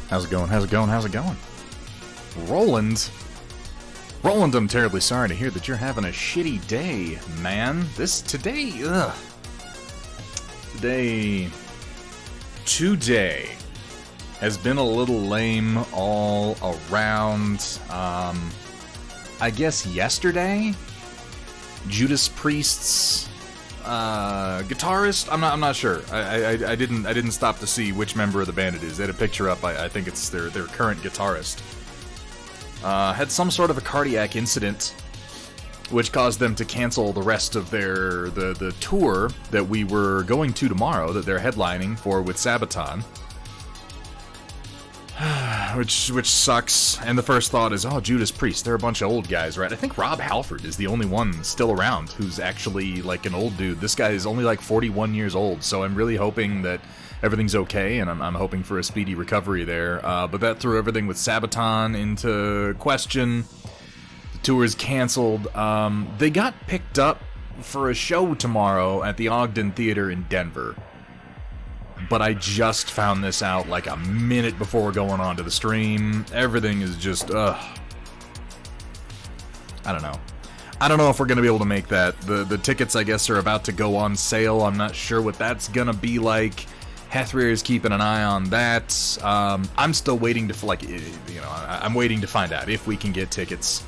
How's it going? How's it going? How's it going? Roland? Roland, I'm terribly sorry to hear that you're having a shitty day, man. Today has been a little lame all around. I guess yesterday, Judas Priest's guitarist. I'm not sure. I didn't stop to see which member of the band it is. They had a picture up. I think it's their current guitarist. Had some sort of a cardiac incident, which caused them to cancel the rest of the tour that we were going to tomorrow, that they're headlining for with Sabaton. which sucks. And the first thought is, oh, Judas Priest, they're a bunch of old guys, right? I think Rob Halford is the only one still around who's actually like an old dude. This guy is only like 41 years old, so I'm really hoping that everything's okay, and I'm hoping for a speedy recovery there. But that threw everything with Sabaton into question. The tour is canceled. They got picked up for a show tomorrow at the Ogden Theater in Denver. But I just found this out like a minute before going on to the stream. Everything is just, I don't know. I don't know if we're going to be able to make that. The tickets, I guess, are about to go on sale. I'm not sure what that's going to be like. Hethrier is keeping an eye on that. I'm still waiting to, I'm waiting to find out if we can get tickets.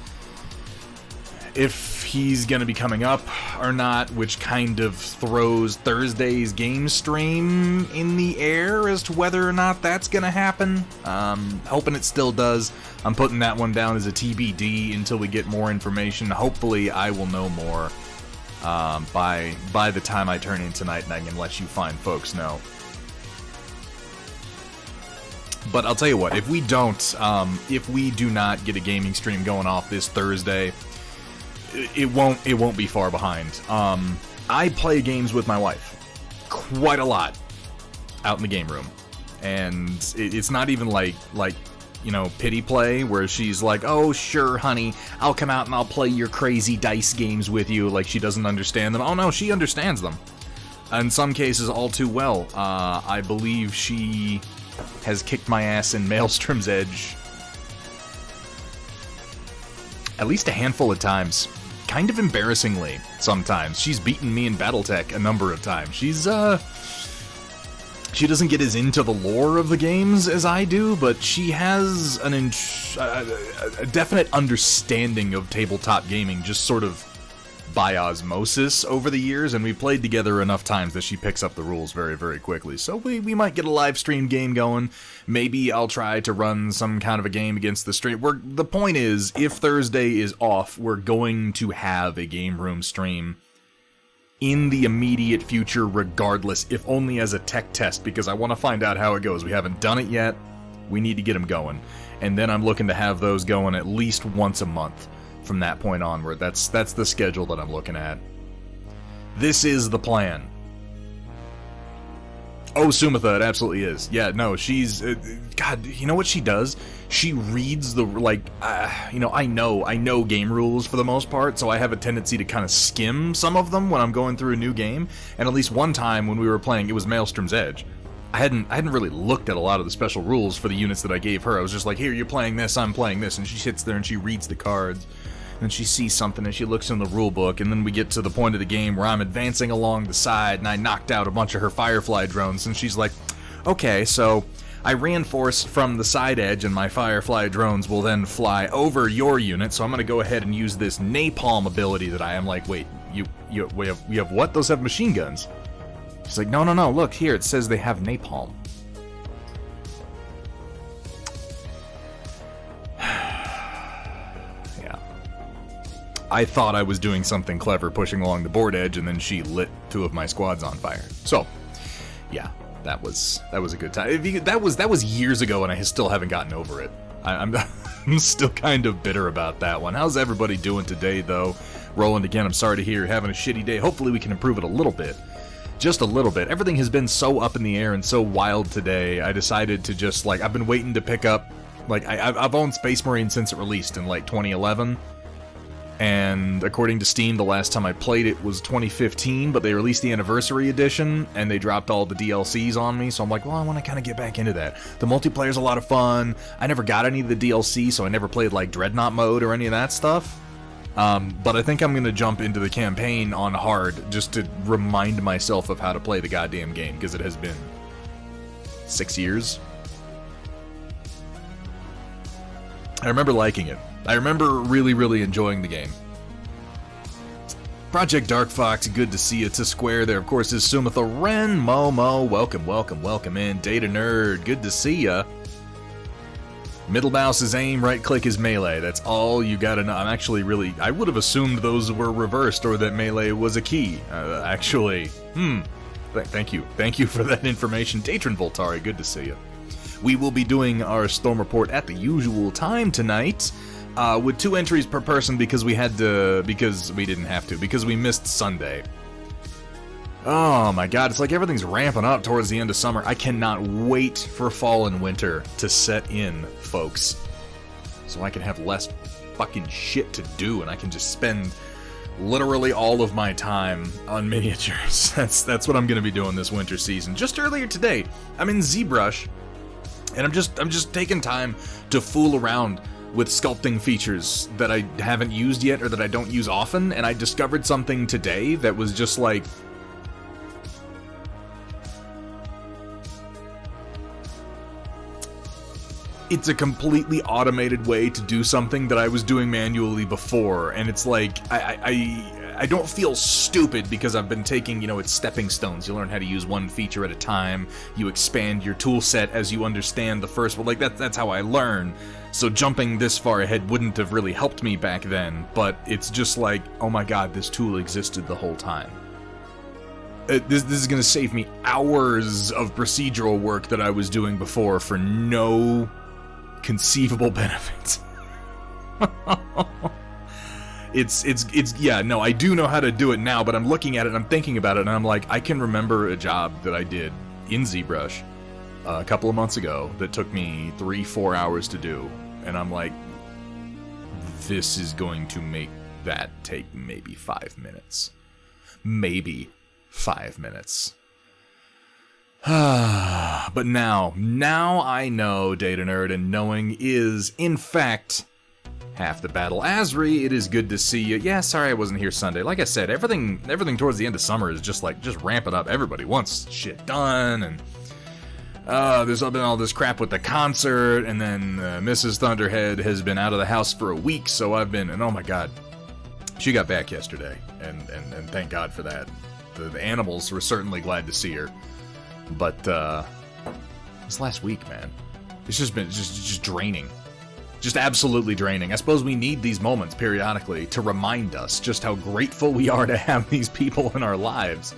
If he's going to be coming up or not, which kind of throws Thursday's game stream in the air as to whether or not that's going to happen. Hoping it still does. I'm putting that one down as a TBD until we get more information. Hopefully I will know more by the time I turn in tonight, and I can let you fine folks know. But I'll tell you what, if we do not get a gaming stream going off this Thursday, it won't be far behind. I play games with my wife quite a lot out in the game room, and it's not even like pity play where she's like, oh sure honey, I'll come out and I'll play your crazy dice games with you, like she doesn't understand them. Oh no, she understands them, in some cases all too well. I believe she has kicked my ass in Maelstrom's Edge at least a handful of times. Kind of embarrassingly, sometimes. She's beaten me in Battletech a number of times. She doesn't get as into the lore of the games as I do, but she has a definite understanding of tabletop gaming, just sort of by osmosis over the years, and we played together enough times that she picks up the rules very, very quickly. So we might get a live stream game going. Maybe I'll try to run some kind of a game against the stream. The point is, if Thursday is off, we're going to have a game room stream in the immediate future regardless, if only as a tech test, because I want to find out how it goes. We haven't done it yet. We need to get them going. And then I'm looking to have those going at least once a month. From that point onward, that's the schedule that I'm looking at. This is the plan. Oh, Sumitha, it absolutely is. Yeah, no, she's God. You know what she does? She reads the I know game rules for the most part, so I have a tendency to kind of skim some of them when I'm going through a new game. And at least one time when we were playing, it was Maelstrom's Edge. I hadn't really looked at a lot of the special rules for the units that I gave her. I was just like, here, you're playing this, I'm playing this, and she sits there and she reads the cards. And she sees something and she looks in the rule book, and then we get to the point of the game where I'm advancing along the side and I knocked out a bunch of her Firefly drones, and she's like, okay, so I reinforce from the side edge and my Firefly drones will then fly over your unit, so I'm going to go ahead and use this napalm ability that I am like, wait, you have what? Those have machine guns. She's like, no, look, here, it says they have napalm. I thought I was doing something clever pushing along the board edge, and then she lit two of my squads on fire. So, yeah, that was a good time. That was years ago, and I still haven't gotten over it. I'm still kind of bitter about that one. How's everybody doing today, though? Roland, again, I'm sorry to hear you're having a shitty day. Hopefully we can improve it a little bit. Just a little bit. Everything has been so up in the air and so wild today, I decided to just, I've been waiting to pick up, I've owned Space Marine since it released in, 2011. And according to Steam, the last time I played it was 2015, but they released the Anniversary Edition, and they dropped all the DLCs on me, so I'm like, well, I want to kind of get back into that. The multiplayer's a lot of fun. I never got any of the DLC, so I never played, like, Dreadnought mode or any of that stuff. But I think I'm going to jump into the campaign on hard, just to remind myself of how to play the goddamn game, because it has been 6 years. I remember liking it. I remember really, really enjoying the game. Project Dark Fox, good to see you. To Square there, of course, is Sumitha Ren. Momo, welcome, welcome, welcome in. Data Nerd, good to see ya. Middle mouse is aim, right click is melee. That's all you gotta know. I'm actually really... I would have assumed those were reversed or that melee was a key. Actually, thank you. Thank you for that information. Datron Voltari, good to see you. We will be doing our Storm Report at the usual time tonight. With 2 entries per person because we had to, because we didn't have to, because we missed Sunday. Oh my god, it's like everything's ramping up towards the end of summer. I cannot wait for fall and winter to set in, folks. So I can have less fucking shit to do and I can just spend literally all of my time on miniatures. That's what I'm gonna be doing this winter season. Just earlier today, I'm in ZBrush, and I'm just taking time to fool around with sculpting features that I haven't used yet or that I don't use often, and I discovered something today that was just like... It's a completely automated way to do something that I was doing manually before, and it's like, I don't feel stupid because I've been taking, you know, it's stepping stones. You learn how to use one feature at a time, you expand your tool set as you understand the first one, like that's how I learn. So jumping this far ahead wouldn't have really helped me back then, but it's just like, oh my god, this tool existed the whole time. This is going to save me hours of procedural work that I was doing before for no conceivable benefits. Yeah, no, I do know how to do it now, but I'm looking at it and I'm thinking about it and I'm like, I can remember a job that I did in ZBrush a couple of months ago that took me 3-4 hours to do, and I'm like, this is going to make that take maybe 5 minutes. Maybe 5 minutes. But now I know, Data Nerd, and knowing is, in fact, half the battle. Asri, it is good to see you. Yeah, sorry I wasn't here Sunday. Like I said, everything towards the end of summer is just ramping up. Everybody wants shit done, and there's been all this crap with the concert, and then Mrs. Thunderhead has been out of the house for a week, so I've been, and oh my god, she got back yesterday, and thank God for that. The animals were certainly glad to see her, but this last week, man, it's just been just draining. Just absolutely draining. I suppose we need these moments periodically to remind us just how grateful we are to have these people in our lives.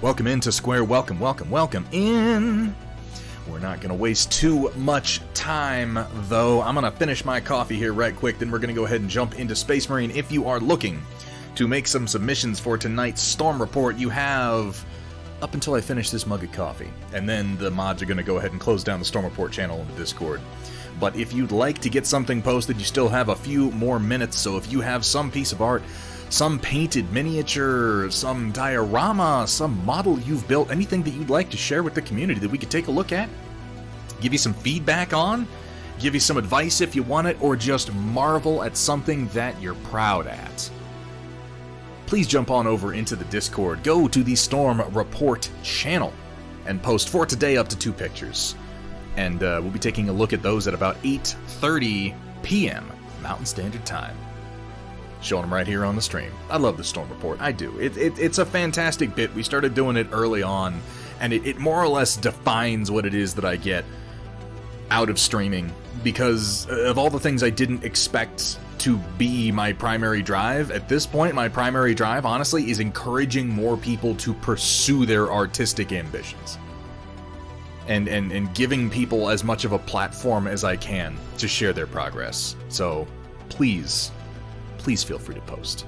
Welcome into Square. Welcome, welcome, welcome in. We're not going to waste too much time, though. I'm going to finish my coffee here right quick, then we're going to go ahead and jump into Space Marine. If you are looking to make some submissions for tonight's Storm Report, you have up until I finish this mug of coffee, and then the mods are going to go ahead and close down the Storm Report channel in the Discord. But if you'd like to get something posted, you still have a few more minutes, so if you have some piece of art, some painted miniature, some diorama, some model you've built, anything that you'd like to share with the community that we could take a look at, give you some feedback on, give you some advice if you want it, or just marvel at something that you're proud at, please jump on over into the Discord, go to the Storm Report channel, and post for today up to 2 pictures. And we'll be taking a look at those at about 8:30 p.m. Mountain Standard Time. Showing them right here on the stream. I love the Storm Report. I do. It's a fantastic bit. We started doing it early on, and it more or less defines what it is that I get out of streaming, because of all the things I didn't expect to be my primary drive. At this point, my primary drive, honestly, is encouraging more people to pursue their artistic ambitions. And giving people as much of a platform as I can to share their progress. So, please feel free to post.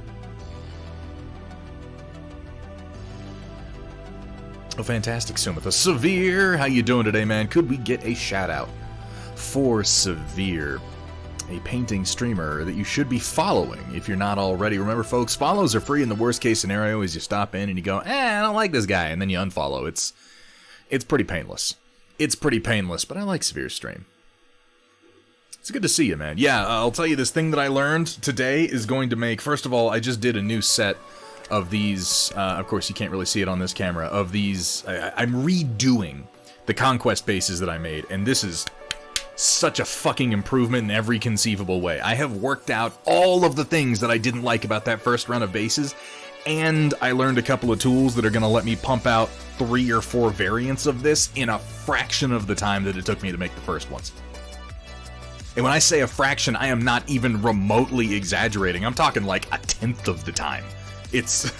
Oh, fantastic, Sumitha. Severe, how you doing today, man? Could we get a shout-out for Severe, a painting streamer that you should be following if you're not already. Remember, folks, follows are free, and the worst case scenario is you stop in and you go, I don't like this guy, and then you unfollow. It's pretty painless. It's pretty painless, but I like Severe's stream. It's good to see you, man. Yeah, I'll tell you, this thing that I learned today is going to make... First of all, I just did a new set of these... of course, you can't really see it on this camera. Of these... I'm redoing the Conquest bases that I made, and this is such a fucking improvement in every conceivable way. I have worked out all of the things that I didn't like about that first run of bases, and I learned a couple of tools that are going to let me pump out 3 or 4 variants of this in a fraction of the time that it took me to make the first ones. And when I say a fraction, I am not even remotely exaggerating. I'm talking like a tenth of the time. It's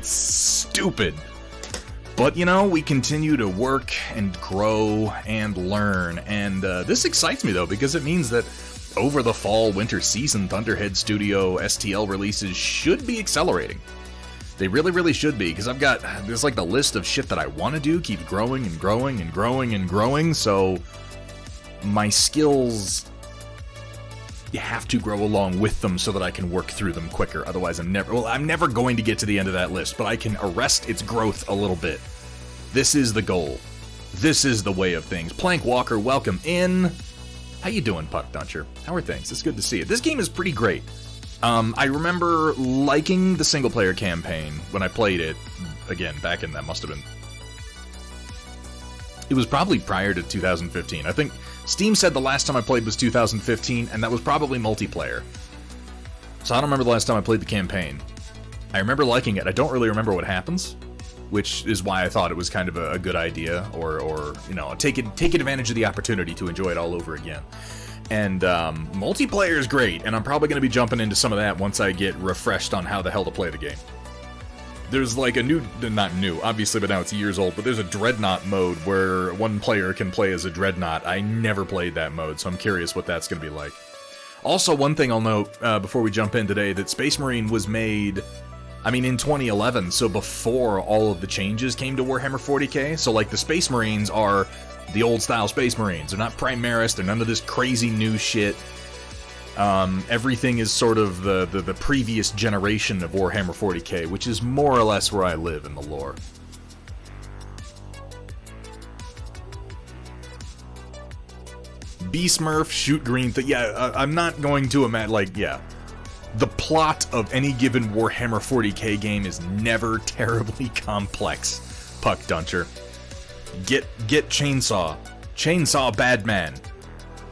stupid. But, you know, we continue to work and grow and learn, and this excites me, though, because it means that over the fall-winter season, Thunderhead Studio STL releases should be accelerating. They really, really should be, because there's like the list of shit that I want to do, keep growing and growing and growing and growing, so my skills, you have to grow along with them so that I can work through them quicker. Otherwise, I'm never going to get to the end of that list, but I can arrest its growth a little bit. This is the goal. This is the way of things. Plank Walker, welcome in. How you doing, Puck Duncher? How are things? It's good to see you. This game is pretty great. I remember liking the single-player campaign when I played it. Again, back in that must have been... It was probably prior to 2015. I think Steam said the last time I played was 2015, and that was probably multiplayer. So I don't remember the last time I played the campaign. I remember liking it. I don't really remember what happens, which is why I thought it was kind of a good idea, or you know, take advantage of the opportunity to enjoy it all over again. And multiplayer is great, and I'm probably going to be jumping into some of that once I get refreshed on how the hell to play the game. There's like a new, not new, obviously, but now it's years old, but there's a Dreadnought mode where one player can play as a Dreadnought. I never played that mode, so I'm curious what that's going to be like. Also, one thing I'll note before we jump in today, that Space Marine was made, I mean, in 2011, so before all of the changes came to Warhammer 40k, so like the Space Marines are the old-style Space Marines. They're not Primaris, they're none of this crazy new shit. Everything is sort of the previous generation of Warhammer 40k, which is more or less where I live in the lore. B-Smurf, shoot green yeah, I'm not going to imagine, like, yeah. The plot of any given Warhammer 40k game is never terribly complex, Puck Duncher. Get Chainsaw. Chainsaw Badman.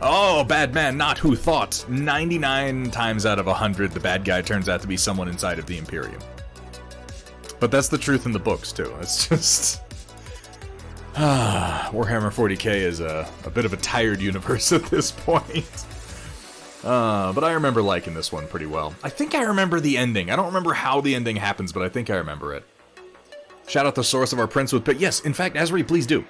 Oh, bad man, not who thought. 99 times out of 100, the bad guy turns out to be someone inside of the Imperium. But that's the truth in the books, too. It's just... Warhammer 40k is a bit of a tired universe at this point. But I remember liking this one pretty well. I think I remember the ending. I don't remember how the ending happens, but I think I remember it. Shout out the source of our prints with pick. Yes, in fact, Asri, please do.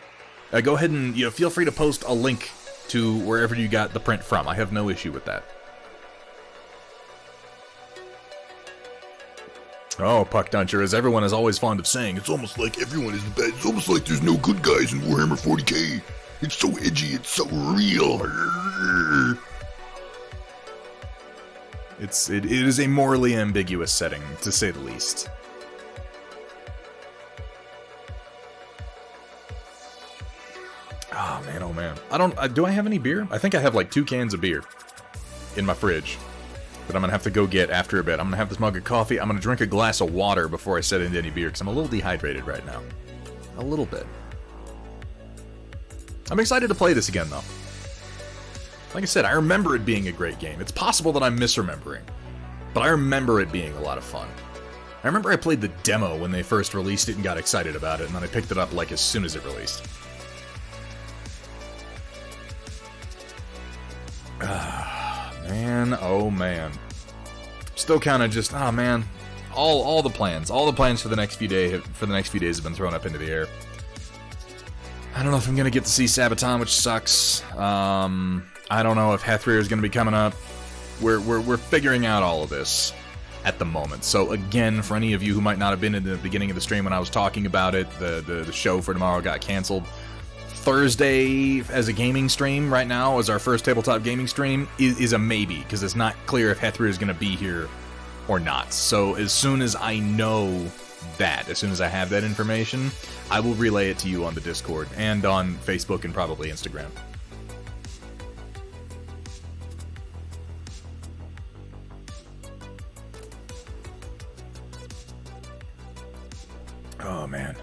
Go ahead and feel free to post a link to wherever you got the print from. I have no issue with that. Oh, Puck Duncher, as everyone is always fond of saying, it's almost like everyone is bad. It's almost like there's no good guys in Warhammer 40k. It's so edgy, it's so real. It is a morally ambiguous setting, to say the least. Oh man, oh man. Do I have any beer? I think I have like 2 cans of beer in my fridge that I'm gonna have to go get after a bit. I'm gonna have this mug of coffee. I'm gonna drink a glass of water before I set into any beer, because I'm a little dehydrated right now. A little bit. I'm excited to play this again, though. Like I said, I remember it being a great game. It's possible that I'm misremembering, but I remember it being a lot of fun. I remember I played the demo when they first released it and got excited about it, and then I picked it up like as soon as it released. Man, oh man. Still kind of just, oh man. All the plans for the next few days have been thrown up into the air. I don't know if I'm gonna get to see Sabaton, which sucks. I don't know if Hathrir is gonna be coming up. We're figuring out all of this at the moment. So again, for any of you who might not have been in the beginning of the stream when I was talking about it, the show for tomorrow got canceled. Thursday as a gaming stream right now, as our first tabletop gaming stream, is a maybe, because it's not clear if Hethri is going to be here or not. So as soon as I know that, as soon as I have that information, I will relay it to you on the Discord and on Facebook and probably Instagram. Oh, man.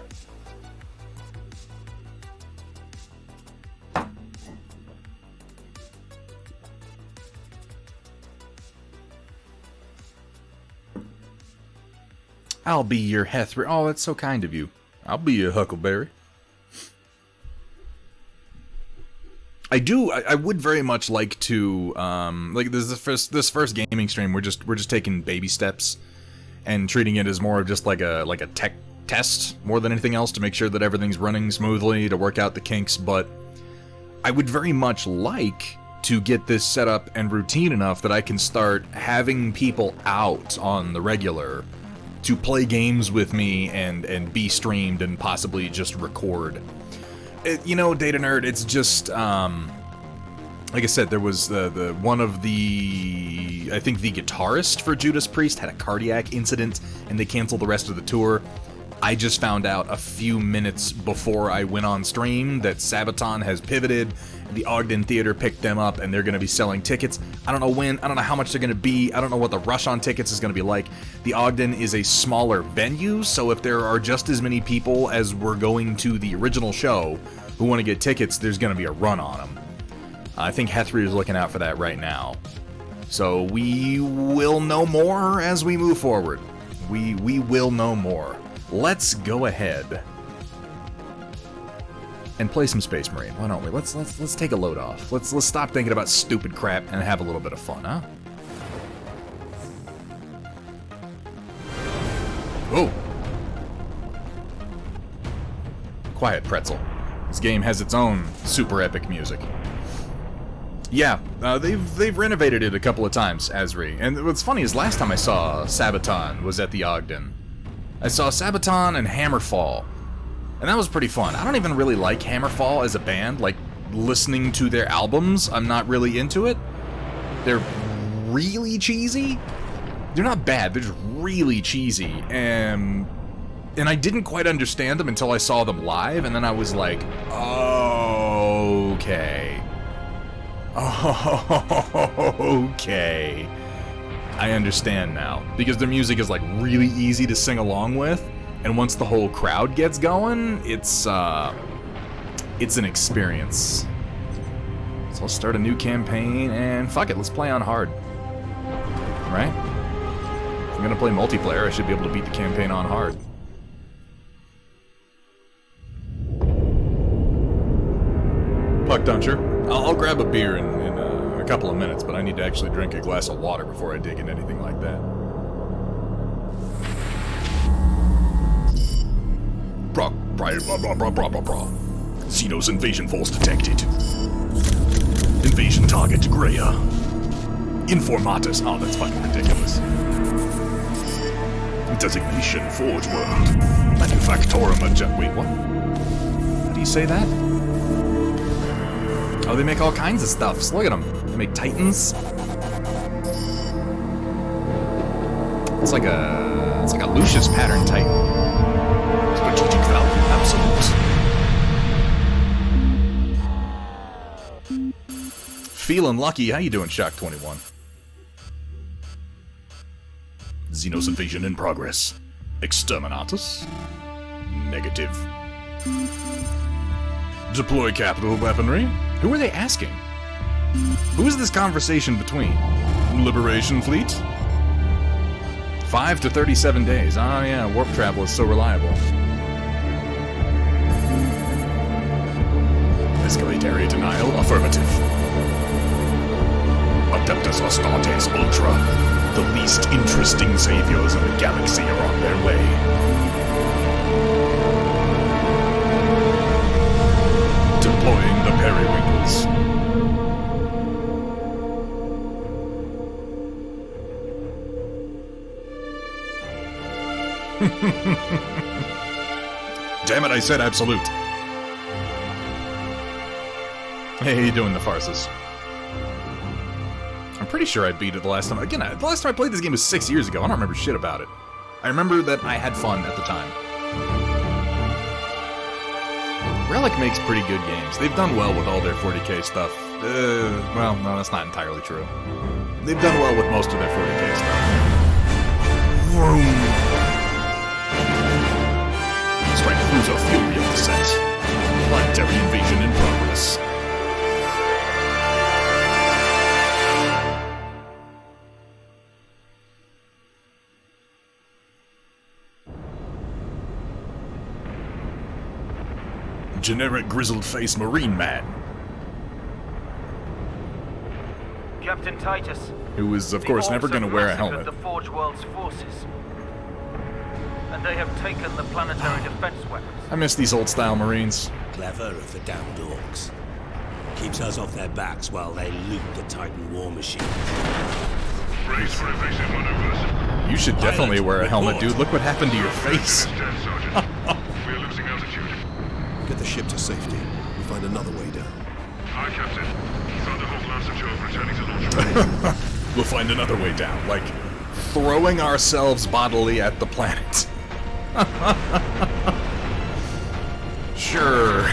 I'll be your Hethri. Oh, that's so kind of you. I'll be your Huckleberry. I would very much like to, like this first gaming stream, we're just taking baby steps and treating it as more of just like a tech test more than anything else, to make sure that everything's running smoothly, to work out the kinks. But I would very much like to get this set up and routine enough that I can start having people out on the regular to play games with me and be streamed and possibly just record. You know, Data Nerd, it's just, like I said, there was the one of the, I think the guitarist for Judas Priest had a cardiac incident and they canceled the rest of the tour. I just found out a few minutes before I went on stream that Sabaton has pivoted, the Ogden Theater picked them up, and they're going to be selling tickets. I don't know when, I don't know how much they're going to be, I don't know what the rush on tickets is going to be like. The Ogden is a smaller venue, so if there are just as many people as were going to the original show who want to get tickets, there's going to be a run on them. I think Hethri is looking out for that right now. So we will know more as we move forward. We will know more. Let's go ahead and play some Space Marine. Why don't we? Let's take a load off. Let's stop thinking about stupid crap and have a little bit of fun, huh? Oh. Quiet Pretzel. This game has its own super epic music. Yeah, they've renovated it a couple of times, Asri. And what's funny is last time I saw Sabaton was at the Ogden. I saw Sabaton and Hammerfall, and that was pretty fun. I don't even really like Hammerfall as a band. Like, listening to their albums, I'm not really into it. They're really cheesy. They're not bad, they're just really cheesy. And I didn't quite understand them until I saw them live, and then I was like, okay. Okay. I understand now, because their music is like really easy to sing along with, and once the whole crowd gets going, it's an experience. So let's start a new campaign, and fuck it, let's play on hard. Right? If I'm gonna play multiplayer, I should be able to beat the campaign on hard. Puck Duncher. I'll grab a beer in a couple of minutes, but I need to actually drink a glass of water before I dig into anything like that. Blah, blah, blah, blah, blah, blah, blah. Xenos invasion force detected. Invasion target Greya. Informatus. Oh, that's fucking ridiculous. Designation Forge World. Manufactorum adjust. Wait, what? How do you say that? Oh, they make all kinds of stuffs. Look at them. They make Titans. It's like a Lucius pattern Titan. Strategic value, absolute. Feeling lucky. How you doing, Shock 21? Xenos invasion in progress. Exterminatus? Negative. Deploy capital weaponry? Who are they asking? Who is this conversation between? Liberation Fleet? 5 to 37 days. Oh yeah, warp travel is so reliable. Escalate area denial. Affirmative. Adeptus Astartes Ultra. The least interesting saviors in the galaxy are on their way. Deploying the periwinkles. Damn it, I said absolute. Hey, how you doing, the farces? I'm pretty sure I beat it the last time. Again, the last time I played this game was 6 years ago. I don't remember shit about it. I remember that I had fun at the time. Relic makes pretty good games. They've done well with all their 40k stuff. Well, no, that's not entirely true. They've done well with most of their 40k stuff. Vroom. Strike cruiser fury of descent. Planetary invasion in progress. Generic grizzled-faced marine man. Captain Titus. Who is, of course, never going to wear a helmet. The Forge World's forces. And they have taken the planetary defense weapons. I miss these old-style marines. Clever of the damned orcs. Keeps us off their backs while they loot the Titan war machine. Brace for evasive maneuvers. You should definitely wear a helmet, dude. Look what happened to your face. Dead, Sergeant. We're losing altitude. Get the ship to safety. We'll find another way down. Aye, Captain. Thunderhawk Lancer Jove returning to launch range. We'll find another way down. Like, throwing ourselves bodily at the planet. Sure.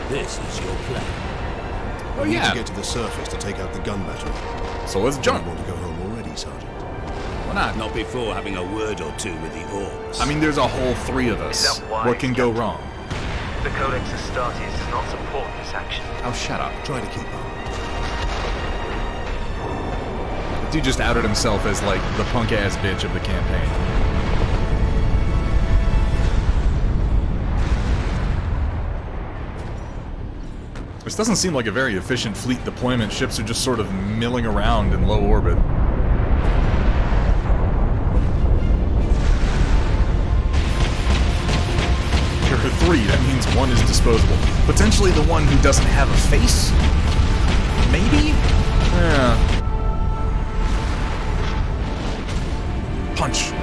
This is your plan. Oh, We need yeah. to get to the surface to take out the gun battery. So let's You jump. want to go home already, Sergeant? Why not? Not before having a word or two with the orcs. I mean, there's a whole 3 of us. Is that wise, What can go Captain? wrong? The Codex Astartes does not support this action. Oh, shut up. Try to keep up. The dude just outed himself as, like, the punk-ass bitch of the campaign. This doesn't seem like a very efficient fleet deployment. Ships are just sort of milling around in low orbit. There are 3, that means 1 is disposable. Potentially the one who doesn't have a face? Maybe? Yeah. Punch.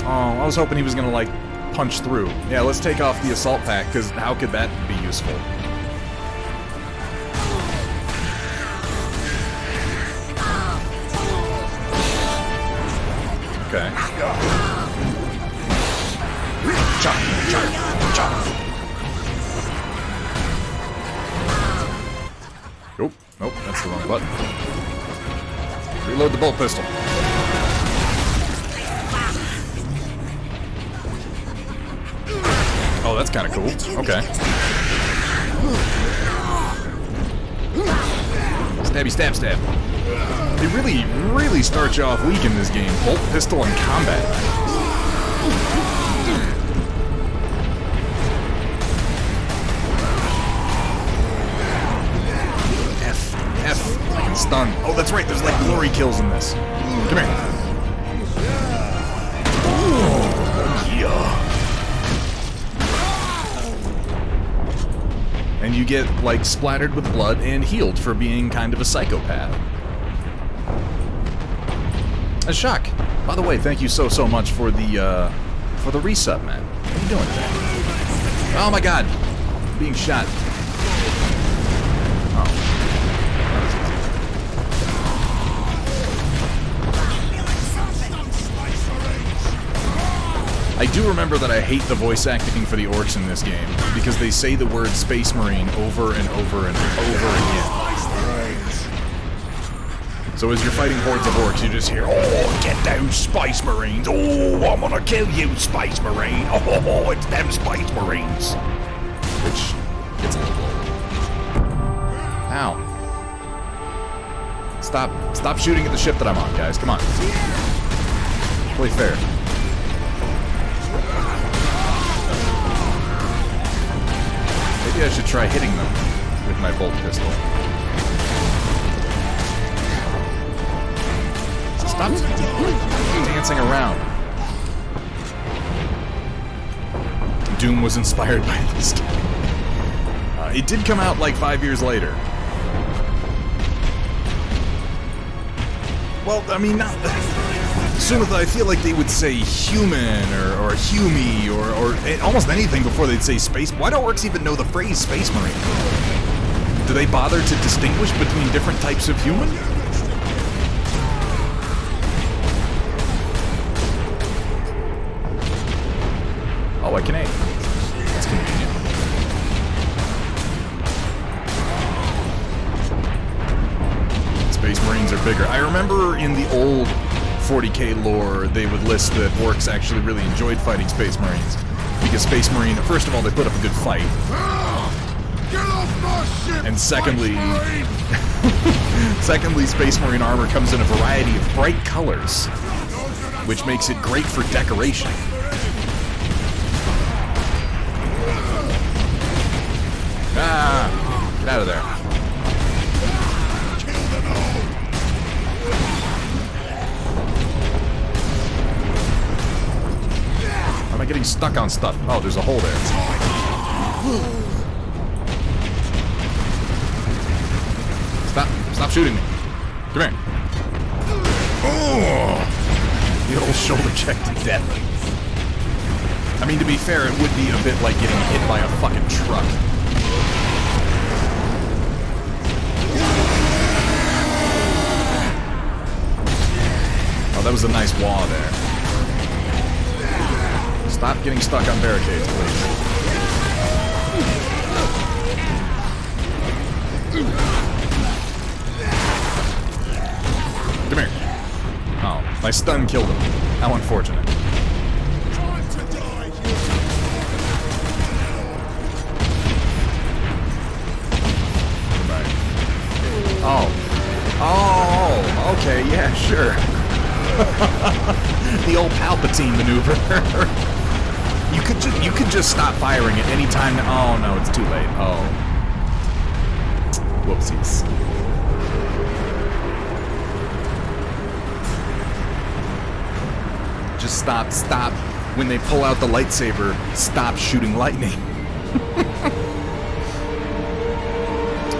Oh, I was hoping he was gonna, like, punch through. Yeah, let's take off the assault pack, because how could that be useful? Okay. Chop, chop, chop. Nope, nope, that's the wrong button. Reload the bolt pistol. Oh, that's kind of cool. Okay. Stabby, stab, stab. They really start you off weak in this game. Bolt pistol and combat. F. I can stun. Oh, that's right. There's like glory kills in this. Come here. Oh, yeah. And you get, like, splattered with blood and healed for being kind of a psychopath. A shock. By the way, thank you so much for the resub, man. How you doing today? Oh my god. I'm being shot. Oh. I do remember that I hate the voice acting for the orcs in this game, because they say the word Space Marine over and over and over again. So as you're fighting hordes of orcs, you just hear, "Oh, get down, Space Marines! Oh, I'm gonna kill you, Space Marine! Oh, it's them Space Marines!" Which gets a little old. Ow. Stop shooting at the ship that I'm on, guys. Come on. Play fair. Maybe I should try hitting them with my bolt pistol. Stop dancing around. Doom was inspired by this game. It did come out like 5 years later. Well, I mean, not... Soon I feel like they would say human or humi or almost anything before they'd say space. Why do orcs even know the phrase space marine? Do they bother to distinguish between different types of human? Oh, I can aim. That's convenient. Space Marines are bigger. I remember in the old 40k lore, they would list that orcs actually really enjoyed fighting Space Marines. Because Space Marine, first of all, they put up a good fight. Get off my ship! And secondly, Space Marine armor comes in a variety of bright colors, which makes it great for decoration. Ah! Get out of there. Am I getting stuck on stuff? Oh, there's a hole there. Stop shooting me. Come here. Oh! The old shoulder check to death. I mean, to be fair, it would be a bit like getting hit by a fucking truck. Oh, that was a nice wall there. Stop getting stuck on barricades, please. Come here. Oh, my stun killed him. How unfortunate. Right. Oh. Oh, okay, yeah, sure. The old Palpatine maneuver. You could just stop firing at any time. Oh no, it's too late. Oh, whoopsies. Just stop. When they pull out the lightsaber, stop shooting lightning.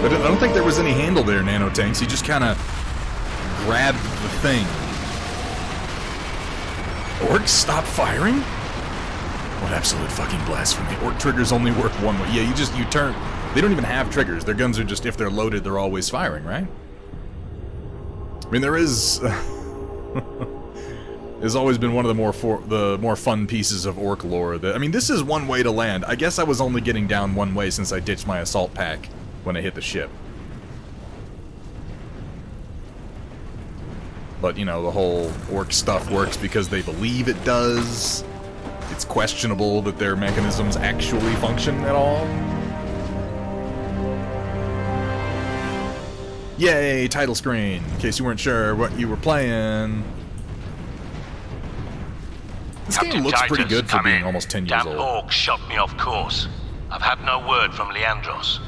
But I don't think there was any handle there, nanotanks. You just kind of grabbed the thing. Orcs stop firing? What absolute fucking blasphemy. Orc triggers only work one way. Yeah, you turn... They don't even have triggers. Their guns are just, if they're loaded, they're always firing, right? I mean, there is... It's always been one of the more fun pieces of orc lore. I mean, this is one way to land. I guess I was only getting down one way since I ditched my assault pack when I hit the ship. But, you know, the whole orc stuff works because they believe it does. It's questionable that their mechanisms actually function at all. Yay, title screen, in case you weren't sure what you were playing. This game looks pretty good for being almost 10 years old. Damn orcs shot me off course. I've had no word from Leandros,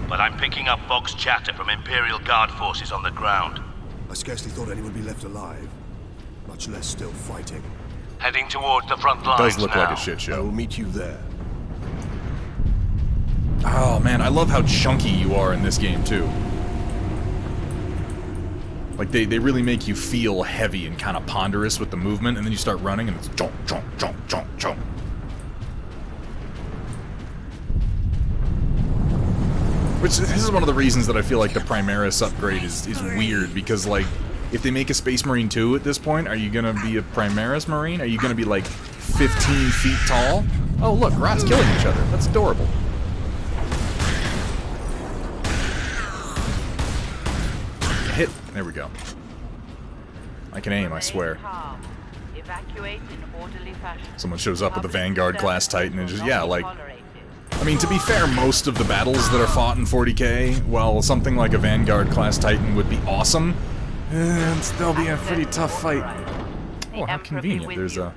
but I'm picking up Vox chatter from Imperial Guard forces on the ground. I scarcely thought anyone would be left alive, much less still fighting. Heading towards the front lines Does look now. like a shit I show. will meet you there. Oh man, I love how chunky you are in this game too. Like they really make you feel heavy and kind of ponderous with the movement, and then you start running and it's chomp, chomp, chomp, chomp, chomp. Which, this is one of the reasons that I feel like the Primaris upgrade is weird, because like, if they make a Space Marine 2 at this point, are you gonna be a Primaris Marine? Are you gonna be like 15 feet tall? Oh look, rats killing each other. That's adorable. Hit. There we go. I can aim, I swear. Someone shows up with a Vanguard class Titan and just, yeah, like... I mean, to be fair, most of the battles that are fought in 40k, while something like a Vanguard class Titan would be awesome, it'd still be a pretty tough fight. Oh, how convenient. There's a...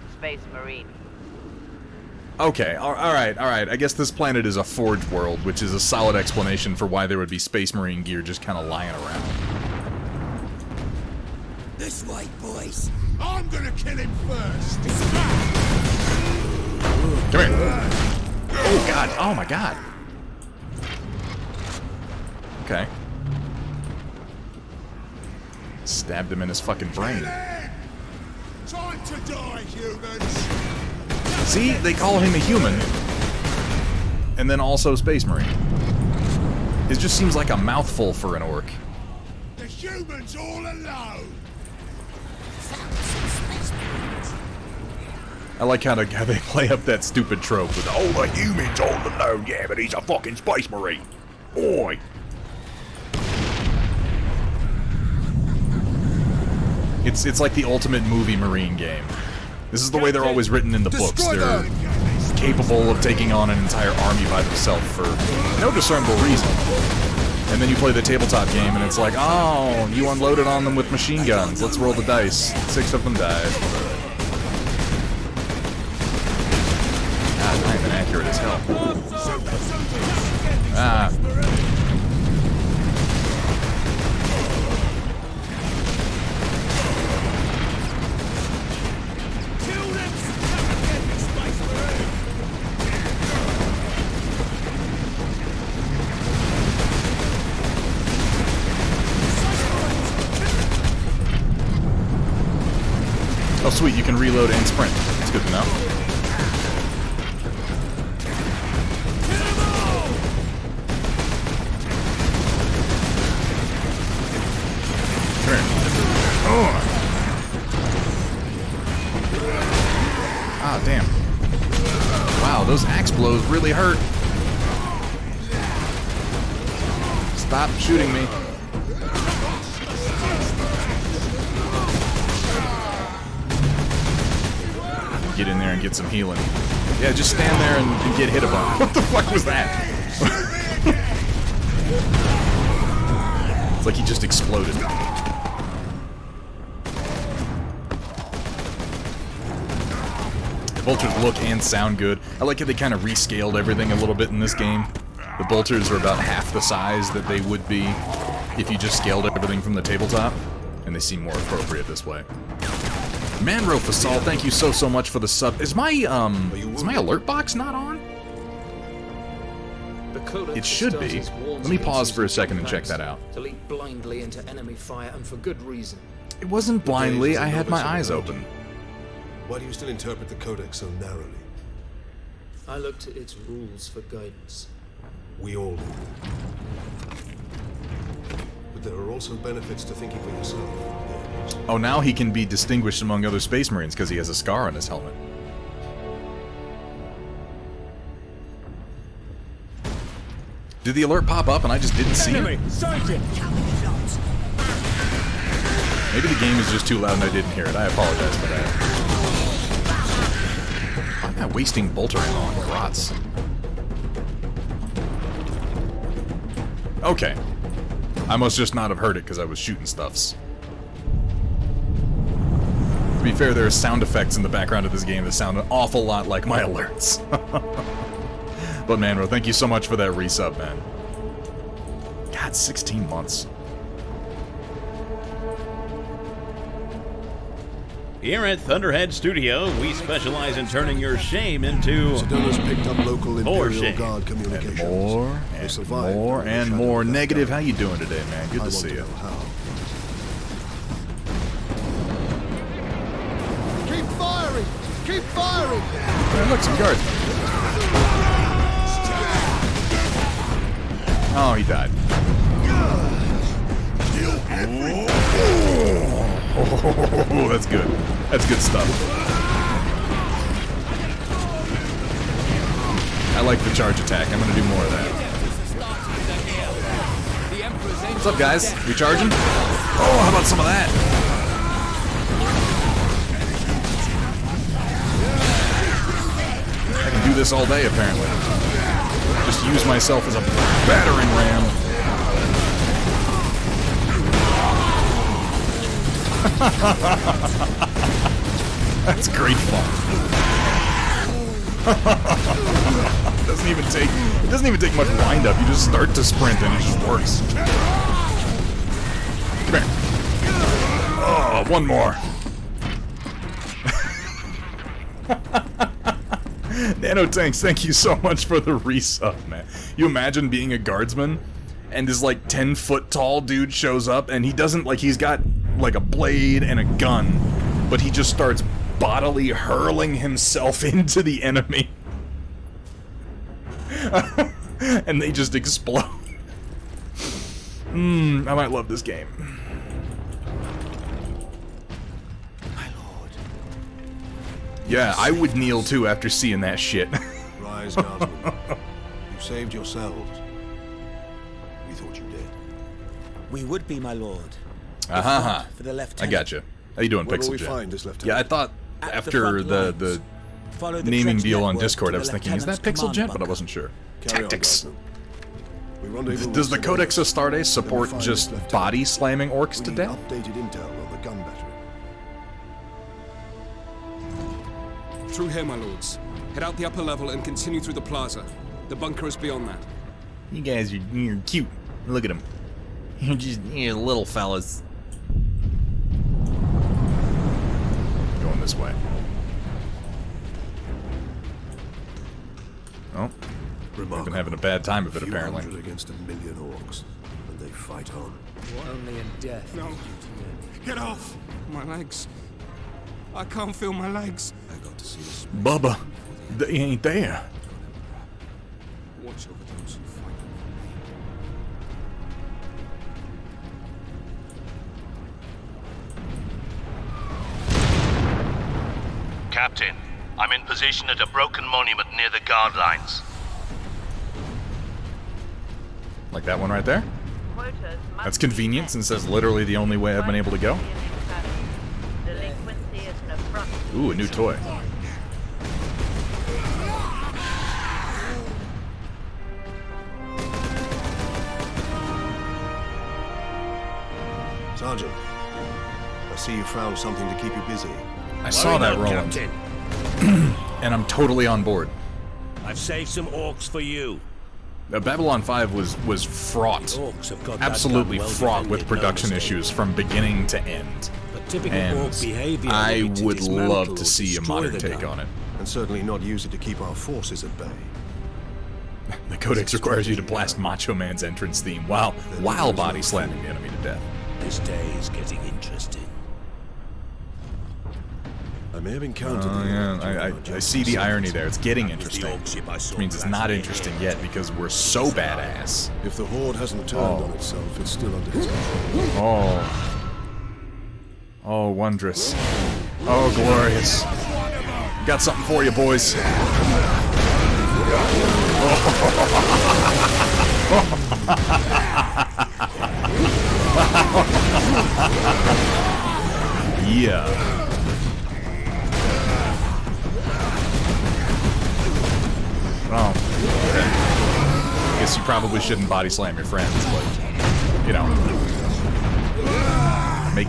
Okay, alright. I guess this planet is a Forge world, which is a solid explanation for why there would be Space Marine gear just kind of lying around. This way, boys. I'm gonna kill him first! Come here. Oh god, oh my god. Okay. Stabbed him in his fucking brain. Time to die, humans! See, they call him a human, and then also Space Marine. It just seems like a mouthful for an orc. The humans all alone! I like how they play up that stupid trope with, oh, the humans all alone, yeah, but he's a fucking Space Marine. Oi! It's like the ultimate movie Marine game. This is the way they're always written in the books. They're capable of taking on an entire army by themselves for no discernible reason. And then you play the tabletop game and it's like, oh, you unloaded on them with machine guns. Let's roll the dice. 6 of them died. God, I am inaccurate as hell. Ah. Oh sweet, you can reload and sprint. That's good to know. Come here. Oh. Ah, damn. Wow, those axe blows really hurt. Stop shooting me. Get in there and get some healing. Yeah, just stand there and get hit a bunch. What the fuck was that? It's like he just exploded. The bolters look and sound good. I like how they kind of rescaled everything a little bit in this game. The bolters are about half the size that they would be if you just scaled everything from the tabletop, and they seem more appropriate this way. Manro Fasal, thank you so much for the sub. Is my alert box not on? It should be. Let me pause for a second and check that out. To leap blindly into enemy fire, and for good reason. It wasn't blindly, I had my eyes open. Why do you still interpret the Codex so narrowly? I looked at its rules for guidance. We all do. But there are also benefits to thinking for yourself. Oh, now he can be distinguished among other Space Marines because he has a scar on his helmet. Did the alert pop up and I just didn't see it? Maybe the game is just too loud and I didn't hear it. I apologize for that. Why am I wasting bolter ammo on grots? Okay. I must just not have heard it because I was shooting stuffs. To be fair, there are sound effects in the background of this game that sound an awful lot like my alerts. But Manro, thank you so much for that resub, man. God, 16 months. Here at Thunderhead Studio, we specialize in turning your shame into Sedona's picked up local Imperial shame. Guard communications. More and more negative. How you doing today, man? Good to see you. Keep firing! Keep firing! Hey, look, some guards. Oh, he died. Oh, that's good. That's good stuff. I like the charge attack. I'm gonna do more of that. What's up, guys? We charging? Oh, how about some of that? I can do this all day, apparently. Just use myself as a battering ram. That's great fun. It doesn't even take much wind up. You just start to sprint and it just works. Come here. Oh, one more. Nanotanks, thank you so much for the resub, man. You imagine being a guardsman and this like 10-foot tall dude shows up and he doesn't, like, he's got like a blade and a gun but he just starts bodily hurling himself into the enemy. And they just explode. I might love this game. My lord. Yeah, I would kneel too after seeing that shit. Rise, guardsmen. You saved yourselves. We thought you did. We would be, my lord. Aha. For the I lieutenant. gotcha. How you doing, Where will Pixel we Jet? find this lieutenant? Yeah, I thought At the after front the lines. Follow the naming trench deal on network Discord, to I was the thinking, is that lieutenant's Pixel Jet? command But I bunker. wasn't sure. Carry on, Tactics. guardsmen. We rendezvous Does the with Codex Simone. Astartes support Then we'll find just this lieutenant. body slamming orcs We to need death? updated intel on the gun battery. Through here, my lords. Head out the upper level and continue through the plaza. The bunker is beyond that. You guys you're cute. Look at them. You're little fellas. Going this way. Oh, we've been having a bad time of it, Few apparently. hundred against 1,000,000 orcs, and they fight on. Only in death. No. Get off! My legs. I can't feel my legs. I got to see this. Bubba, they ain't there. Watch over those who fight. Captain, I'm in position at a broken monument near the guard lines. Like that one right there? That's convenient since that's literally the only way I've been able to go. Ooh, a new toy. Sergeant, I see you found something to keep you busy. I saw that rolling, Captain. and I'm totally on board. I've saved some orcs for you. Babylon 5 was fraught, Orcs have got that absolutely gun well fraught with defended, production no mistake. issues from beginning to end. But typical And orc behavior I will be to would dismantle love or to see a destroy modern the take gun. on it. And certainly not use it to keep our forces at bay. The Codex requires you to blast Macho Man's entrance theme while body slamming the enemy to death. This day is getting interesting. I may have encountered Oh the yeah, I see the irony there. It's getting interesting, which means it's not interesting yet because we're so badass. If the Horde hasn't turned on itself, it's still under its control. Oh, wondrous. Oh, glorious. Got something for you, boys. Yeah. Oh. Guess you probably shouldn't body slam your friends, but you know. Make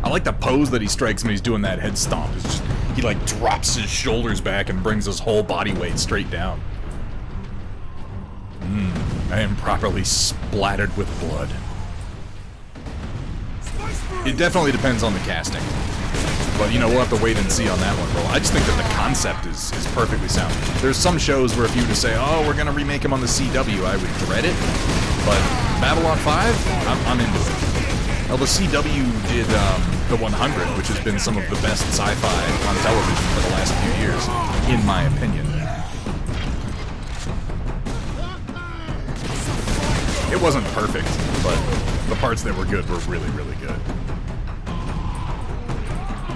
I like the pose that he strikes when he's doing that head stomp. It's just, he like drops his shoulders back and brings his whole body weight straight down. I am properly splattered with blood. It definitely depends on the casting. But, you know, we'll have to wait and see on that one, bro. I just think that the concept is perfectly sound. There's some shows where if you were to say, oh, we're going to remake him on the CW, I would dread it. But Babylon 5, I'm into it. Well, the CW did the 100, which has been some of the best sci-fi on television for the last few years, in my opinion. It wasn't perfect, but the parts that were good were really, really good.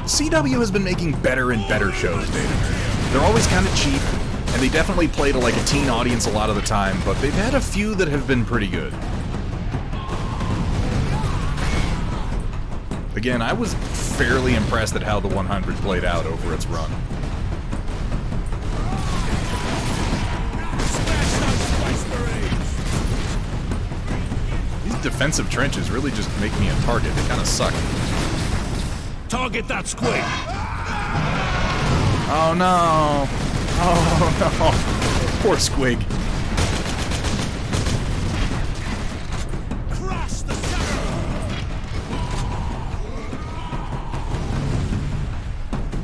CW has been making better and better shows, David. They're always kind of cheap, and they definitely play to like a teen audience a lot of the time, but they've had a few that have been pretty good. Again, I was fairly impressed at how the 100 played out over its run. These defensive trenches really just make me a target. They kind of suck. Target that squig! Oh no! Oh no! Poor Squig.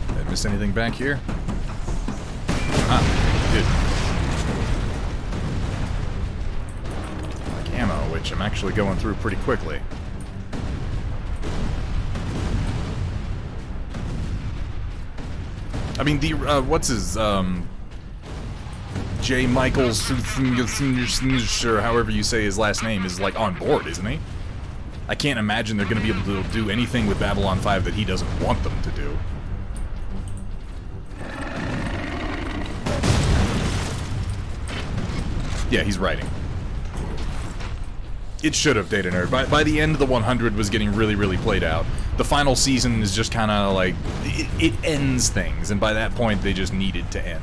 Did I miss anything back here? Ah, did. Like ammo, which I'm actually going through pretty quickly. I mean, the, what's his, J. Michaels, or however you say his last name, is, like, on board, isn't he? I can't imagine they're gonna be able to do anything with Babylon 5 that he doesn't want them to do. Yeah, he's writing. It should have, Data Nerd. By the end, the 100 was getting really, really played out. The final season is just kind of like... It ends things, and by that point, they just needed to end.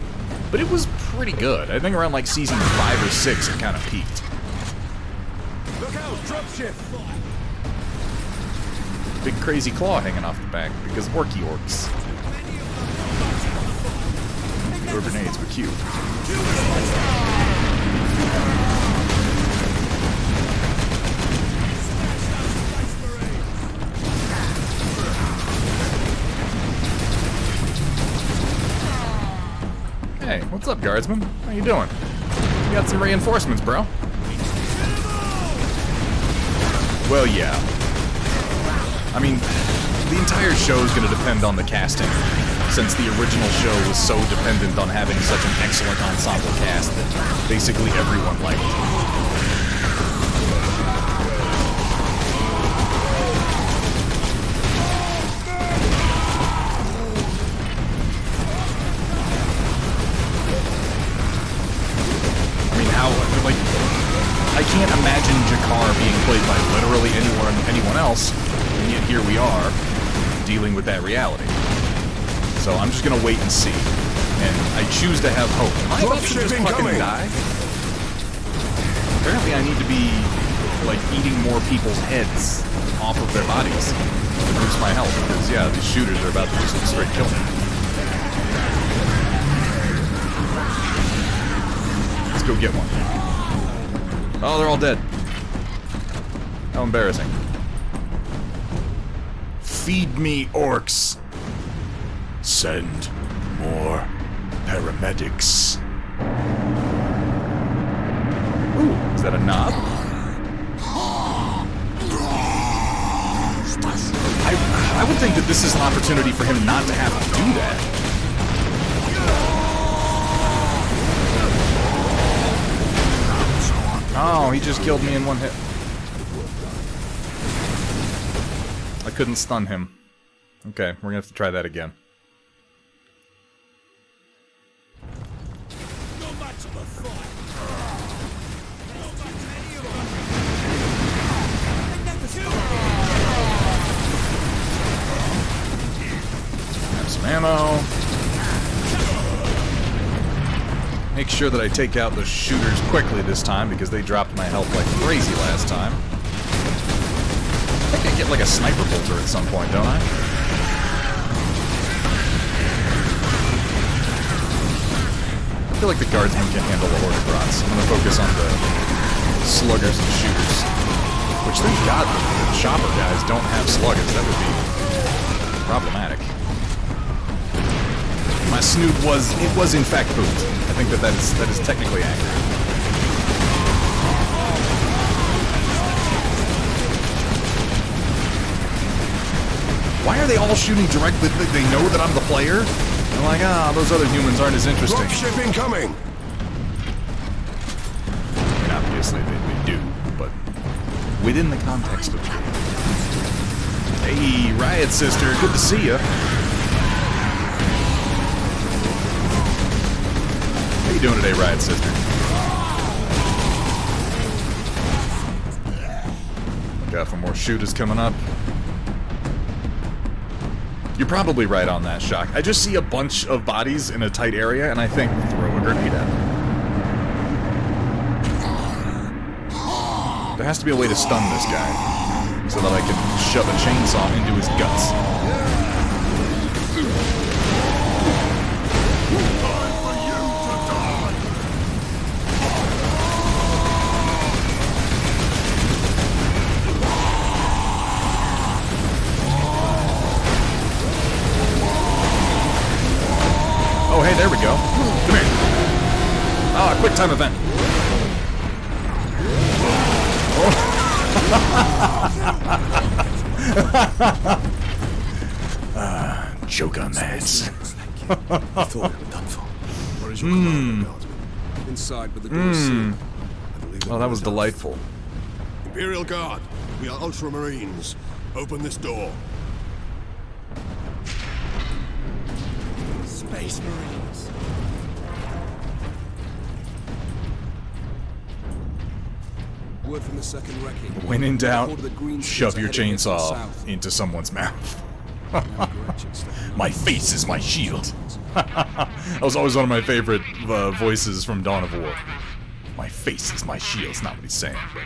But it was pretty good. I think around, like, season 5 or 6, it kind of peaked. Look out! Dropship! Big crazy claw hanging off the back, because orcs. Or grenades, but cute. Hey, what's up, guardsman? How you doing? You got some reinforcements, bro. Well, yeah. I mean, the entire show is going to depend on the casting, since the original show was so dependent on having such an excellent ensemble cast that basically everyone liked. I can't imagine Jakar being played by literally anyone else, and yet here we are, dealing with that reality. So I'm just gonna wait and see. And I choose to have hope. Am I about to just fucking die? Apparently I need to be, like, eating more people's heads off of their bodies to boost my health, because, yeah, these shooters are about to just straight kill me. Let's go get one. Oh, they're all dead. How embarrassing. Feed me, orcs. Send more paramedics. Ooh, is that a knob? I would think that this is an opportunity for him not to have to do that. Oh, he just killed me in one hit. I couldn't stun him. Okay, we're gonna have to try that again. Have some ammo. Make sure that I take out the shooters quickly this time, because they dropped my health like crazy last time. I think I get like a sniper bolter at some point, don't I? I feel like the guardsmen can handle the horde rots. I'm gonna focus on the sluggers and shooters. Which, thank God, the chopper guys don't have sluggers. That would be problematic. My snoot was in fact pooped. I think that is technically accurate. Why are they all shooting directly? They know that I'm the player? They're like, those other humans aren't as interesting. Dropship incoming! I mean, obviously they do, but within the context of the game. Hey, Riot Sister, good to see ya. How you doing today, Riot Sister? Got some more shooters coming up. You're probably right on that, Shock. I just see a bunch of bodies in a tight area, and I think, throw a grenade at them. There has to be a way to stun this guy, so that I can shove a chainsaw into his guts. Oh, hey, there we go. Come here. Oh, a quick time event. Oh. Joke on that. I thought we were done for. Where is your commander, Guardsman? Inside with the door sealed. I believe Oh, that was delightful. Imperial Guard, we are Ultramarines. Open this door. Space Marines. Word from the second wrecking. When in doubt, Order the green shove scouts your are heading in from the chainsaw south. into someone's mouth. Now Gretchen stepping My face is my shield. That was always one of my favorite voices from Dawn of War. My face is my shield. It's not what he's saying, but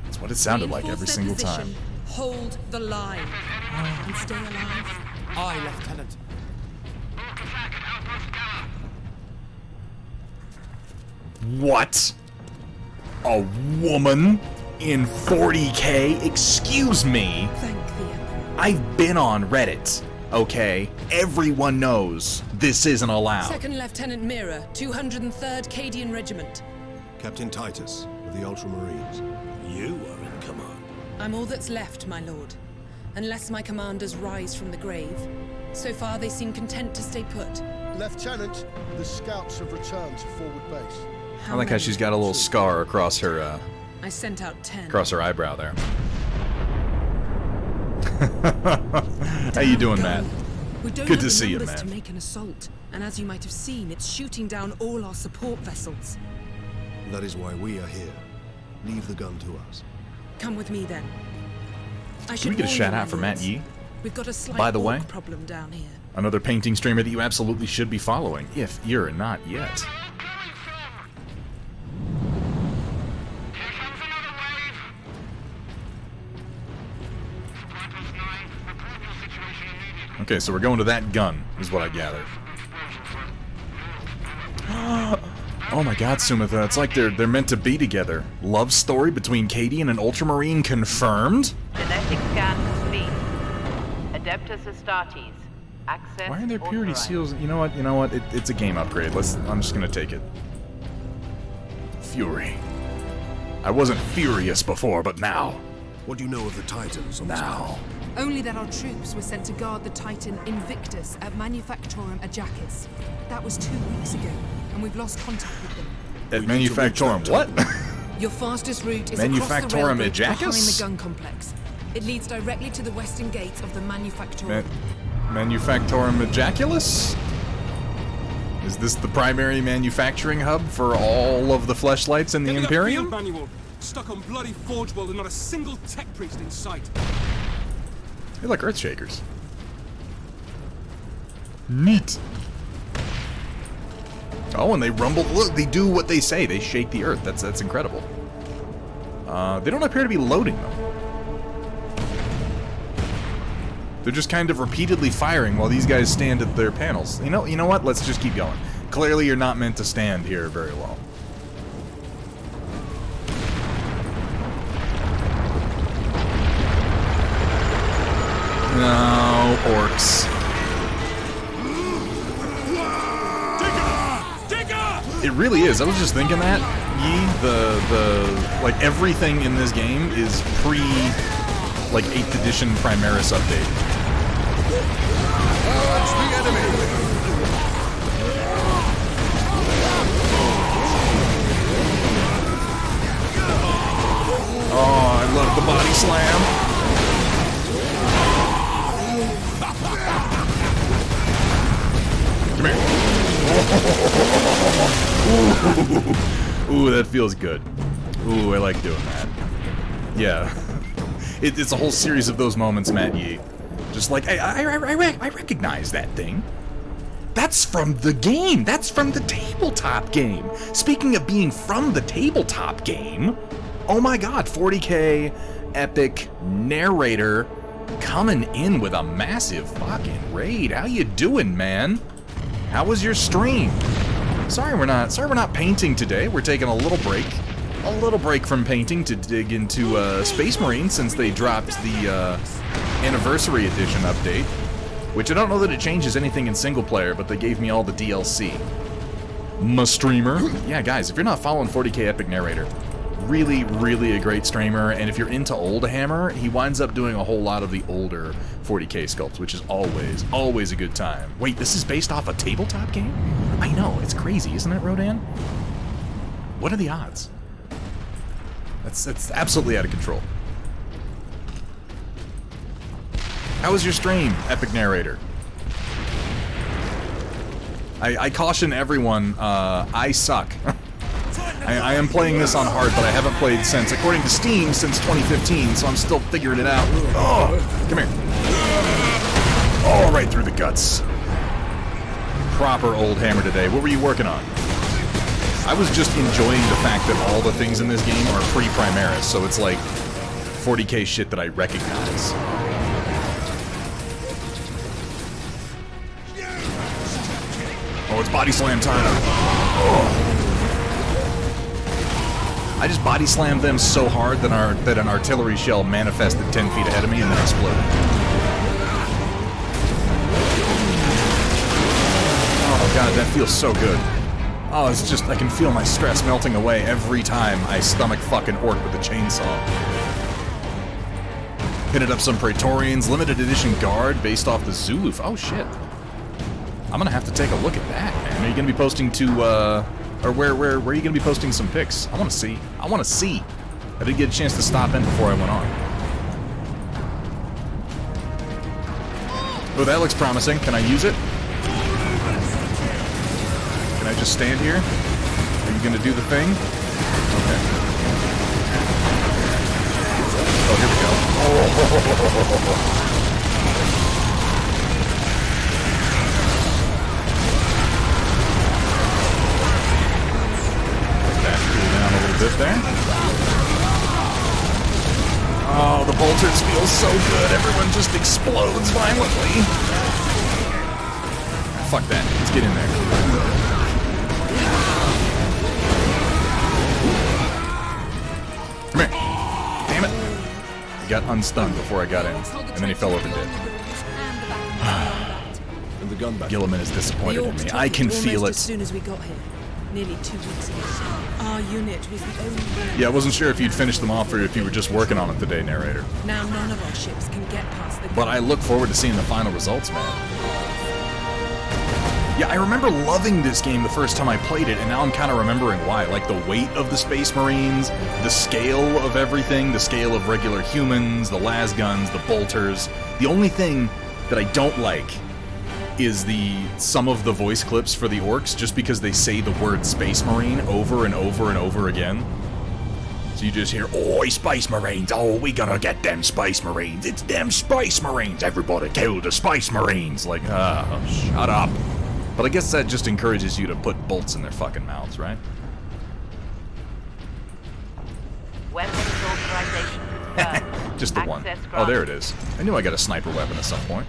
it's what it sounded like every single time. Hold the line. And stay alive. Aye, Lieutenant. What? A woman in 40K? Excuse me. Thank the Emperor. I've been on Reddit, okay? Everyone knows this isn't allowed. Second Lieutenant Mira, 203rd Cadian Regiment. Captain Titus of the Ultramarines. You are in command. I'm all that's left, my lord. Unless my commanders rise from the grave. So far, they seem content to stay put. Lieutenant, the scouts have returned to forward base. I like how she's got a little scar across her I sent out 10. across her eyebrow there. How you doing, Matt? We don't Good have to the see you, numbers man. to make an assault, and as you might have seen, it's shooting down all our support vessels. That is why we are here. Leave the gun to us. Come with me then. I Can we should get a warn shout you, out for my Matt lords. Yee? We've got a slight By the orc way? problem down here. Another painting streamer that you absolutely should be following, if you're not yet. Okay, so we're going to that gun, is what I gathered. Oh my god, Sumitha, it's like they're meant to be together. Love story between Katie and an Ultramarine confirmed? Genetic scan complete. Adeptus Astartes. Access Why are there purity authorized. seals? You know what? It's a game upgrade. I'm just gonna take it. Fury. I wasn't furious before, but now. What do you know of the Titans on Now. Only that our troops were sent to guard the Titan Invictus at Manufactorum Ajakis. That was 2 weeks ago, and we've lost contact with them. At Manufactorum, what? Your fastest route is Manufactorum across the railroad Ajakis? behind the gun complex. It leads directly to the western gates of the Manufactorum. Manufactorum Ejaculus? Is this the primary manufacturing hub for all of the fleshlights in the Get me that Imperium? field manual. Stuck on bloody Forge World and not a single tech priest in sight. They're like Earthshakers. Neat. Oh, and they rumble. Look, they do what they say. They shake the earth. That's incredible. They don't appear to be loading them. They're just kind of repeatedly firing while these guys stand at their panels. You know what? Let's just keep going. Clearly, you're not meant to stand here very well. No, orcs. It really is. I was just thinking that. Like everything in this game is like 8th edition Primaris update. That's the enemy! Oh, I love the body slam. Come here. Ooh, that feels good. Ooh, I like doing that. Yeah. It's a whole series of those moments, Matt Yee. Just like, I recognize that thing. That's from the game. That's from the tabletop game. Speaking of being from the tabletop game, oh my god, 40K epic narrator coming in with a massive fucking raid. How you doing, man? How was your stream? Sorry we're not painting today. We're taking a little break. A little break from painting to dig into Space Marine since they dropped the Anniversary Edition update. Which I don't know that it changes anything in single player, but they gave me all the DLC. My streamer. Yeah, guys, if you're not following 40K Epic Narrator, really, really a great streamer, and if you're into old Hammer, he winds up doing a whole lot of the older 40k sculpts, which is always a good time. Wait, this is based off a tabletop game? I know, it's crazy, isn't it, Rodan? What are the odds? That's absolutely out of control. How was your stream, Epic Narrator? I caution everyone, I suck. I am playing this on hard, but I haven't played since, according to Steam, since 2015, so I'm still figuring it out. Oh, come here. Oh, right through the guts. Proper old Hammer today. What were you working on? I was just enjoying the fact that all the things in this game are pre-Primaris, so it's like 40k shit that I recognize. Oh, it's body slam time. Oh. I just body slammed them so hard that an artillery shell manifested 10 feet ahead of me and then exploded. Oh god, that feels so good. Oh, it's just, I can feel my stress melting away every time I stomach fucking orc with a chainsaw. Pitted up some Praetorians, limited edition guard based off the Zulu. Oh shit. I'm gonna have to take a look at that, man. Are you gonna be posting to, or where are you gonna be posting some pics? I wanna see. I didn't get a chance to stop in before I went on. Oh, that looks promising. Can I use it? Can I just stand here? Are you gonna do the thing? Okay. Oh, here we go. Oh. Bit there. Oh, the bolters feel so good. Everyone just explodes violently. Fuck that. Let's get in there. Come here. Damn it. He got unstunned before I got in, and then he fell over dead. Gilliman is disappointed in me. I can feel it. As soon as we got here. Nearly 2 weeks ago. Our unit was the only one. Yeah, I wasn't sure if you'd finished them off or if you were just working on it today, narrator. Now none of our ships can get past the... But I look forward to seeing the final results, man. Yeah, I remember loving this game the first time I played it, and now I'm kind of remembering why. Like, the weight of the Space Marines, the scale of everything, the scale of regular humans, the lasguns, the bolters. The only thing that I don't like is some of the voice clips for the orcs, just because they say the word Space Marine over and over and over again. So you just hear, "Oi, Space Marines! Oh, we gotta get them Space Marines! It's them Space Marines! Everybody kill the Space Marines!" Like, shut up. But I guess that just encourages you to put bolts in their fucking mouths, right? Weapons authorization confirmed. Just the one. Oh, there it is. I knew I got a sniper weapon at some point.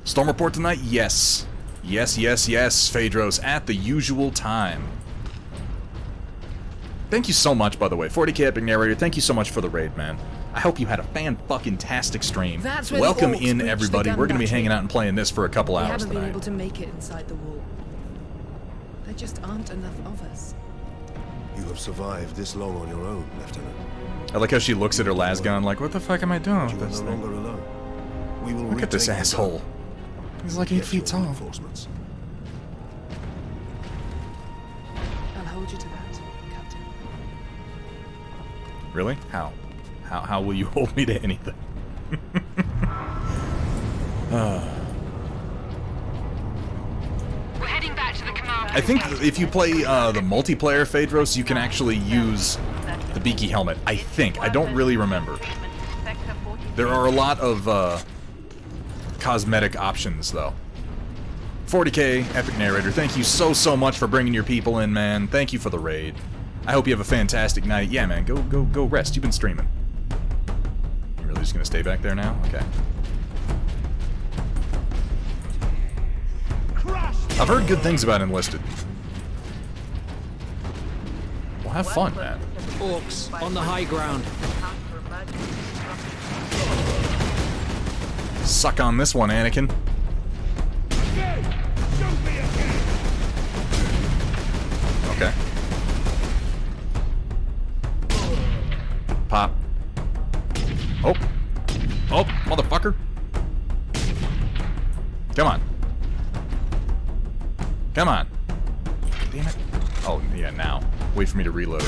Storm report tonight? Yes. Yes, Phaedros, at the usual time. Thank you so much, by the way. 40k Epic Narrator, thank you so much for the raid, man. I hope you had a fan-fucking-tastic stream. Welcome in, everybody. We're going to be hanging out and playing this for a couple hours tonight. We haven't been able to make it inside the wall. There just aren't enough of us. You have survived this long on your own, Lieutenant. I like how she looks at her lasgun like, what the fuck am I doing with this thing? You are no longer alone. We will Look at this asshole. He's like 8 feet tall. I'll hold you to that, Captain. Really? How? How will you hold me to anything? We're heading back to the command. I think if you play the multiplayer Phaedros, you can actually use the beaky helmet. I think. I don't really remember. There are a lot of cosmetic options, though. 40k Epic Narrator, thank you so much for bringing your people in, man. Thank you for the raid. I hope you have a fantastic night. Yeah, man, go rest. You've been streaming. You really just gonna stay back there now? Okay. I've heard good things about Enlisted. Well, have fun, man. Orcs on the high ground. Suck on this one, Anakin. Okay. Pop. Oh. Oh, motherfucker. Come on. Come on. Damn it. Oh, yeah, now. Wait for me to reload.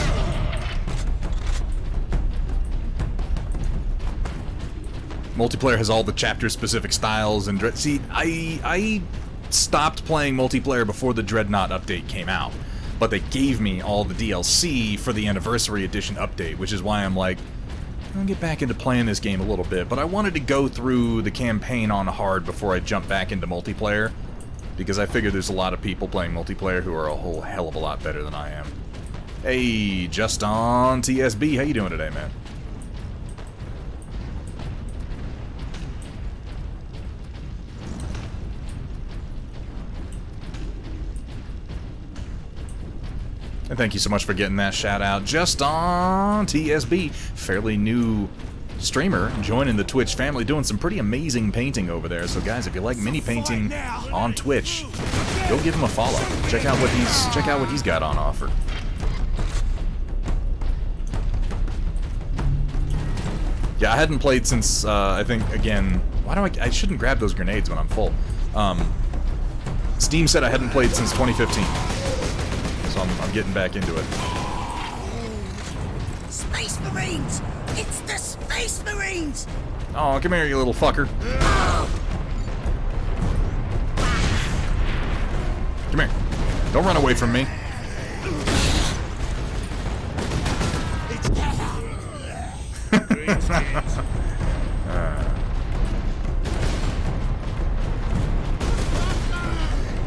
Multiplayer has all the chapter-specific styles and... See, I stopped playing multiplayer before the Dreadnought update came out. But they gave me all the DLC for the Anniversary Edition update, which is why I'm like, I'll get back into playing this game a little bit. But I wanted to go through the campaign on hard before I jump back into multiplayer, because I figure there's a lot of people playing multiplayer who are a whole hell of a lot better than I am. Hey, Just on TSB, how you doing today, man? And thank you so much for getting that shout out. Just on TSB, fairly new streamer, joining the Twitch family, doing some pretty amazing painting over there. So guys, if you like mini painting on Twitch, go give him a follow. Check out what he's got on offer. Yeah, I hadn't played since I think again. Why do I shouldn't grab those grenades when I'm full. Steam said I hadn't played since 2015. So I'm getting back into it. Space Marines! It's the Space Marines! Oh, come here, you little fucker. Come here. Don't run away from me.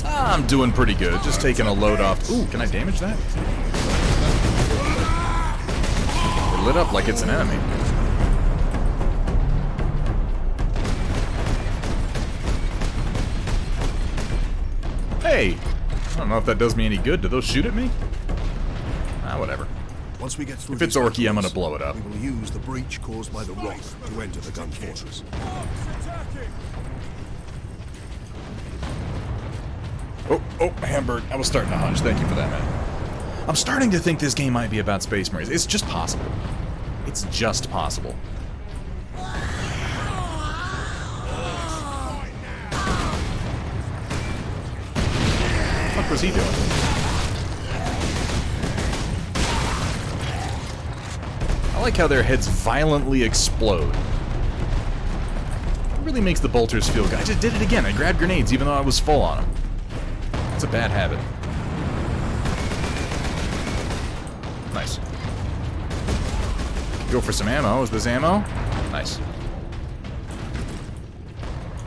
I'm doing pretty good. Just taking a load off. Ooh, can I damage that? It lit up like it's an enemy. Hey! I don't know if that does me any good. Do those shoot at me? Ah, whatever. Once we get through if it's Orky, I'm gonna blow it up. We will use the breach caused by the rock to enter the gun fortress. Oh, Hamburg. I was starting to hunch. Thank you for that, man. I'm starting to think this game might be about Space Marines. It's just possible. It's just possible. What was he doing? I like how their heads violently explode. It really makes the bolters feel good. I just did it again. I grabbed grenades even though I was full on them. It's a bad habit. Nice. Go for some ammo. Is this ammo? Nice.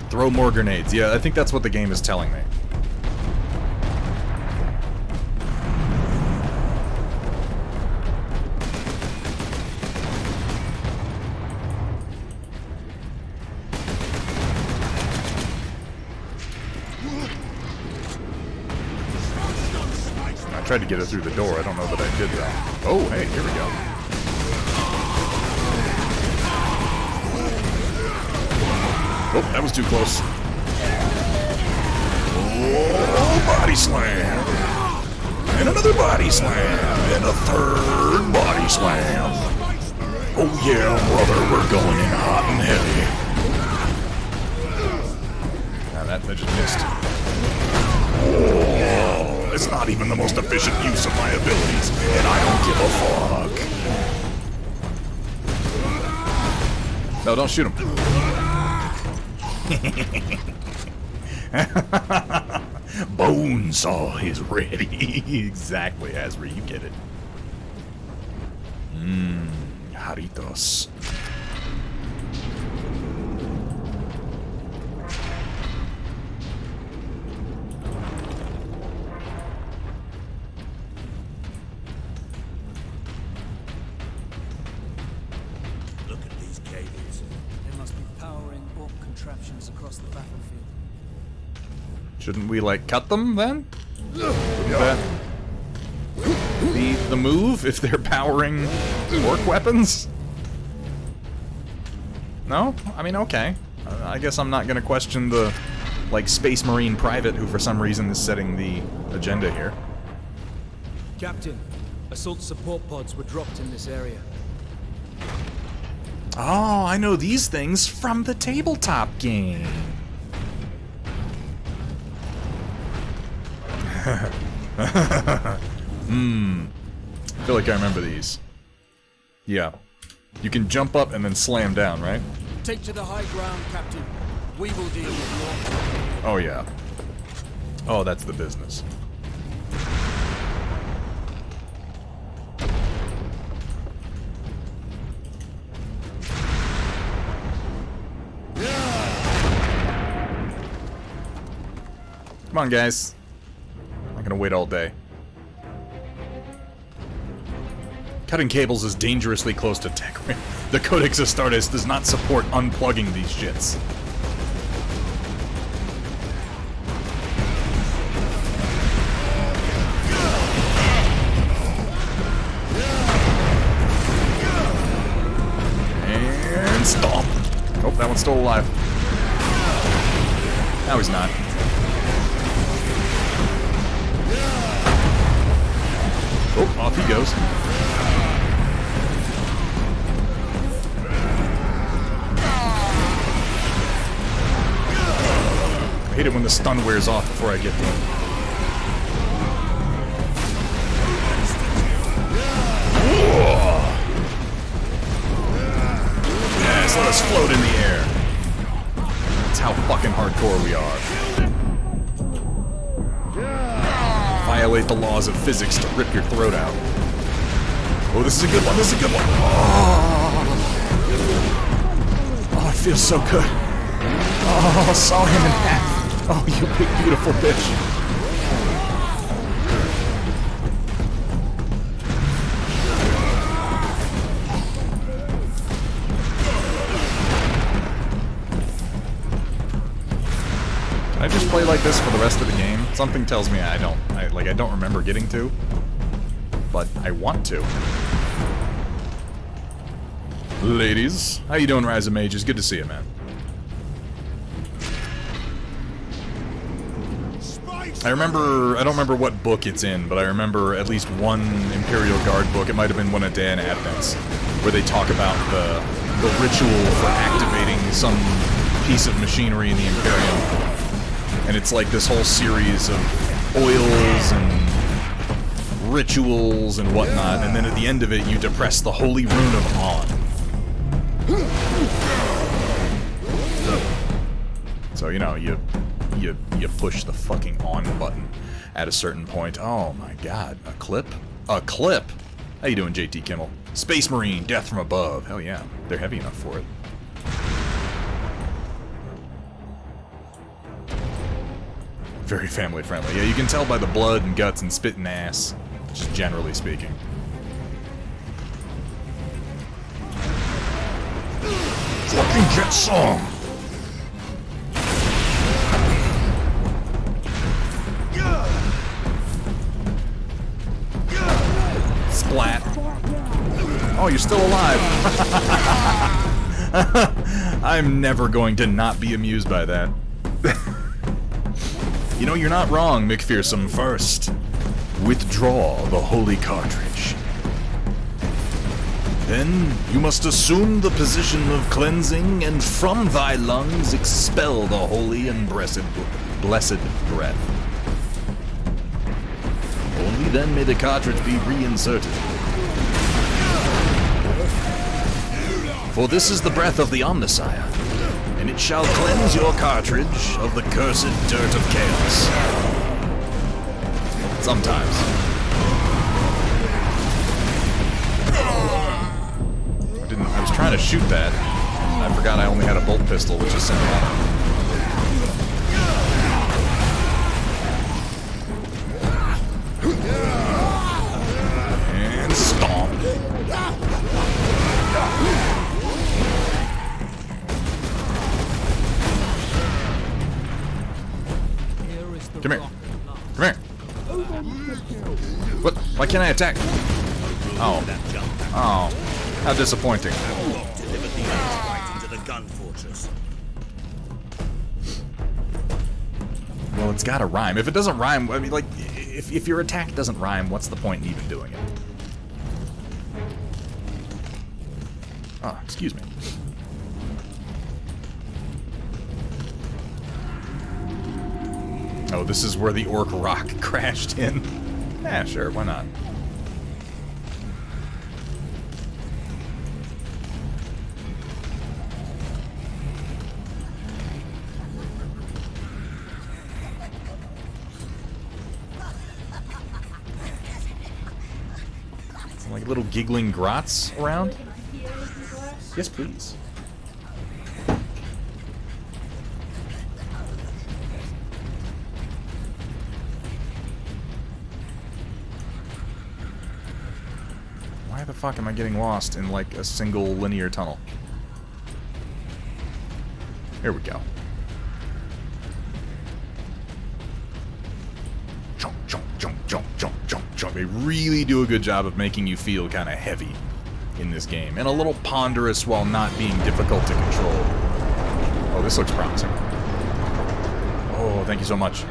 Throw more grenades. Yeah, I think that's what the game is telling me. I tried to get it through the door. I don't know that I did that. Oh, hey, here we go. Oh, that was too close. Oh, body slam. And another body slam. And a third body slam. Oh yeah, brother, we're going in hot and heavy. Now that just missed. Oh, it's not even the most efficient use of my abilities, and I don't give a fuck. No, don't shoot him. Bonesaw is ready. Exactly, Asri, you get it. Jaritos. Look at these cables. They must be powering orc contraptions across the battlefield. Shouldn't we, like, cut them, then? Wouldn't that be the move if they're powering orc weapons? No? I mean, okay. I guess I'm not gonna question the, like, Space Marine private who for some reason is setting the agenda here. Captain, assault support pods were dropped in this area. Oh, I know these things from the tabletop game. I feel like I remember these. Yeah. You can jump up and then slam down, right? Take to the high ground, Captain. We will deal with your... Oh, yeah. Oh, that's the business. Come on, guys. I'm not gonna wait all day. Cutting cables is dangerously close to tech. The Codex Astartes does not support unplugging these shits. And stomp. Oh, that one's still alive. Now he's not. Oh, off he goes. I hate it when the stun wears off before I get to him. Yes, let us float in the air. That's how fucking hardcore we are. Violate the laws of physics to rip your throat out. Oh, this is a good one, this is a good one. Oh, it feels so good. Oh, saw him in half. Oh, you big beautiful bitch. Can I just play like this for the rest of the game? Something tells me I don't remember getting to, but I want to. Ladies, how you doing, Rise of Mages? Good to see you, man. I don't remember what book it's in, but I remember at least one Imperial Guard book, it might have been one of Dan Advent's, where they talk about the ritual for activating some piece of machinery in the Imperium. And it's like this whole series of oils and rituals and whatnot, and then at the end of it you depress the holy rune of On. So, you know, you push the fucking on button at a certain point. Oh my god, a clip? A clip? How you doing, JT Kimmel? Space Marine, death from above. Hell yeah, they're heavy enough for it. Very family friendly. Yeah, you can tell by the blood and guts and spit and ass, just generally speaking. Fucking get some! Splat. Oh, you're still alive. I'm never going to not be amused by that. You know, you're not wrong, McPherson. First, withdraw the holy cartridge. Then, you must assume the position of cleansing, and from thy lungs expel the holy and blessed breath. Only then may the cartridge be reinserted. For this is the breath of the Omnissiah, and it shall cleanse your cartridge of the cursed dirt of chaos. Sometimes. I was trying to shoot that. I forgot I only had a bolt pistol, which is semi-auto. And stomp. Come here. Come here. What? Why can't I attack? Oh. Oh. How disappointing. Well, it's gotta rhyme. If it doesn't rhyme, I mean, like, if your attack doesn't rhyme, what's the point in even doing it? Oh, excuse me. Oh, this is where the orc rock crashed in. Yeah, sure, why not? Like little giggling grots around? Yes, please. Why the fuck am I getting lost in like a single linear tunnel? Here we go. Jump, jump, jump, jump, jump, jump, jump. They really do a good job of making you feel kind of heavy in this game. And a little ponderous while not being difficult to control. Oh, this looks promising. Oh, thank you so much.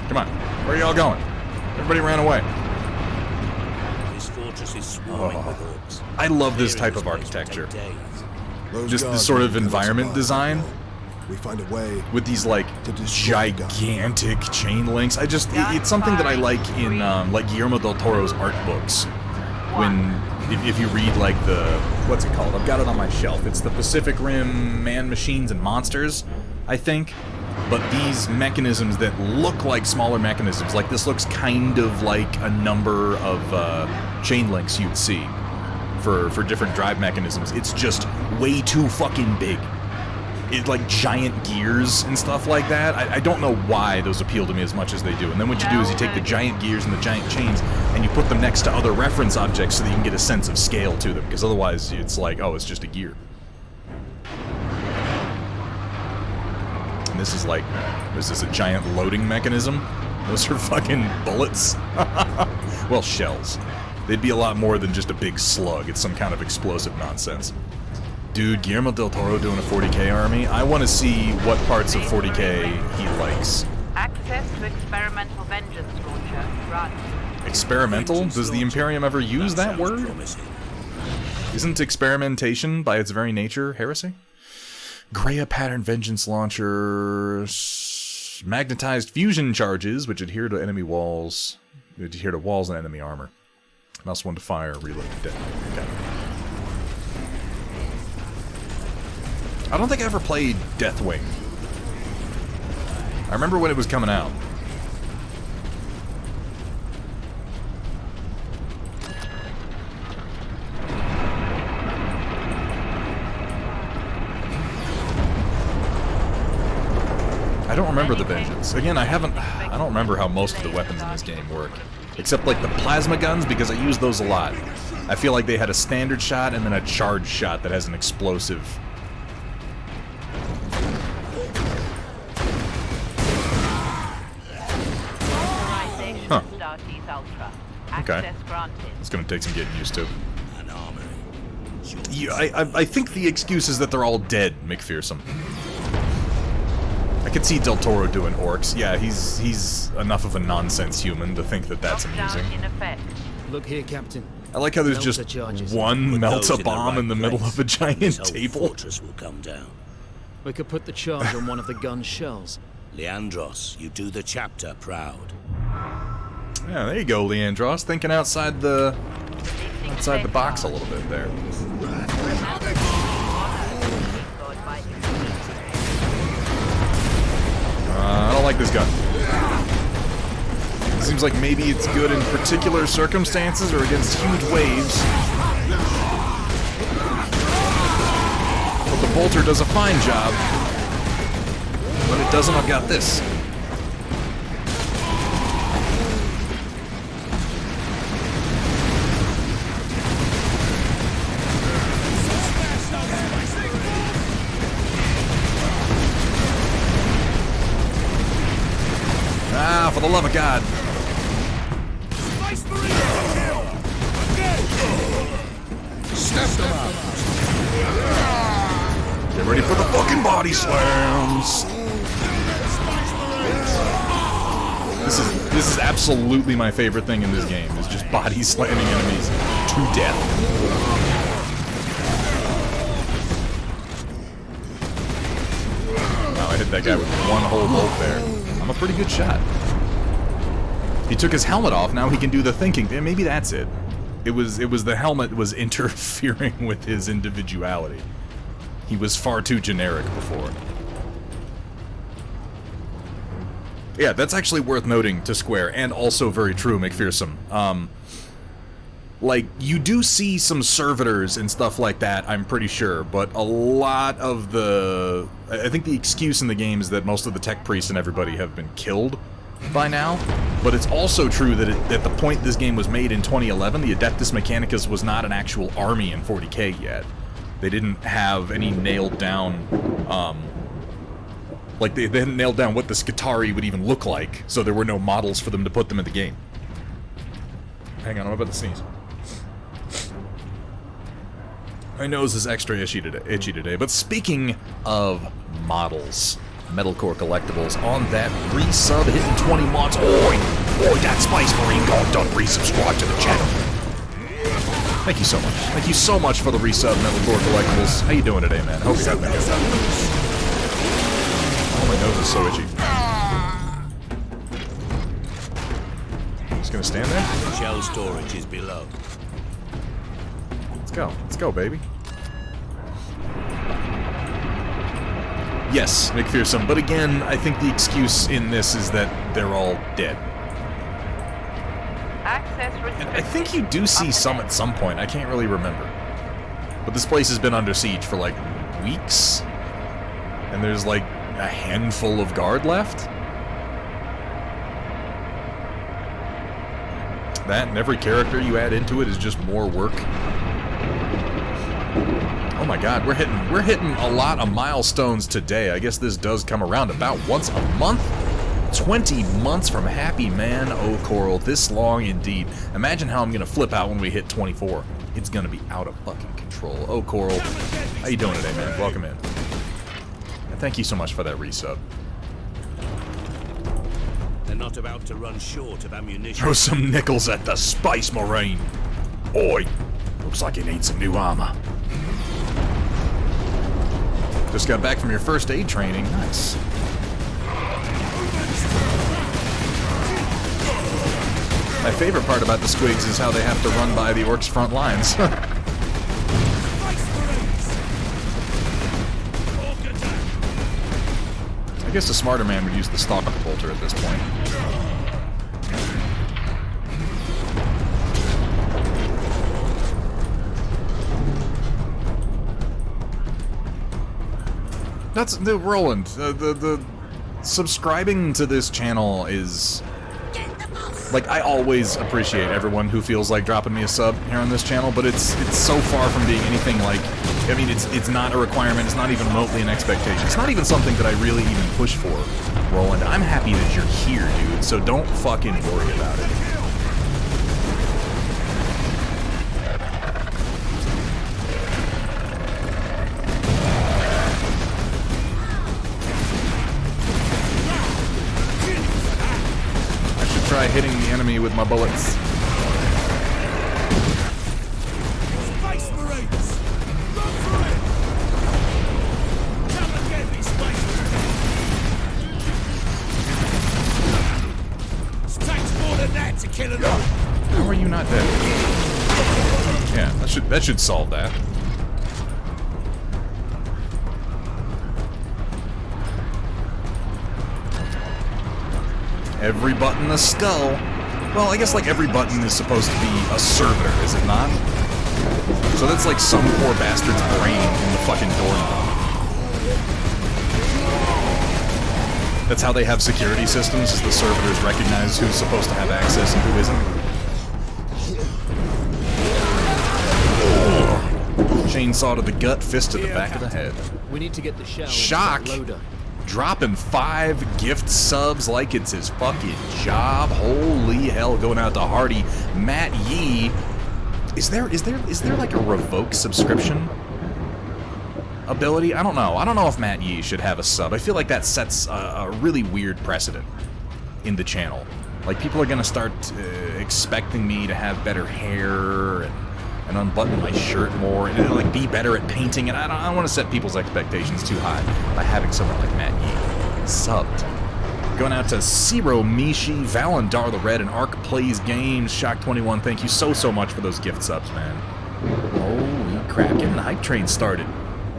Come on. Where are y'all going? Everybody ran away. This fortress is swarming with orcs. I love this type of architecture. Just this sort of environment design. We find a way with these like gigantic chain links. It's something that I like in like Guillermo del Toro's art books. When if you read like the what's it called? I've got it on my shelf. It's the Pacific Rim Man, Machines, and Monsters, I think. But these mechanisms that look like smaller mechanisms, like this looks kind of like a number of chain links you'd see for different drive mechanisms. It's just way too fucking big. It, like giant gears and stuff like that. I don't know why those appeal to me as much as they do. And then what you do is you take the giant gears and the giant chains and you put them next to other reference objects so that you can get a sense of scale to them. Because otherwise it's like, oh, it's just a gear. And this is like, is this a giant loading mechanism? Those are fucking bullets. Well, shells. They'd be a lot more than just a big slug. It's some kind of explosive nonsense. Dude, Guillermo del Toro doing a 40k army? I want to see what parts of 40k he likes. Access to experimental vengeance launcher granted. Experimental? Does the Imperium ever use that word? Isn't experimentation, by its very nature, heresy? Greya pattern vengeance launcher... Magnetized fusion charges, which adhere to enemy walls... Adhere to walls and enemy armor. Mouse 1 to fire, reload to detonate. Okay. I don't think I ever played Deathwing. I remember when it was coming out. I don't remember the Vengeance. Again, I don't remember how most of the weapons in this game work. Except like the plasma guns, because I use those a lot. I feel like they had a standard shot and then a charge shot that has an explosive. Huh. Okay. It's gonna take some getting used to. Yeah, I think the excuse is that they're all dead, McPherson. I could see Del Toro doing orcs. Yeah, he's enough of a nonsense human to think that that's amusing. Look here, Captain. I like how there's just one melta bomb in the middle of a giant table. Will come down. We could put the charge on one of the gun's shells. Leandros, you do the chapter proud. Yeah, there you go, Leandros. Thinking outside the box a little bit there. I don't like this gun. It seems like maybe it's good in particular circumstances or against huge waves. But the bolter does a fine job. When it doesn't, I've got this. Ah, for the love of God. Get ready for the fucking body slams. This is absolutely my favorite thing in this game, is just body slamming enemies to death. Wow, I hit that guy with one whole bolt there. I'm a pretty good shot. He took his helmet off, now he can do the thinking. Maybe that's it. It was the helmet was interfering with his individuality. He was far too generic before. Yeah, that's actually worth noting to Square, and also very true, McPherson. Like, you do see some servitors and stuff like that, I'm pretty sure, but a lot of the... I think the excuse in the game is that most of the tech priests and everybody have been killed by now, but it's also true that at the point this game was made in 2011, the Adeptus Mechanicus was not an actual army in 40k yet. They didn't have any nailed down, like, they hadn't nailed down what the Skitarii would even look like, so there were no models for them to put them in the game. Hang on, I'm about to sneeze. My nose is extra itchy today, but speaking of models, Metalcore Collectibles on that resub hitting 20 months. Oi, that Spice Marine done resubscribe to the channel. Thank you so much. Thank you so much for the resub, Metalcore Collectibles. How you doing today, man? I hope you're having a good time. Oh, my nose is so itchy. Just gonna stand there? Shell storage is below. Let's go. Let's go, baby. Yes, McPherson, but again, I think the excuse in this is that they're all dead. And I think you do see some at some point, I can't really remember. But this place has been under siege for like weeks, and there's like a handful of guard left. That and every character you add into it is just more work. Oh my god, we're hitting a lot of milestones today. I guess this does come around about once a month. 20 months from Happy Man, oh Coral, this long indeed. Imagine how I'm gonna flip out when we hit 24. It's gonna be out of fucking control. Oh Coral, how you doing today, man? Welcome in. And thank you so much for that resub. They're not about to run short of ammunition. Throw some nickels at the Spice Marine. Oi, looks like you need some new armor. Just got back from your first aid training. Nice. My favorite part about the Squigs is how they have to run by the orcs' front lines. I guess a smarter man would use the stalker bolter at this point. That's the Roland. The subscribing to this channel is like, I always appreciate everyone who feels like dropping me a sub here on this channel, but it's so far from being anything like, I mean, it's not a requirement. It's not even remotely an expectation. It's not even something that I really even push for, Roland. I'm happy that you're here, dude. So don't fucking worry about it. Try hitting the enemy with my bullets. Space Marines! Run for it! Come and get me, Space Marines! It takes more than that to kill an orc. How are you not dead? Yeah, that should solve that. Every button a skull. Well, I guess like every button is supposed to be a servitor, is it not? So that's like some poor bastard's brain in the fucking doorknob. That's how they have security systems, is the servitors recognize who's supposed to have access and who isn't. Chainsaw to the gut, fist to the back of the head. We need to get the shell. Shock! Dropping 5 gift subs like it's his fucking job. Holy hell, going out to Hardy. Matt Yee. Is there like a revoke subscription ability? I don't know. I don't know if Matt Yee should have a sub. I feel like that sets a really weird precedent in the channel. Like, people are gonna start expecting me to have better hair and unbutton my shirt more and like be better at painting. And I don't want to set people's expectations too high by having someone like Matt Yee subbed. Going out to Zero Mishi, Valendar the Red, and Arc Plays Games, Shock21. Thank you so much for those gift subs, man. Holy crap! Getting the hype train started,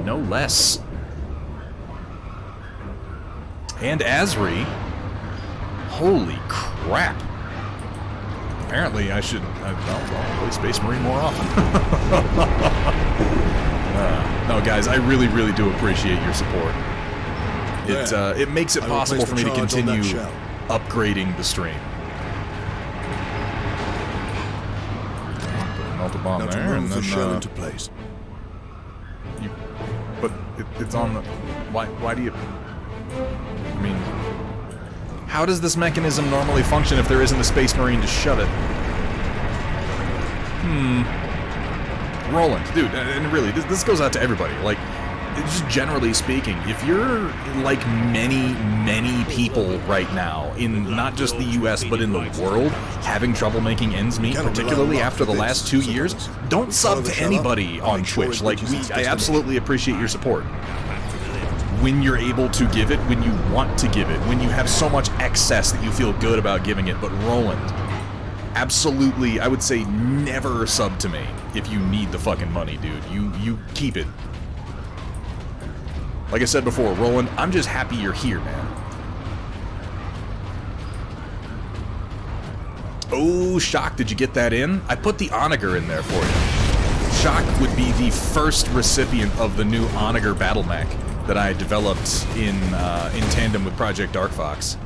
no less. And Asri. Holy crap! Apparently, I should well, play Space Marine more often. No, guys, I really do appreciate your support. It makes it possible for me to continue upgrading the stream. Put a melta bomb there, and then into place. But it's on the. Why do you? I mean, how does this mechanism normally function if there isn't a Space Marine to shove it? Roland, dude, and really, this goes out to everybody. Like, just generally speaking, if you're like many people right now, in not just the US, but in the world, having trouble making ends meet, particularly after the last 2 years, don't sub to anybody on Twitch. Like, I absolutely appreciate your support. When you're able to give it, when you want to give it, when you have so much excess that you feel good about giving it. But Roland, absolutely, I would say never sub to me if you need the fucking money, dude. You keep it. Like I said before, Roland, I'm just happy you're here, man. Oh, Shock, did you get that in? I put the Onager in there for you. Shock would be the first recipient of the new Onager battle mech that I developed in tandem with Project Dark Fox.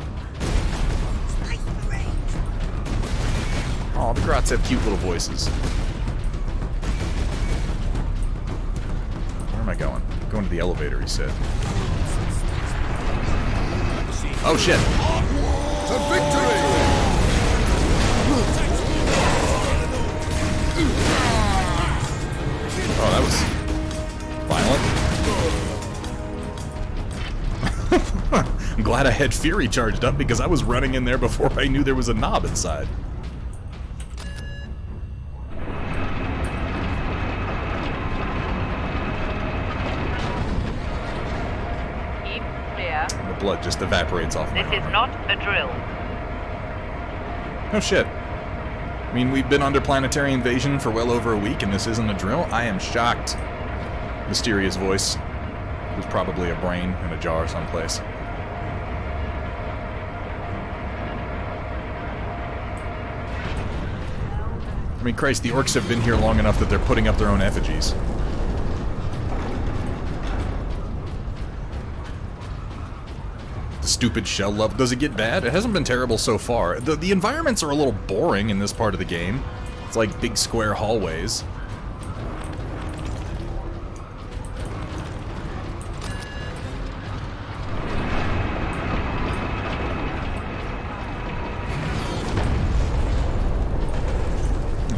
Oh, the Grots have cute little voices. Where am I going? Going to the elevator, he said. Oh, shit. To victory! Oh, that was violent. I'm glad I had Fury charged up because I was running in there before I knew there was a knob inside. Keep clear. The blood just evaporates off my This is not a drill. No shit. I mean, we've been under planetary invasion for well over a week, and this isn't a drill? I am shocked. Mysterious voice. It was probably a brain in a jar someplace. I mean, Christ, the orcs have been here long enough that they're putting up their own effigies. The stupid shell level. Does it get bad? It hasn't been terrible so far. The environments are a little boring in this part of the game. It's like big square hallways.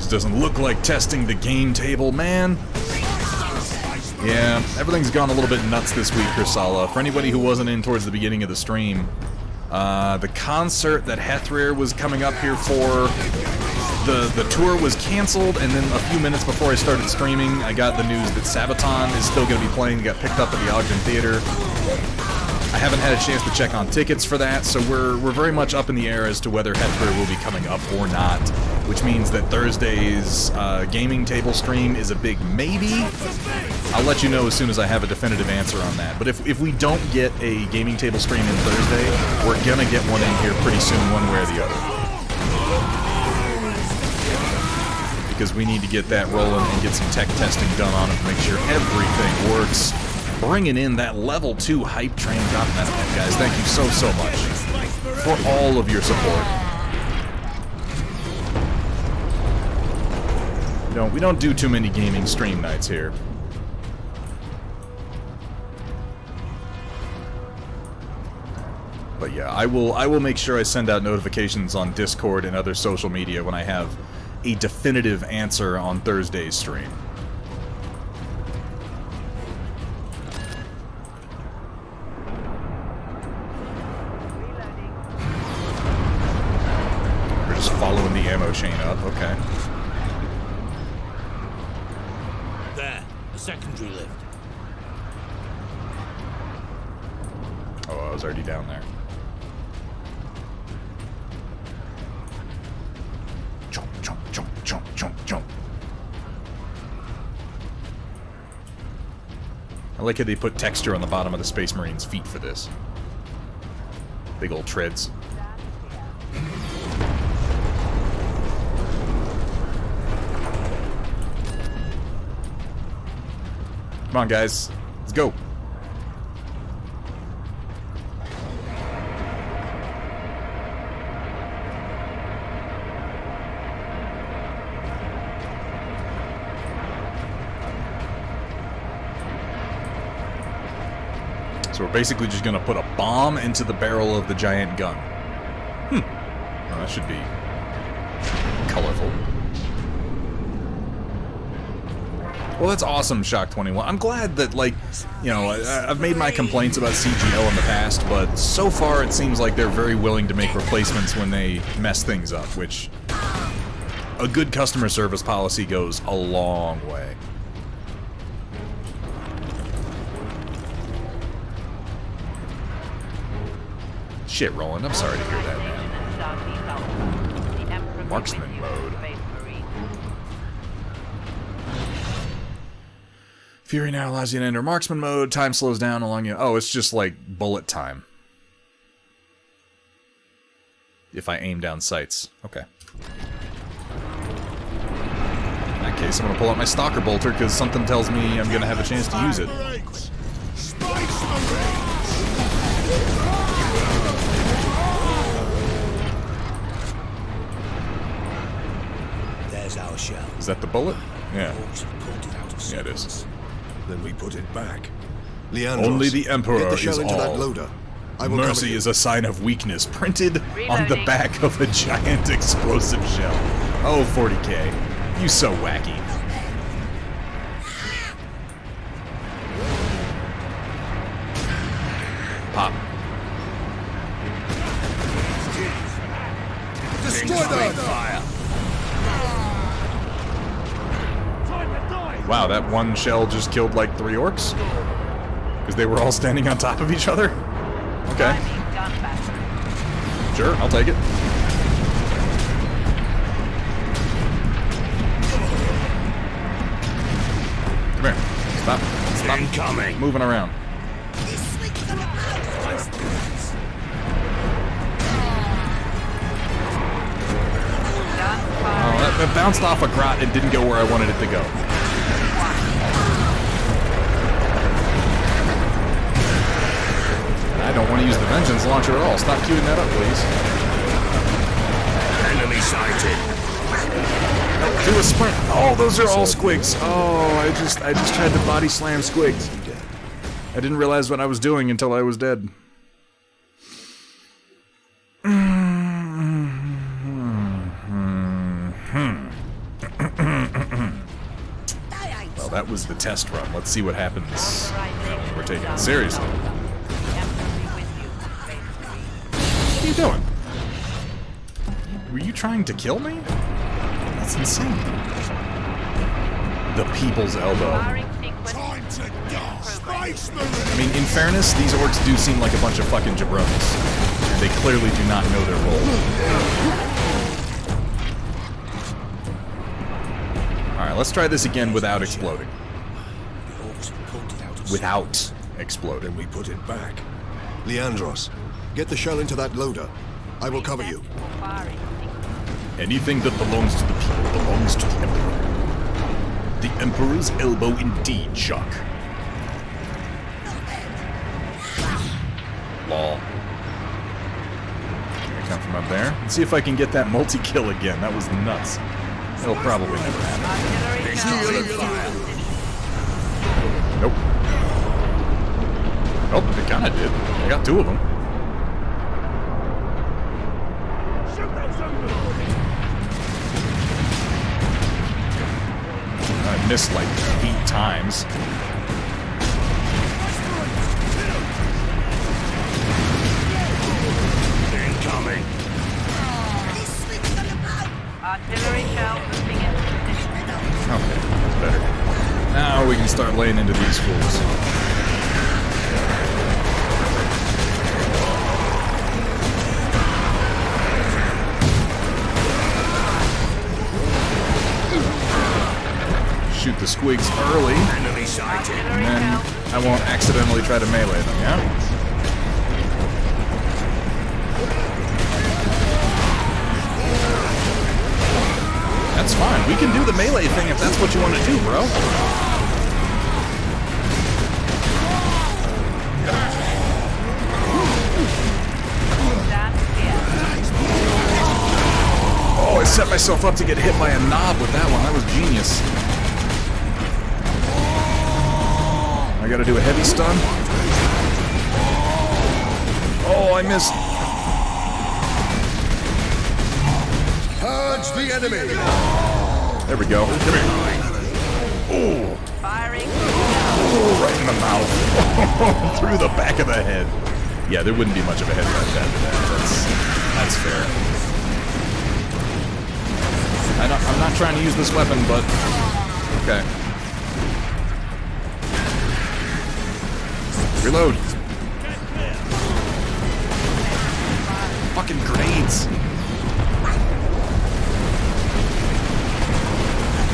Doesn't look like testing the game table, man. Yeah, everything's gone a little bit nuts this week, Kursala. For anybody who wasn't in towards the beginning of the stream, the concert that Hethrir was coming up here for, the tour was canceled, and then a few minutes before I started streaming, I got the news that Sabaton is still going to be playing. It got picked up at the Ogden Theater. I haven't had a chance to check on tickets for that, so we're very much up in the air as to whether Hethrir will be coming up or not, which means that Thursday's gaming table stream is a big maybe. I'll let you know as soon as I have a definitive answer on that. But if we don't get a gaming table stream in Thursday, we're gonna get one in here pretty soon, one way or the other. Because we need to get that rolling and get some tech testing done on it to make sure everything works. Bringing in that level 2 hype train dropping that in, guys. Thank you so much for all of your support. We don't do too many gaming stream nights here. But yeah, I will make sure I send out notifications on Discord and other social media when I have a definitive answer on Thursday's stream. following the ammo chain up. Okay. There, a secondary lift. Oh, I was already down there. Jump, jump, jump, jump, jump, jump. I like how they put texture on the bottom of the Space Marine's feet for this. Big old treads. Come on, guys. Let's go. So we're basically just going to put a bomb into the barrel of the giant gun. Well, that should be colorful. Well, that's awesome, Shock 21. I'm glad that, like, you know, I've made my complaints about CGL in the past, but so far it seems like they're very willing to make replacements when they mess things up, which a good customer service policy goes a long way. Shit, Roland, I'm sorry to hear that, man. Marksman mode. Fury now allows you to enter marksman mode. Time slows down along you. Oh, it's just like bullet time. If I aim down sights. Okay. In that case, I'm going to pull out my Stalker Bolter because something tells me I'm going to have a chance to use it. There's our shell. Is that the bullet? Yeah. Yeah, it is. Then we put it back. Leandros, only the Emperor get the shell is into all. that loader. I will Mercy is a sign of weakness, printed on the back of a giant explosive shell. Oh, 40K. You so wacky. Pop. Destroy the fire. Wow, that one shell just killed like 3 orcs? Because they were all standing on top of each other? Okay. Sure, I'll take it. Come here. Stop incoming. Moving around. Oh, that bounced off a grot and didn't go where I wanted it to go. I don't want to use the Vengeance Launcher at all. Stop queuing that up, please. Enemy sighted. Do a sprint. Oh, those are all squigs. Oh, I just tried to body slam squigs. I didn't realize what I was doing until I was dead. Well, that was the test run. Let's see what happens when we're taking it seriously. What are you doing? Were you trying to kill me? That's insane. The People's Elbow. Time to go. Space Marine. I mean, in fairness, these orcs do seem like a bunch of fucking jabronis. They clearly do not know their role. Alright, let's try this again without exploding. Without exploding. Then we put it back. Leandros, get the shell into that loader. I will cover you. Anything that belongs to the people belongs to the Emperor. The Emperor's elbow indeed, Shock. Lol. Gonna come from up there. Let's see if I can get that multi-kill again. That was nuts. It'll probably never happen. Nope. Oh, it kinda did. I got 2 of them. I missed like 8 times. Incoming. This switch on the power. Artillery shells moving into position. Okay, that's better. Now we can start laying into these fools. Shoot the squigs early, and then I won't accidentally try to melee them, yeah? That's fine. We can do the melee thing if that's what you want to do, bro. Oh, I set myself up to get hit by a knob with that one. That was genius. I gotta do a heavy stun. Oh, I missed. Purge the enemy. There we go. Come here. Oh. Oh, right in the mouth. Through the back of the head. Yeah, there wouldn't be much of a headshot after that. That's fair. I'm not trying to use this weapon, but okay. Reload. Fucking grenades.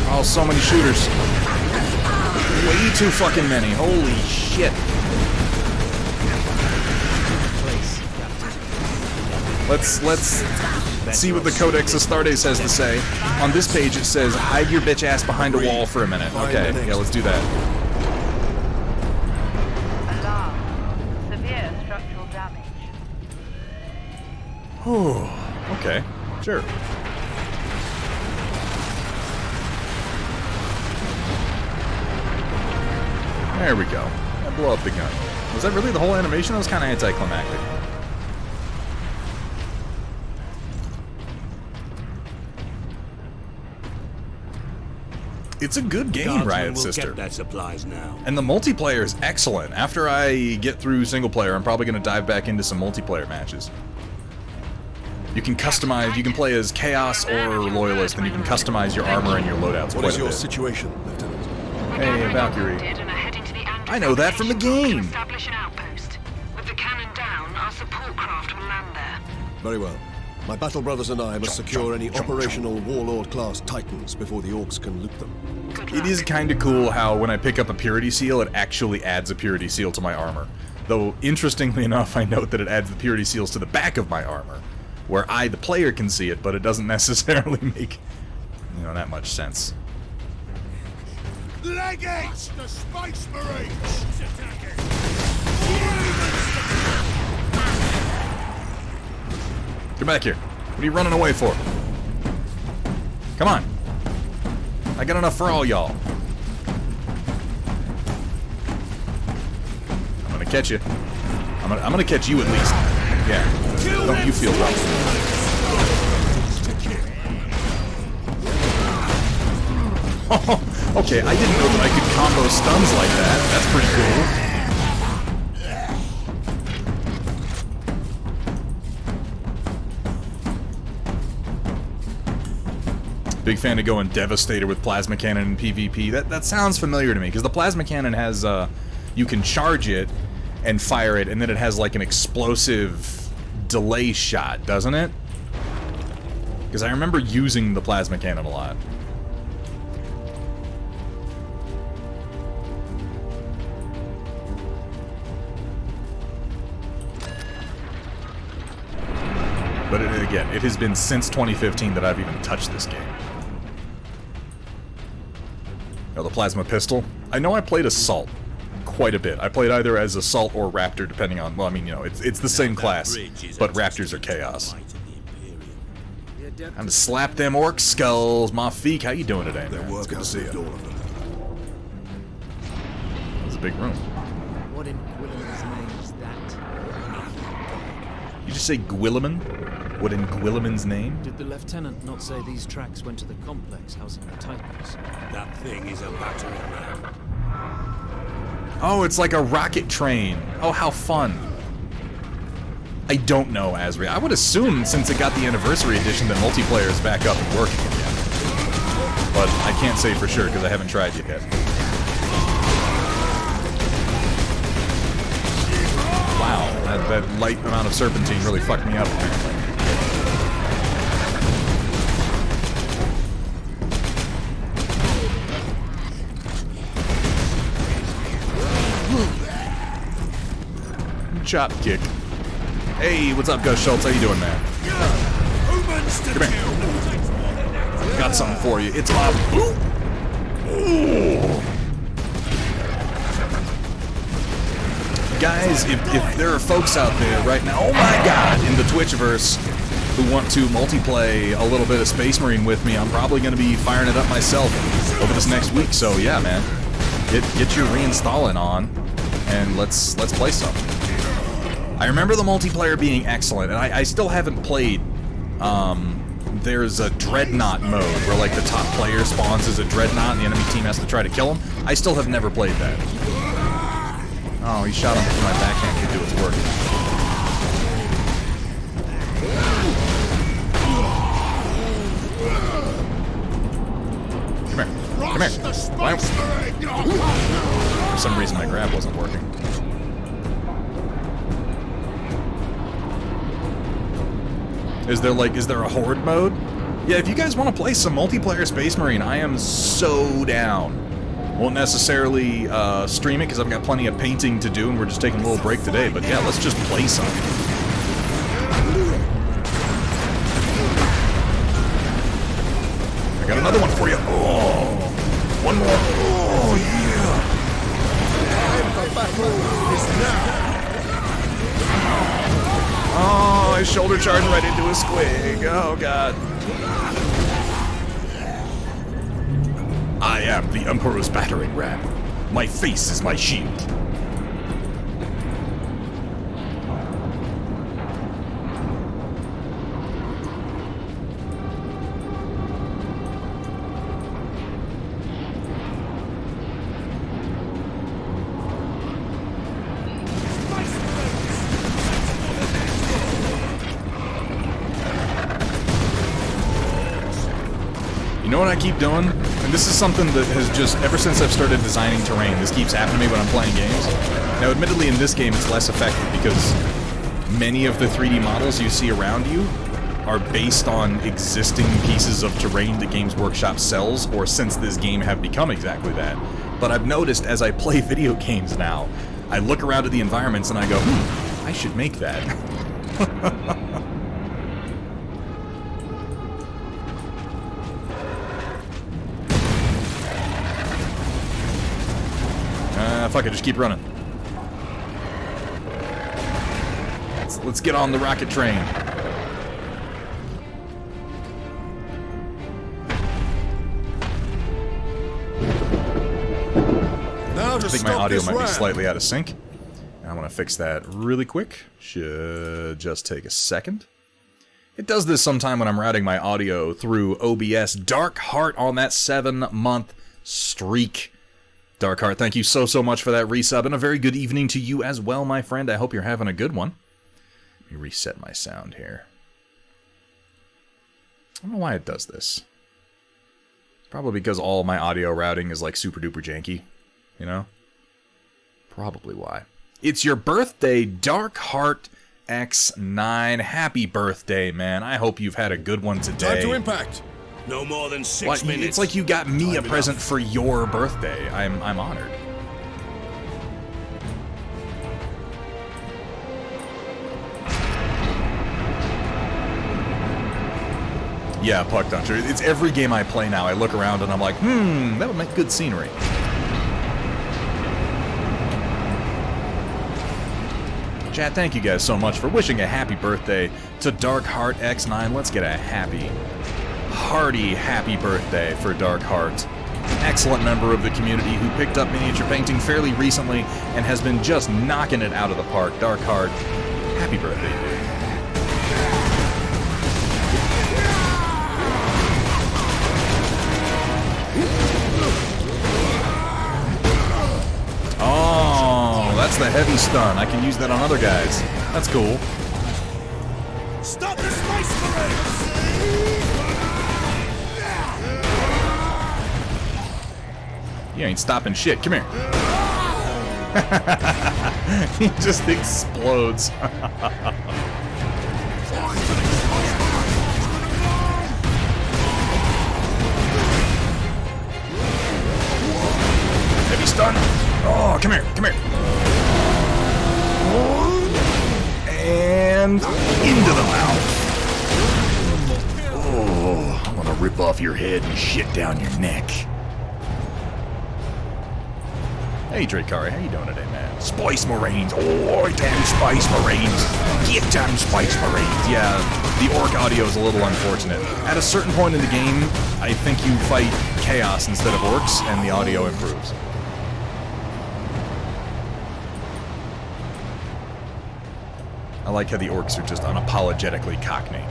Oh, so many shooters. Way too fucking many. Holy shit. Let's see what the Codex Astartes has to say. On this page it says, hide your bitch ass behind a wall for a minute. Okay, yeah, let's do that. Alarm. Severe structural damage. Oh, okay, sure. There we go. I blow up the gun. Was that really the whole animation? That was kind of anticlimactic. It's a good game, Riot Sister. Get their supplies now. And the multiplayer is excellent. After I get through single player, I'm probably going to dive back into some multiplayer matches. You can customize, you can play as Chaos or Loyalist, and you can customize your armor and your loadouts quite a bit. What is your situation, Lieutenant? Hey, Valkyrie. I know that from the game! Establish an outpost. With the cannon down, our support craft will land there. Very well. My battle brothers and I must secure any operational Warlord-class Titans before the Orcs can loot them. It is kind of cool how when I pick up a Purity Seal, it actually adds a Purity Seal to my armor. Though, interestingly enough, I note that it adds the Purity Seals to the back of my armor, where I, the player, can see it, but it doesn't necessarily make, that much sense. Leg it! The Space Marines! Come back here. What are you running away for? Come on. I got enough for all y'all. I'm gonna catch you. I'm gonna catch you at least. Yeah. Don't you feel rough. Okay, I didn't know that I could combo stuns like that. That's pretty cool. Big fan of going Devastator with Plasma Cannon in PvP. That sounds familiar to me, because the Plasma Cannon has, you can charge it and fire it, and then it has like an explosive delay shot, doesn't it? Because I remember using the Plasma Cannon a lot. But again, it has been since 2015 that I've even touched this game. Oh, the plasma pistol. I know I played Assault quite a bit. I played either as Assault or Raptor, depending on, well, I mean, it's the same class, but Raptors are Chaos. Time to slap them orc skulls. Mafik, how you doing today, man? It's good to see you. It's a big room. What in Gwilliman's name is that? You just say Gwilliman? What in Gwilliman's name? Did the lieutenant not say these tracks went to the complex housing the Titans? That thing is a battery ram. Oh, it's like a rocket train. Oh, how fun. I don't know, Asri. I would assume, since it got the Anniversary Edition, that multiplayer is back up and working again. But I can't say for sure, because I haven't tried it yet. Wow, that light amount of serpentine really fucked me up, apparently. Chop kick. Hey, what's up, Gus Schultz? How you doing, man? Come here. Got something for you. It's my boot. Ooh. Guys, if there are folks out there right now, oh my god, in the Twitchverse who want to multiplay a little bit of Space Marine with me, I'm probably going to be firing it up myself over this next week. So yeah, man, get your reinstalling on, and let's play some. I remember the multiplayer being excellent, and I still haven't played, there's a Dreadnought mode, where like the top player spawns as a Dreadnought and the enemy team has to try to kill him. I still have never played that. Oh, he shot him before my backhand could do its work. Come here. Come here. For some reason my grab wasn't working. Is there a horde mode? Yeah, if you guys want to play some multiplayer Space Marine, I am so down. Won't necessarily stream it because I've got plenty of painting to do and we're just taking a little break today, but yeah, let's just play some. I got another one for you. Oh, one more. Oh, yeah. Oh, I shoulder charged right into a squig. Oh, God. I am the Emperor's battering ram. My face is my shield. You know what I keep doing? And this is something that has just, ever since I've started designing terrain, this keeps happening to me when I'm playing games. Now, admittedly, in this game, it's less effective because many of the 3D models you see around you are based on existing pieces of terrain that Games Workshop sells, or since this game have become exactly that. But I've noticed as I play video games now, I look around at the environments and I go, I should make that. Fuck it, just keep running. Let's get on the rocket train. I think my audio might be slightly out of sync. I want to fix that really quick. Should just take a second. It does this sometime when I'm routing my audio through OBS. Dark Heart on that 7-month streak. Dark Heart, thank you so much for that resub, and a very good evening to you as well, my friend. I hope you're having a good one. Let me reset my sound here. I don't know why it does this. Probably because all my audio routing is like super duper janky, you know? Probably why. It's your birthday, Dark Heart X9. Happy birthday, man. I hope you've had a good one today. Time to impact. No more than 6 minutes. It's like you got me a present for your birthday. I'm honored. Yeah, Puck Duncher. It's every game I play now. I look around and I'm like, that would make good scenery. Chat, thank you guys so much for wishing a happy birthday to Dark Heart X9. Let's get a happy, hearty happy birthday for Dark Heart. Excellent member of the community who picked up miniature painting fairly recently and has been just knocking it out of the park. Dark Heart, happy birthday, dude. Oh, that's the heavy stun. I can use that on other guys. That's cool. Stop the Space Marines! You ain't stopping shit. Come here. He just explodes. Heavy stun. Oh, come here. Come here. And into the mouth. Oh, I'm gonna rip off your head and shit down your neck. Hey, Drakari, how you doing today, man? Spice Marines. Oh, damn Spice Marines. Get them Spice Marines. Yeah, the orc audio is a little unfortunate. At a certain point in the game, I think you fight chaos instead of orcs, and the audio improves. I like how the orcs are just unapologetically Cockney.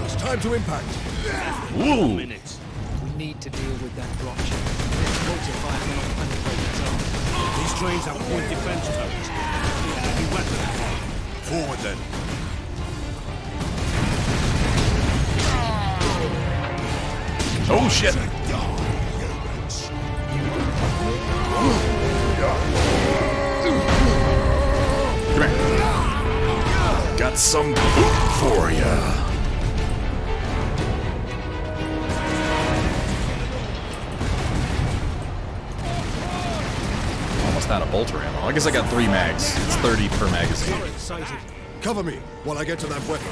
It's time to impact. Ooh. We need to deal with that dropship. Multiply cannot penetrate the target. These trains have point defense turrets. Heavy weapons. Forward then. Oh shit. Come here. Got some for ya. Almost out of bolter ammo. I guess I got 3 mags. It's 30 per magazine. Cover me while I get to that weapon.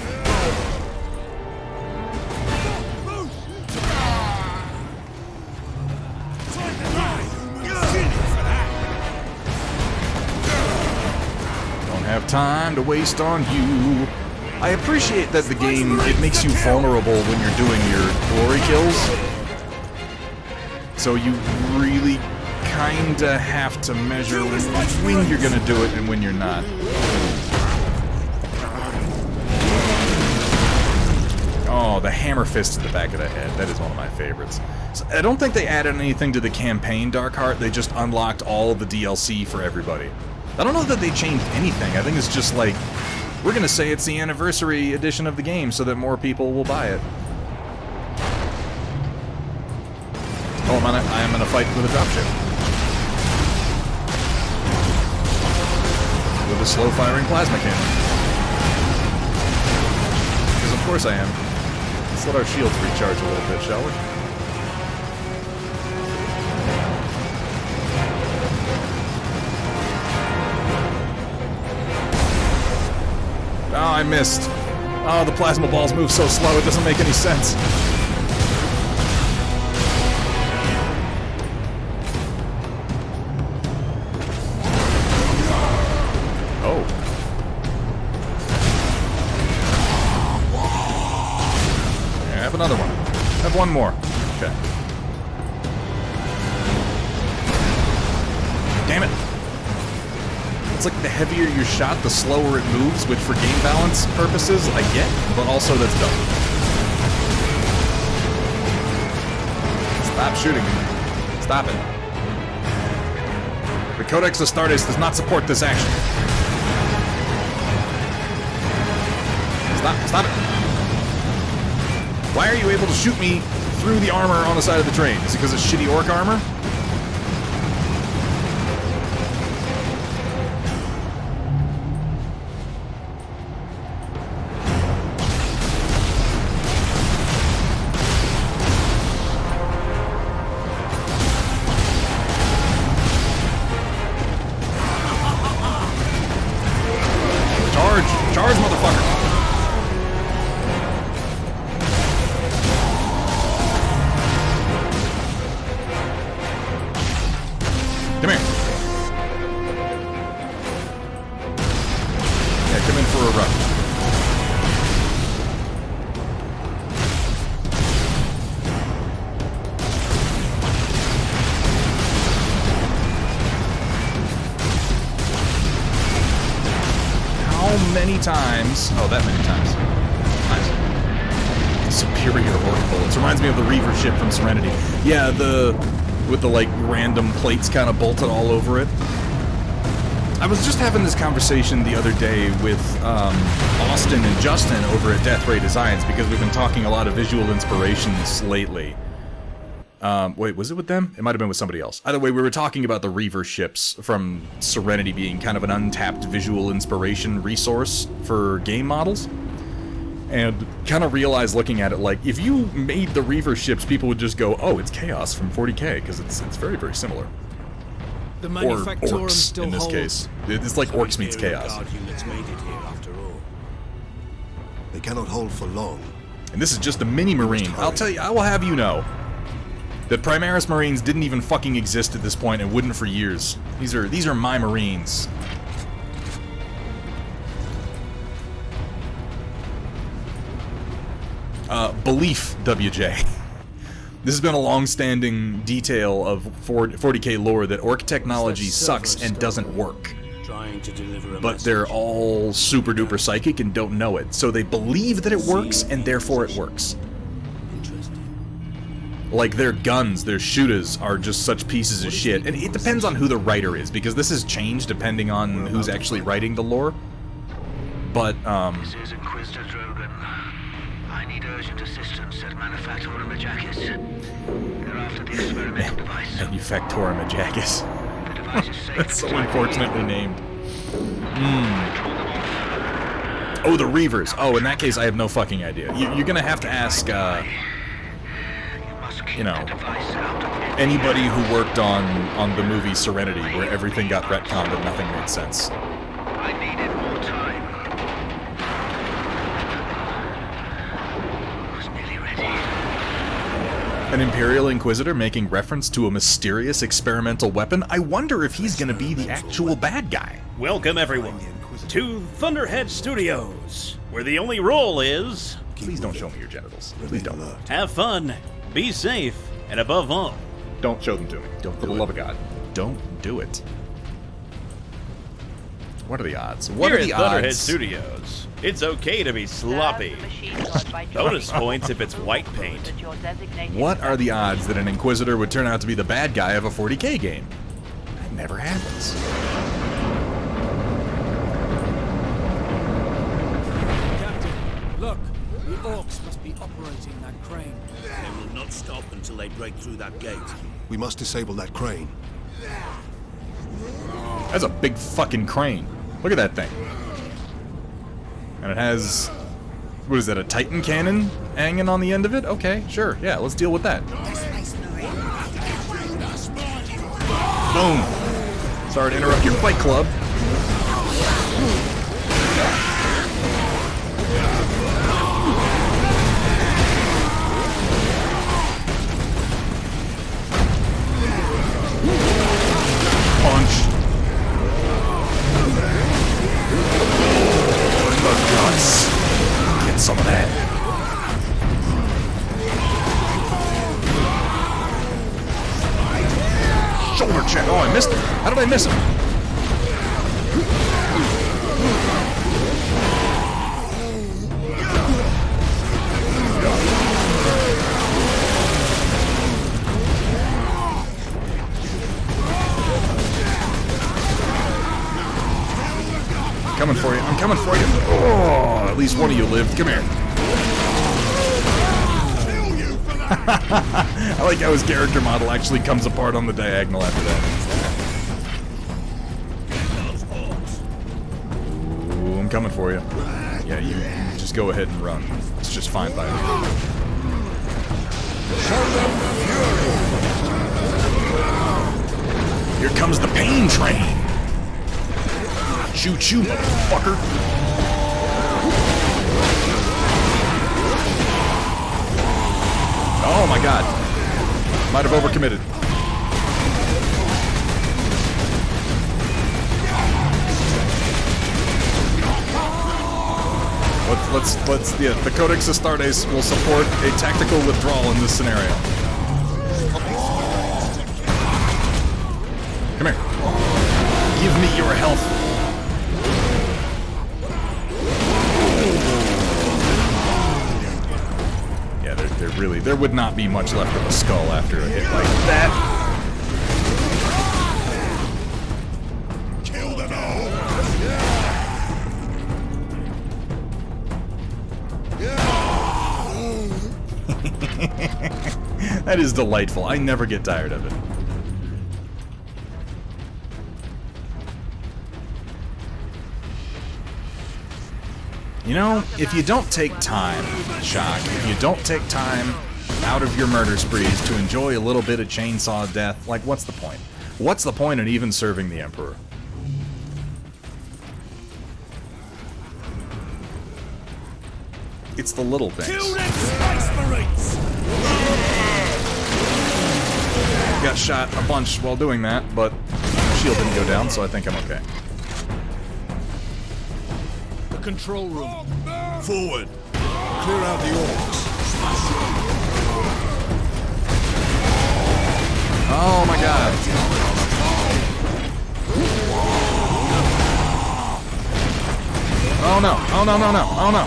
Don't have time to waste on you. I appreciate that the game, it makes you vulnerable when you're doing your glory kills. So you really kinda have to measure when you're gonna do it and when you're not. Oh, the hammer fist to the back of the head. That is one of my favorites. So I don't think they added anything to the campaign, Darkheart. They just unlocked all the DLC for everybody. I don't know that they changed anything. I think it's just like, we're gonna say it's the anniversary edition of the game so that more people will buy it. Oh, I am gonna fight with a dropship. With a slow-firing plasma cannon. Because of course I am. Let's let our shields recharge a little bit, shall we? Oh, I missed. Oh, the plasma balls move so slow, it doesn't make any sense. Oh. I have another one. I have one more. Okay. Damn it. It's like the heavier your shot, the slower it moves, which for game balance purposes, I get, but also that's dumb. Stop shooting me. Stop it. The Codex Astartes does not support this action. Stop it. Why are you able to shoot me through the armor on the side of the train? Is it because it's shitty orc armor? Charge, motherfucker! Come here. Yeah, come in for a run. How many times? Oh, that many times. Nice. Superior orc bullets. Reminds me of the Reaver ship from Serenity. Yeah, the with the, like, random plates kind of bolted all over it. I was just having this conversation the other day with Austin and Justin over at Death Ray Designs, because we've been talking a lot of visual inspirations lately. Wait, was it with them? It might have been with somebody else. Either way, we were talking about the Reaver ships from Serenity being kind of an untapped visual inspiration resource for game models. And kind of realized looking at it, like, if you made the Reaver ships, people would just go, oh, it's Chaos from 40k, because it's very, very similar. The or Orcs, in this case. It's like Orcs meets Chaos. They cannot hold for long. And this is just a mini Marine. I'll tell you, I will have you know that Primaris Marines didn't even fucking exist at this point and wouldn't for years. These are my Marines. Belief, WJ. This has been a long-standing detail of 40k lore that Orc technology sucks and doesn't work. But they're all super-duper psychic and don't know it, so they believe that it works, and therefore it works. Like, their guns, their shooters are just such pieces of shit. And it depends on who the writer is, because this has changed depending on who's actually writing the lore. But, This is Inquisitor Drogan. I need urgent assistance at Manufactorum Ajacis. They're after the experimental device. Manufactorum Ajacis. The device is safe. That's so unfortunately named. Oh, the Reavers. Oh, in that case, I have no fucking idea. You're gonna have to ask, you know, anybody who worked on the movie Serenity, where everything got retconned and nothing made sense. I needed more time. I was nearly ready. An Imperial Inquisitor making reference to a mysterious experimental weapon? I wonder if he's gonna be the actual bad guy. Welcome, everyone, to Thunderhead Studios, where the only rule is... Please don't show me your genitals. Please don't. Have fun, be safe, and above all... Don't show them to me. Don't, for the love of God. Don't do it. What are the odds? What Here are the at Thunderhead odds? Studios, it's okay to be sloppy. Bonus points if it's white paint. What are the odds that an Inquisitor would turn out to be the bad guy of a 40k game? That never happens. Captain, look. The Orcs must be operating that crane. They will not stop until they break through that gate. We must disable that crane. That's a big fucking crane. Look at that thing. And it has... What is that, a Titan cannon hanging on the end of it? Okay, sure. Yeah, let's deal with that. Boom. Sorry to interrupt your fight club. Punch. Guts. Get some of that. Shoulder check. Oh, I missed him. How did I miss him? Coming for you. I'm coming for you. Oh, at least one of you lived. Come here. I like how his character model actually comes apart on the diagonal after that. Ooh, I'm coming for you. Yeah, you just go ahead and run. It's just fine by me. Here comes the pain train. Choo-choo, motherfucker. Oh my god. Might have overcommitted. Yeah, the Codex Astartes will support a tactical withdrawal in this scenario. Come here. Give me your health. Yeah, there would not be much left of a skull after a hit like that. That is delightful. I never get tired of it. You know, if you don't take time, Shock, if you don't take time out of your murder sprees to enjoy a little bit of chainsaw death, like, what's the point? What's the point in even serving the Emperor? It's the little things. Kill them Space Marines! Got shot a bunch while doing that, but my shield didn't go down, so I think I'm okay. The control room. Forward! Clear out the orcs. Oh my god. Oh no, oh no, no, no, oh no.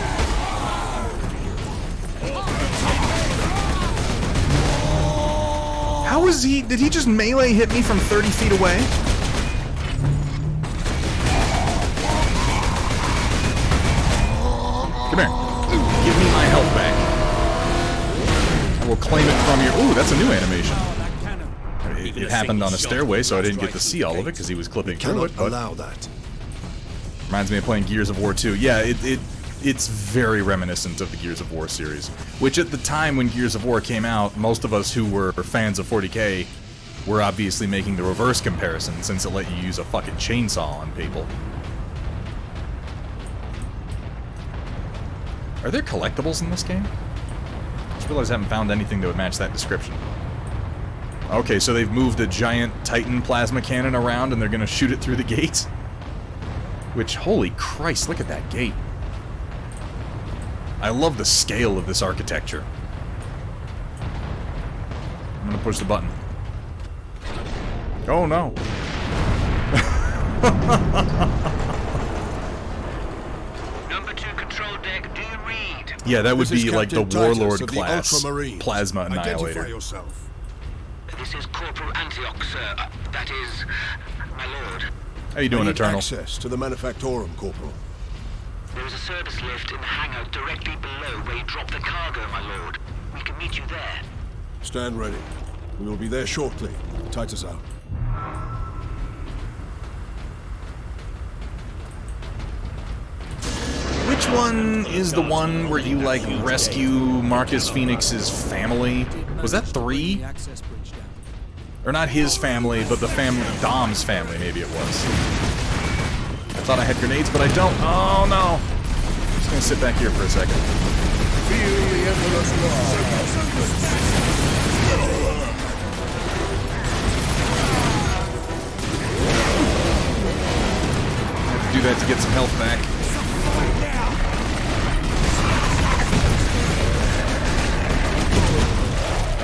How is he, did he just melee hit me from 30 feet away? Come here. Give me my health back. I will claim it from your, ooh, that's a new animation. It happened on a stairway, so I didn't get to see all of it because he was clipping through it, but allow that. Reminds me of playing Gears of War 2. Yeah, it's very reminiscent of the Gears of War series, which at the time when Gears of War came out, most of us who were fans of 40K were obviously making the reverse comparison since it let you use a fucking chainsaw on people. Are there collectibles in this game? I just realized I haven't found anything that would match that description. Okay, so they've moved a giant Titan plasma cannon around and they're gonna shoot it through the gate? Which, holy Christ, look at that gate. I love the scale of this architecture. I'm gonna push the button. Oh no. Number 2 control deck, do you read? Yeah, that would be like the Warlord of the class Ultramarines. plasma Identify annihilator. yourself. This is Corporal Antioch, sir. That is, my lord. How you doing, I need Eternal? access to the Manufactorum, Corporal. There is a service lift in the hangar directly below where you drop the cargo, my lord. We can meet you there. Stand ready. We will be there shortly. Titus out. Which one is the one where you, like, rescue Marcus Phoenix's family? Was that 3? Or not his family, but the family, Dom's family, maybe it was. I thought I had grenades, but I don't. Oh, no. I'm just gonna sit back here for a second. I have to do that to get some health back.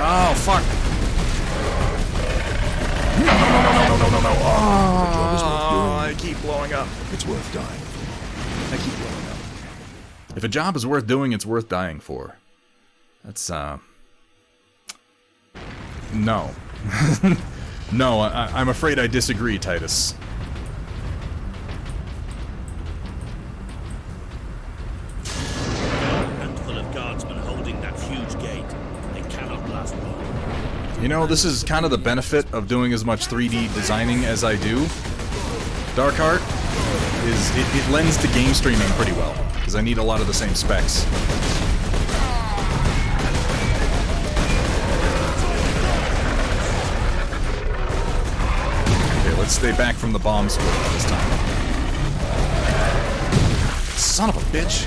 Oh, fuck. No. Oh, I keep blowing up. It's worth dying. I keep blowing up. If a job is worth doing, it's worth dying for. That's, no. No, I'm afraid I disagree, Titus. Handful of guardsmen holding that huge gate. They cannot last long. You know, this is kind of the benefit of doing as much 3D designing as I do. Darkheart is it lends to game streaming pretty well because I need a lot of the same specs. Okay, let's stay back from the bomb squad this time. Son of a bitch!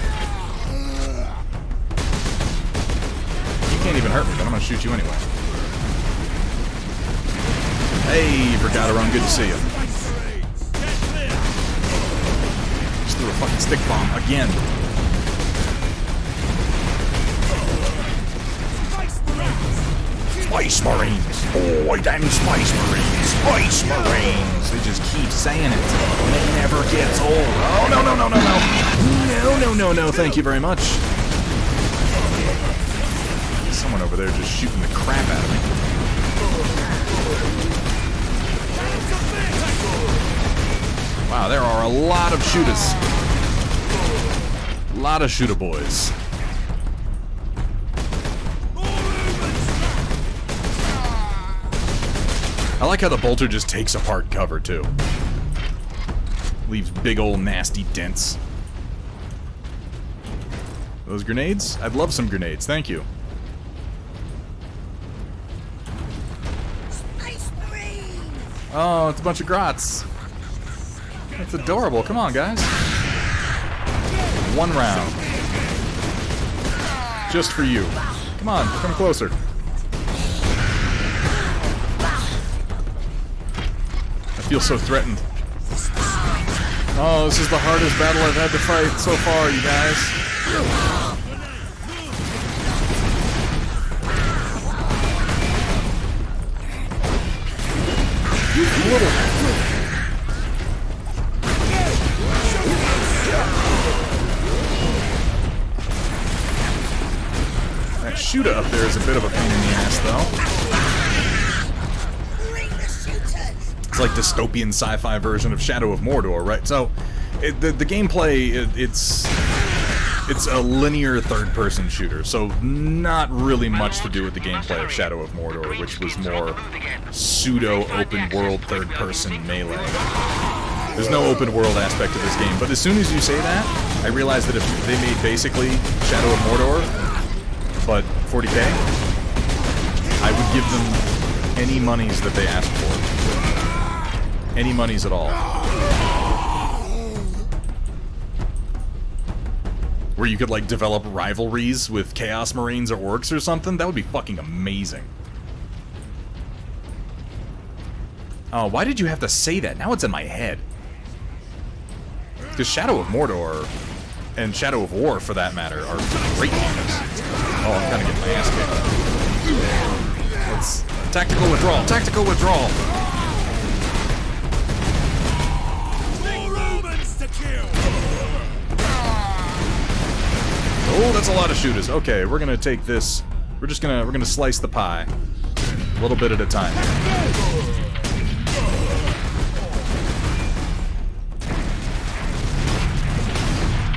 You can't even hurt me, but I'm gonna shoot you anyway. Hey, Vergaderon, good to see you. Just threw a fucking stick bomb again. Space Marines! Oh, damn Space Marines! Space Marines! They just keep saying it. And it never gets old. Oh, no. No, thank you very much. Someone over there just shooting the crap out of me. Wow, there are a lot of shooters. A lot of shooter boys. I like how the bolter just takes apart cover, too. Leaves big old nasty dents. Those grenades? I'd love some grenades, thank you. Space Marine! Oh, it's a bunch of grots. That's adorable. Come on, guys. One round. Just for you. Come on, come closer. I feel so threatened. Oh, this is the hardest battle I've had to fight so far, you guys. You little... That shooter up there is a bit of a pain in the ass, though. It's like dystopian sci-fi version of Shadow of Mordor, right? So, the gameplay, it's a linear third-person shooter, so not really much to do with the gameplay of Shadow of Mordor, which was more pseudo-open-world third-person melee. There's no open-world aspect to this game, but as soon as you say that, I realize that if they made basically Shadow of Mordor, but 40K, I would give them any monies that they asked for. Any monies at all. Where you could, like, develop rivalries with Chaos Marines or Orcs or something, that would be fucking amazing. Oh, why did you have to say that? Now it's in my head. Because Shadow of Mordor, and Shadow of War, for that matter, are great games. Oh, I'm kind of getting my ass kicked. Let's... Tactical withdrawal! Tactical withdrawal! Oh, that's a lot of shooters. Okay, we're gonna take this. We're gonna slice the pie. A little bit at a time.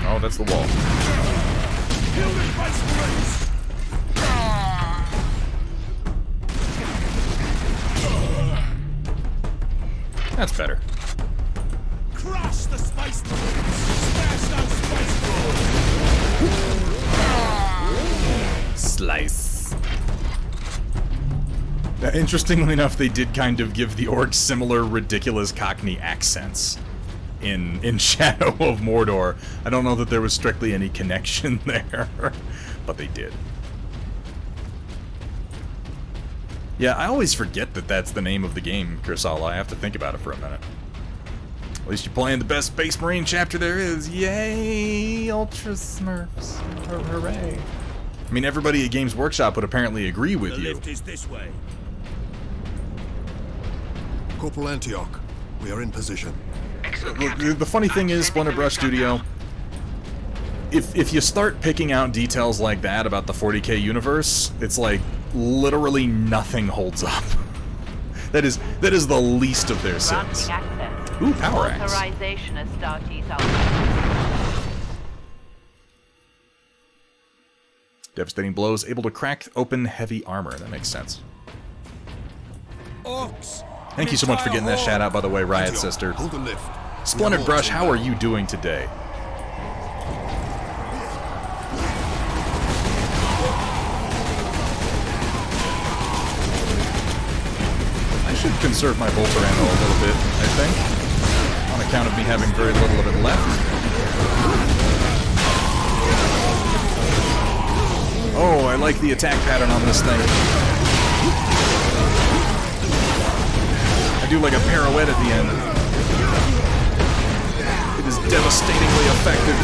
Oh, that's the wall. That's better. Crush the Space Marines! Smash those Space Marines! Slice. Interestingly enough, they did kind of give the orcs similar ridiculous Cockney accents in Shadow of Mordor. I don't know that there was strictly any connection there, but they did. Yeah, I always forget that that's the name of the game, Kursala. I have to think about it for a minute. At least you're playing the best Space Marine chapter there is. Yay, Ultra Smurfs. Hooray. I mean, everybody at Games Workshop would apparently agree with you. The lift is this way. Corporal Antioch, we are in position. The funny thing is, Splinter Brush Studio, if you start picking out details like that about the 40K universe, it's like literally nothing holds up. That is the least of their sins. Ooh, power axe. Authorization as startees out. Devastating blows, able to crack open heavy armor. That makes sense. Orcs. Thank you so much for getting that shout out, by the way, Riot Sister. Hold the lift. Splintered Brush, how are you doing today? I should conserve my bolter ammo a little bit, I think, on account of me having very little of it left. Oh, I like the attack pattern on this thing. I do like a pirouette at the end. It is devastatingly effective.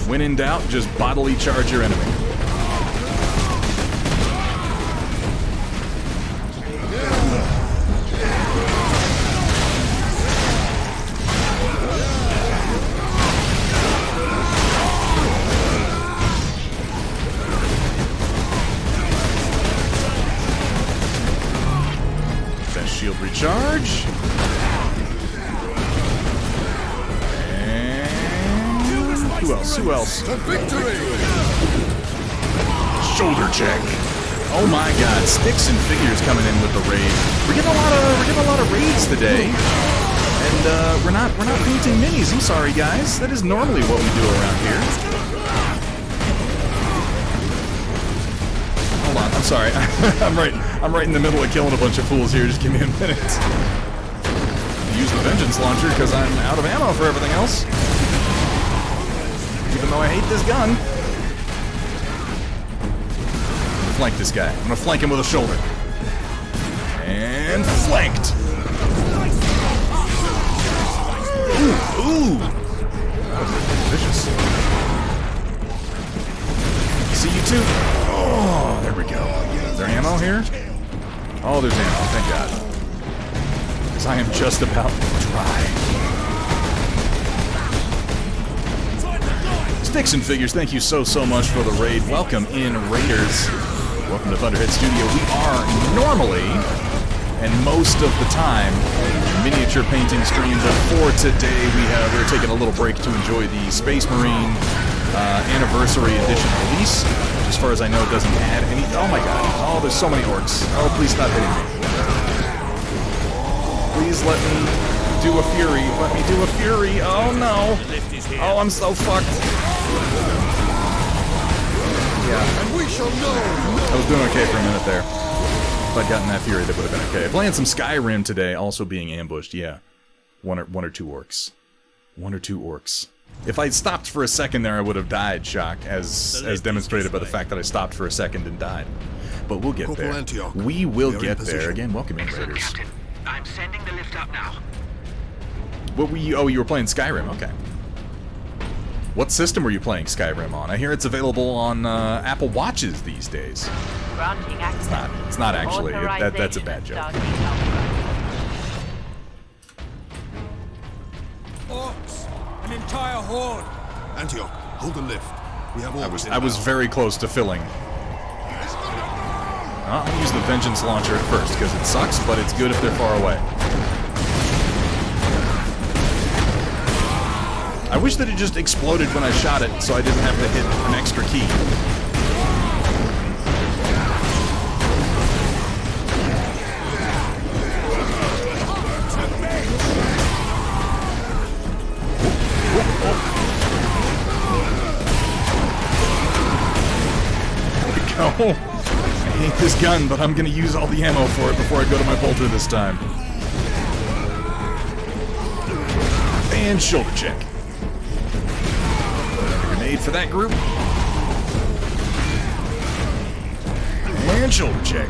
When in doubt, just bodily charge your enemy. Best shield recharge. else? Who else? To victory! Shoulder check. Oh my God! Sticks and figures coming in with the raid. We're getting a lot of raids today, and we're not painting minis. I'm sorry, guys. That is normally what we do around here. Hold on. I'm sorry. I'm right in the middle of killing a bunch of fools here. Just give me a minute. Use the vengeance launcher because I'm out of ammo for everything else. Even though I hate this gun. Flank this guy. I'm gonna flank him with a shoulder. And flanked. Ooh. That was vicious. See you too. Oh, there we go. Is there ammo here? Oh, there's ammo. Thank God. Because I am just about dry. Sticks and figures, thank you so much for the raid. Welcome in, Raiders. Welcome to Thunderhead Studio. We are normally, and most of the time, miniature painting stream, but for today we're taking a little break to enjoy the Space Marine Anniversary Edition release. As far as I know, it doesn't add any. Oh my God! Oh, there's so many orcs. Oh, please stop hitting me. Please let me do a fury. Let me do a fury. Oh no! Oh, I'm so fucked. Yeah. And we shall know. I was doing okay for a minute there. If I'd gotten that fury, that would have been okay. Playing some Skyrim today, also being ambushed. Yeah, one or two orcs. One or two orcs. If I stopped for a second there, I would have died, Shock, as demonstrated by the fact that I stopped for a second and died. But we'll get there. Antioch. We will get there. Again, welcome in, Raiders. Captain, I'm sending the lift up now. What were you? Oh, you were playing Skyrim. Okay. What system were you playing Skyrim on? I hear it's available on Apple Watches these days. Granting access. It's not actually. That's a bad joke. Orcs! An entire horde! Antioch, hold the lift. We have all. I was very close to filling. I'll use the Vengeance Launcher at first, because it sucks, but it's good if they're far away. I wish that it just exploded when I shot it, so I didn't have to hit an extra key. There we go. I hate this gun, but I'm gonna use all the ammo for it before I go to my bolter this time. And shoulder check. Grenade for that group. And shoulder check.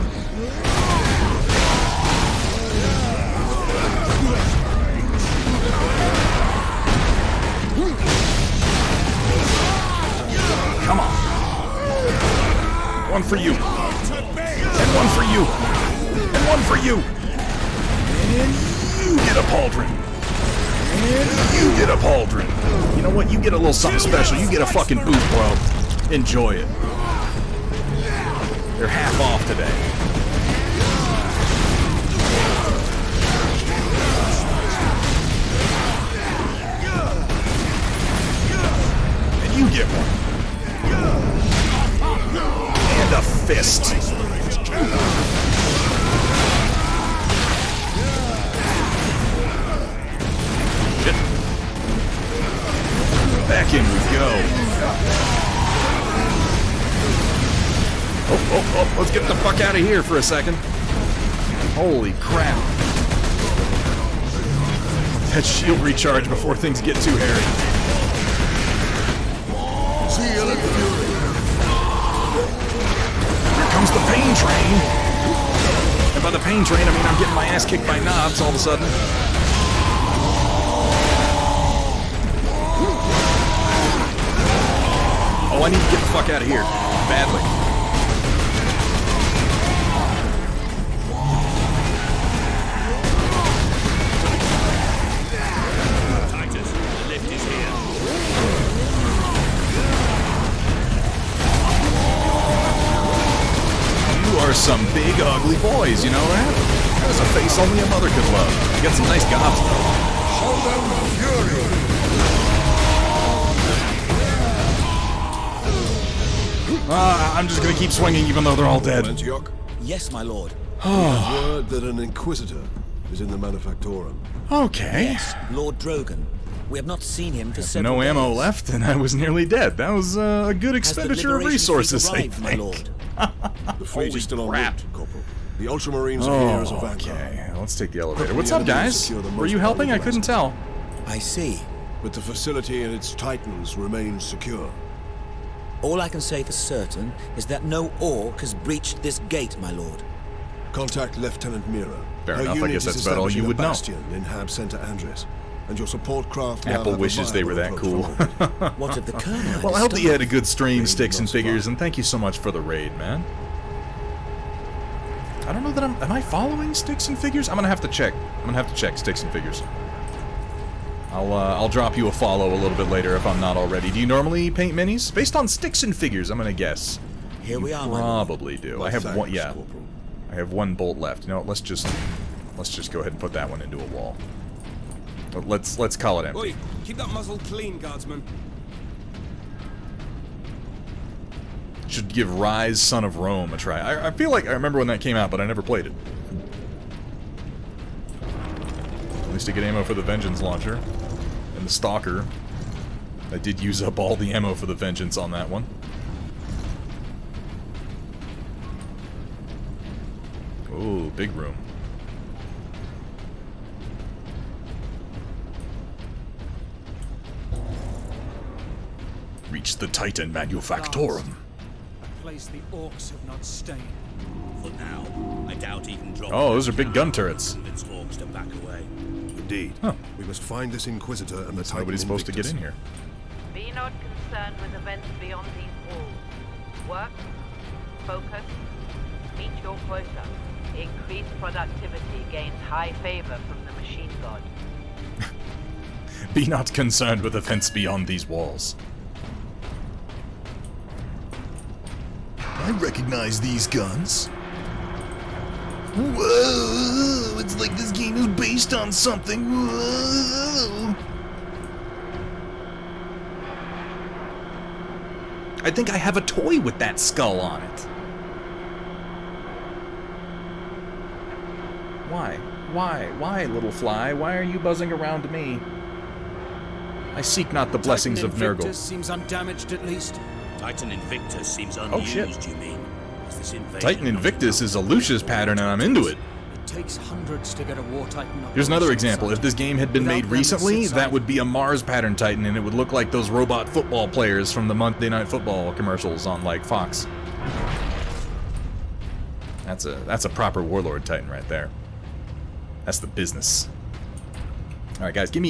Come on. One for you. And one for you. And one for you. And you get a pauldron. And you get a pauldron. You know what? You get a little something special. You get a fucking boot, bro. Enjoy it. They're half off today. And you get one. And a fist. Shit. Back in we go. Oh, let's get the fuck out of here for a second. Holy crap. That shield recharge before things get too hairy. Zeal and fury. Here comes the pain train. And by the pain train, I mean I'm getting my ass kicked by knobs all of a sudden. Oh, I need to get the fuck out of here. Badly. Titus, the lift is here. You are some big, ugly boys, you know that? That's a face only a mother could love. You got some nice gobs, though. Show them fury. I'm just gonna keep swinging even though they're all dead. Antioch? Yes, my lord. We have word that an Inquisitor is in the Manufactorum. Okay. Yes, Lord Drogon. We have not seen him for several No ammo days. left, and I was nearly dead. That was a good expenditure of resources, I arrived, my think. lord? The fleet is still en crap. route, Corporal. The Ultramarines are here as a vanguard. Okay, let's take the elevator. Quickly, What's up, the enemy guys? secure the Were most you helping? I valuable couldn't tell. I see. But the facility and its Titans remain secure. All I can say for certain is that no orc has breached this gate, my lord. Contact Lieutenant Mira. Fair Her enough, I unit guess is that's about all you establishing a would know. bastion in Hab Center Andres. And your support craft now Apple have a wishes they were that viable cool. approach from orbit. What of the Colonel? Well, I hope that you had a good stream, Raid Sticks and not Figures, survive. and thank you so much for the raid, man. I don't know that am I following Sticks and Figures? I'm gonna have to check. I'm gonna have to check Sticks and Figures. I'll drop you a follow a little bit later if I'm not already. Do you normally paint minis? Based on Sticks and Figures, I'm gonna guess. Here we are, Probably do. Well, I have thanks, one. Yeah, Corporal. I have one bolt left. You know what? Let's just go ahead and put that one into a wall. Let's call it empty. Oi, keep that muzzle clean, guardsman. Should give Rise, Son of Rome a try. I feel like I remember when that came out, but I never played it. At least to get ammo for the Vengeance launcher. And the Stalker. I did use up all the ammo for the Vengeance on that one. Ooh, big room. Reach the Titan Manufactorum. A place the orcs have not stayed. For now, I doubt even drop. Oh, those are big gun turrets. Convince orcs to back away. Indeed. Huh. We must find this Inquisitor and the Titan Nobody's supposed to get Invictus. in here. Be not concerned with events beyond these walls. Work, focus, meet your quota. Increased productivity gains high favor from the machine god. Be not concerned with events beyond these walls. I recognize these guns. Whoa! It's like this game is based on something. Whoa! I think I have a toy with that skull on it. Why? Why, little fly? Why are you buzzing around me? I seek not the blessings of Titan Nurgle. Invictus seems undamaged at least. Titan Invictus seems Oh, unused, shit. you mean? Is this invasion Titan not Invictus is a Lucius pattern, and I'm into it. It takes hundreds to get a war titan up. Here's another example. If this game had been made Without them, recently, it's that would be a Mars pattern Titan, and it would look like those robot football players from the Monday Night Football commercials on, like, Fox. That's a proper Warlord Titan right there. That's the business. All right, guys, give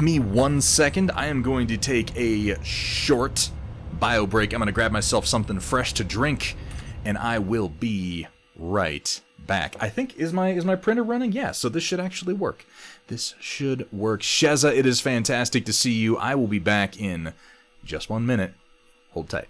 me 1 second. I am going to take a short bio break. I'm going to grab myself something fresh to drink, and I will be right back. I think, is my printer running? Yeah, so this should actually work. This should work. Sheza, it is fantastic to see you. I will be back in just 1 minute. Hold tight.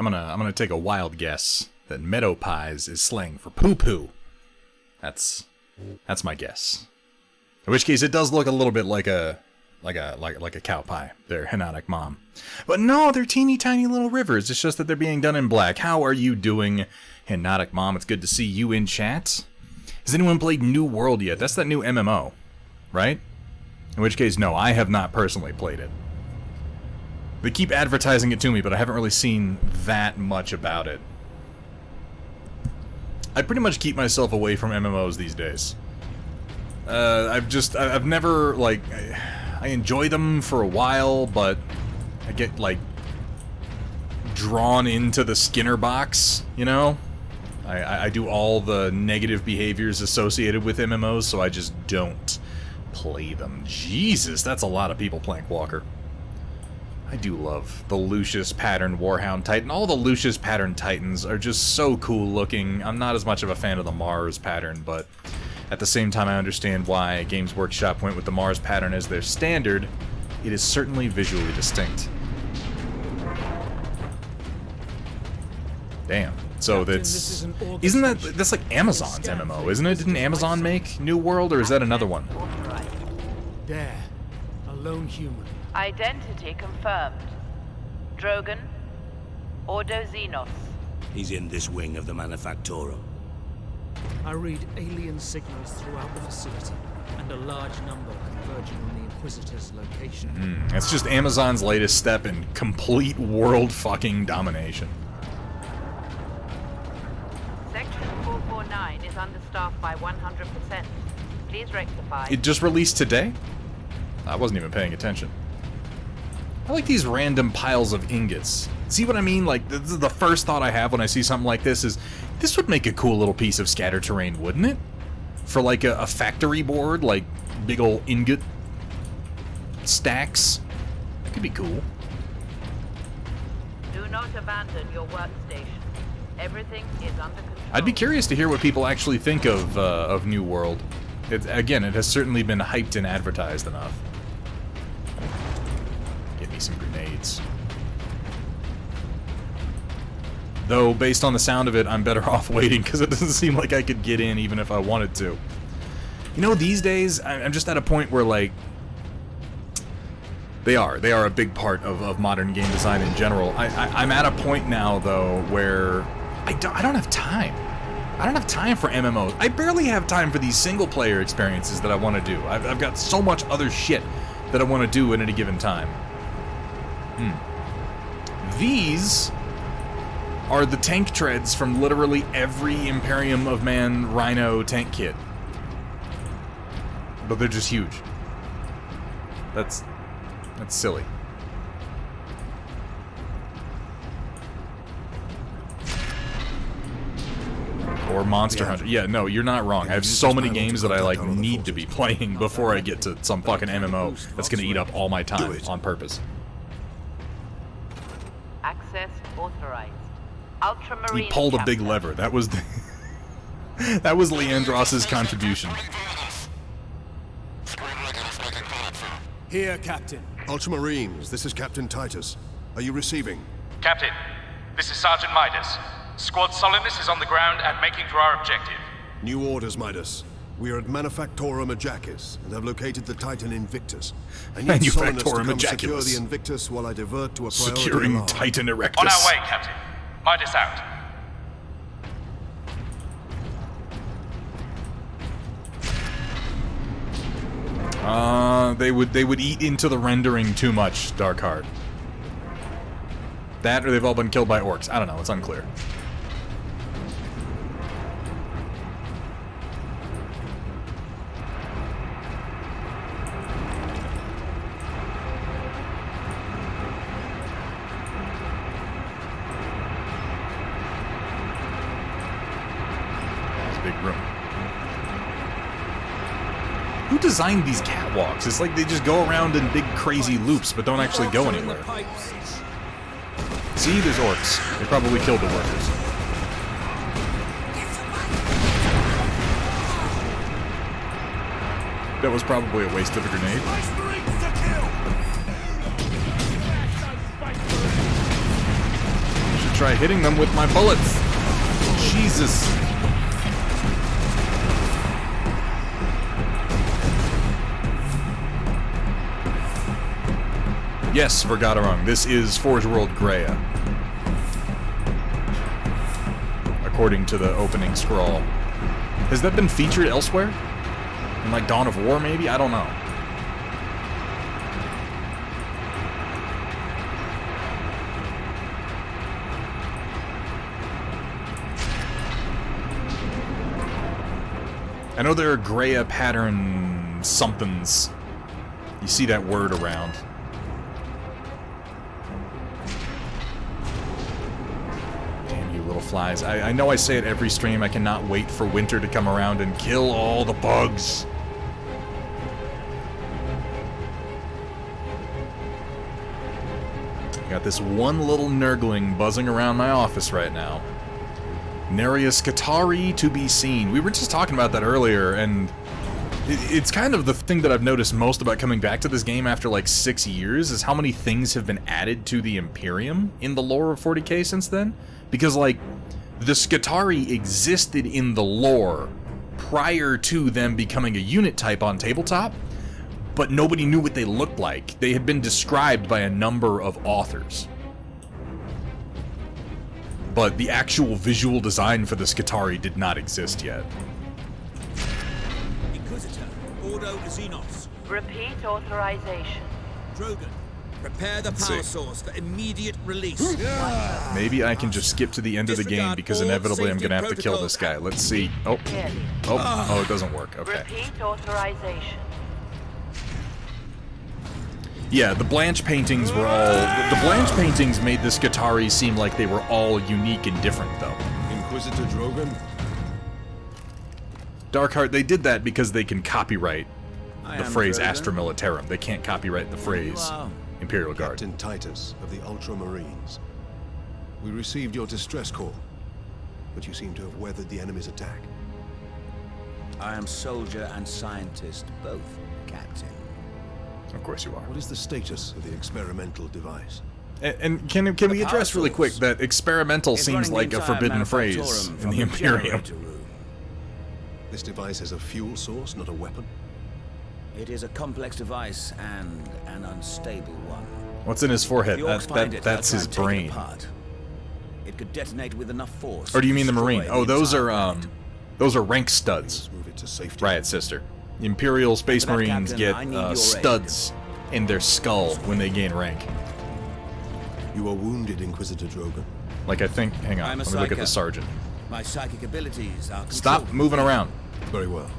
I'm gonna take a wild guess that meadow pies is slang for poo-poo. That's my guess. In which case, it does look a little bit like a cow pie. Their Henotic mom. But no, they're teeny tiny little rivers. It's just that they're being done in black. How are you doing, Henotic mom? It's good to see you in chat. Has anyone played New World yet? That's that new MMO, right? In which case, no, I have not personally played it. They keep advertising it to me, but I haven't really seen that much about it. I pretty much keep myself away from MMOs these days. I've never, like, I enjoy them for a while, but I get, like, drawn into the Skinner box, you know? I do all the negative behaviors associated with MMOs, so I just don't play them. Jesus, that's a lot of people playing Walker. I do love the Lucius pattern Warhound Titan. All the Lucius pattern Titans are just so cool looking. I'm not as much of a fan of the Mars pattern, but at the same time I understand why Games Workshop went with the Mars pattern as their standard. It is certainly visually distinct. Damn. So that's... that's like Amazon's MMO, isn't it? Didn't Amazon make New World, or is that another one? There. A lone human. Identity confirmed. Drogon. Ordo Xenos. He's in this wing of the Manufactorum. I read alien signals throughout the facility, and a large number converging on the Inquisitor's location. It's just Amazon's latest step in complete world fucking domination. Section 449 is understaffed by 100%. Please rectify. It just released today? I wasn't even paying attention. I like these random piles of ingots. See what I mean? Like, this is the first thought I have when I see something like this is, this would make a cool little piece of scatter terrain, wouldn't it? For like a factory board, like big ol' ingot stacks. That could be cool. Do not abandon your workstation. Everything is under control. I'd be curious to hear what people actually think of New World. Again, it has certainly been hyped and advertised enough. Give me some grenades. Though, based on the sound of it, I'm better off waiting, because it doesn't seem like I could get in even if I wanted to. You know, these days, I'm just at a point where, like, they are a big part of modern game design in general. I'm at a point now, though, where I don't have time. I don't have time for MMOs. I barely have time for these single-player experiences that I want to do. I've got so much other shit that I want to do at any given time. These are the tank treads from literally every Imperium of Man Rhino tank kit. But they're just huge. That's silly. Or Monster Hunter. Yeah, no, you're not wrong. I have so many games that I like need to be playing before I get to some fucking MMO that's gonna eat up all my time on purpose. Access authorized. Ultramarine. He pulled a big lever. That was the that was Leandros' contribution. Here, Captain. Ultramarines, this is Captain Titus. Are you receiving? Captain, this is Sergeant Midas. Squad Solemnis is on the ground and making for our objective. New orders, Midas. We are at Manufactorum Ajakis and have located the Titan Invictus. I need Solemnis to come secure the Invictus while I divert to a priority Securing alarm. Titan Erectus. On our way, Captain. Midas out. They would eat into the rendering too much, Darkheart. That, or they've all been killed by orcs. I don't know, it's unclear. It's a big room. Who designed these catwalks? It's like they just go around in big crazy loops, but don't actually go anywhere. See, there's orcs. They probably killed the workers. That was probably a waste of a grenade. Should try hitting them with my bullets. Jesus. Yes, Vergaderung, this is Forge World Greya. According to the opening scroll. Has that been featured elsewhere? In like Dawn of War, maybe? I don't know. I know there are Greya pattern somethings. You see that word around. Damn you little flies. I know I say it every stream, I cannot wait for winter to come around and kill all the bugs. I got this one little nurgling buzzing around my office right now. Nary a Skitarii to be seen. We were just talking about that earlier, and it's kind of the thing that I've noticed most about coming back to this game after like 6 years, is how many things have been added to the Imperium in the lore of 40k since then. Because, like, the Skitarii existed in the lore prior to them becoming a unit type on tabletop, but nobody knew what they looked like. They had been described by a number of authors. But the actual visual design for the Skitarii did not exist yet. Inquisitor, Ordo Xenos. Repeat authorization. Drogon, prepare the power source for immediate release. Maybe I can just skip to the end of the game because inevitably I'm gonna have to kill this guy. Let's see. Oh, it doesn't work. Okay. Repeat authorization. Yeah, the Blanche paintings were all... The Blanche paintings made the Skitarii seem like they were all unique and different, though. Inquisitor Drogon? Darkheart, they did that because they can copyright the phrase Drogon. Astra Militarum. They can't copyright the phrase Imperial Guard. Captain Titus of the Ultramarines. We received your distress call, but you seem to have weathered the enemy's attack. I am soldier and scientist, both, Captain. Of course you are. What is the status of the experimental device? And can we address really quick that experimental seems like a forbidden phrase in the Imperium? This device is a fuel source, not a weapon? It is a complex device and an unstable one. What's in his forehead? If the orcs find it, That's they'll his try and take it brain. apart. It could detonate with enough force. Or do you mean the to Marine? destroy Oh, the those are rank studs. Move it to safety. Riot Sister. The Imperial Space For that, Marines Captain, I need your get aid. studs in their skull when they gain rank. You are wounded, Inquisitor Drogon. Like, I think... Hang on, I'm a let me look at the psyker. sergeant. My psychic abilities are Stop controlled. moving around. Very well.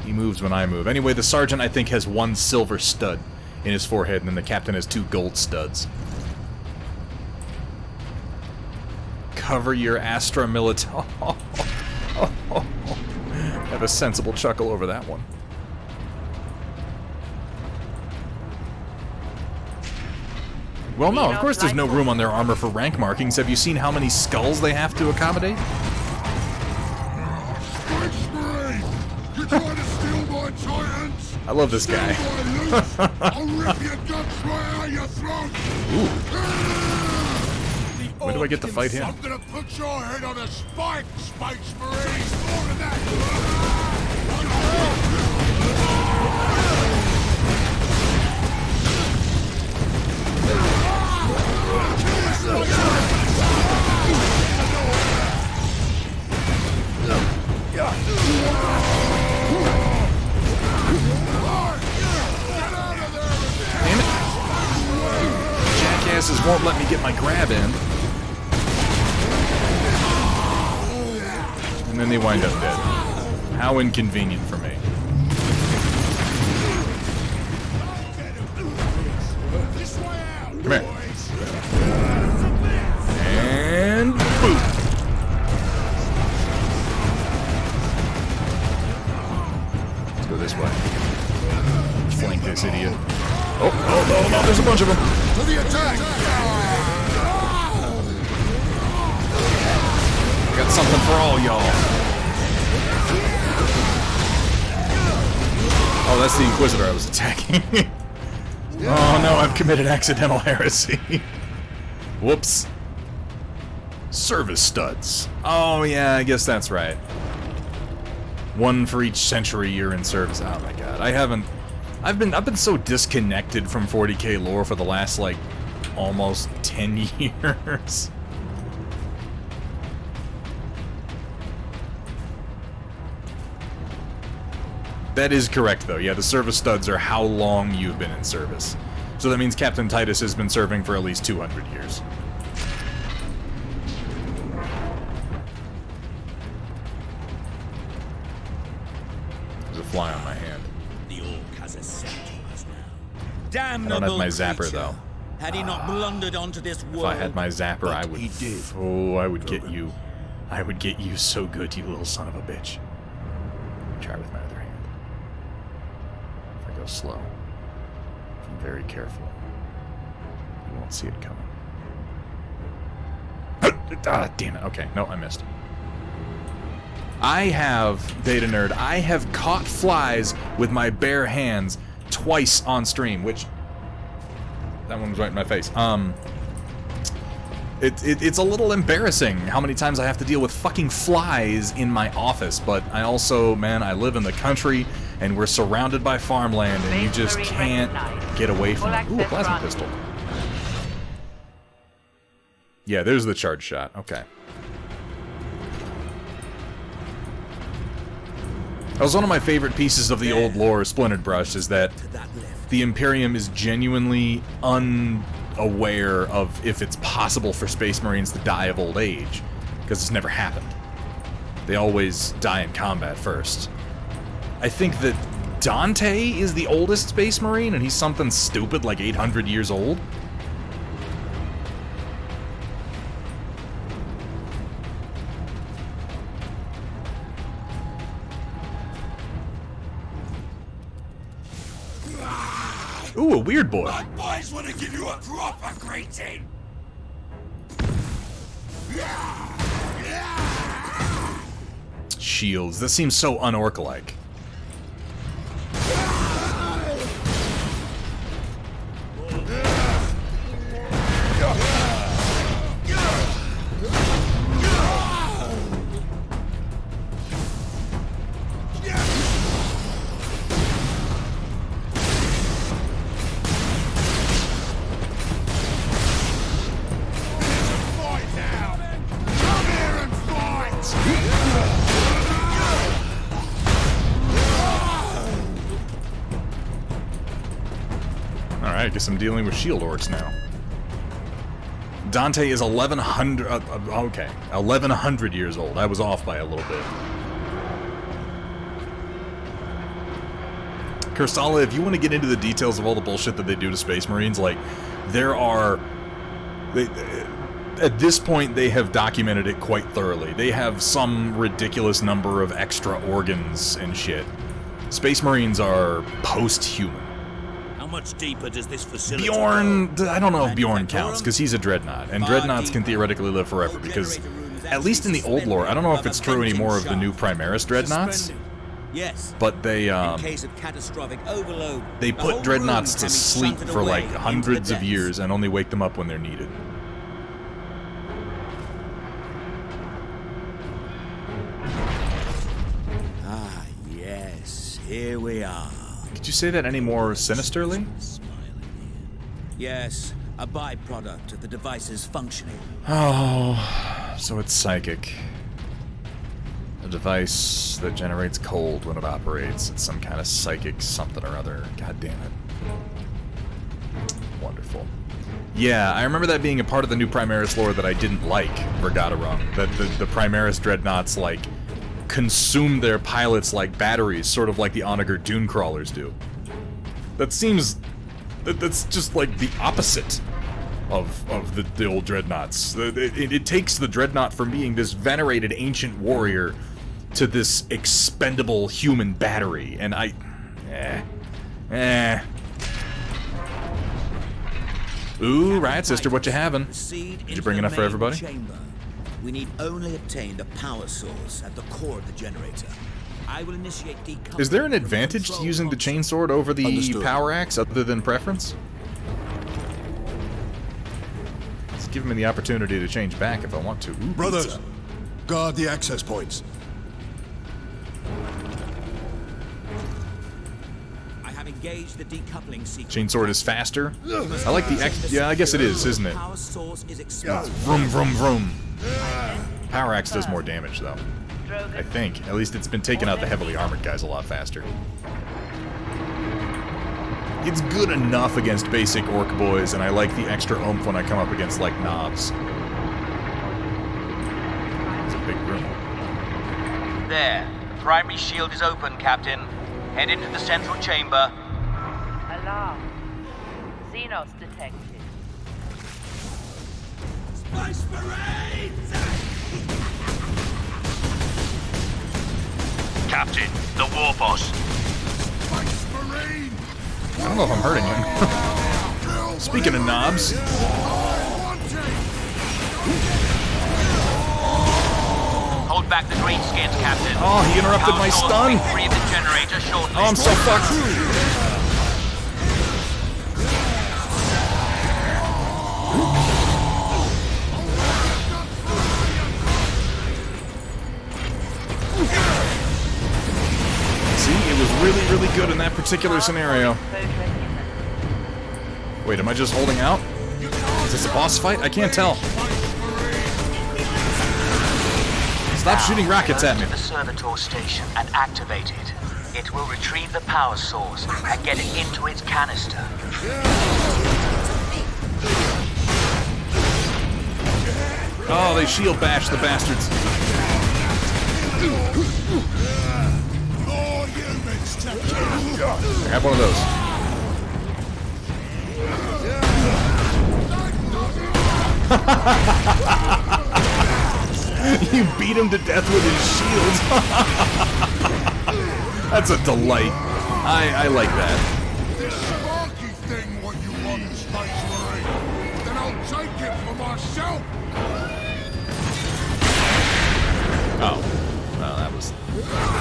He moves when I move. Anyway, the sergeant, I think, has one silver stud in his forehead, and then the captain has 2 gold studs. Cover your Astra Militarum. Have a sensible chuckle over that one. Well, no, of course there's no room on their armor for rank markings. Have you seen how many skulls they have to accommodate? You trying to steal my Titans? I love this guy. I'll rip your guts right out your throat! When do I get to fight him? I'm gonna put your head on a spike, Space Marines! More than that! Damn it. Jackasses won't let me get my grab in. And then they wind up dead. How inconvenient for me. Come here. And boom. Let's go this way. Flank this idiot. Oh, no, there's a bunch of them. To the attack! I got something for all y'all. Oh, that's the Inquisitor I was attacking. Oh no, I've committed accidental heresy. Whoops. Service studs. Oh yeah, I guess that's right. One for each century you're in service. Oh my god, I've been so disconnected from 40k lore for the last like almost 10 years. That is correct though. Yeah, the service studs are how long you've been in service. So that means Captain Titus has been serving for at least 200 years. There's a fly on my hand. The Orc has a scent for us now. Damnable I don't have my zapper creature. though. Had he not blundered onto this world? If I had my zapper, I would. He did. Oh, I would get you. I would get you so good, you little son of a bitch. Try with my other hand. If I go slow, if I'm very careful, you won't see it coming. Ah, damn it. Okay, no, I missed. I have, Data Nerd, I have caught flies with my bare hands twice on stream, which... That one was right in my face. It's a little embarrassing how many times I have to deal with fucking flies in my office, but I also, man, I live in the country, and we're surrounded by farmland, and you just can't get away from it. Ooh, a plasma pistol. Yeah, there's the charge shot. Okay. That was one of my favorite pieces of the old lore, Splintered Brush, is that the Imperium is genuinely unaware of if it's possible for Space Marines to die of old age, because it's never happened. They always die in combat first. I think that Dante is the oldest Space Marine, and he's something stupid like 800 years old. Ooh, a weird boy. My boys want to give you a proper greeting. Shields. That seems so un-orc-like. I guess I'm dealing with shield orcs now. Dante is 1100. Okay, 1100 years old. I was off by a little bit. Kursala, if you want to get into the details of all the bullshit that they do to Space Marines, like, there are... at this point, they have documented it quite thoroughly. They have some ridiculous number of extra organs and shit. Space Marines are post-human. How much deeper does this facility Bjorn, go? I don't know if Bjorn counts, because he's a dreadnought, and dreadnoughts can theoretically live forever, because, at least in the old lore, I don't know if it's true anymore of the new Primaris dreadnoughts, yes, but they, in case of catastrophic overload, they put dreadnoughts to sleep for like hundreds of years and only wake them up when they're needed. Ah, yes, here we are. Could you say that any more sinisterly? Yes, a byproduct of the device's functioning. Oh, so it's psychic. A device that generates cold when it operates. It's some kind of psychic something or other. God damn it. Wonderful. Yeah, I remember that being a part of the new Primaris lore that I didn't like, Vergatarum. That the Primaris dreadnoughts, like, consume their pilots like batteries, sort of like the Onager Dune Crawlers do. That seems... That's just like the opposite of the old dreadnoughts. It takes the dreadnought from being this venerated ancient warrior to this expendable human battery, and Ooh, right, sister, what you having? Did you bring enough for everybody? Chamber. We need only obtain the power source at the core of the generator. I will initiate decoupling. Is there an advantage to using the chainsword over the power axe other than preference? giving me the opportunity to change back if I want to. Ooh, brothers, pizza. guard the access points. I have engaged the decoupling sequence. Chainsword is faster. I like the yeah, I guess it is, isn't it? Power source is It's exploded. vroom, vroom, vroom. Power axe does more damage, though. I think. At least it's been taking out the heavily armored guys a lot faster. It's good enough against basic orc boys, and I like the extra oomph when I come up against, like, knobs. It's a big room. There. The primary shield is open, Captain. Head into the central chamber. Alarm. Xenos detected. Space Marines! Captain, the war boss. Space Marine! I don't know if I'm hurting him. Speaking of knobs. Hold back the greenskins, Captain. Oh, he interrupted my stun. Free of the generator shortly. Oh, I'm so fucked. See, it was really, really good in that particular scenario. Wait, am I just holding out? Is this a boss fight? I can't tell. Stop shooting rockets at me. The servitor station and activate it. It will retrieve the power source and get it into its canister. Oh, they shield bash the bastards. I have one of those. You beat him to death with his shield. That's a delight. I like that. This sparky thing what you want, Space Marine. Then I'll take it for myself. Oh. Well, that was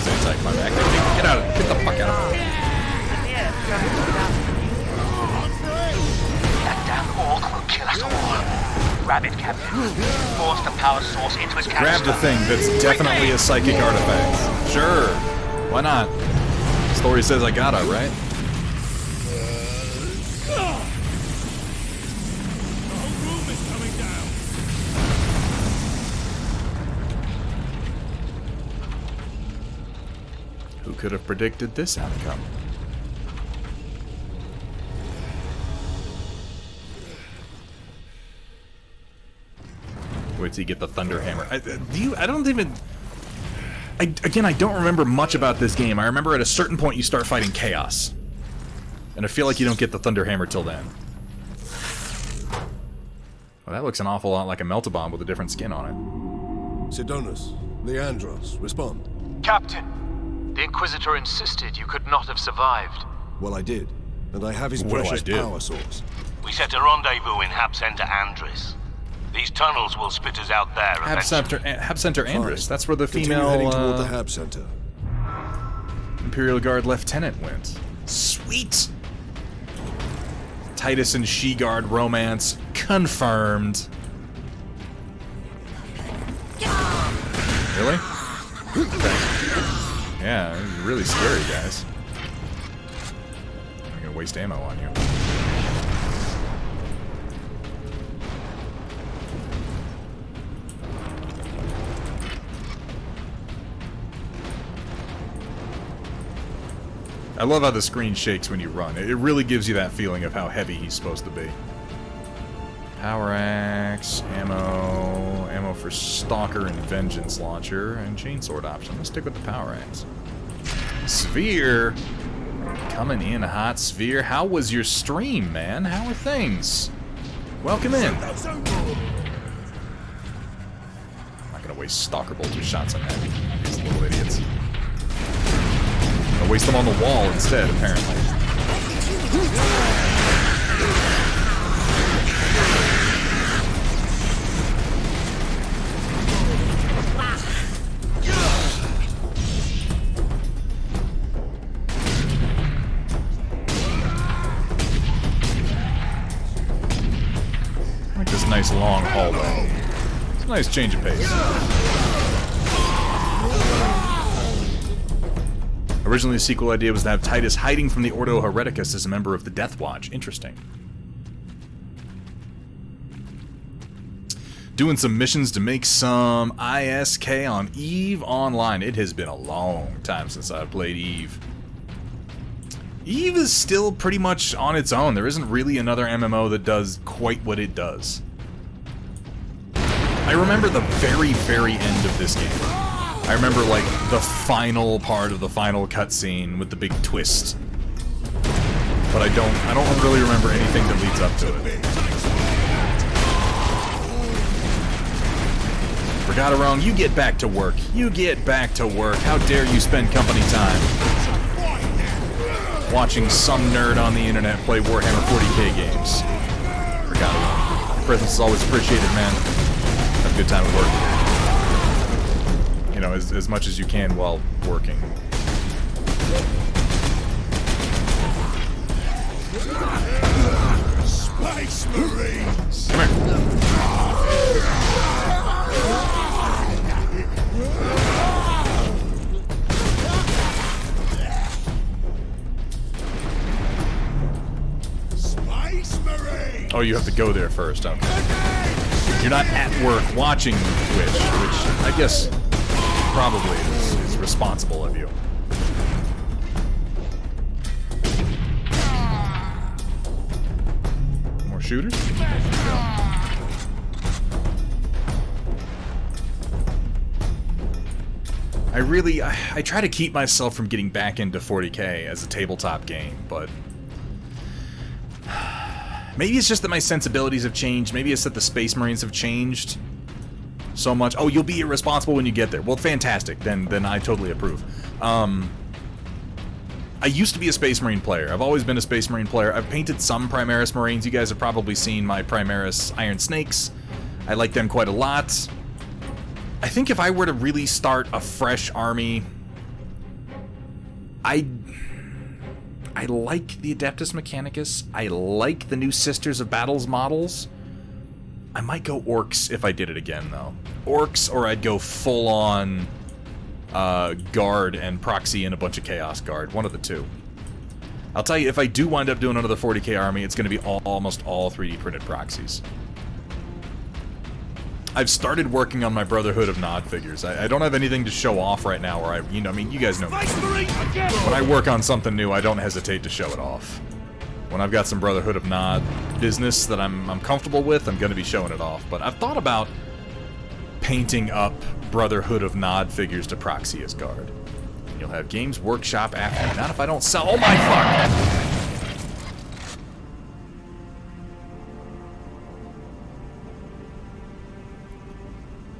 anticlimactic. Get out of Get the fuck out of here. That damn orc will kill us all. Grab it, Captain. Force the power source into its canister. Grab the thing that's definitely a psychic artifact. Sure. Why not? Story says I gotta, right? Who could have predicted this outcome? Wait till you get the Thunder Hammer. I don't even... Again, I don't remember much about this game. I remember at a certain point you start fighting Chaos. And I feel like you don't get the Thunder Hammer till then. Well, that looks an awful lot like a Melt-A-Bomb with a different skin on it. Sidonus, Leandros, respond. Captain, the Inquisitor insisted you could not have survived. Well, I did. And I have his precious power source. We set a rendezvous in Hab Center Andres. These tunnels will spit us out there. Hab Center Andres. That's where the female heading toward the Hab Center. Imperial Guard Lieutenant went. Sweet. Titus and She-Guard romance confirmed. Really? Okay. Yeah, this is really scary, guys. I'm gonna waste ammo on you. I love how the screen shakes when you run. It really gives you that feeling of how heavy he's supposed to be. Power axe, ammo for Stalker and Vengeance Launcher, and Chainsword option. Let's stick with the power axe. Sphere! Coming in hot, Sphere. How was your stream, man? How are things? Welcome in. I'm not gonna waste Stalker Bolter shots on that. These little idiots. I'll waste them on the wall instead, apparently. nice long hallway. It's a nice change of pace. Originally, the sequel idea was to have Titus hiding from the Ordo Hereticus as a member of the Death Watch. Interesting. Doing some missions to make some ISK on EVE Online. It has been a long time since I've played EVE. EVE is still pretty much on its own. There isn't really another MMO that does quite what it does. I remember the very, very end of this game. I remember, like, the final part of the final cutscene with the big twist. But I don't really remember anything that leads up to it. Forgot it wrong. You get back to work. You get back to work. How dare you spend company time watching some nerd on the internet play Warhammer 40k games. Forgot it wrong. Your presence is always appreciated, man. Have a good time at work. You know, as much as you can while working. Space Marines! Come here. Space Marines! Oh, you have to go there first, okay. You're not at work watching Twitch, which I guess probably is responsible of you. More shooters? I try to keep myself from getting back into 40k as a tabletop game, but maybe it's just that my sensibilities have changed. Maybe it's that the Space Marines have changed so much. Oh, you'll be irresponsible when you get there. Well, fantastic. Then I totally approve. I used to be a Space Marine player. I've always been a Space Marine player. I've painted some Primaris Marines. You guys have probably seen my Primaris Iron Snakes. I like them quite a lot. I think if I were to really start a fresh army, I like the Adeptus Mechanicus. I like the new Sisters of Battles models. I might go Orcs if I did it again, though. Orcs, or I'd go full-on Guard and Proxy and a bunch of Chaos Guard. One of the two. I'll tell you, if I do wind up doing another 40k army, it's going to be almost all 3D printed proxies. I've started working on my Brotherhood of Nod figures. I don't have anything to show off right now, or I mean, you guys know me. When I work on something new, I don't hesitate to show it off. When I've got some Brotherhood of Nod business that I'm comfortable with, I'm going to be showing it off. But I've thought about painting up Brotherhood of Nod figures to proxy as Guard. You'll have Games Workshop after. Not if I don't sell. Oh my fuck!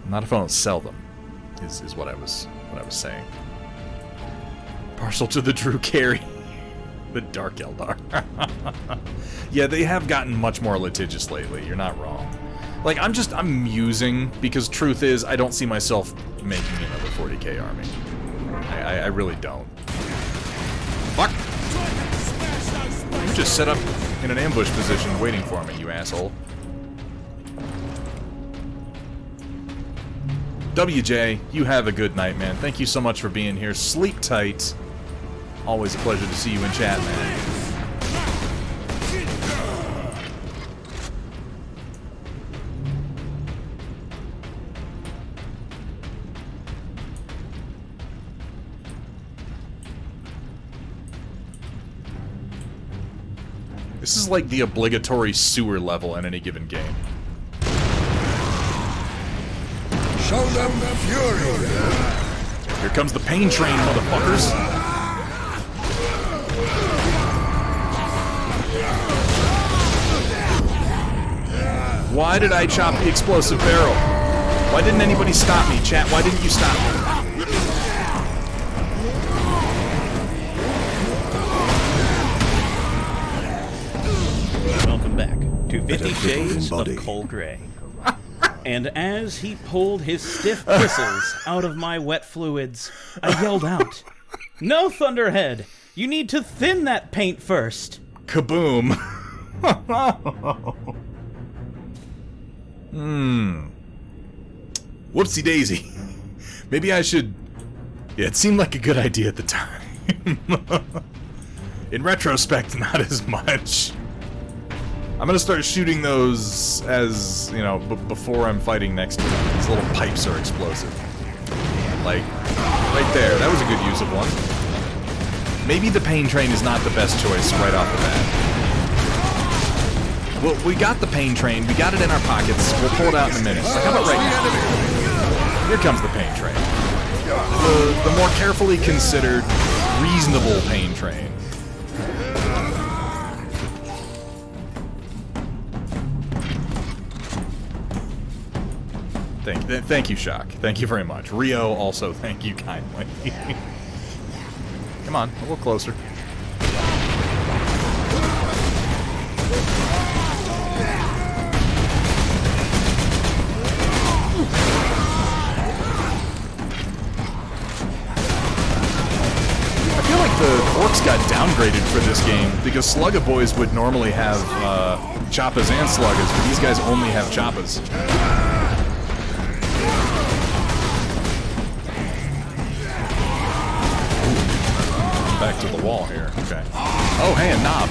Not if I don't sell them, is what I was saying. Partial to the Drew Carey. The Dark Eldar. Yeah, they have gotten much more litigious lately, you're not wrong. Like, I'm musing, because truth is, I don't see myself making another 40k army. I really don't. Fuck! You just set up in an ambush position waiting for me, you asshole. WJ, you have a good night, man. Thank you so much for being here. Sleep tight. Always a pleasure to see you in chat, man. This is like the obligatory sewer level in any given game. Show them the fury! Here comes the pain train, motherfuckers! Why did I chop the explosive barrel? Why didn't anybody stop me, chat? Why didn't you stop me? Welcome back to 50 Shades of Cold Grey. And as he pulled his stiff bristles out of my wet fluids, I yelled out, "No, Thunderhead! You need to thin that paint first!" Kaboom! Whoopsie daisy. Maybe I should... Yeah, it seemed like a good idea at the time. In retrospect, not as much. I'm gonna start shooting those as, you know, before I'm fighting next to them. These little pipes are explosive. Like, right there. That was a good use of one. Maybe the pain train is not the best choice right off the bat. Well, we got the pain train. We got it in our pockets. We'll pull it out in a minute. Like, how about right now? Here comes the pain train. The more carefully considered, reasonable pain train. Thank you, Shock. Thank you very much. Rio, also, thank you kindly. Come on, a little closer. I feel like the orcs got downgraded for this game, because Slugga Boys would normally have Choppas and Sluggas, but these guys only have Choppas. Back to the wall here. Okay. Oh, hey, a knob.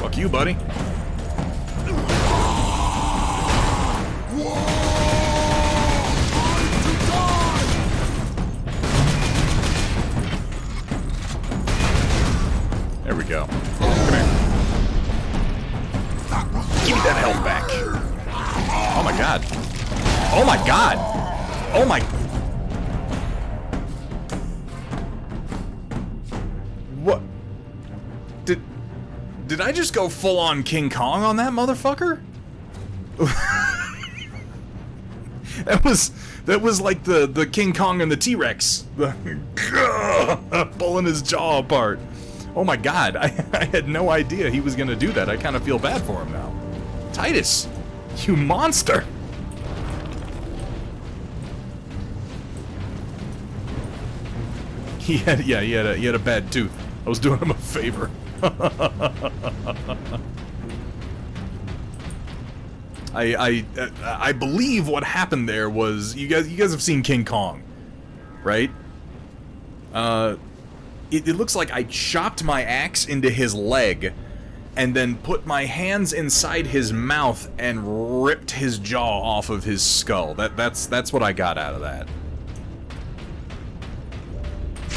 Fuck you, buddy. There we go. Come here. Give me that health back. Oh my god. Oh my god. Oh my... What? Did I just go full-on King Kong on that motherfucker? That was like the King Kong and the T-Rex. Pulling his jaw apart. Oh my god, I had no idea he was gonna do that. I kind of feel bad for him now. Titus, you monster! He had a bad tooth. I was doing him a favor. I believe what happened there was you guys have seen King Kong, right? It looks like I chopped my axe into his leg and then put my hands inside his mouth and ripped his jaw off of his skull. That's what I got out of that.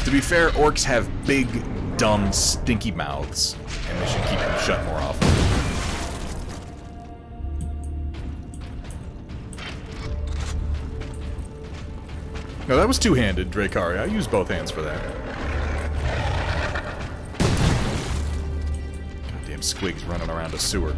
To be fair, orcs have big, dumb, stinky mouths, and they should keep them shut more often. No, that was two-handed, Drakari. I used both hands for that. Goddamn squigs running around a sewer.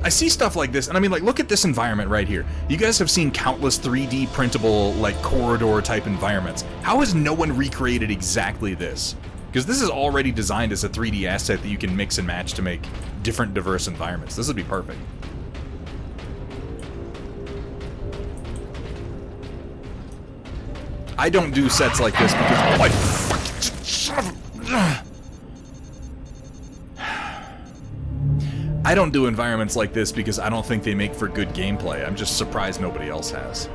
I see stuff like this, and I mean, like, look at this environment right here. You guys have seen countless 3D printable, like, corridor-type environments. How has no one recreated exactly this? Because this is already designed as a 3D asset that you can mix and match to make different, diverse environments. This would be perfect. I don't do sets like this because... Oh my fucking... Son of a... I don't do environments like this because I don't think they make for good gameplay. I'm just surprised nobody else has.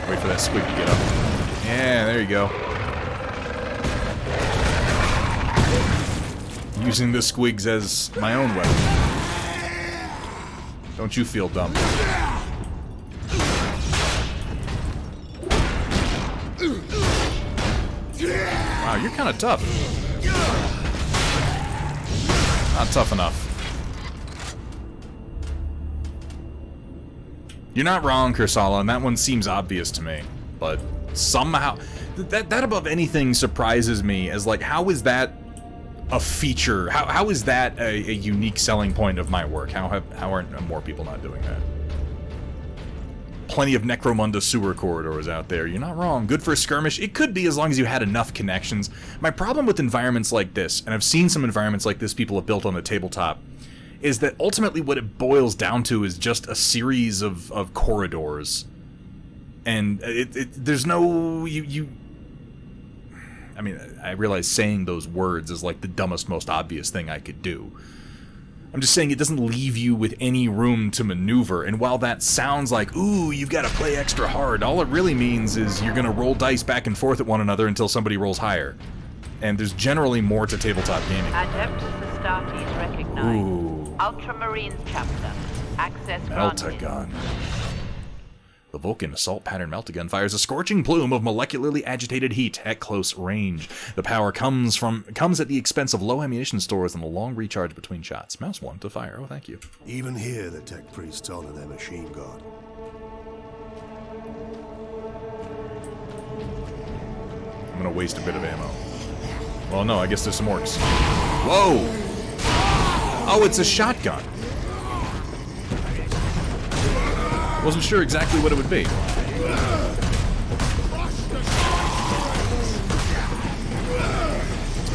Wait for that squig to get up. Yeah, there you go. Using the squigs as my own weapon. Don't you feel dumb. Wow, you're kind of tough. Not tough enough. You're not wrong, Kursala, and that one seems obvious to me. But somehow, that above anything surprises me as, like, how is that a feature? How is that a unique selling point of my work? How aren't more people not doing that? Plenty of Necromunda sewer corridors out there. You're not wrong. Good for a skirmish. It could be as long as you had enough connections. My problem with environments like this, and I've seen some environments like this people have built on the tabletop, is that ultimately what it boils down to is just a series of corridors. And there's no... I mean, I realize saying those words is like the dumbest, most obvious thing I could do. I'm just saying it doesn't leave you with any room to maneuver, and while that sounds like, ooh, you've got to play extra hard, all it really means is you're going to roll dice back and forth at one another until somebody rolls higher. And there's generally more to tabletop gaming. Adeptus Astartes recognized. Ooh. Ultramarines chapter. Access granted. Meltagun. The Vulcan assault pattern Meltagun fires a scorching plume of molecularly agitated heat at close range. The power comes at the expense of low ammunition stores and a long recharge between shots. Mouse 1 to fire. Oh, thank you. Even here, the tech priests honor their machine god. I'm gonna waste a bit of ammo. Well, no, I guess there's some orcs. Whoa! Oh, it's a shotgun. Wasn't sure exactly what it would be.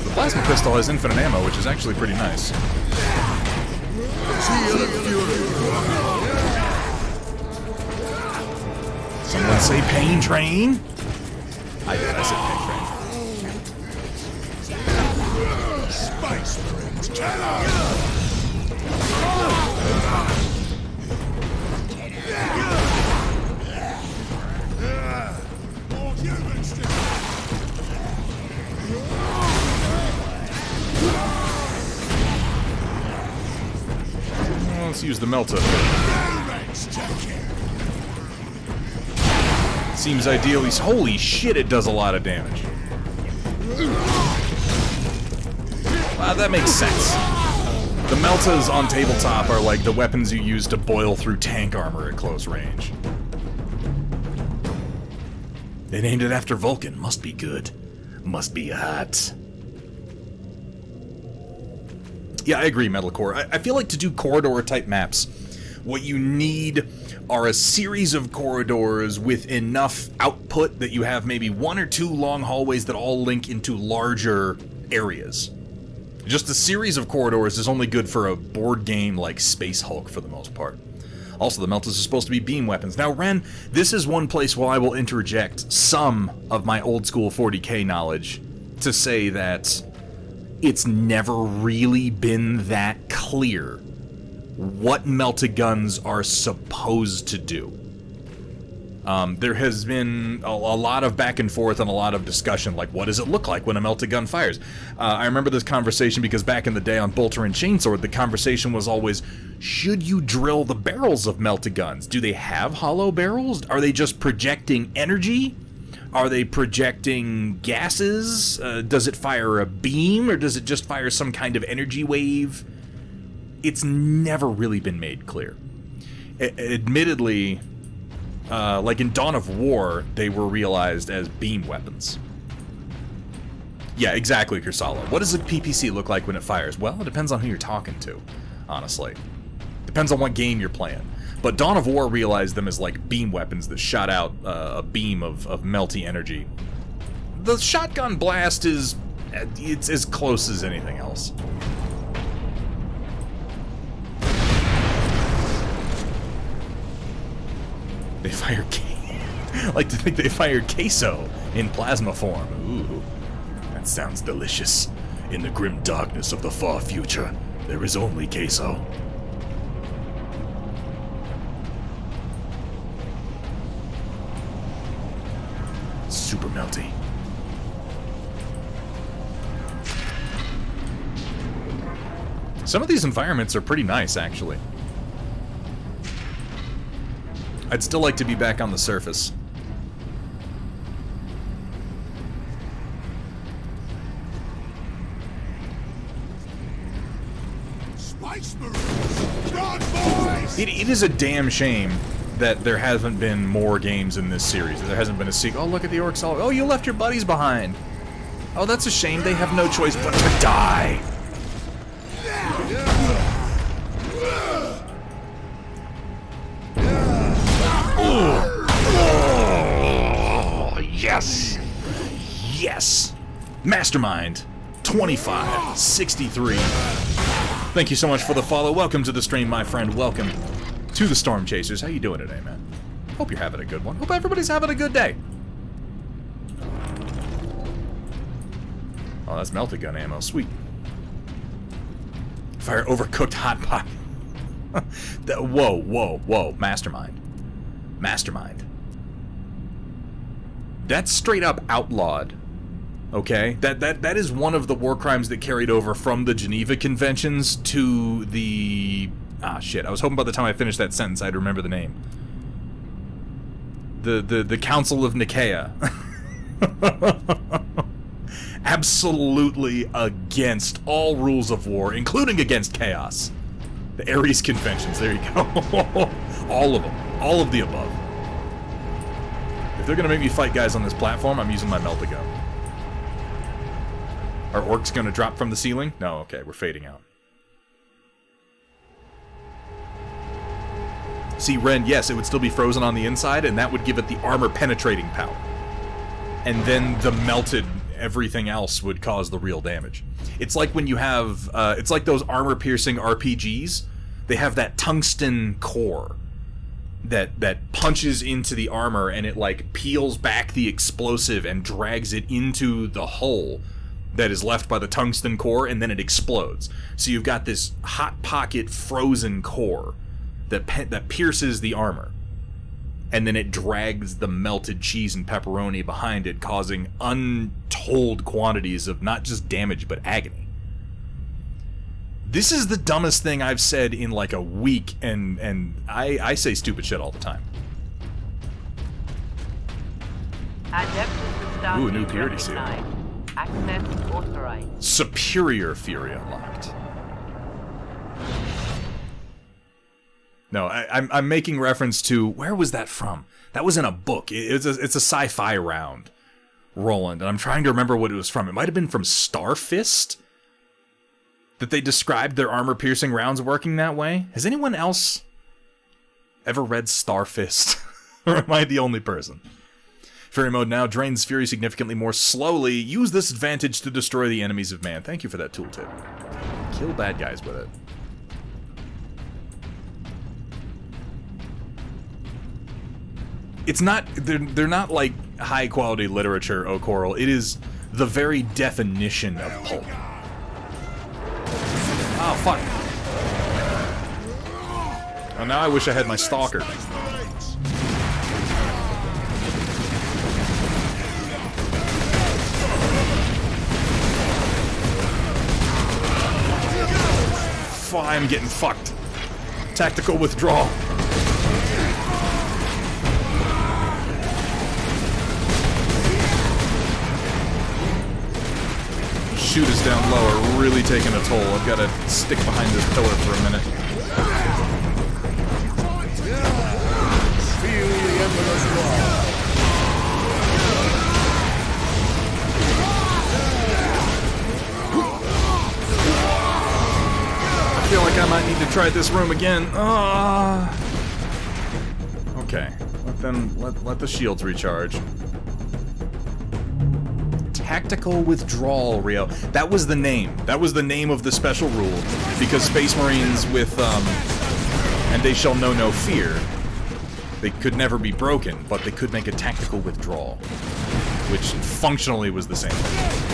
The plasma pistol has infinite ammo, which is actually pretty nice. Someone say pain train? I did, I said pain train. Space Marines, Let's use the Melta. Seems ideal. Holy shit, it does a lot of damage. That makes sense. The Meltas on tabletop are like the weapons you use to boil through tank armor at close range. They named it after Vulcan. Must be good. Must be hot. Yeah, I agree, Metalcore. I feel like to do corridor-type maps, what you need are a series of corridors with enough output that you have maybe 1 or 2 long hallways that all link into larger areas. Just a series of corridors is only good for a board game like Space Hulk for the most part. Also, the Meltas are supposed to be beam weapons. Now, Ren, this is one place where I will interject some of my old-school 40k knowledge to say that it's never really been that clear what Meltaguns are supposed to do. There has been a lot of back and forth and a lot of discussion, like what does it look like when a Meltagun fires? I remember this conversation because back in the day on Bolter and Chainsword, the conversation was always, should you drill the barrels of Meltaguns? Do they have hollow barrels? Are they just projecting energy? Are they projecting gases? Does it fire a beam, or does it just fire some kind of energy wave? It's never really been made clear. Admittedly, like in Dawn of War, they were realized as beam weapons. Yeah, exactly, Kursala. What does a PPC look like when it fires? Well, it depends on who you're talking to, honestly. Depends on what game you're playing. But Dawn of War realized them as like beam weapons that shot out a beam of melty energy. The shotgun blast it's as close as anything else. They fire I like to think they fired queso in plasma form. Ooh, that sounds delicious. In the grim darkness of the far future, there is only queso. Super melty. Some of these environments are pretty nice, actually. I'd still like to be back on the surface. Space Marines! Run, boys! It is a damn shame that there hasn't been more games in this series. There hasn't been a sequel. Oh, look at the orcs all... Oh, you left your buddies behind. Oh, that's a shame. They have no choice but to die. Oh, yes. Yes. Mastermind. 25. 63. Thank you so much for the follow. Welcome to the stream, my friend. Welcome to the Storm Chasers. How you doing today, man? Hope you're having a good one. Hope everybody's having a good day. Oh, that's melted gun ammo. Sweet. Fire overcooked hot pot. Whoa, whoa, whoa. Mastermind. Mastermind. That's straight up outlawed. Okay? That is one of the war crimes that carried over from the Geneva Conventions to the... Ah, shit. I was hoping by the time I finished that sentence I'd remember the name. The Council of Nicaea. Absolutely against all rules of war, including against chaos. The Ares Conventions, there you go. All of them. All of the above. If they're gonna make me fight guys on this platform, I'm using my melt-a-gun. Are orcs gonna drop from the ceiling? No, okay, we're fading out. See, Ren, yes, it would still be frozen on the inside, and that would give it the armor-penetrating power. And then the melted everything else would cause the real damage. It's like when you have, it's like those armor-piercing RPGs. They have that tungsten core that punches into the armor, and it, like, peels back the explosive and drags it into the hull that is left by the tungsten core, and then it explodes. So you've got this hot pocket frozen core that pierces the armor, and then it drags the melted cheese and pepperoni behind it, causing untold quantities of not just damage, but agony. This is the dumbest thing I've said in like a week, and I say stupid shit all the time. Ooh, a new purity seal. Access authorized. Superior Fury unlocked. No, I'm making reference to, where was that from? That was in a book. It's a sci-fi round, Roland, and I'm trying to remember what it was from. It might have been from Starfist, that they described their armor-piercing rounds working that way. Has anyone else ever read Starfist? Or am I the only person? Fury mode now drains fury significantly more slowly. Use this advantage to destroy the enemies of man. Thank you for that tooltip. Kill bad guys with it. It's not, they're not like high quality literature, O'Coral. It is the very definition of pulp. Oh, fuck. Oh, now I wish I had my stalker. I'm getting fucked. Tactical withdrawal. Shoot us down low are really taking a toll. I've got to stick behind this pillar for a minute. Feel the Emperor's wrath. I feel like I might need to try this room again. Okay. Let the shields recharge. Tactical withdrawal, Rio. That was the name. That was the name of the special rule, because Space Marines with and they shall know no fear, they could never be broken, but they could make a tactical withdrawal, which functionally was the same thing.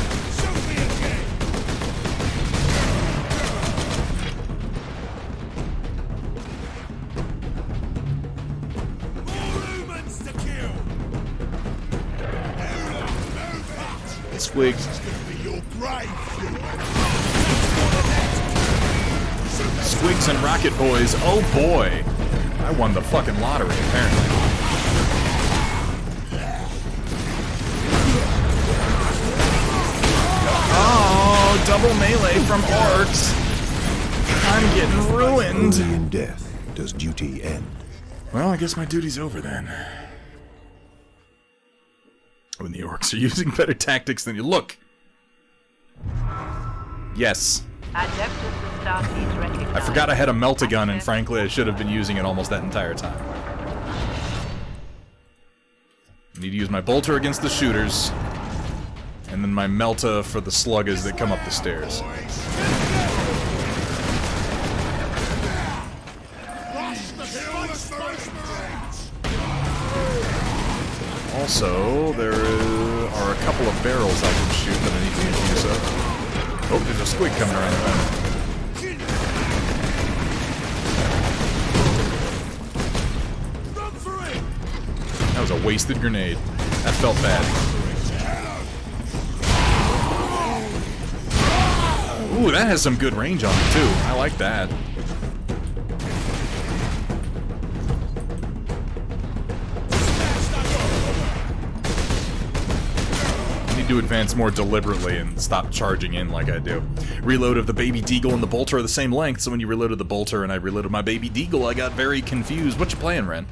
Squigs. Squigs and Rocket Boys. Oh boy. I won the fucking lottery, apparently. Oh, double melee from orcs. I'm getting ruined. Only in death does duty end. Well, I guess my duty's over then. When the orcs are using better tactics than you look. Yes. I forgot I had a melt-a-gun, and frankly, I should have been using it almost that entire time. I need to use my bolter against the shooters, and then my melta for the sluggers that come up the stairs. Also, there are a couple of barrels I can shoot that I need to get use of. Oh, there's a squid coming around the bend. That was a wasted grenade. That felt bad. Ooh, that has some good range on it, too. I like that. I need to advance more deliberately and stop charging in like I do. Reload of the baby deagle and the bolter are the same length, so when you reloaded the bolter and I reloaded my baby deagle, I got very confused. What you playing, Ren?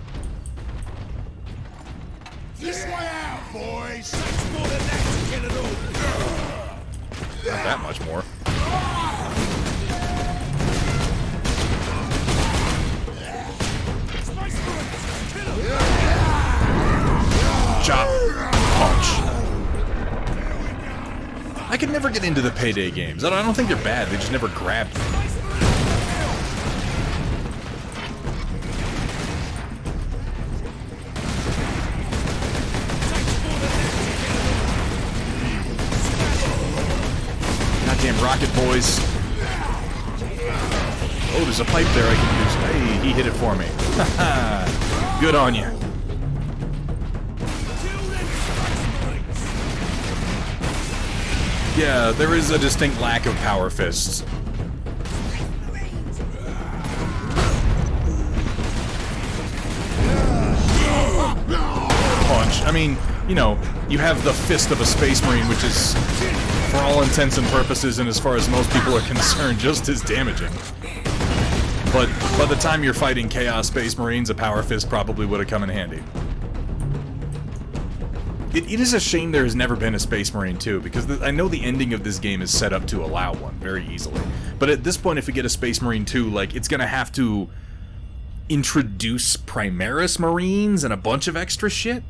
This way out, boys! That's more than that to get it all! Not that much more. Chop. Punch. I could never get into the Payday games. I don't think they're bad, they just never grabbed me. Goddamn rocket boys. Oh, there's a pipe there I can use. Hey, he hit it for me. Haha. Good on you. Yeah, there is a distinct lack of power fists. Punch. I mean, you know, you have the fist of a Space Marine, which is, for all intents and purposes, and as far as most people are concerned, just as damaging. But by the time you're fighting Chaos Space Marines, a power fist probably would have come in handy. It is a shame there has never been a Space Marine 2, because I know the ending of this game is set up to allow one very easily. But at this point, if we get a Space Marine 2, like, it's gonna have to introduce Primaris Marines and a bunch of extra shit?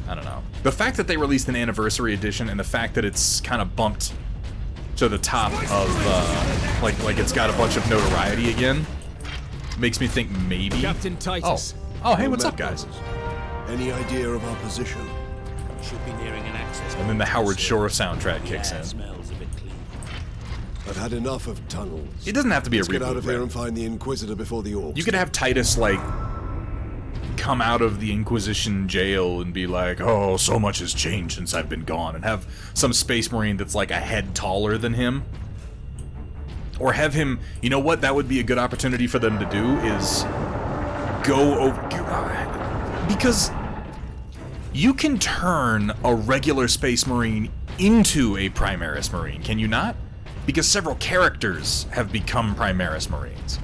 I don't know. The fact that they released an Anniversary Edition and the fact that it's kind of bumped to the top of, like it's got a bunch of notoriety again, makes me think maybe... Captain Titus. Oh, hey, what's up, guys? Any idea of our position? Should be nearing an access. And then the Howard Shore soundtrack kicks in. Smells a bit clean. I've had enough of tunnels. It doesn't have to be a Let's get out of reboot, here and find the Inquisitor before the orcs. You could have Titus, like, come out of the Inquisition jail and be like, oh, so much has changed since I've been gone, and have some Space Marine that's like a head taller than him. Or have him, you know what, that would be a good opportunity for them to do, is go over... Because you can turn a regular Space Marine into a Primaris Marine, can you not? Because several characters have become Primaris Marines.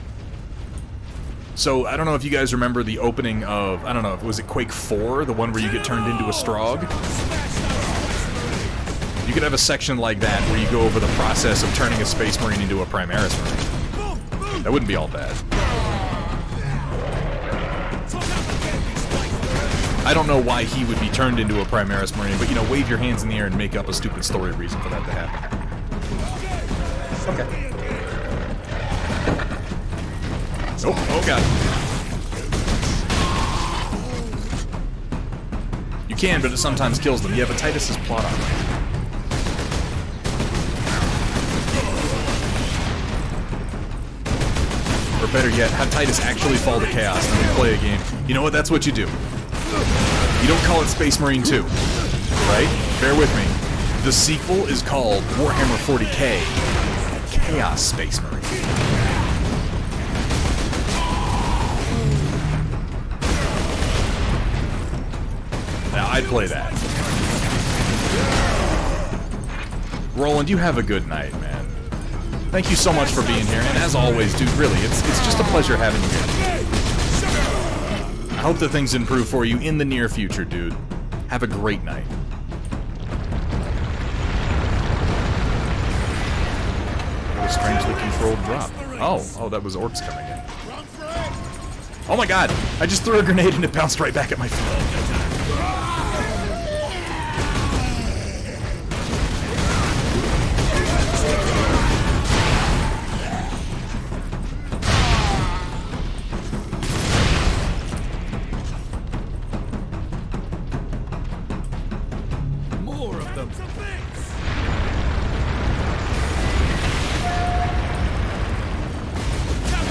So, I don't know if you guys remember the opening of, I don't know, was it Quake 4? The one where you get turned into a Strogg? You could have a section like that where you go over the process of turning a Space Marine into a Primaris Marine. That wouldn't be all bad. I don't know why he would be turned into a Primaris Marine, but, you know, wave your hands in the air and make up a stupid story reason for that to happen. Okay. Oh god. You can, but it sometimes kills them. Yeah, but Titus is plot armor. Or better yet, have Titus actually fall to chaos and we play a game. You know what? That's what you do. You don't call it Space Marine 2, right? Bear with me. The sequel is called Warhammer 40k Chaos Space Marine. Now, I'd play that. Roland, you have a good night, man. Thank you so much for being here, and as always, dude, really, it's just a pleasure having you here. I hope that things improve for you in the near future, dude. Have a great night. What a strangely controlled drop. Oh, that was orcs coming in. Oh my god! I just threw a grenade and it bounced right back at my feet.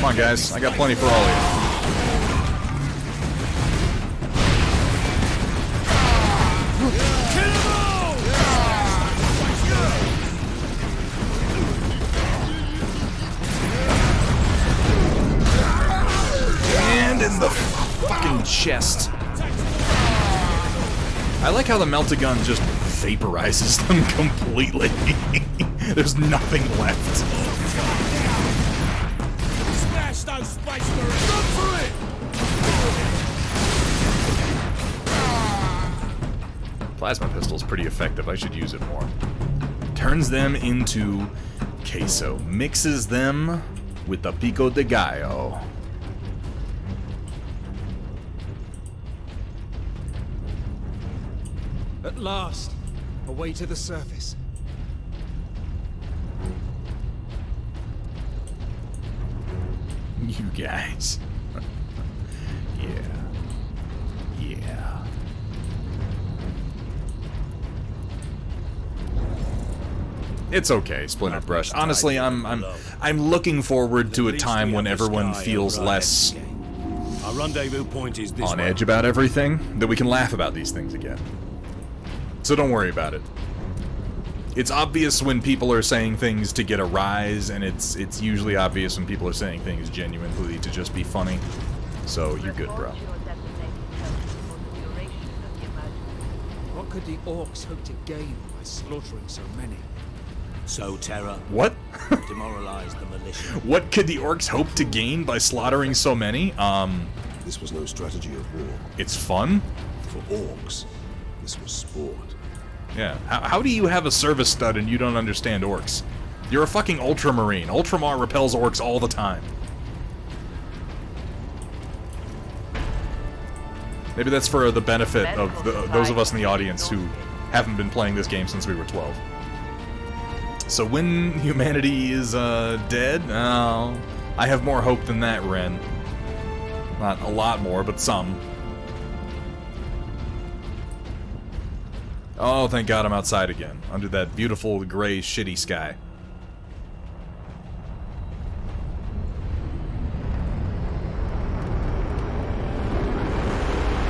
Come on, guys. I got plenty for all of you. And in the fucking chest. I like how the melt-a-gun just vaporizes them completely. There's nothing left. Smash those space marines! Run for it! Plasma pistol's pretty effective. I should use it more. Turns them into queso. Mixes them with the pico de gallo. At last, away to the surface. You guys. Yeah. It's okay, Splinter Brush. Honestly, I'm looking forward to a time when everyone feels less Our rendezvous point is this on way. edge about everything, that we can laugh about these things again. So don't worry about it. It's obvious when people are saying things to get a rise, and it's usually obvious when people are saying things genuinely to just be funny. So you're good, bro. What could the orcs hope to gain by slaughtering so many? So Terra. What? Demoralize the militia. What could the orcs hope to gain by slaughtering so many? This was no strategy of war. It's fun? For orcs, this was sport. Yeah. How do you have a service stud and you don't understand orcs? You're a fucking ultramarine. Ultramar repels orcs all the time. Maybe that's for the benefit of those of us in the audience who haven't been playing this game since we were 12. So when humanity is dead, I have more hope than that, Ren. Not a lot more, but some. Oh, thank God I'm outside again, under that beautiful gray shitty sky.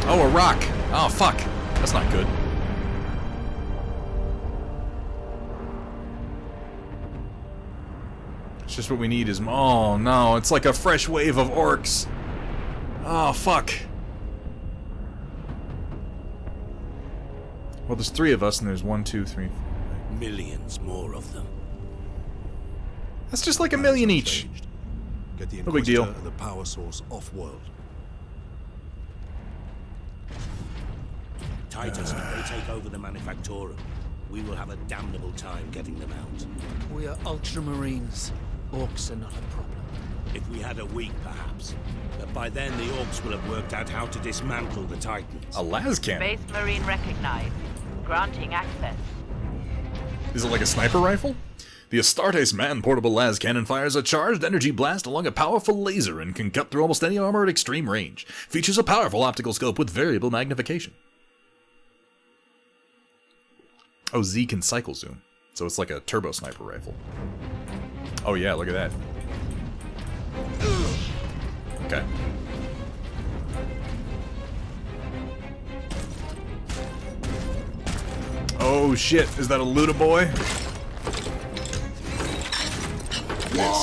Oh, a rock! Oh, fuck. That's not good. It's just what we need is... Oh, no, it's like a fresh wave of orcs. Oh, fuck. Well, there's 3 of us, and there's 1, 2, 3... Millions more of them. That's just like a million each. Get the no big deal. and the power source off-world. Titus, if they take over the Manufactorum, we will have a damnable time getting them out. We are ultramarines. Orcs are not a problem. If we had a week, perhaps. But by then, the orcs will have worked out how to dismantle the Titans. A las cannon? Space Marine recognized. Granting access. Is it like a sniper rifle? The Astartes man-portable las cannon fires a charged energy blast along a powerful laser and can cut through almost any armor at extreme range. Features a powerful optical scope with variable magnification. Oh, Z can cycle zoom. So it's like a turbo sniper rifle. Oh yeah, look at that. Okay. Oh shit, is that a Luda boy? Yes.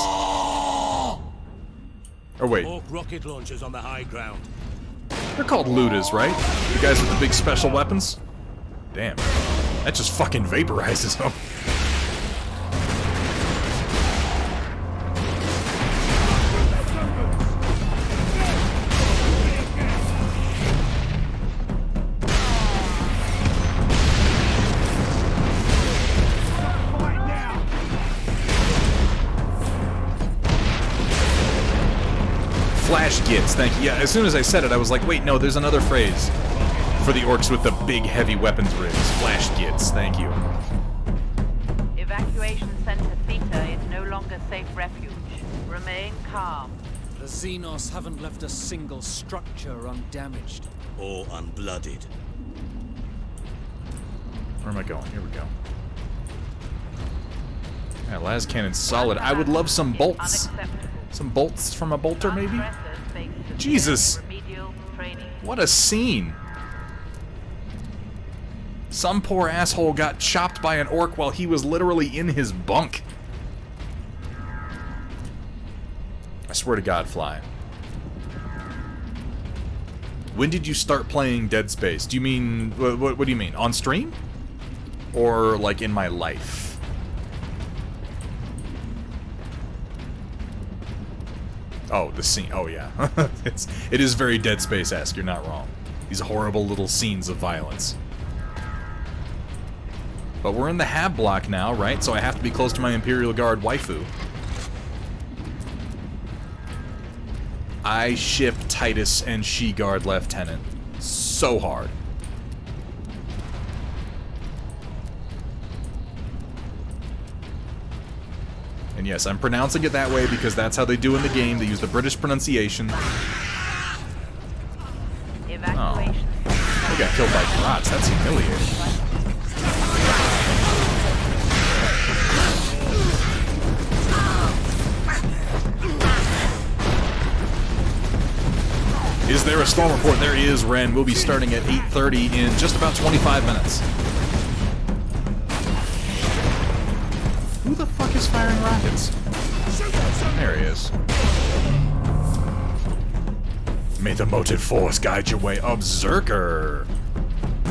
Oh wait. Orc rocket launchers on the high ground. They're called Ludas, right? The guys with the big special weapons? Damn. That just fucking vaporizes them. Flash gits, thank you. Yeah, as soon as I said it, I was like, wait, no, there's another phrase for the orcs with the big, heavy weapons rigs. Flash gits, thank you. Evacuation Center Theta is no longer safe refuge. Remain calm. The Xenos haven't left a single structure undamaged. Or unblooded. Where am I going? Here we go. Yeah, las cannon's solid. I would love some bolts. Some bolts from a bolter, maybe? Jesus! What a scene! Some poor asshole got chopped by an orc while he was literally in his bunk. I swear to God, Fly. When did you start playing Dead Space? Do you mean... What do you mean? On stream? Or, like, in my life? Oh, the scene. Oh, yeah. It is very Dead Space-esque. You're not wrong. These horrible little scenes of violence. But we're in the Hab block now, right? So I have to be close to my Imperial Guard waifu. I ship Titus and She-Guard Lieutenant so hard. And yes, I'm pronouncing it that way because that's how they do in the game. They use the British pronunciation. Oh. They got killed by Grots. That's humiliating. Is there a storm report? There is, Ren. We'll be starting at 8:30 in just about 25 minutes. Who the fuck is firing rockets? There he is. May the motive force guide your way. Berserker.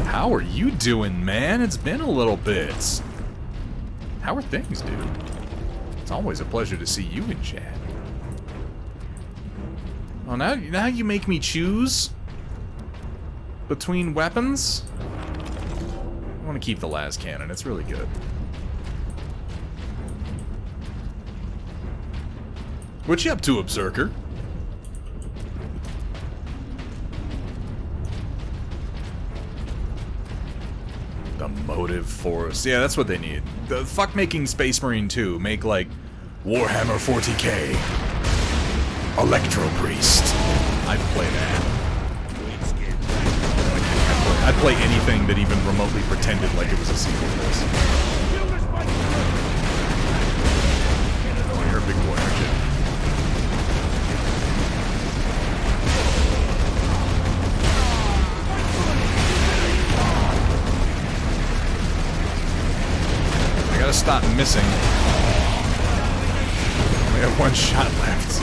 How are you doing, man? It's been a little bit. How are things, dude? It's always a pleasure to see you in chat. Oh, now you make me choose between weapons? I want to keep the las cannon. It's really good. What you up to, Berserker? The motive force. Yeah, that's what they need. The fuck making Space Marine 2. Make, like, Warhammer 40k. Electro Priest. I'd play that. I'd play anything that even remotely pretended like it was a sequel to this. Oh, you're a big boy, aren't you? I gotta stop missing. We have one shot left.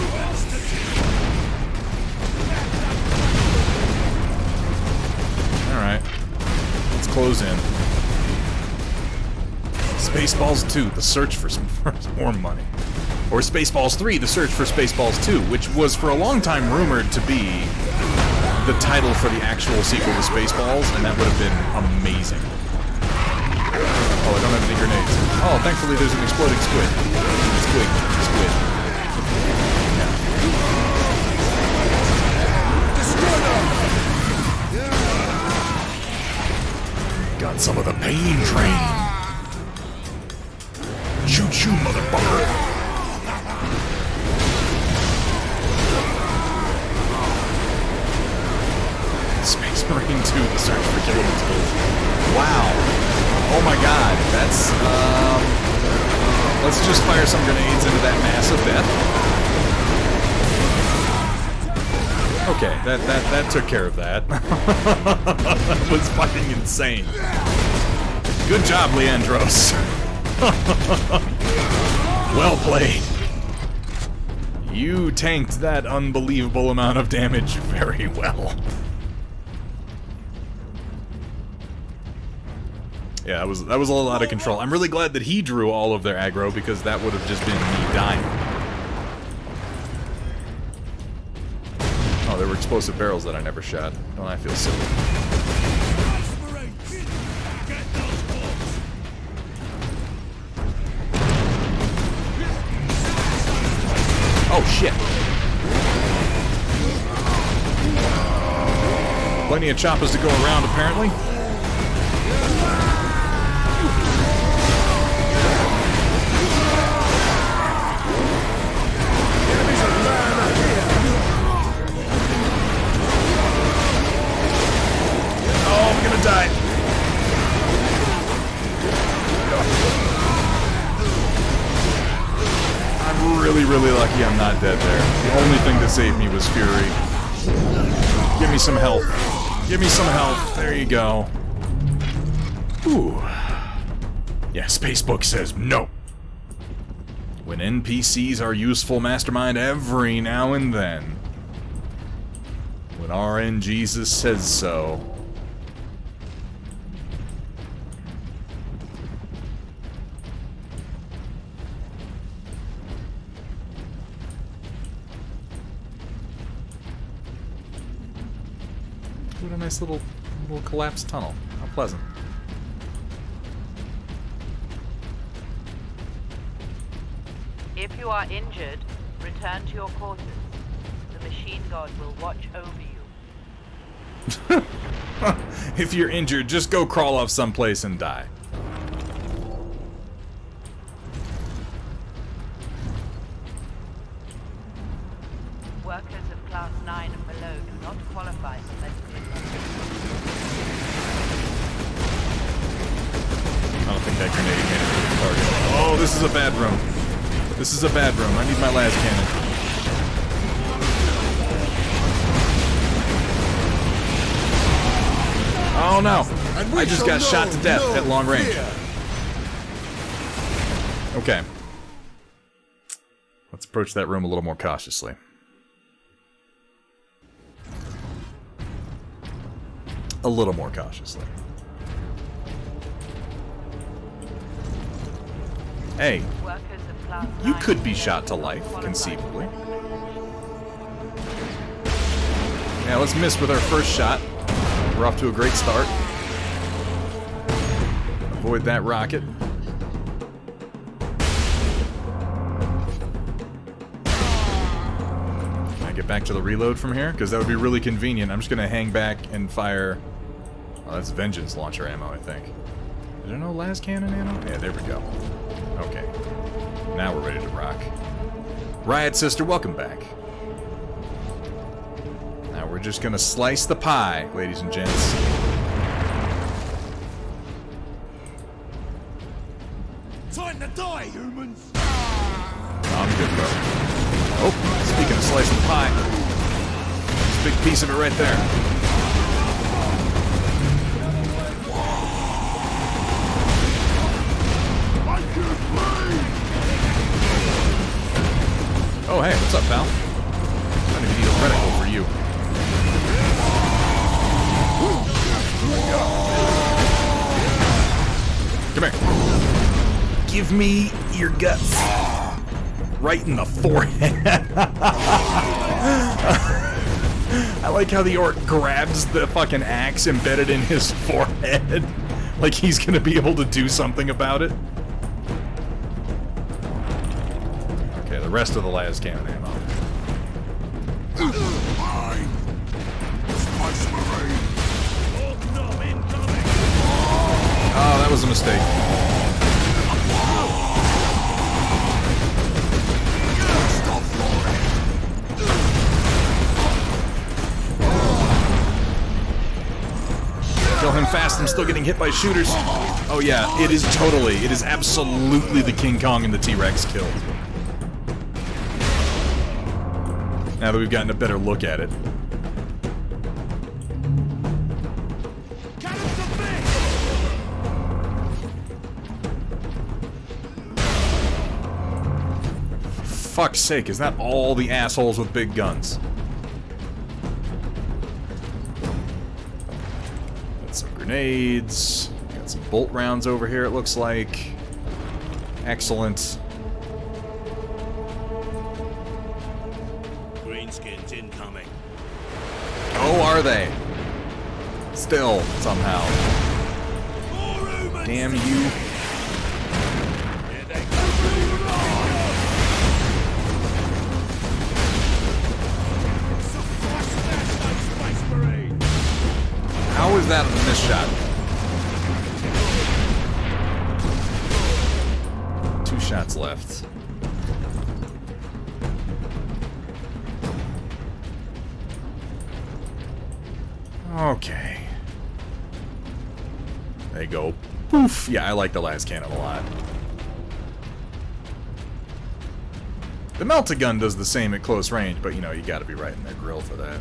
Alright. Let's close in. Spaceballs 2, the search for some more money. Or Spaceballs 3, the search for Spaceballs 2, which was for a long time rumored to be the title for the actual sequel to Spaceballs, and that would have been amazing. Oh, I don't have any grenades. Oh, thankfully there's an exploding squid. Squid. Got some of the pain train. Choo-choo, motherfucker. Space Marine 2, the search for Gilligan's Gold. Wow. Oh my god, that's, let's just fire some grenades into that mass of death. Okay, that took care of that. That was fucking insane. Good job, Leandros. Well played. You tanked that unbelievable amount of damage very well. Yeah, that was a little out of control. I'm really glad that he drew all of their aggro because that would have just been me dying. Oh, there were explosive barrels that I never shot. Don't I feel silly? Oh, shit. Plenty of choppers to go around, apparently. Oh, I'm gonna die. I'm really really lucky I'm not dead there. The only thing that saved me was Fury. Give me some health. Give me some health. There you go. Ooh. Yeah, Spacebook says no. When NPCs are useful, Mastermind, every now and then. When RN Jesus says so. What a nice little collapsed tunnel. How pleasant. If you are injured, return to your quarters. The machine god will watch over you. If you're injured, just go crawl off someplace and die. Workers of Class 9 and below do not qualify for medical attention. I don't think that grenade made it to the target. Oh, this is a bad room. This is a bad room. I need my las cannon. Oh no! I just got shot to death at long range. Okay. Let's approach that room a little more cautiously. A little more cautiously. Hey, you could be shot to life, conceivably. Yeah, let's miss with our first shot. We're off to a great start. Avoid that rocket. Can I get back to the reload from here? Because that would be really convenient. I'm just going to hang back and fire... Oh, that's Vengeance launcher ammo, I think. Is there no las cannon ammo? Yeah, there we go. Okay. Now we're ready to rock. Riot Sister, welcome back. Now we're just gonna slice the pie, ladies and gents. Time to die, humans! I'm good, bro. Oh, speaking of slicing pie, there's a big piece of it right there. Oh, hey, what's up, pal? I don't even need a reticle for you. Come here. Give me your guts. Right in the forehead. I like how the orc grabs the fucking axe embedded in his forehead. Like he's gonna be able to do something about it. Okay, the rest of the las cannon ammo. Oh, that was a mistake. Kill him fast, I'm still getting hit by shooters. Oh yeah, it is absolutely the King Kong and the T-Rex kill. Now that we've gotten a better look at it. Fuck's sake, is that all the assholes with big guns? Got some grenades. Got some bolt rounds over here, it looks like. Excellent. Greenskins incoming. Oh, are they? Still, somehow. Damn you. How is that a missed shot? 2 shots left. Okay. They go poof. Yeah, I like the las cannon a lot. The melt-a-gun does the same at close range, but you know, you gotta be right in their grill for that.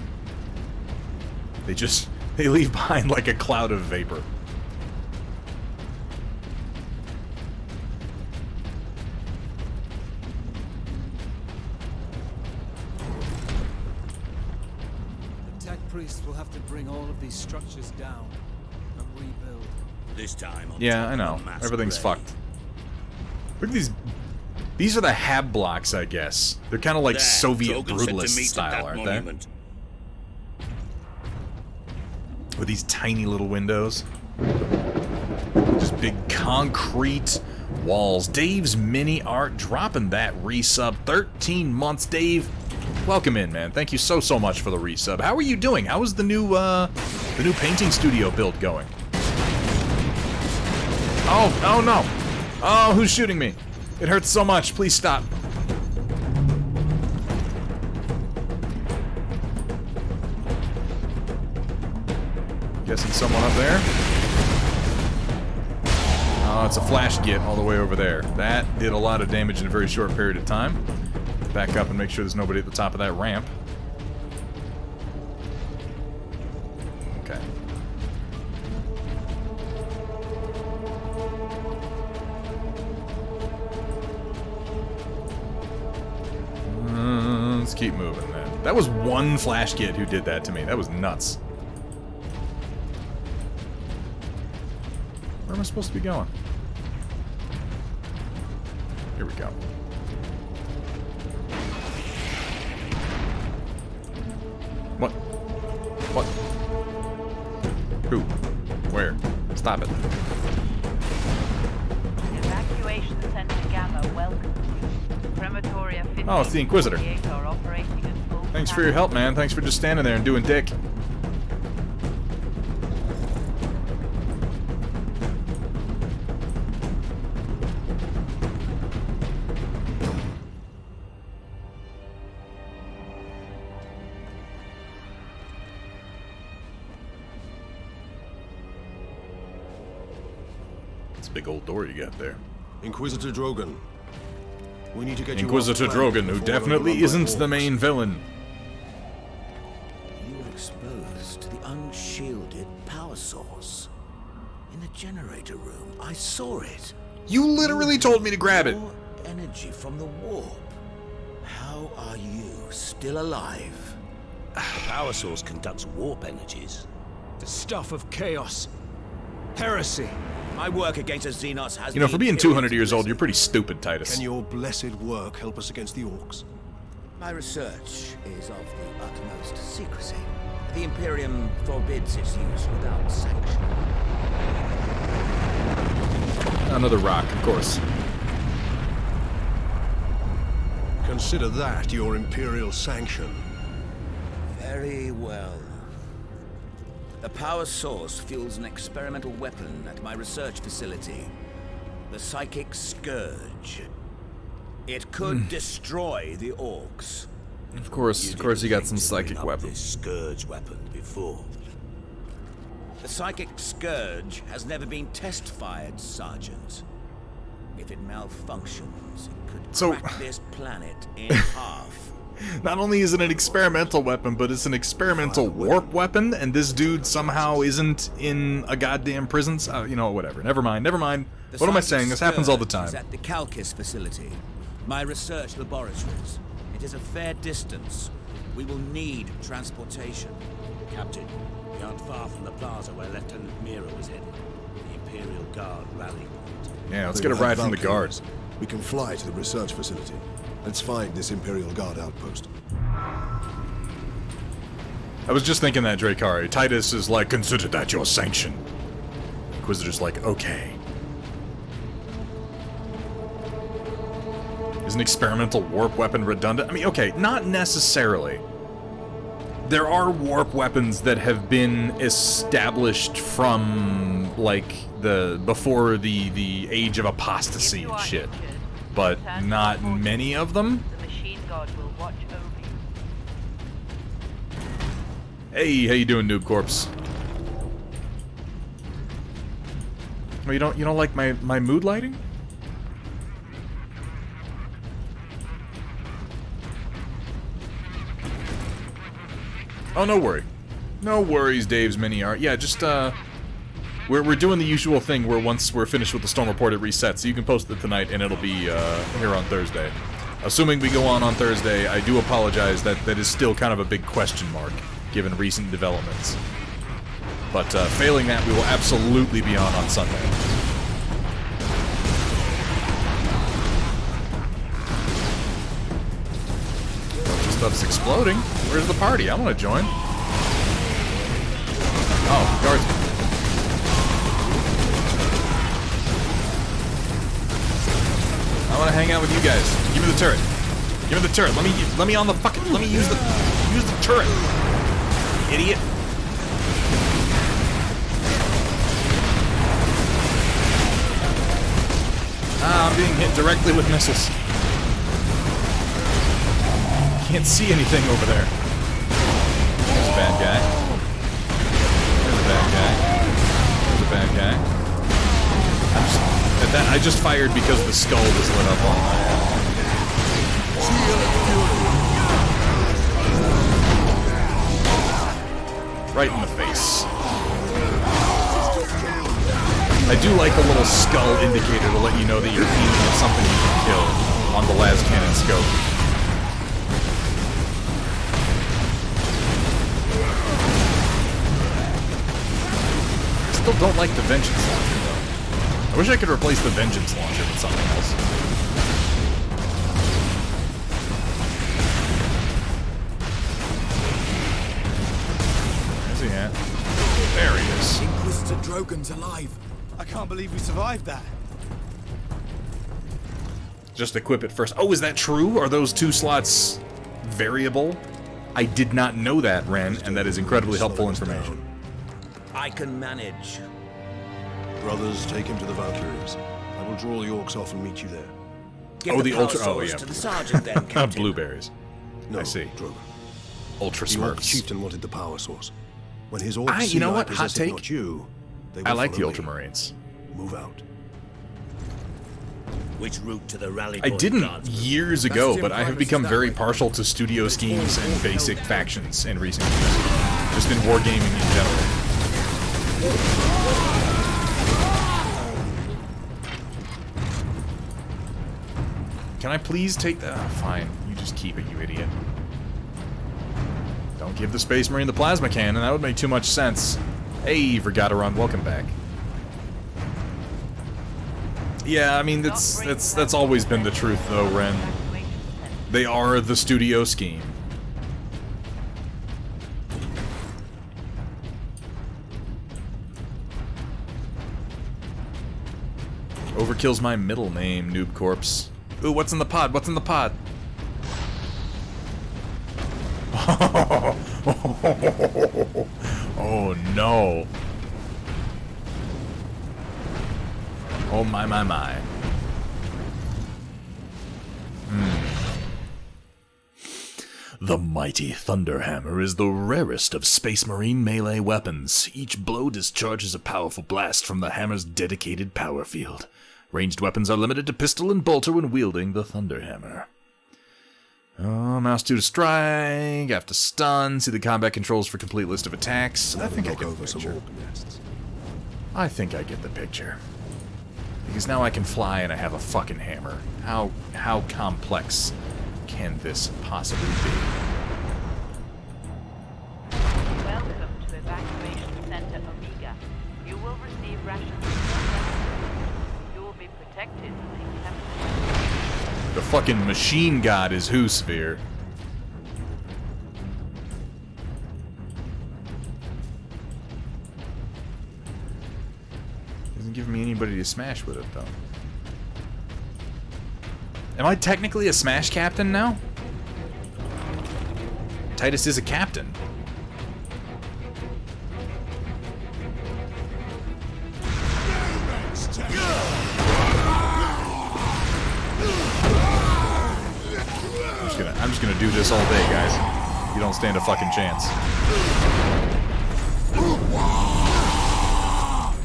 They leave behind like a cloud of vapor. The tech priests will have to bring all of these structures down and rebuild. This time. Yeah, I know. Everything's fucked. Look at these. These are the hab blocks, I guess. They're kind of like Soviet brutalist style, aren't they? With these tiny little windows. Just big concrete walls. Dave's Mini Art dropping that resub. 13 months, Dave. Welcome in, man. Thank you so much for the resub. How are you doing? How is the new painting studio build going? Oh no. Oh, who's shooting me? It hurts so much. Please stop. Guessing someone up there. Oh, it's a flash git all the way over there. That did a lot of damage in a very short period of time. Back up and make sure there's nobody at the top of that ramp. Okay. Let's keep moving, man. That was one flash kid who did that to me. That was nuts. Where am I supposed to be going? Here we go. What? What? Who? Where? Stop it. Evacuation Center Gamma, welcome. Crematoria 50. Oh, it's the Inquisitor. Thanks for your help, man. Thanks for just standing there and doing dick. It's a big old door you got there. Inquisitor Drogon. We need to get Inquisitor Drogon, who definitely isn't the main villain. You were exposed to the unshielded power source. In the generator room, I saw it. You literally told me to grab it. More energy from the warp. How are you still alive? The power source conducts warp energies. The stuff of chaos. Heresy. My work against the Xenos has You know, for being 200 years old, you're pretty stupid, Titus. Can your blessed work help us against the orcs? My research is of the utmost secrecy. The Imperium forbids its use without sanction. Another rock, of course. Consider that your Imperial sanction. Very well. The power source fuels an experimental weapon at my research facility. The Psychic Scourge. It could destroy the orcs. Of course, you got some psychic weapons. This Scourge weapon before. The Psychic Scourge has never been test-fired, Sergeant. If it malfunctions, it could crack this planet in half. Not only is it an experimental weapon, but it's an experimental warp weapon, and this dude somehow isn't in a goddamn prison. You know, whatever. Never mind. What am I saying? This happens all the time. Is at the Calcis facility, my research laboratories. It is a fair distance. We will need transportation. Captain, we aren't far from the plaza where Lieutenant Mira was heading. The Imperial Guard rally point. Yeah, let's get a ride from the guards. We can fly to the research facility. Let's find this Imperial Guard outpost. I was just thinking that, Drakari. Titus is like, consider that your sanction. Inquisitor's like, okay. Is an experimental warp weapon redundant? I mean, okay, not necessarily. There are warp weapons that have been established from, like, before the age of apostasy and shit. But not many of them? The machine guard will watch over you. Hey, how you doing, Noob Corpse? Oh, you don't like my mood lighting? Oh, no worry. No worries, Dave's mini art. Yeah, just, we're doing the usual thing where once we're finished with the storm report, it resets. So you can post it tonight, and it'll be, here on Thursday. Assuming we go on Thursday, I do apologize. That is still kind of a big question mark, given recent developments. But, failing that, we will absolutely be on Sunday. Stuff's exploding. Where's the party? I want to join. Oh, guardsman. I want to hang out with you guys. Give me the turret. Give me the turret. Let me on the fucking. Let me use the turret. Idiot. Ah, I'm being hit directly with missiles. Can't see anything over there. There's a bad guy. There's a bad guy. There's a bad guy. I just fired because the skull was lit up on my right in the face. I do like the little skull indicator to let you know that you're aiming at something you can kill on the las cannon scope. Still don't like the Vengeance launcher, though. I wish I could replace the Vengeance launcher with something else. Where's he at? There he is. Inquisitor Drogon's alive. I can't believe we survived that. Just equip it first. Oh, is that true? Are those 2 slots variable? I did not know that, Ren, and that is incredibly helpful information. I can manage. Brothers, take him to the Valkyries. I will draw the orcs off and meet you there. Give the ultra. Oh, yeah. To the sergeant, then, Captain. Blueberries. No, I see. Drogon. Ultra The orc Smurfs. chieftain wanted the power source. When his orcs You know what? Hot take. Not you, they I will like the follow me. Ultramarines. Move out. Which route to the rally I point didn't guards? years ago, but I have become very partial to studio schemes and basic factions in recent years. Just in wargaming in general. Can I please take that? Oh, fine. You just keep it, you idiot. Don't give the Space Marine the plasma cannon. That would make too much sense. Hey, Vergataron, welcome back. Yeah, I mean, that's always been the truth, though, Ren. They are the studio scheme. Overkill's my middle name, Noob Corpse. Ooh, what's in the pod? What's in the pod? Oh no. Oh my. The mighty Thunderhammer is the rarest of Space Marine melee weapons. Each blow discharges a powerful blast from the hammer's dedicated power field. Ranged weapons are limited to pistol and bolter when wielding the Thunderhammer. Oh, mouse 2 to strike, F to stun, see the combat controls for complete list of attacks. I think I get the picture. I think I get the picture. Because now I can fly and I have a fucking hammer. How complex can this possibly be? Welcome to Evacuation Center Omega. You will receive rations. You will be protected except The fucking machine god is who, Sphere? Doesn't give me anybody to smash with it, though. Am I technically a Smash captain now? Titus is a captain. I'm just gonna do this all day, guys. You don't stand a fucking chance.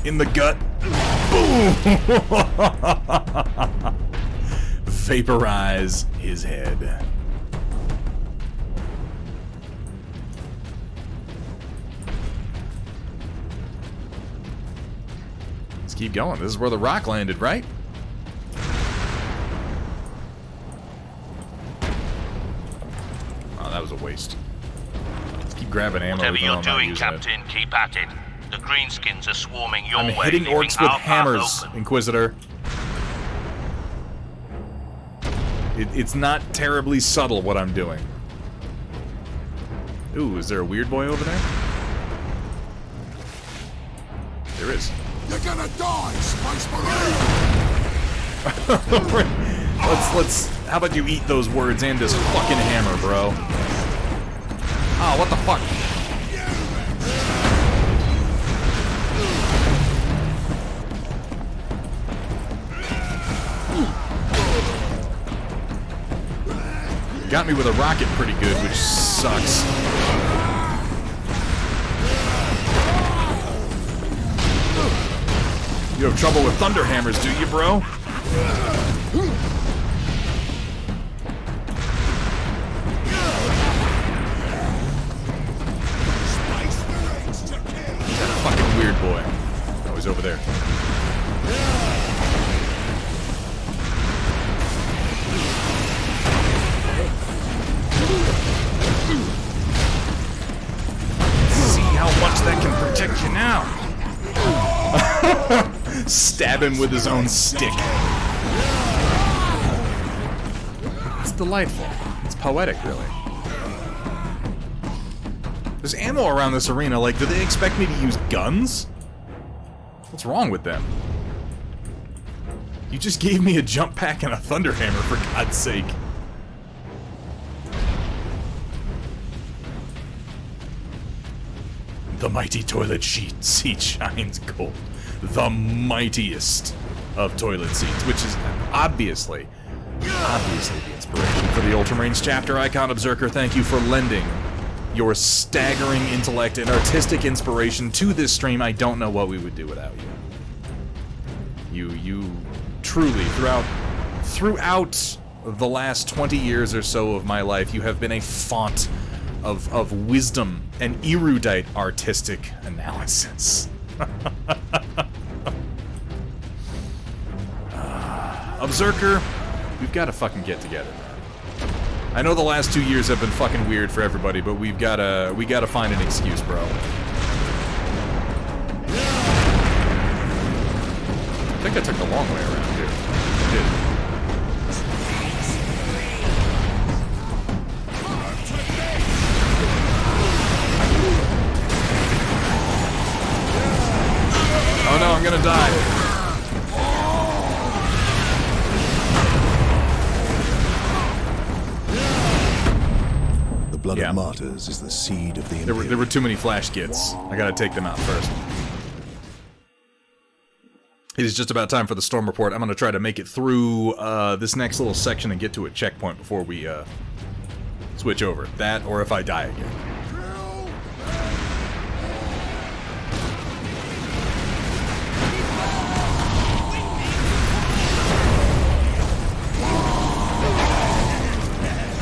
In the gut. Boom! Vaporize his head. keep going. This is where the rock landed, right? Oh, that was a waste. Let's keep grabbing ammo. Whatever you're doing, Captain, keep at it. The Greenskins are swarming your way. I'm hitting orcs with hammers, Inquisitor. It's not terribly subtle what I'm doing. Ooh, is there a weird boy over there? There is. You're gonna die, Space Marine! let's how about you eat those words and this fucking hammer, bro? Oh, what the fuck? Got me with a rocket pretty good, which sucks. You have trouble with thunder hammers, do you, bro? That fucking weird boy. Oh, he's over there. See how much that can protect you now. Stab him with his own stick. It's delightful. It's poetic, really. There's ammo around this arena. Like, do they expect me to use guns? What's wrong with them? You just gave me a jump pack and a thunder hammer, for God's sake. The mighty toilet seat shines gold. The mightiest of toilet seats, which is obviously the inspiration for the Ultramarines chapter. Icon Berserker, thank you for lending your staggering intellect and artistic inspiration to this stream. I don't know what we would do without you. You truly, throughout the last 20 years or so of my life, you have been a font of wisdom and erudite artistic analysis. Berserker, we've got to fucking get together, man. I know the last 2 years have been fucking weird for everybody, but we gotta find an excuse, bro. I think I took the long way around here. I did. Oh no, I'm gonna die. The blood of martyrs is the seed of the Imperium. There were too many flash gits. I gotta take them out first. It is just about time for the storm report. I'm gonna try to make it through this next little section and get to a checkpoint before we switch over. That, or if I die again.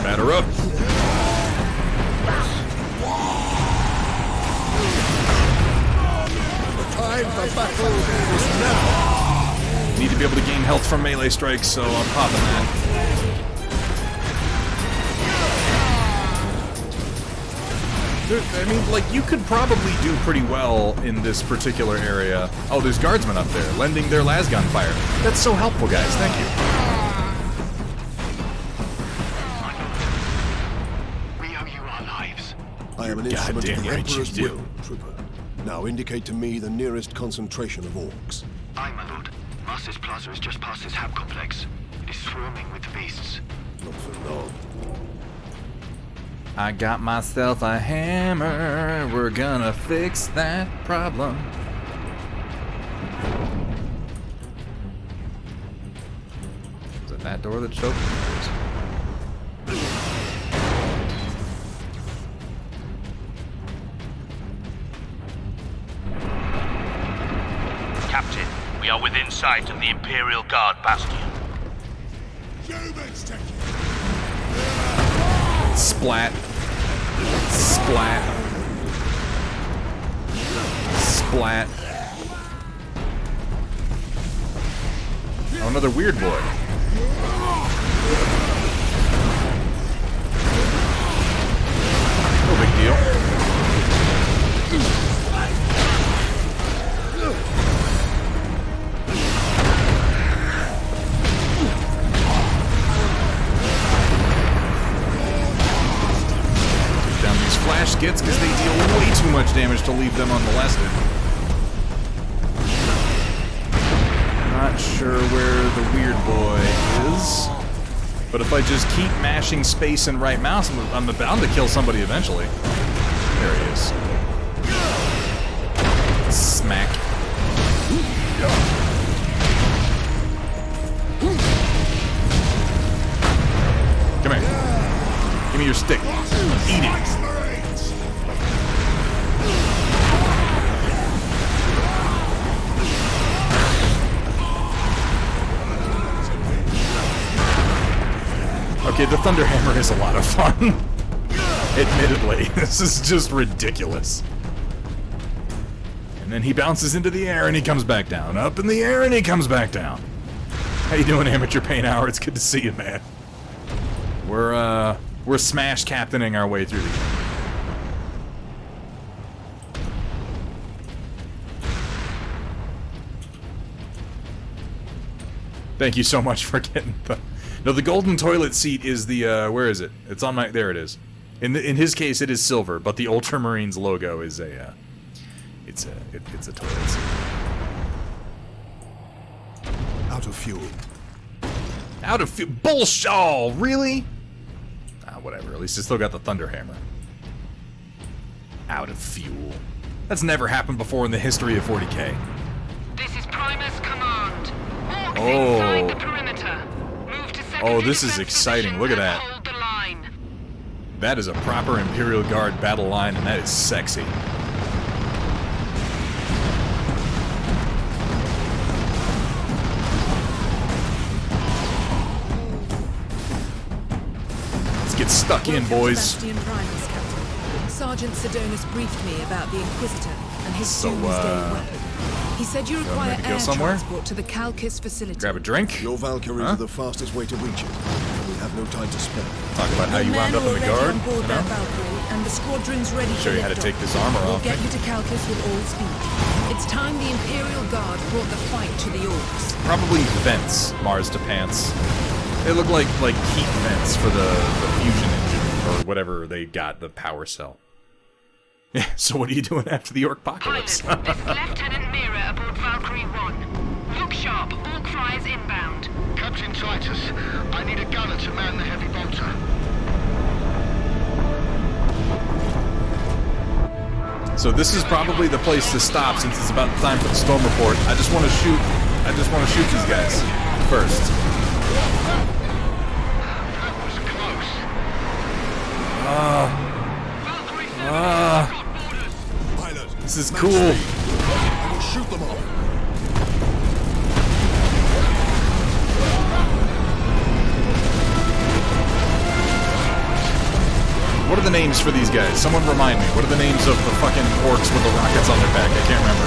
Batter up. Time for battle is now. Need to be able to gain health from melee strikes, so I'm popping that. I mean, like, you could probably do pretty well in this particular area. Oh, there's guardsmen up there, lending their lasgun fire. That's so helpful, guys. Thank you. I am an instrument of the Emperor's will, Trooper. Now indicate to me the nearest concentration of orcs. Aye, my lord. Master's Plaza is just past this hab complex. It is swarming with the beasts. Not for long. I got myself a hammer. We're gonna fix that problem. Is it that door that's open? Captain, we are within sight of the Imperial Guard bastion. Splat. Splat. Splat. Oh, another weird boy. No big deal. Down these flash skits because they deal way too much damage to leave them unmolested. Not sure where the weird boy is, but if I just keep mashing space and right mouse, I'm bound to kill somebody eventually. There he is. Smack. Come here. Give me your stick. Eat it. Okay, the Thunder Hammer is a lot of fun. Admittedly, this is just ridiculous. And then he bounces into the air and he comes back down. Up in the air and he comes back down. How you doing, Amateur Paint Hour? It's good to see you, man. We're smash captaining our way through the game. Thank you so much for getting the... No, the golden toilet seat is the, where is it? It's on my... There it is. In his case, it is silver, but the Ultramarines logo is a, it's a toilet seat. Out of fuel. Out of fuel? Bullshit! Oh, really? Ah, whatever. At least it's still got the Thunder Hammer. Out of fuel. That's never happened before in the history of 40K. This is Primus Command. Orcs Oh. inside the perimeter. Move to Oh, this is exciting. Look at that. hold the line. That is a proper Imperial Guard battle line, and that is sexy. Let's get stuck in, boys. Sebastian Primus, Captain. Sergeant Sidonus briefed me about the Inquisitor and his doomsday weapon. He said you require ready to go air somewhere? transport to the Calcis facility. Grab a drink? Your Valkyries are the fastest way to reach it. We have no time to spare. Talk about how you wound up in the guard. On board You their know? Valkyrie, and the squadron's ready Show to you how to lift take off. this armor We'll off. get you to Calcis with all speed. It's time the Imperial Guard brought the fight to the Orcs. Probably vents, Mars to pants. They look like heat vents for the fusion engine, or whatever they got, the power cell. Yeah, so what are you doing after the Orc-pocalypse? Pilot, this is Lieutenant Mira aboard Valkyrie 1. Look sharp, Orc flyers inbound. Captain Titus, I need a gunner to man the heavy bolter. So this is probably the place to stop since it's about time for the storm report. I just want to shoot these guys first. This is cool. I will shoot them all. What are the names for these guys? Someone remind me. What are the names of the fucking orcs with the rockets on their back? I can't remember.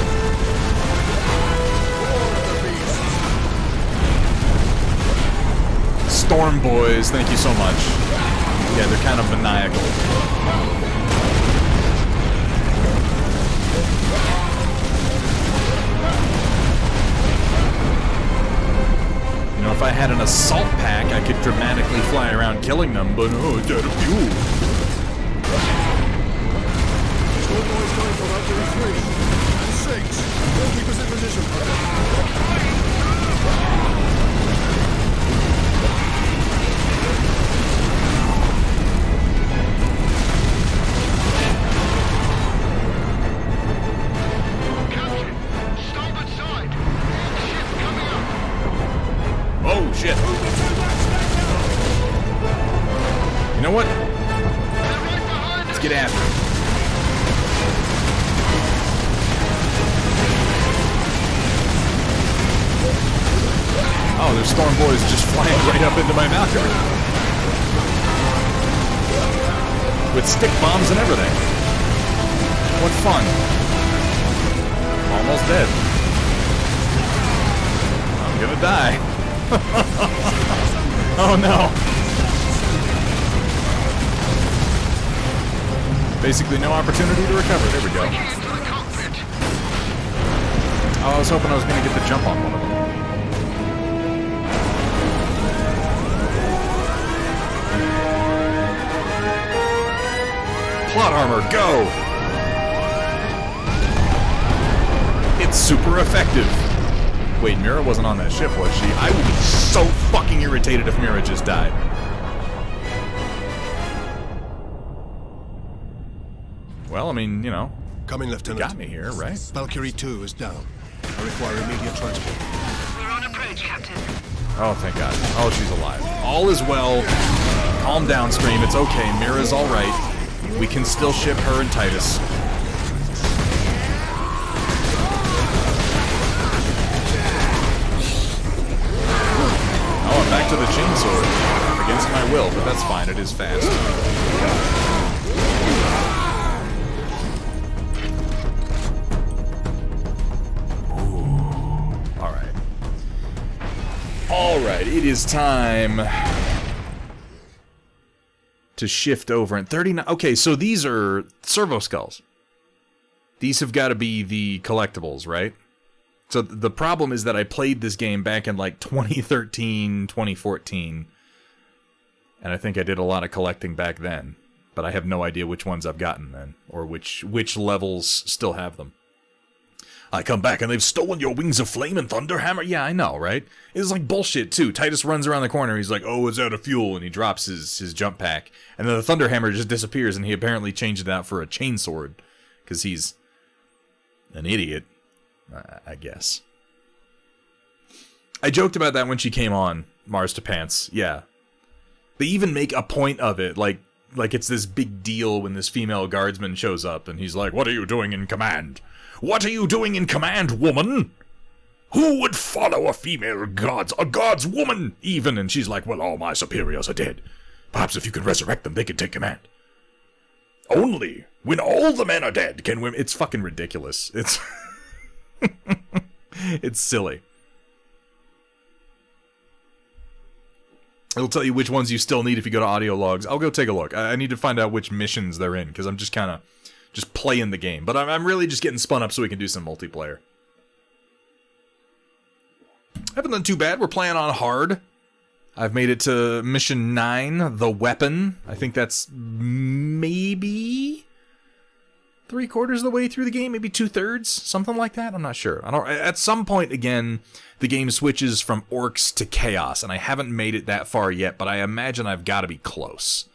Storm Boys, thank you so much. Yeah, they're kind of maniacal. You know, if I had an assault pack, I could dramatically fly around killing them, but oh, it's out of fuel. Storm Boys going for Valkyrie 3 and 6. We'll keep us in position. Oh, shit. You know what? Let's get after it. Oh, there's Storm Boys just flying right up into my Valkyrie. With stick bombs and everything. What fun. Almost dead. I'm gonna die. Oh no. Basically no opportunity to recover. There we go. Oh, I was hoping I was going to get the jump on one of them. Plot armor, go! It's super effective. Wait, Mira wasn't on that ship, was she? I would be so fucking irritated if Mira just died. Well, I mean, you know, coming, Lieutenant. You got me here, right? Valkyrie 2 is down. I require immediate transport. We're on approach, Captain. Oh, thank God. Oh, she's alive. All is well. Calm down, Scream. It's okay. Mira's all right. We can still ship her and Titus. Oh, I'm back to the chainsaw. Against my will, but that's fine. It is fast. Alright, it is time to shift over. And 39... Okay, so these are servo skulls. These have got to be the collectibles, right? So the problem is that I played this game back in like 2013, 2014. And I think I did a lot of collecting back then. But I have no idea which ones I've gotten then. Or which levels still have them. I come back and they've stolen your wings of flame and thunderhammer. Yeah, I know, right? It's like bullshit, too. Titus runs around the corner. He's like, oh, it's out of fuel. And he drops his jump pack. And then the thunderhammer just disappears. And he apparently changed it out for a chainsword. Because he's an idiot, I guess. I joked about that when she came on, Mars to Pants. Yeah. They even make a point of it. Like it's this big deal when this female guardsman shows up. And he's like, what are you doing in command? What are you doing in command, woman? Who would follow a female god's woman, even? And she's like, well, all my superiors are dead. Perhaps if you can resurrect them, they can take command. Only when all the men are dead can women... It's fucking ridiculous. It's... It's silly. It'll tell you which ones you still need if you go to audio logs. I'll go take a look. I need to find out which missions they're in, because I'm just kind of... just playing the game. But I'm really just getting spun up so we can do some multiplayer. Haven't done too bad. We're playing on hard. I've made it to mission 9, the weapon. I think that's maybe 3/4 of the way through the game, maybe 2/3, something like that. I'm not sure. At some point, again, the game switches from orcs to chaos, and I haven't made it that far yet, but I imagine I've got to be close.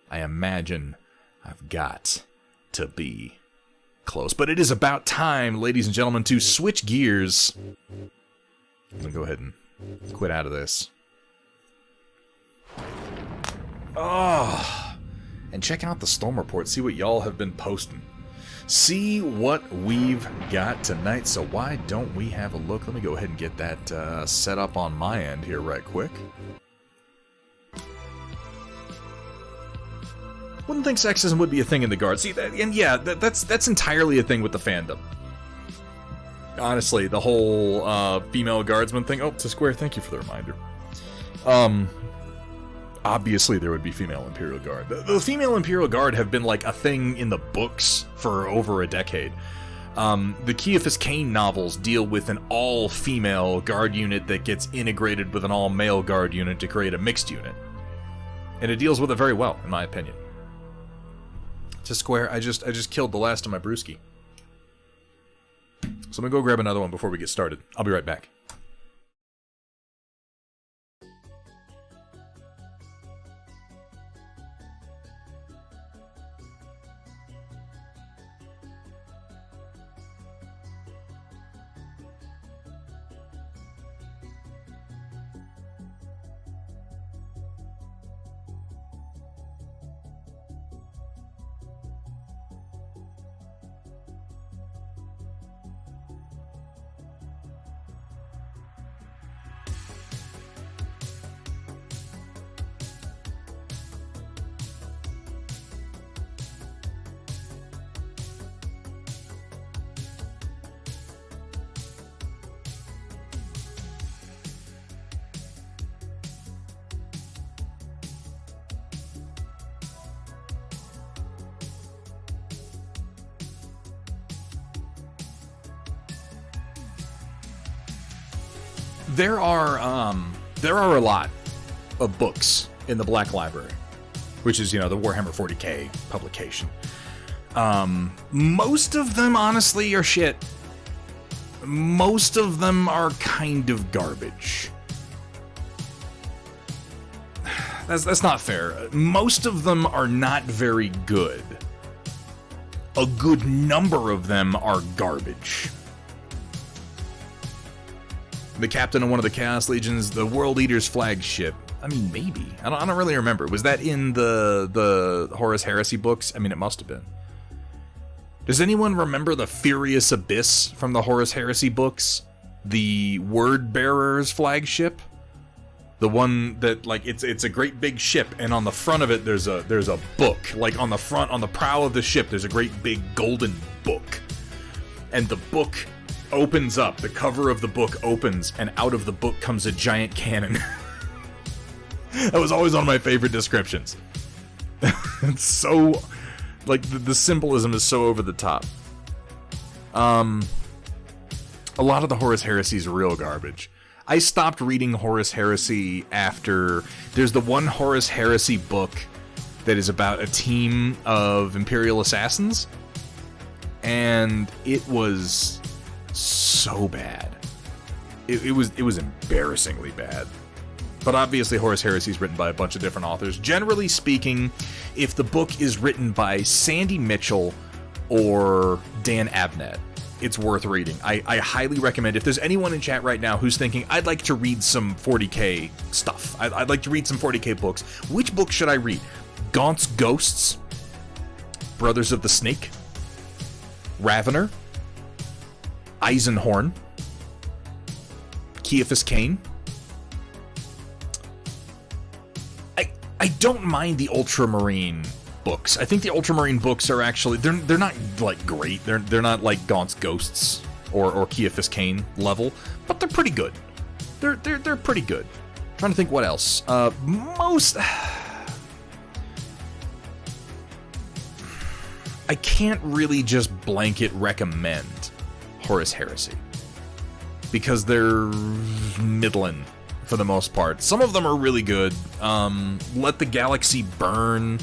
I imagine I've got to be close. But it is about time, ladies and gentlemen, to switch gears. I'm gonna go ahead and quit out of this. Oh, and check out the storm report. See what y'all have been posting. See what we've got tonight. So why don't we have a look? Let me go ahead and get that set up on my end here right quick. Wouldn't think sexism would be a thing in the Guard. See, and yeah, that's entirely a thing with the fandom. Honestly, the whole female guardsman thing. Oh, to Square, thank you for the reminder. Obviously there would be female Imperial Guard. The female Imperial Guard have been like a thing in the books for over a decade. The Keophas Cain novels deal with an all-female guard unit that gets integrated with an all-male guard unit to create a mixed unit. And it deals with it very well, in my opinion. To Square, I just killed the last of my brewski. So I'm gonna go grab another one before we get started. I'll be right back. There are a lot of books in the Black Library, which is, the Warhammer 40k publication. Most of them, honestly, are shit. Most of them are kind of garbage. That's not fair. Most of them are not very good. A good number of them are garbage. The captain of one of the Chaos Legions, the World Eater's flagship. I mean, maybe. I don't really remember. Was that in the Horus Heresy books? I mean, it must have been. Does anyone remember the Furious Abyss from the Horus Heresy books? The Word Bearer's flagship? The one that, like, it's a great big ship, and on the front of it there's a book. Like, on the prow of the ship, there's a great big golden book. And the book opens up, the cover of the book opens, and out of the book comes a giant cannon. That was always one of my favorite descriptions. It's so, like, the symbolism is so over the top. A lot of the Horus Heresy is real garbage. I stopped reading Horus Heresy after, there's the one Horus Heresy book that is about a team of Imperial assassins, and it was so bad. It was embarrassingly bad. But obviously Horus Heresy is written by a bunch of different authors. Generally speaking, if the book is written by Sandy Mitchell or Dan Abnett, it's worth reading. I highly recommend. If there's anyone in chat right now who's thinking, I'd like to read some 40k stuff, I'd like to read some 40k books, which book should I read? Gaunt's Ghosts, Brothers of the Snake, Ravener, Eisenhorn, Caiaphas Cain. I don't mind the Ultramarine books. I think the Ultramarine books are actually, they're not like great. They're not like Gaunt's Ghosts or Caiaphas Cain level, but they're pretty good. They're pretty good. I'm trying to think what else. I can't really just blanket recommend Horus Heresy because they're middling for the most part. Some of them are really good. Let the Galaxy Burn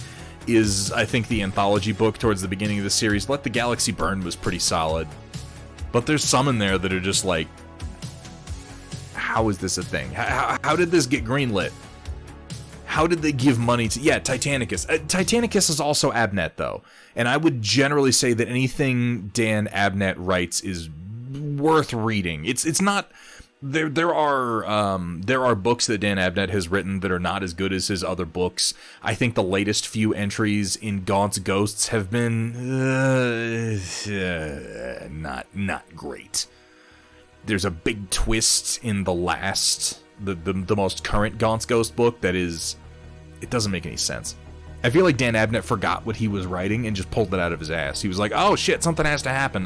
is, I think, the anthology book towards the beginning of the series. Let the Galaxy Burn was pretty solid. But there's some in there that are just like, how is this a thing? How did this get greenlit? How did they give money to... Yeah, Titanicus. Titanicus is also Abnett, though. And I would generally say that anything Dan Abnett writes is worth reading. It's not... There are books that Dan Abnett has written that are not as good as his other books. I think the latest few entries in Gaunt's Ghosts have been not great. There's a big twist in the last, the most current Gaunt's Ghost book that is, it doesn't make any sense. I feel like Dan Abnett forgot what he was writing and just pulled it out of his ass. He was like, oh shit, something has to happen.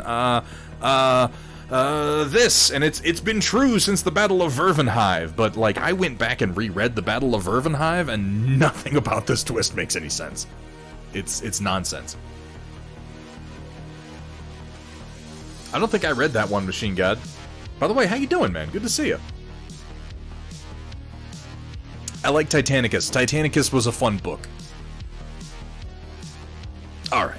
This, and it's been true since the Battle of Vervenhive, but, like, I went back and reread the Battle of Vervenhive, and nothing about this twist makes any sense. It's nonsense. I don't think I read that one, Machine God. By the way, how you doing, man? Good to see you. I like Titanicus. Titanicus was a fun book. Alright.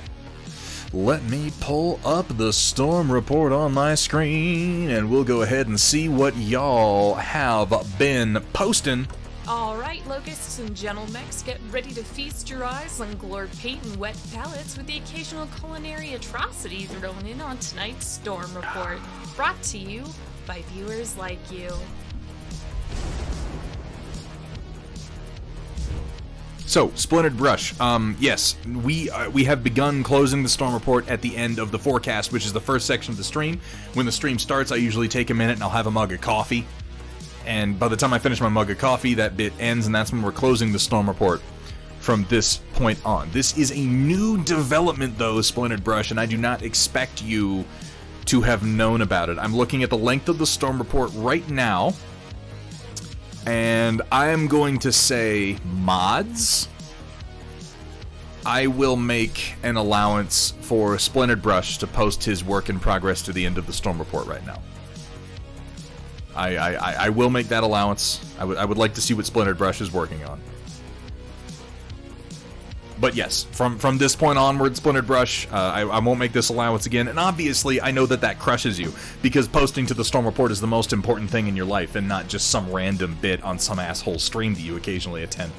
Let me pull up the storm report on my screen, and we'll go ahead and see what y'all have been posting. Alright, locusts and gentlemechs, get ready to feast your eyes on glorp pate and wet palates with the occasional culinary atrocity thrown in on tonight's storm report. Brought to you by viewers like you. So, Splintered Brush. Yes, we have begun closing the storm report at the end of the forecast, which is the first section of the stream. When the stream starts, I usually take a minute and I'll have a mug of coffee. And by the time I finish my mug of coffee, that bit ends, and that's when we're closing the storm report from this point on. This is a new development, though, Splintered Brush, and I do not expect you to have known about it. I'm looking at the length of the storm report right now. And I am going to say mods. I will make an allowance for Splintered Brush to post his work in progress to the end of the storm report right now. I will make that allowance. I would like to see what Splintered Brush is working on. But yes, from this point onward, Splintered Brush, I won't make this allowance again. And obviously, I know that crushes you, because posting to the Storm Report is the most important thing in your life, and not just some random bit on some asshole stream that you occasionally attend.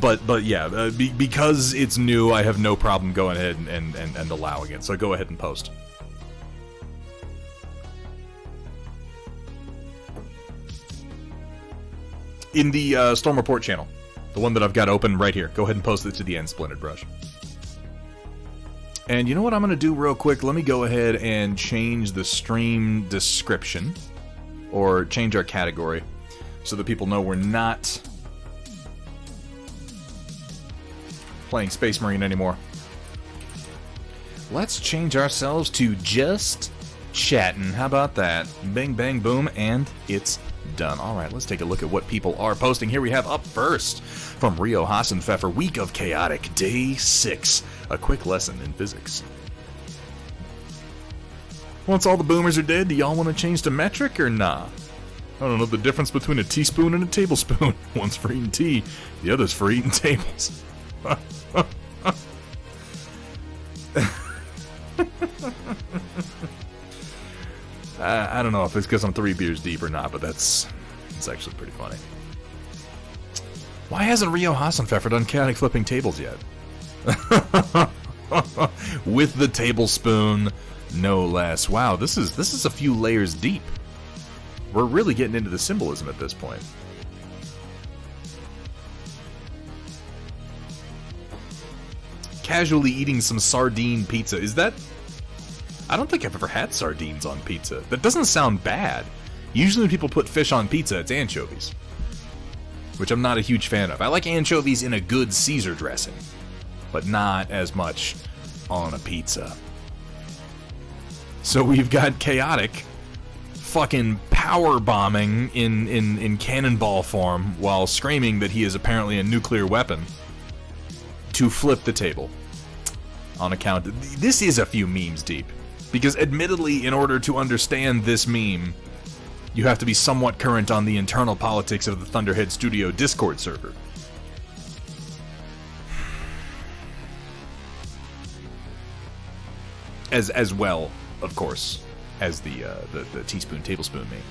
But yeah, because it's new, I have no problem going ahead and allowing it. So go ahead and post. In the Storm Report channel, the one that I've got open right here, go ahead and post it to the end, Splintered Brush. And you know what I'm going to do real quick? Let me go ahead and change the stream description, or change our category, so that people know we're not playing Space Marine anymore. Let's change ourselves to just chatting. How about that? Bing, bang, boom, and it's done. Alright, let's take a look at what people are posting. Here we have up first, from Rio Hassenpfeffer, Week of Chaotic, Day 6. A quick lesson in physics. Once all the boomers are dead, do y'all want to change to metric or nah? I don't know the difference between a teaspoon and a tablespoon. One's for eating tea, the other's for eating tables. I don't know if it's because I'm 3 beers deep or not, but it's actually pretty funny. Why hasn't Rio Hassenpfeffer done chaotic flipping tables yet? With the tablespoon, no less. Wow, this is a few layers deep. We're really getting into the symbolism at this point. Casually eating some sardine pizza. Is that... I don't think I've ever had sardines on pizza. That doesn't sound bad. Usually when people put fish on pizza, it's anchovies, which I'm not a huge fan of. I like anchovies in a good Caesar dressing, but not as much on a pizza. So we've got Chaotic fucking power bombing in cannonball form while screaming that he is apparently a nuclear weapon to flip the table. On account... This is a few memes deep. Because admittedly, in order to understand this meme, you have to be somewhat current on the internal politics of the Thunderhead Studio Discord server. As well, of course, as the teaspoon tablespoon meme.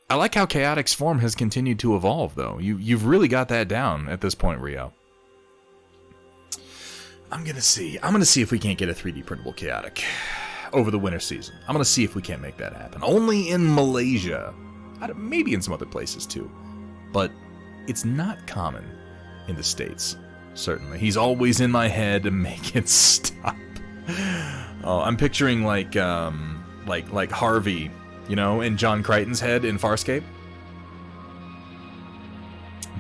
I like how Chaotic's form has continued to evolve, though. You've really got that down at this point, Rio. I'm gonna see if we can't get a 3D printable Chaotic over the winter season. I'm gonna see if we can't make that happen. Only in Malaysia. Maybe in some other places, too. But it's not common in the States, certainly. He's always in my head to make it stop. Oh, I'm picturing like Harvey, you know, in John Crichton's head in Farscape.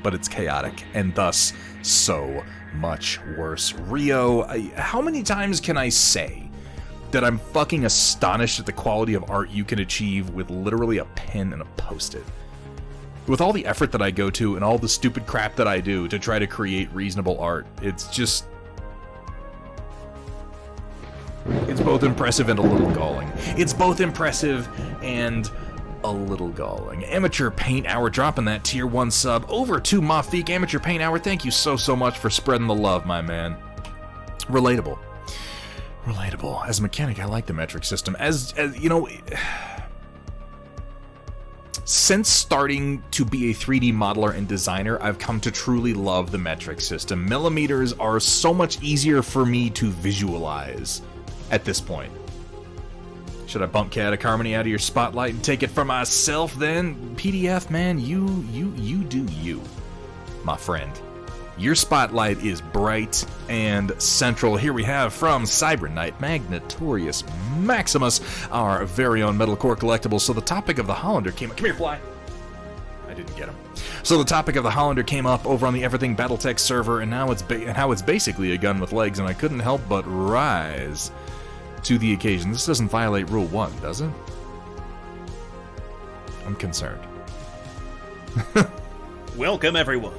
But it's Chaotic, and thus so much worse. Rio, how many times can I say that I'm fucking astonished at the quality of art you can achieve with literally a pen and a post-it? With all the effort that I go to and all the stupid crap that I do to try to create reasonable art, it's just... It's both impressive and a little galling. It's both impressive and a little galling. Amateur Paint Hour dropping that tier 1 sub over to Mafik. Amateur Paint Hour, thank you so much for spreading the love, my man. Relatable. As a mechanic, I like the metric system. As you know, since starting to be a 3D modeler and designer, I've come to truly love the metric system. Millimeters are so much easier for me to visualize at this point. Should I bump Chaotic Harmony out of your spotlight and take it for myself then? PDF, man, you do you, my friend. Your spotlight is bright and central. Here we have from Cybernite, Magnatorius Maximus, our very own Metalcore collectibles. So the topic of the Hollander came up. Come here, fly. I didn't get him. So the topic of the Hollander came up over on the Everything Battletech server, and now it's basically a gun with legs, and I couldn't help but rise to the occasion. This doesn't violate Rule 1, does it? I'm concerned. Welcome, everyone,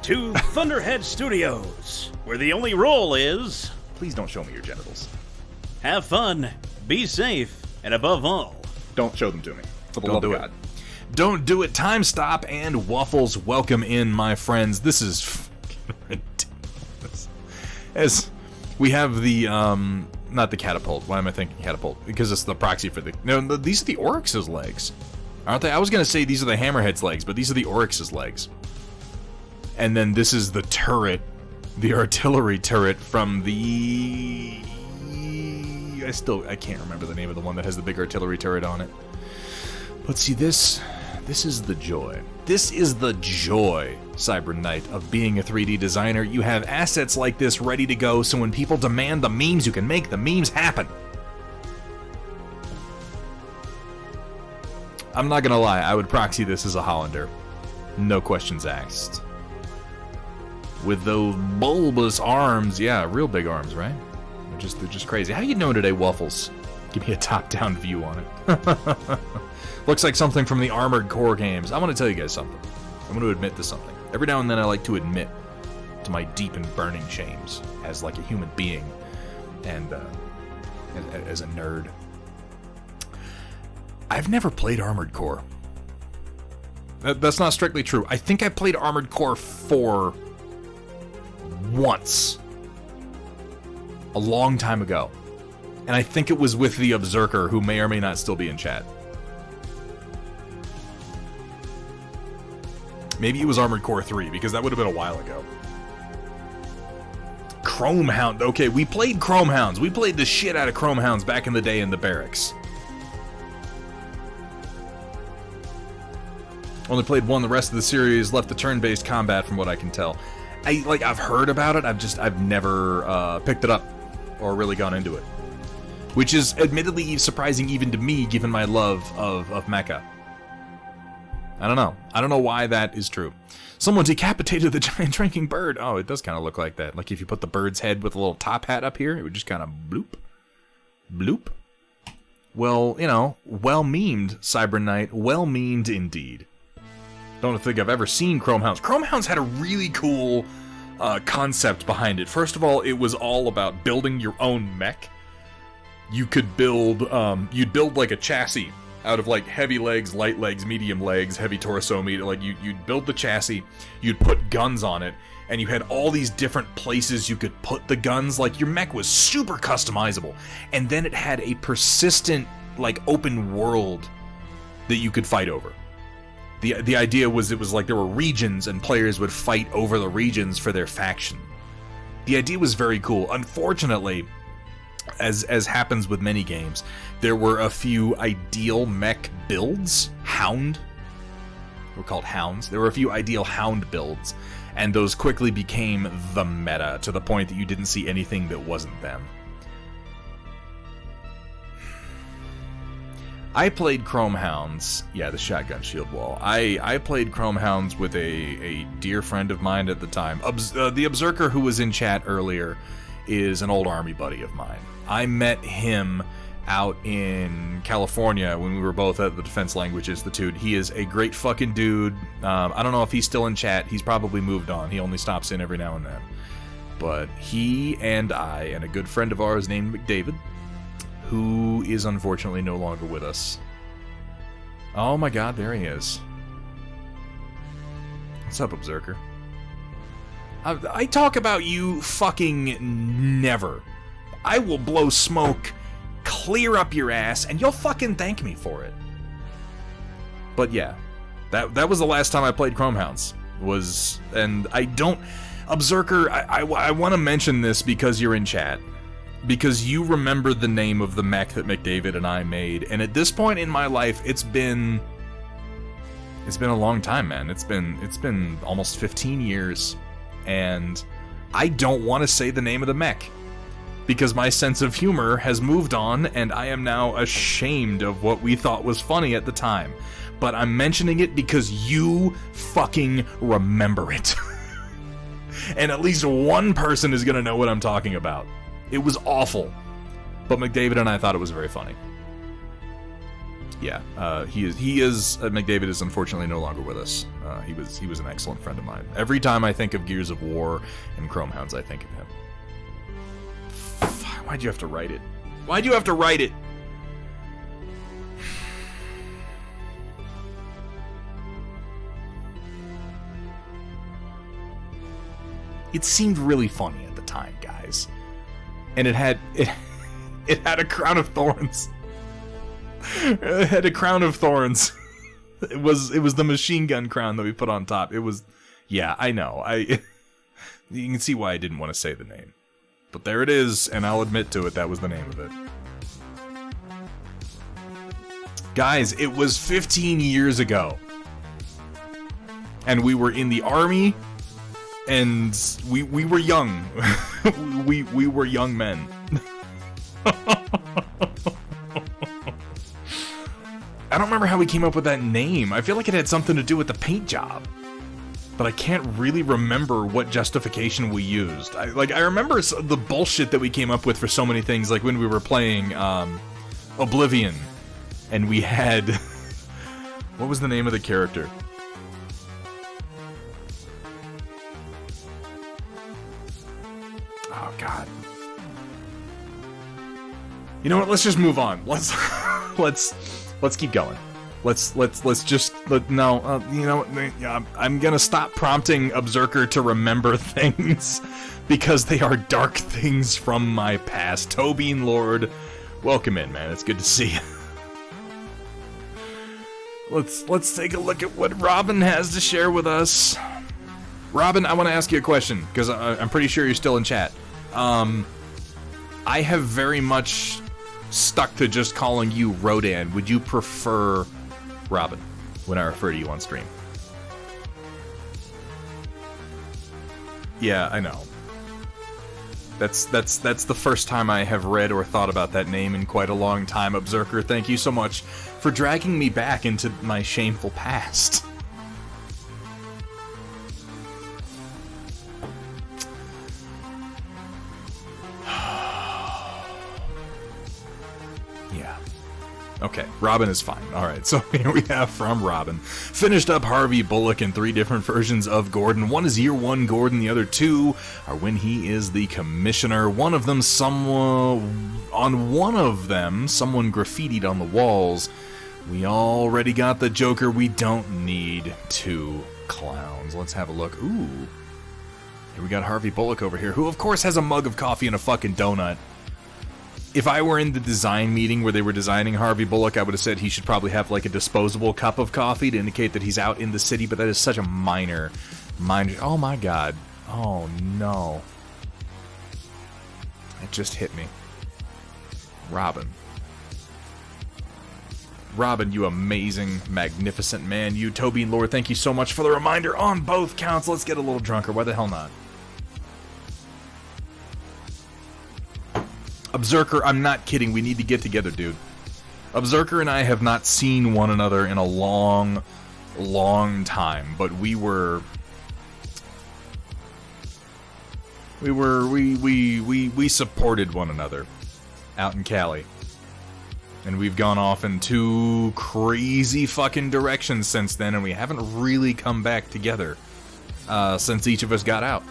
to Thunderhead Studios, where where the only rule is... Please don't show me your genitals. Have fun, be safe, and above all... Don't show them to me. For the love of God. Don't do it. Time stop and Waffles. Welcome in, my friends. This is fucking ridiculous. As we have the, not the catapult. Why am I thinking catapult? Because it's the proxy for the... No, these are the Oryx's legs. Aren't they? I was going to say these are the Hammerhead's legs, but these are the Oryx's legs. And then this is the turret. The artillery turret from the... I can't remember the name of the one that has the big artillery turret on it. But see, this is the joy. This is the joy, Cyber Knight, of being a 3D designer. You have assets like this ready to go, so when people demand the memes, you can make the memes happen. I'm not gonna lie, I would proxy this as a Hollander. No questions asked. With those bulbous arms, yeah, real big arms, right? They're just crazy. How you doing today, Waffles? Give me a top-down view on it. Looks like something from the Armored Core games. I want to tell you guys something. I'm going to admit to something. Every now and then I like to admit to my deep and burning shames as like a human being and as a nerd. I've never played Armored Core. That's not strictly true. I think I played Armored Core 4 once. A long time ago. And I think it was with the Berserker, who may or may not still be in chat. Maybe it was Armored Core 3, because that would have been a while ago. Chrome Hound. Okay, we played Chrome Hounds. We played the shit out of Chrome Hounds back in the day in the barracks. Only played one. The rest of the series left the turn-based combat, from what I can tell. I've heard about it. I've never picked it up or really gone into it. Which is admittedly surprising even to me, given my love of mecha. I don't know. I don't know why that is true. Someone decapitated the giant drinking bird. Oh, it does kind of look like that. Like if you put the bird's head with a little top hat up here, it would just kind of bloop. Bloop. Well, you know, well-memed, Cyber Knight. Well-memed indeed. Don't think I've ever seen Chrome Hounds. Chrome Hounds had a really cool concept behind it. First of all, it was all about building your own mech. You could build, you'd build like a chassis out of like heavy legs, light legs, medium legs, heavy torso, like you'd build the chassis, you'd put guns on it, and you had all these different places you could put the guns. Like your mech was super customizable, and then it had a persistent like open world that you could fight over. The idea was it was like there were regions and players would fight over the regions for their faction. The idea was very cool. Unfortunately, as happens with many games, there were a few ideal mech builds. Hound. They were called Hounds. There were a few ideal Hound builds, and those quickly became the meta to the point that you didn't see anything that wasn't them. I played Chrome Hounds. Yeah, the shotgun shield wall. I played Chrome Hounds with a dear friend of mine at the time. The Berserker who was in chat earlier is an old army buddy of mine. I met him out in California when we were both at the Defense Language Institute. He is a great fucking dude. I don't know if he's still in chat. He's probably moved on. He only stops in every now and then. But he and I, and a good friend of ours named McDavid, who is unfortunately no longer with us. Oh my god, there he is. What's up, Berserker? I talk about you fucking never. I will blow smoke clear up your ass, and you'll fucking thank me for it. But yeah, that was the last time I played Chrome Hounds. And I don't... Berserker, I want to mention this because you're in chat. Because you remember the name of the mech that McDavid and I made, and at this point in my life, it's been a long time, man. It's been almost 15 years, and I don't want to say the name of the mech because my sense of humor has moved on, and I am now ashamed of what we thought was funny at the time. But I'm mentioning it because you fucking remember it, and at least one person is gonna know what I'm talking about. It was awful, but McDavid and I thought it was very funny. Yeah, he is McDavid is unfortunately no longer with us. He was an excellent friend of mine. Every time I think of Gears of War and Chromehounds, I think of him. Why'd you have to write it? Why'd you have to write it? It seemed really funny at the time, guys. And it had a crown of thorns. It had a crown of thorns. It was the machine gun crown that we put on top. It was, yeah, I know. You can see why I didn't want to say the name. But there it is, and I'll admit to it, that was the name of it. Guys, it was 15 years ago. And we were in the army, and we were young. we were young men. I don't remember how we came up with that name. I feel like it had something to do with the paint job. But I can't really remember what justification we used. I remember the bullshit that we came up with for so many things, like when we were playing Oblivion, and we had... what was the name of the character? Oh, God. You know what? Let's just move on. Let's keep going. I'm gonna stop prompting Berserker to remember things because they are dark things from my past. Tobin Lord, welcome in, man. It's good to see you. Let's take a look at what Robin has to share with us. Robin, I want to ask you a question because I'm pretty sure you're still in chat. I have very much stuck to just calling you Rodan. Would you prefer Robin when I refer to you on stream? Yeah, I know. That's the first time I have read or thought about that name in quite a long time. Berserker, thank you so much for dragging me back into my shameful past. Okay, Robin is fine. Alright, so here we have from Robin. Finished up Harvey Bullock in 3 different versions of Gordon. One is Year 1 Gordon, the other 2 are when he is the Commissioner. One of them, someone graffitied on the walls. We already got the Joker, we don't need 2 clowns. Let's have a look. Ooh. Here we got Harvey Bullock over here, who of course has a mug of coffee and a fucking donut. If I were in the design meeting where they were designing Harvey Bullock, I would have said he should probably have like a disposable cup of coffee to indicate that he's out in the city, but that is such a minor... Oh my god. Oh no. It just hit me. Robin. Robin, you amazing, magnificent man. You, Tobin Lord, thank you so much for the reminder on both counts. Let's get a little drunker. Why the hell not? Berserker, I'm not kidding. We need to get together, dude. Berserker and I have not seen one another in a long, long time, but we supported one another out in Cali. And we've gone off in 2 crazy fucking directions since then, and we haven't really come back together since each of us got out.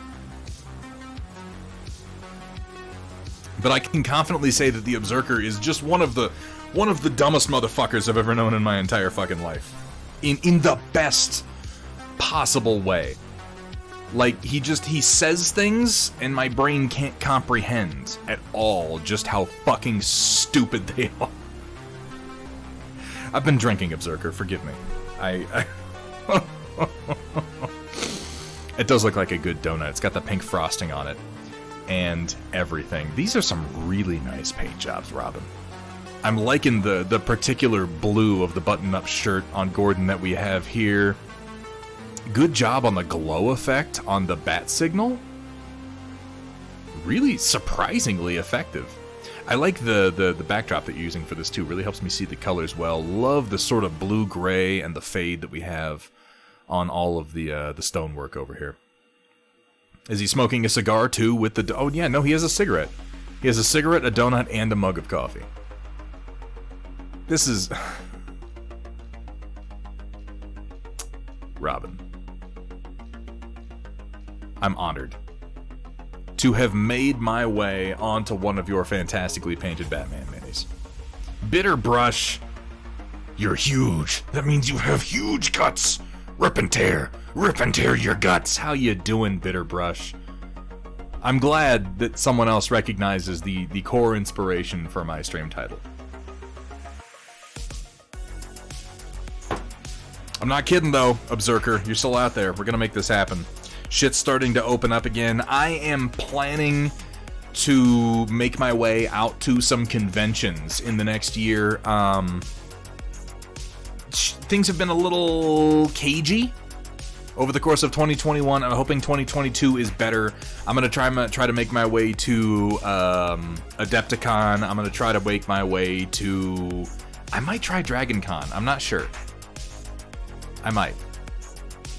But I can confidently say that the Berserker is just one of the dumbest motherfuckers I've ever known in my entire fucking life. In the best possible way. Like, he says things, and my brain can't comprehend at all just how fucking stupid they are. I've been drinking Berserker, forgive me. It does look like a good donut. It's got the pink frosting on it. And everything. These are some really nice paint jobs, Robin. I'm liking the particular blue of the button-up shirt on Gordon that we have here. Good job on the glow effect on the bat signal. Really surprisingly effective. I like the backdrop that you're using for this too. Really helps me see the colors well. Love the sort of blue-gray and the fade that we have on all of the stonework over here. Is he smoking a cigar, too, with the... Oh, yeah, no, he has a cigarette. He has a cigarette, a donut, and a mug of coffee. This is... Robin. I'm honored to have made my way onto one of your fantastically painted Batman minis. Bitter Brush, you're huge. That means you have huge guts. Rip and tear your guts. How you doing, Bitter Brush? I'm glad that someone else recognizes the core inspiration for my stream title. I'm not kidding though, Berserker. You're still out there. We're gonna make this happen. Shit's starting to open up again. I am planning to make my way out to some conventions in the next year. Things have been a little cagey over the course of 2021. I'm hoping 2022 is better. I'm gonna try to make my way to Adepticon. I'm gonna try to make my way to. I might try Dragon Con. I'm not sure. I might.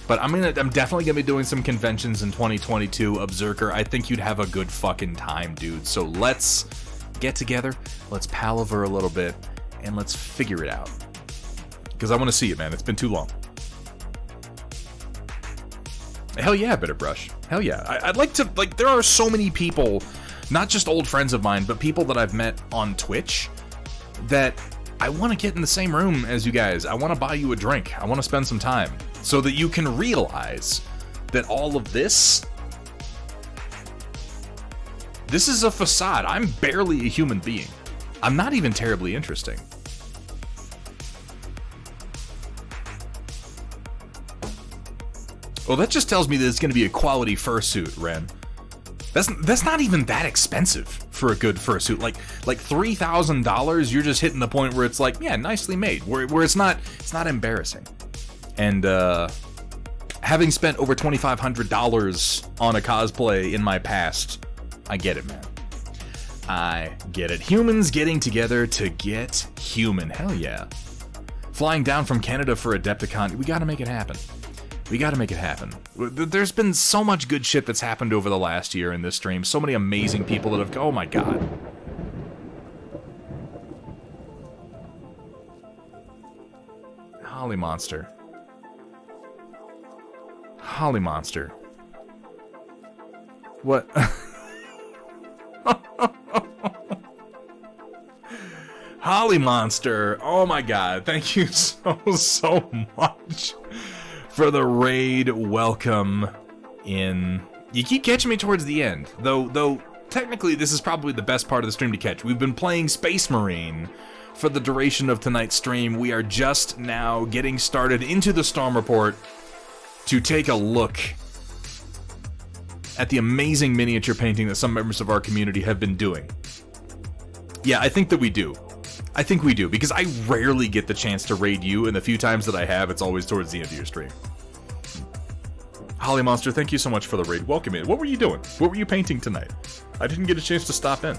But I'm definitely gonna be doing some conventions in 2022, Berserker. I think you'd have a good fucking time, dude. So let's get together, let's palaver a little bit, and let's figure it out. Because I want to see it, man. It's been too long. Hell yeah, Bitter Brush. Hell yeah. I'd like to, like, there are so many people, not just old friends of mine, but people that I've met on Twitch that I want to get in the same room as you guys. I want to buy you a drink. I want to spend some time so that you can realize that all of this is a facade. I'm barely a human being. I'm not even terribly interesting. Well, that just tells me that it's going to be a quality fursuit, Ren. That's not even that expensive for a good fursuit. Like $3,000, you're just hitting the point where it's like, yeah, nicely made. Where it's not embarrassing. And having spent over $2,500 on a cosplay in my past, I get it, man. I get it. Humans getting together to get human. Hell yeah. Flying down from Canada for Adepticon. We gotta make it happen. We gotta make it happen. There's been so much good shit that's happened over the last year in this stream. So many amazing people that have... Oh my god. Holly Monster. Holly Monster. What? Holly Monster. Oh my god. Thank you so much for the raid. Welcome in. You keep catching me towards the end, though technically this is probably the best part of the stream to catch. We've been playing Space Marine for the duration of tonight's stream. We are just now getting started into the Storm Report to take a look at the amazing miniature painting that some members of our community have been doing. Yeah, I think that we do. I think we do, because I rarely get the chance to raid you, and the few times that I have, it's always towards the end of your stream. Holly Monster, thank you so much for the raid. Welcome in. What were you doing? What were you painting tonight? I didn't get a chance to stop in.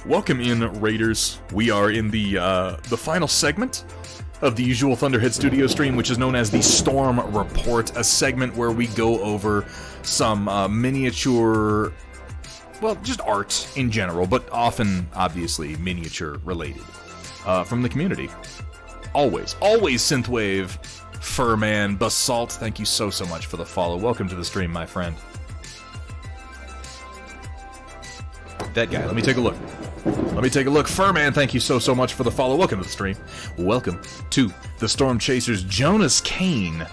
Welcome in, raiders. We are in the final segment of the usual Thunderhead Studio stream, which is known as the Storm Report, a segment where we go over some miniature... well, just art in general, but often, obviously, miniature related. From the community. Always Synthwave, Furman, Basalt, thank you so much for the follow. Welcome to the stream, my friend. That guy, let me take a look. Furman, thank you so much for the follow. Welcome to the stream. Welcome to the Storm Chasers. Jonas Kane,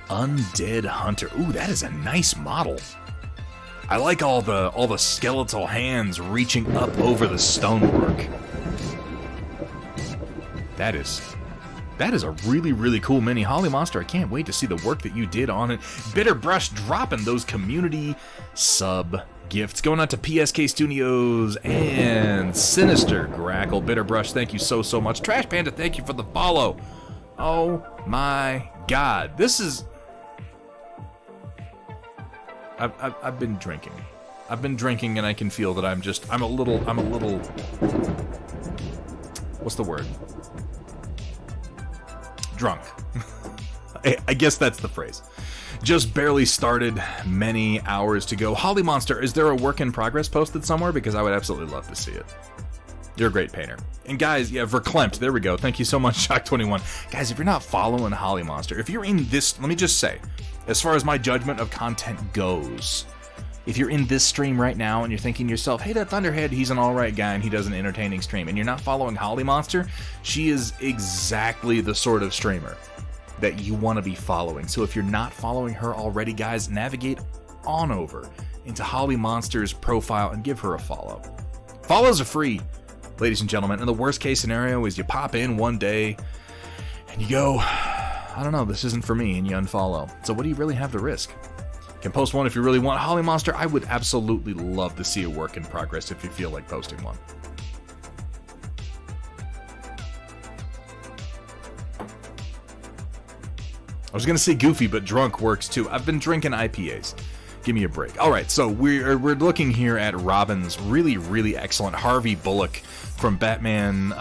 Undead Hunter. Ooh, that is a nice model. I like all the skeletal hands reaching up over the stonework. That is a really cool mini. Holly Monster, I can't wait to see the work that you did on it. Bitter Brush dropping those community sub gifts. Going out to PSK Studios and Sinister Grackle. Bitter Brush, thank you so much. Trash Panda, thank you for the follow. Oh my god. This is... I've been drinking. And I can feel that I'm a little... What's the word? Drunk. I guess that's the phrase. Just barely started, many hours to go. Holly Monster, is there a work in progress posted somewhere? Because I would absolutely love to see it. You're a great painter. And guys, yeah, verklempt, there we go. Thank you so much, Shock21. Guys, if you're not following Holly Monster, if you're in this, let me just say, as far as my judgment of content goes, if you're in this stream right now and you're thinking to yourself, hey, that Thunderhead, he's an alright guy and he does an entertaining stream, and you're not following Holly Monster, she is exactly the sort of streamer that you want to be following. So if you're not following her already, guys, navigate on over into Holly Monster's profile and give her a follow. Follows are free, ladies and gentlemen, and the worst case scenario is you pop in one day and you go, I don't know, this isn't for me, and you unfollow. So what do you really have to risk? You can post one if you really want. Holly Monster, I would absolutely love to see a work in progress if you feel like posting one. I was going to say goofy, but drunk works too. I've been drinking IPAs. Give me a break. All right, so we're looking here at Robin's really, really excellent Harvey Bullock from Batman,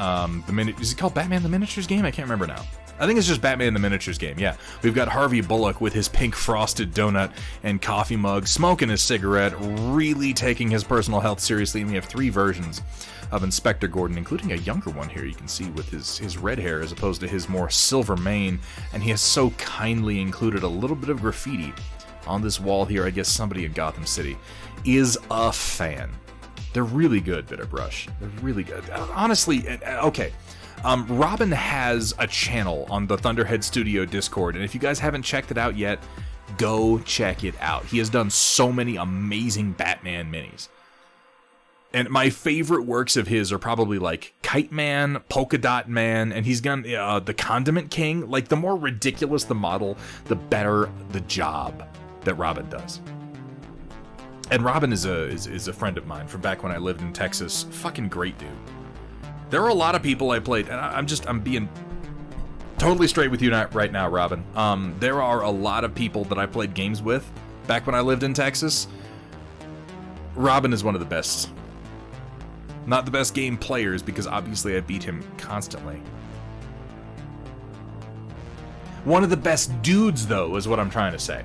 is it called Batman the Miniatures game? I can't remember now. I think it's just Batman the Miniatures game, yeah. We've got Harvey Bullock with his pink frosted donut and coffee mug, smoking his cigarette, really taking his personal health seriously, and we have 3 versions of Inspector Gordon, including a younger one here you can see with his red hair as opposed to his more silver mane, and he has so kindly included a little bit of graffiti on this wall here. I guess somebody in Gotham City is a fan. They're really good, Bitterbrush. They're really good. Honestly, okay. Robin has a channel on the Thunderhead Studio Discord, and if you guys haven't checked it out yet, go check it out. He has done so many amazing Batman minis. And my favorite works of his are probably like Kite Man, Polka Dot Man, and he's done the Condiment King. Like, the more ridiculous the model, the better the job that Robin does. And Robin is a friend of mine from back when I lived in Texas. Fucking great dude. There are a lot of people I played, and I'm being totally straight with you right now, Robin. There are a lot of people that I played games with back when I lived in Texas. Robin is one of the best. Not the best game players, because obviously I beat him constantly. One of the best dudes, though, is what I'm trying to say.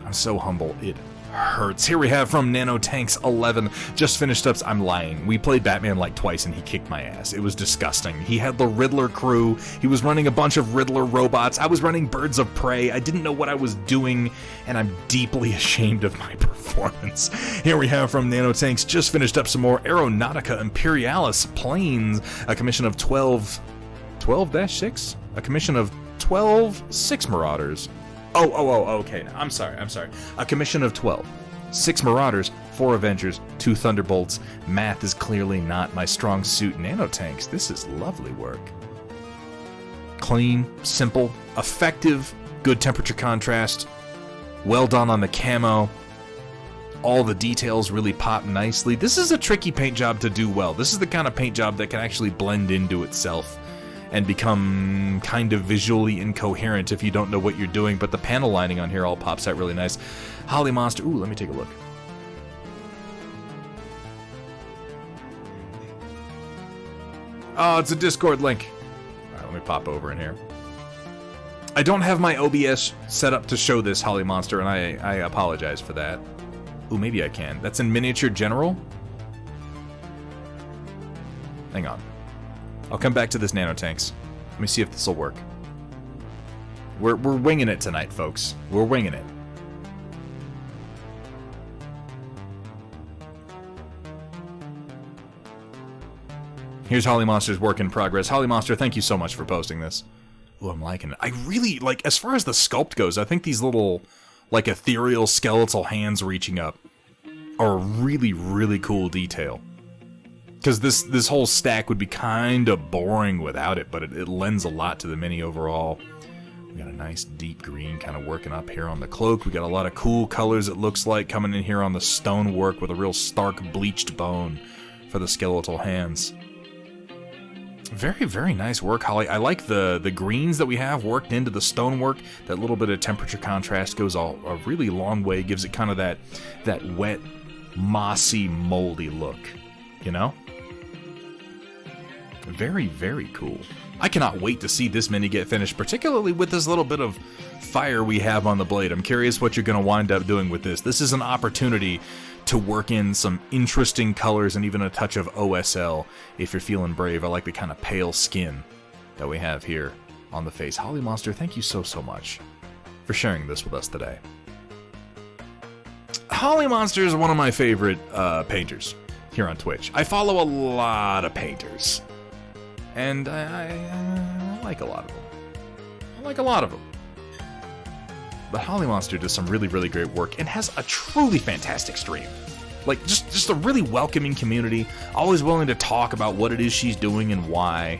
I'm so humble, it hurts. Here we have from Nanotanks11. Just finished up. I'm lying. We played Batman like twice and he kicked my ass. It was disgusting. He had the Riddler crew. He was running a bunch of Riddler robots. I was running Birds of Prey. I didn't know what I was doing, and I'm deeply ashamed of my performance. Here we have from Nanotanks. Just finished up some more Aeronautica Imperialis planes. A commission of 12-6? A commission of 12 6 Marauders. Okay. I'm sorry. A commission of 12. 6 Marauders, 4 Avengers, 2 Thunderbolts. Math is clearly not my strong suit. Nanotanks, this is lovely work. Clean, simple, effective, good temperature contrast. Well done on the camo. All the details really pop nicely. This is a tricky paint job to do well. This is the kind of paint job that can actually blend into itself and become kind of visually incoherent if you don't know what you're doing, but the panel lining on here all pops out really nice. Holly Monster, ooh, let me take a look. Oh, it's a Discord link. Alright, let me pop over in here. I don't have my OBS set up to show this, Holly Monster, and I apologize for that. Ooh, maybe I can. That's in Miniature General? Hang on. I'll come back to this Nanotanks. Let me see if this will work. We're winging it tonight, folks. We're winging it. Here's Holly Monster's work in progress. Holly Monster, thank you so much for posting this. Ooh, I'm liking it. I really, like, as far as the sculpt goes, I think these little, like, ethereal skeletal hands reaching up are a really, really cool detail. Because this whole stack would be kind of boring without it, but it lends a lot to the mini overall. We got a nice deep green kind of working up here on the cloak. We got a lot of cool colors, it looks like, coming in here on the stonework with a real stark bleached bone for the skeletal hands. Very, very nice work, Holly. I like the greens that we have worked into the stonework. That little bit of temperature contrast goes a really long way. Gives it kind of that wet, mossy, moldy look, you know? Very, very cool. I cannot wait to see this mini get finished, particularly with this little bit of fire we have on the blade. I'm curious what you're going to wind up doing with this. This is an opportunity to work in some interesting colors and even a touch of OSL if you're feeling brave. I like the kind of pale skin that we have here on the face. Holly Monster, thank you so much for sharing this with us today. Holly Monster is one of my favorite painters here on Twitch. I follow a lot of painters, and I like a lot of them. But Holly Monster does some really, really great work and has a truly fantastic stream. Like, just a really welcoming community, always willing to talk about what it is she's doing and why.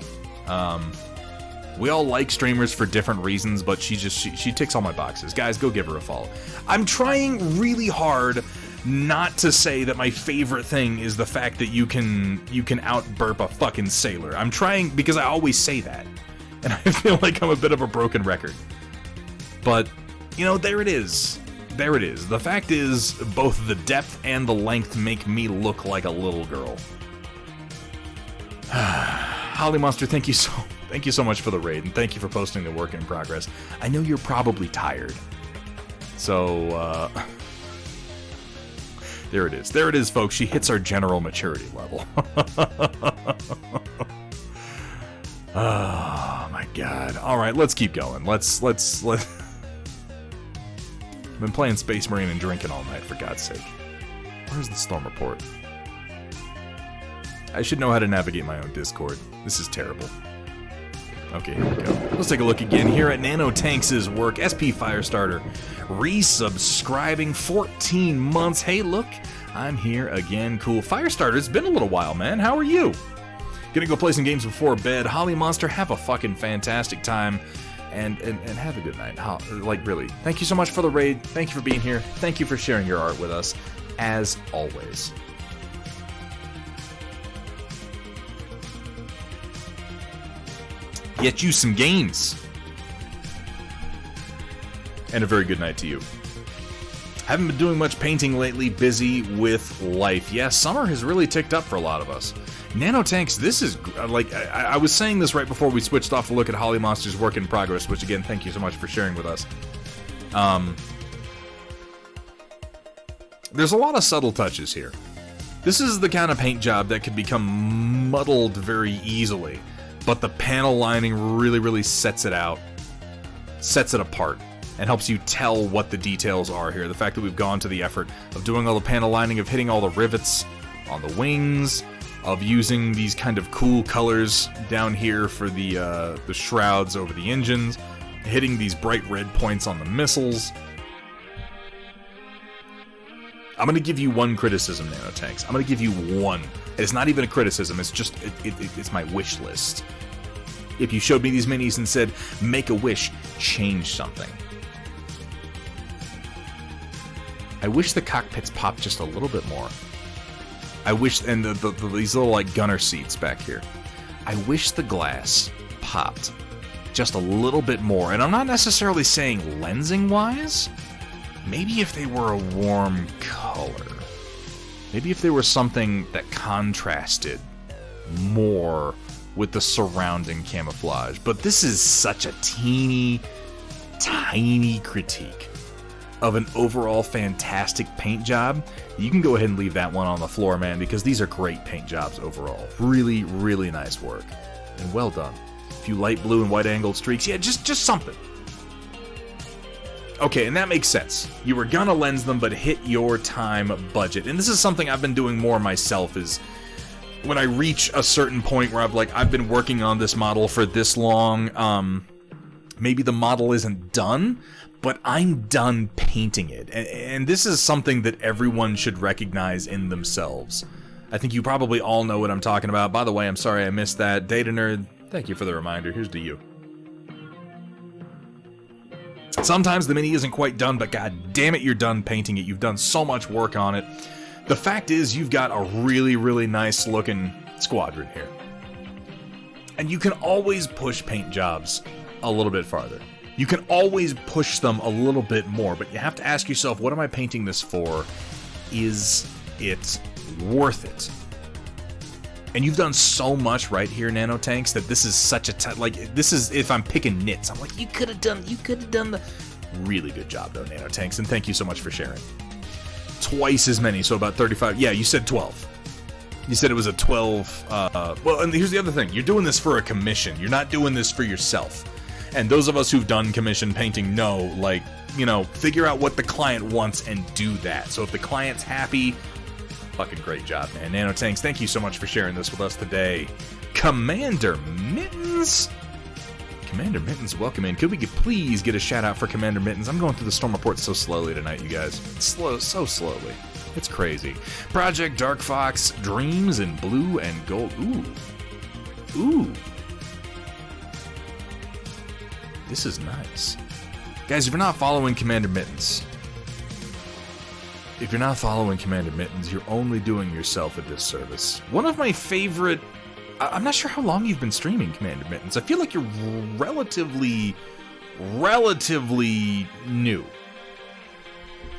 We all like streamers for different reasons, but she ticks all my boxes. Guys, go give her a follow. I'm trying really hard not to say that my favorite thing is the fact that you can out-burp a fucking sailor. I'm trying, because I always say that, and I feel like I'm a bit of a broken record. But, you know, there it is. There it is. The fact is, both the depth and the length make me look like a little girl. Holly Monster, thank you so much for the raid, and thank you for posting the work in progress. I know you're probably tired. So, there it is. There it is, folks. She hits our general maturity level. Oh, my God. All right, let's keep going. Let's... I've been playing Space Marine and drinking all night, for God's sake. Where's the storm report? I should know how to navigate my own Discord. This is terrible. Okay, here we go. Let's take a look again here at Nanotanks' work. SP Firestarter resubscribing 14 months. Hey, look, I'm here again. Cool. Firestarter, it's been a little while, man. How are you? Gonna go play some games before bed. Holly Monster, have a fucking fantastic time. And have a good night. Like, really. Thank you so much for the raid. Thank you for being here. Thank you for sharing your art with us, as always. Get you some games. And a very good night to you. Haven't been doing much painting lately, busy with life. Yeah, summer has really ticked up for a lot of us. Nanotanks, this is, like, I was saying this right before we switched off to look at Holly Monster's work in progress, which, again, thank you so much for sharing with us. There's a lot of subtle touches here. This is the kind of paint job that could become muddled very easily, but the panel lining really, really sets it out, sets it apart, and helps you tell what the details are here. The fact that we've gone to the effort of doing all the panel lining, of hitting all the rivets on the wings, of using these kind of cool colors down here for the shrouds over the engines, hitting these bright red points on the missiles. I'm going to give you one criticism, Nanotanks. I'm going to give you one. It's not even a criticism, it's just, it's my wish list. If you showed me these minis and said, make a wish, change something. I wish the cockpits popped just a little bit more. I wish, and these little, like, gunner seats back here. I wish the glass popped just a little bit more. And I'm not necessarily saying lensing-wise. Maybe if they were a warm color. Maybe if they were something that contrasted more with the surrounding camouflage. But this is such a teeny, tiny critique of an overall fantastic paint job. You can go ahead and leave that one on the floor, man, because these are great paint jobs overall. Really, really nice work. And well done. A few light blue and white angled streaks. Yeah, just something. Okay, and that makes sense. You were gonna lens them, but hit your time budget. And this is something I've been doing more myself, is when I reach a certain point where I've been working on this model for this long, maybe the model isn't done, but I'm done painting it. And this is something that everyone should recognize in themselves. I think you probably all know what I'm talking about. By the way, I'm sorry I missed that. Data Nerd, thank you for the reminder. Here's to you. Sometimes the mini isn't quite done, but god damn it, you're done painting it. You've done so much work on it. The fact is, you've got a really, really nice looking squadron here. And you can always push paint jobs a little bit farther. You can always push them a little bit more, but you have to ask yourself, what am I painting this for? Is it worth it? And you've done so much right here, Nanotanks, that this is such a like, this is, if I'm picking nits, I'm like, you could have done the... Really good job, though, Nanotanks, and thank you so much for sharing. Twice as many, so about 35. Yeah, you said 12. You said it was a 12, well, and here's the other thing. You're doing this for a commission. You're not doing this for yourself. And those of us who've done commission painting know, like, you know, figure out what the client wants and do that. So if the client's happy, fucking great job, man. Nanotanks, thank you so much for sharing this with us today. Commander Mittens? Commander Mittens, welcome in. Could we please get a shout out for Commander Mittens? I'm going through the storm report so slowly tonight, you guys. So slowly. It's crazy. Project Dark Fox, Dreams in Blue and Gold. Ooh. This is nice. Guys, if you're not following Commander Mittens, you're only doing yourself a disservice. One of my favorite... I'm not sure how long you've been streaming Commander Mittens. I feel like you're relatively new.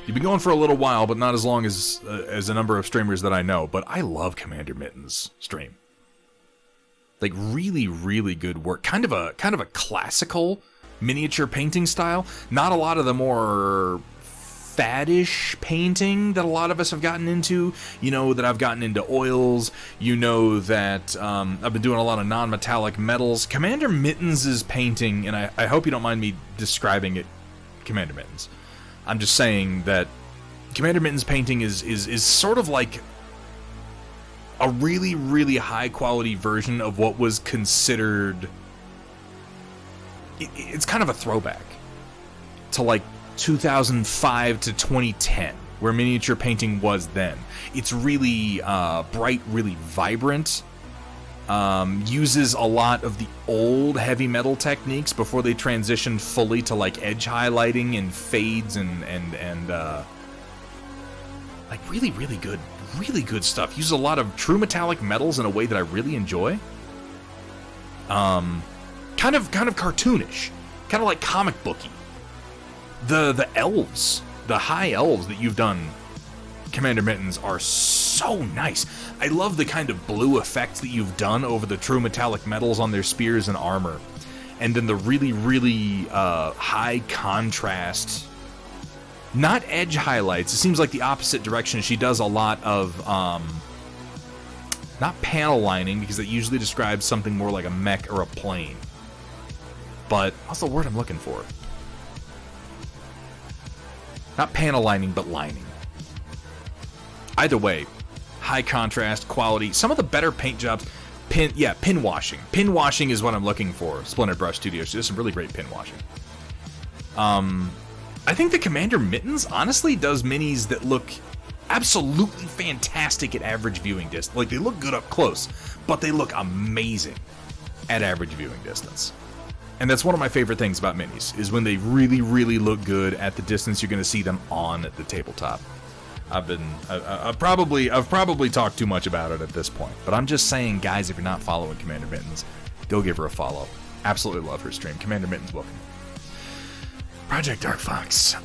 You've been going for a little while, but not as long as a number of streamers that I know. But I love Commander Mittens' stream. Like, really, really good work. Kind of a classical miniature painting style. Not a lot of the more faddish painting that a lot of us have gotten into. You know that I've gotten into oils. You know that I've been doing a lot of non-metallic metals. Commander Mittens' painting, and I hope you don't mind me describing it, Commander Mittens. I'm just saying that Commander Mittens' painting is sort of like a really, really high-quality version of what was considered... It's kind of a throwback to, like, 2005 to 2010, where miniature painting was then. It's really bright, really vibrant. Uses a lot of the old heavy metal techniques before they transitioned fully to like edge highlighting and fades and like really good stuff. Uses a lot of true metallic metals in a way that I really enjoy. Kind of cartoonish, kind of like comic booky. The elves, the high elves that you've done, Commander Mittens, are so nice. I love the kind of blue effects that you've done over the true metallic metals on their spears and armor. And then the really, really high contrast, not edge highlights. It seems like the opposite direction. She does a lot of, not panel lining, because that usually describes something more like a mech or a plane. But, what's the word I'm looking for? Not panel lining, but lining. Either way, high contrast, quality. Some of the better paint jobs, pin washing. Pin washing is what I'm looking for. Splinter Brush Studios, she does some really great pin washing. I think the Commander Mittens honestly does minis that look absolutely fantastic at average viewing distance. Like, they look good up close, but they look amazing at average viewing distance. And that's one of my favorite things about minis, is when they really, really look good at the distance you're going to see them on the tabletop. I've probably talked too much about it at this point, but I'm just saying, guys, if you're not following Commander Mittens, go give her a follow. Absolutely love her stream. Commander Mittens, welcome. Project Dark Fox.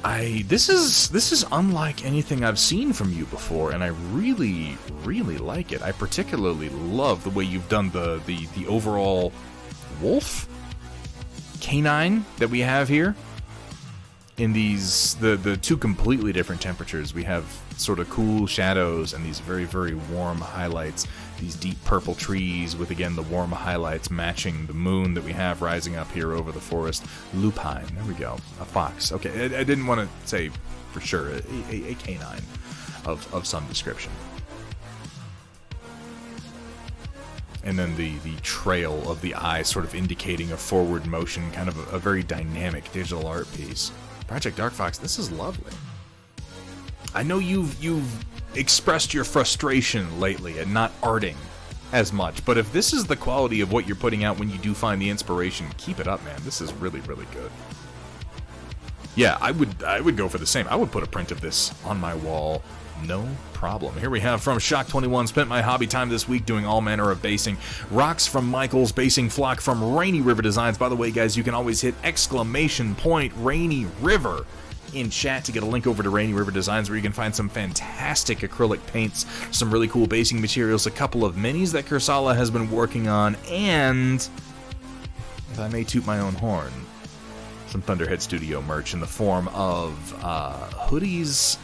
This is unlike anything I've seen from you before, and I really, really like it. I particularly love the way you've done the overall wolf canine that we have here. In these the two completely different temperatures, we have sort of cool shadows and these very, very warm highlights. These deep purple trees with, again, the warm highlights matching the moon that we have rising up here over the forest. Lupine, there we go. A fox. Okay, I didn't want to say for sure. A canine of some description. And then the trail of the eye sort of indicating a forward motion, kind of a very dynamic digital art piece. Project Dark Fox, this is lovely. I know you've expressed your frustration lately at not arting as much, but if this is the quality of what you're putting out when you do find the inspiration, keep it up, man. This is really, really good. Yeah, I would go for the same. I would put a print of this on my wall, no problem. Here we have from Shock21, spent my hobby time this week doing all manner of basing. Rocks from Michael's, basing flock from Rainy River Designs. By the way, guys, you can always hit ! Rainy River in chat to get a link over to Rainy River Designs, where you can find some fantastic acrylic paints, some really cool basing materials, a couple of minis that Kursala has been working on, and, if I may toot my own horn, some Thunderhead Studio merch in the form of hoodies.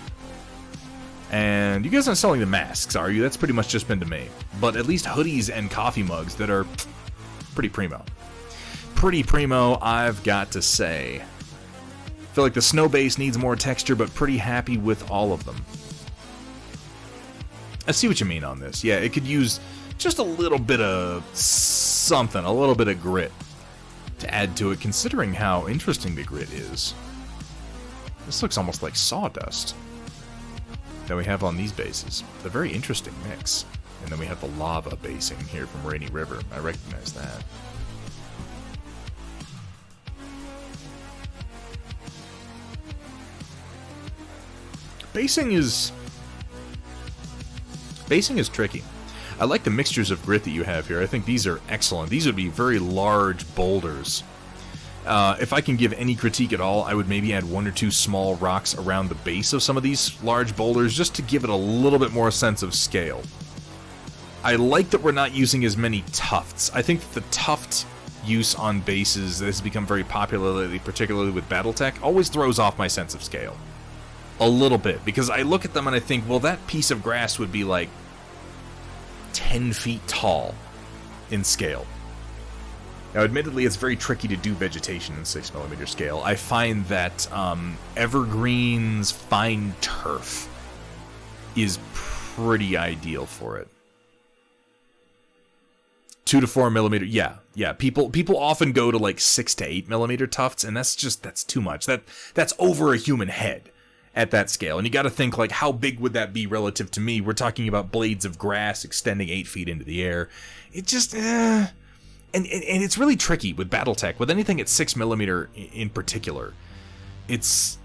And you guys aren't selling the masks, are you? That's pretty much just been to me. But at least hoodies and coffee mugs that are pretty primo. Pretty primo, I've got to say. I feel like the snow base needs more texture, but pretty happy with all of them. I see what you mean on this. Yeah, it could use just a little bit of something, a little bit of grit to add to it, considering how interesting the grit is. This looks almost like sawdust that we have on these bases. It's a very interesting mix. And then we have the lava basing here from Rainy River. I recognize that. Basing is tricky. I like the mixtures of grit that you have here. I think these are excellent. These would be very large boulders. If I can give any critique at all, I would maybe add 1 or 2 small rocks around the base of some of these large boulders, just to give it a little bit more sense of scale. I like that we're not using as many tufts. I think that the tuft use on bases that has become very popular lately, particularly with Battletech, always throws off my sense of scale. A little bit, because I look at them and I think, well, that piece of grass would be like 10 feet tall in scale. Now, admittedly, it's very tricky to do vegetation in 6mm scale. I find that evergreens, fine turf is pretty ideal for it. 2 to 4mm, yeah. People often go to like 6 to 8mm tufts, and that's too much. That's over a human head at that scale. And you got to think, like, how big would that be relative to me? We're talking about blades of grass extending 8 feet into the air. It just, And it's really tricky with Battletech, with anything at 6mm in particular. It's...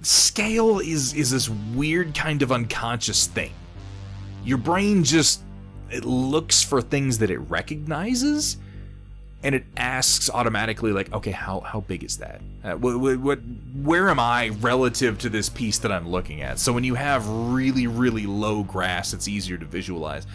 Scale is this weird kind of unconscious thing. Your brain just... it looks for things that it recognizes, and it asks automatically, like, okay, how big is that? Where am I relative to this piece that I'm looking at? So when you have really, really low grass, it's easier to visualize.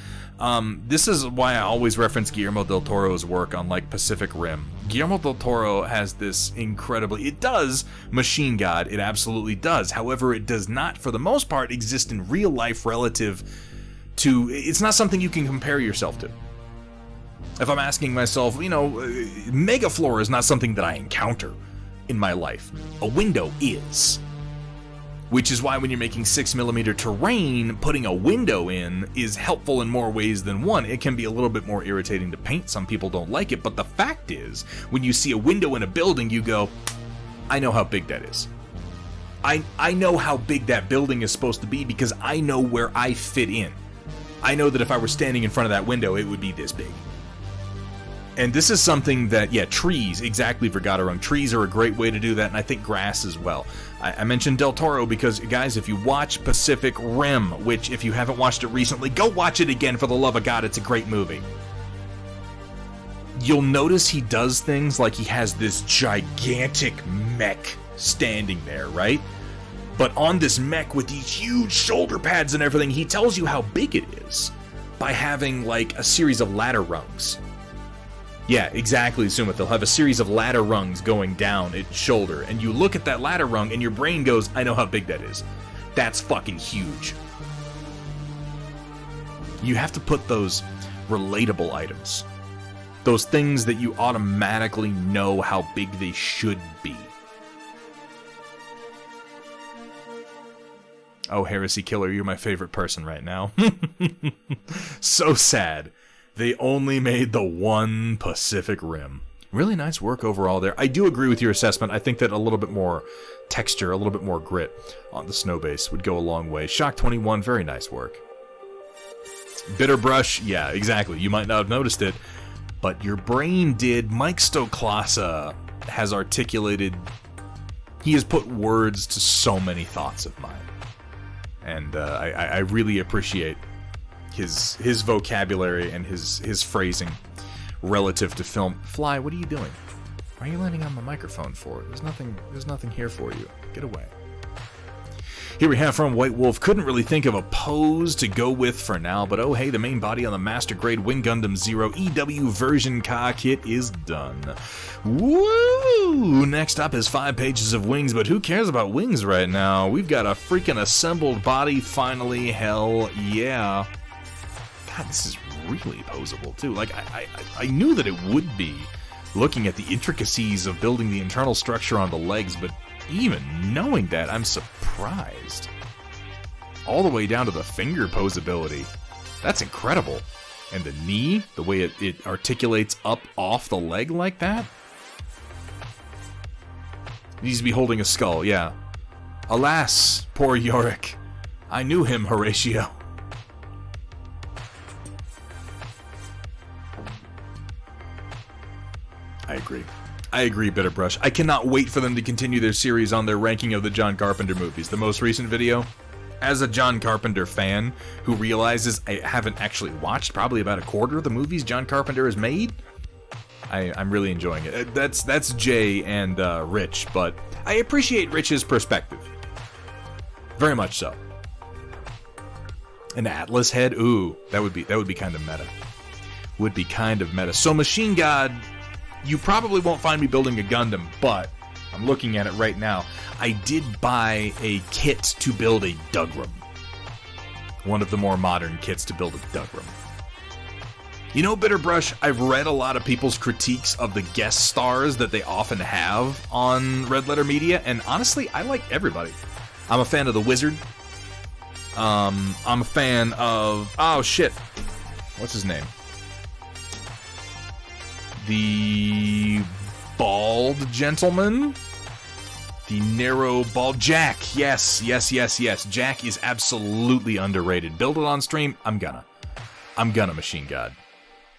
This is why I always reference Guillermo del Toro's work on, like, Pacific Rim. Guillermo del Toro has this incredibly... it does Machine God, it absolutely does. However, it does not, for the most part, exist in real life relative to... it's not something you can compare yourself to. If I'm asking myself, Megafloor is not something that I encounter in my life. A window is. Which is why when you're making 6mm terrain, putting a window in is helpful in more ways than one. It can be a little bit more irritating to paint. Some people don't like it, but the fact is, when you see a window in a building, you go, I know how big that is. I know how big that building is supposed to be because I know where I fit in. I know that if I were standing in front of that window, it would be this big. And this is something that, trees, exactly, Vergaderung. Trees are a great way to do that, and I think grass as well. I mentioned Del Toro because, guys, if you watch Pacific Rim, which, if you haven't watched it recently, go watch it again, for the love of God, it's a great movie. You'll notice he does things like he has this gigantic mech standing there, right? But on this mech with these huge shoulder pads and everything, he tells you how big it is by having, like, a series of ladder rungs. Yeah, exactly, Sumit. They'll have a series of ladder rungs going down its shoulder, and you look at that ladder rung, and your brain goes, I know how big that is. That's fucking huge. You have to put those relatable items. Those things that you automatically know how big they should be. Oh, Heresy Killer, you're my favorite person right now. So sad. They only made the one Pacific Rim. Really nice work overall there. I do agree with your assessment. I think that a little bit more texture, a little bit more grit on the snow base would go a long way. Shock 21, very nice work. Bitter Brush, yeah, exactly. You might not have noticed it, but your brain did. Mike Stoklasa has articulated... he has put words to so many thoughts of mine. And I really appreciate his vocabulary and his phrasing relative to film. Fly, what are you doing? Why are you landing on the microphone for? There's nothing here for you. Get away. Here we have from White Wolf. Couldn't really think of a pose to go with for now, but oh hey, the main body on the Master Grade Wing Gundam Zero EW version Ka kit is done. Woo! Next up is 5 pages of wings, but who cares about wings right now? We've got a freaking assembled body finally. Hell yeah. God, this is really posable too. Like, I knew that it would be, looking at the intricacies of building the internal structure on the legs, but even knowing that, I'm surprised. All the way down to the finger posability. That's incredible. And the knee, the way it articulates up off the leg like that. It needs to be holding a skull, yeah. Alas, poor Yorick. I knew him, Horatio. I agree, Bitterbrush. I cannot wait for them to continue their series on their ranking of the John Carpenter movies. The most recent video, as a John Carpenter fan who realizes I haven't actually watched probably about a quarter of the movies John Carpenter has made, I'm really enjoying it. That's Jay and Rich, but I appreciate Rich's perspective. Very much so. An Atlas head? Ooh, that would be kind of meta. Would be kind of meta. So Machine God, you probably won't find me building a Gundam, but I'm looking at it right now. I did buy a kit to build a Dugram. One of the more modern kits to build a Dugram. You know, Bitterbrush, I've read a lot of people's critiques of the guest stars that they often have on Red Letter Media, and honestly, I like everybody. I'm a fan of the Wizard. I'm a fan of... oh, shit. What's his name? The bald gentleman? The narrow bald... Jack! Yes. Jack is absolutely underrated. Build it on stream? I'm gonna, Machine God.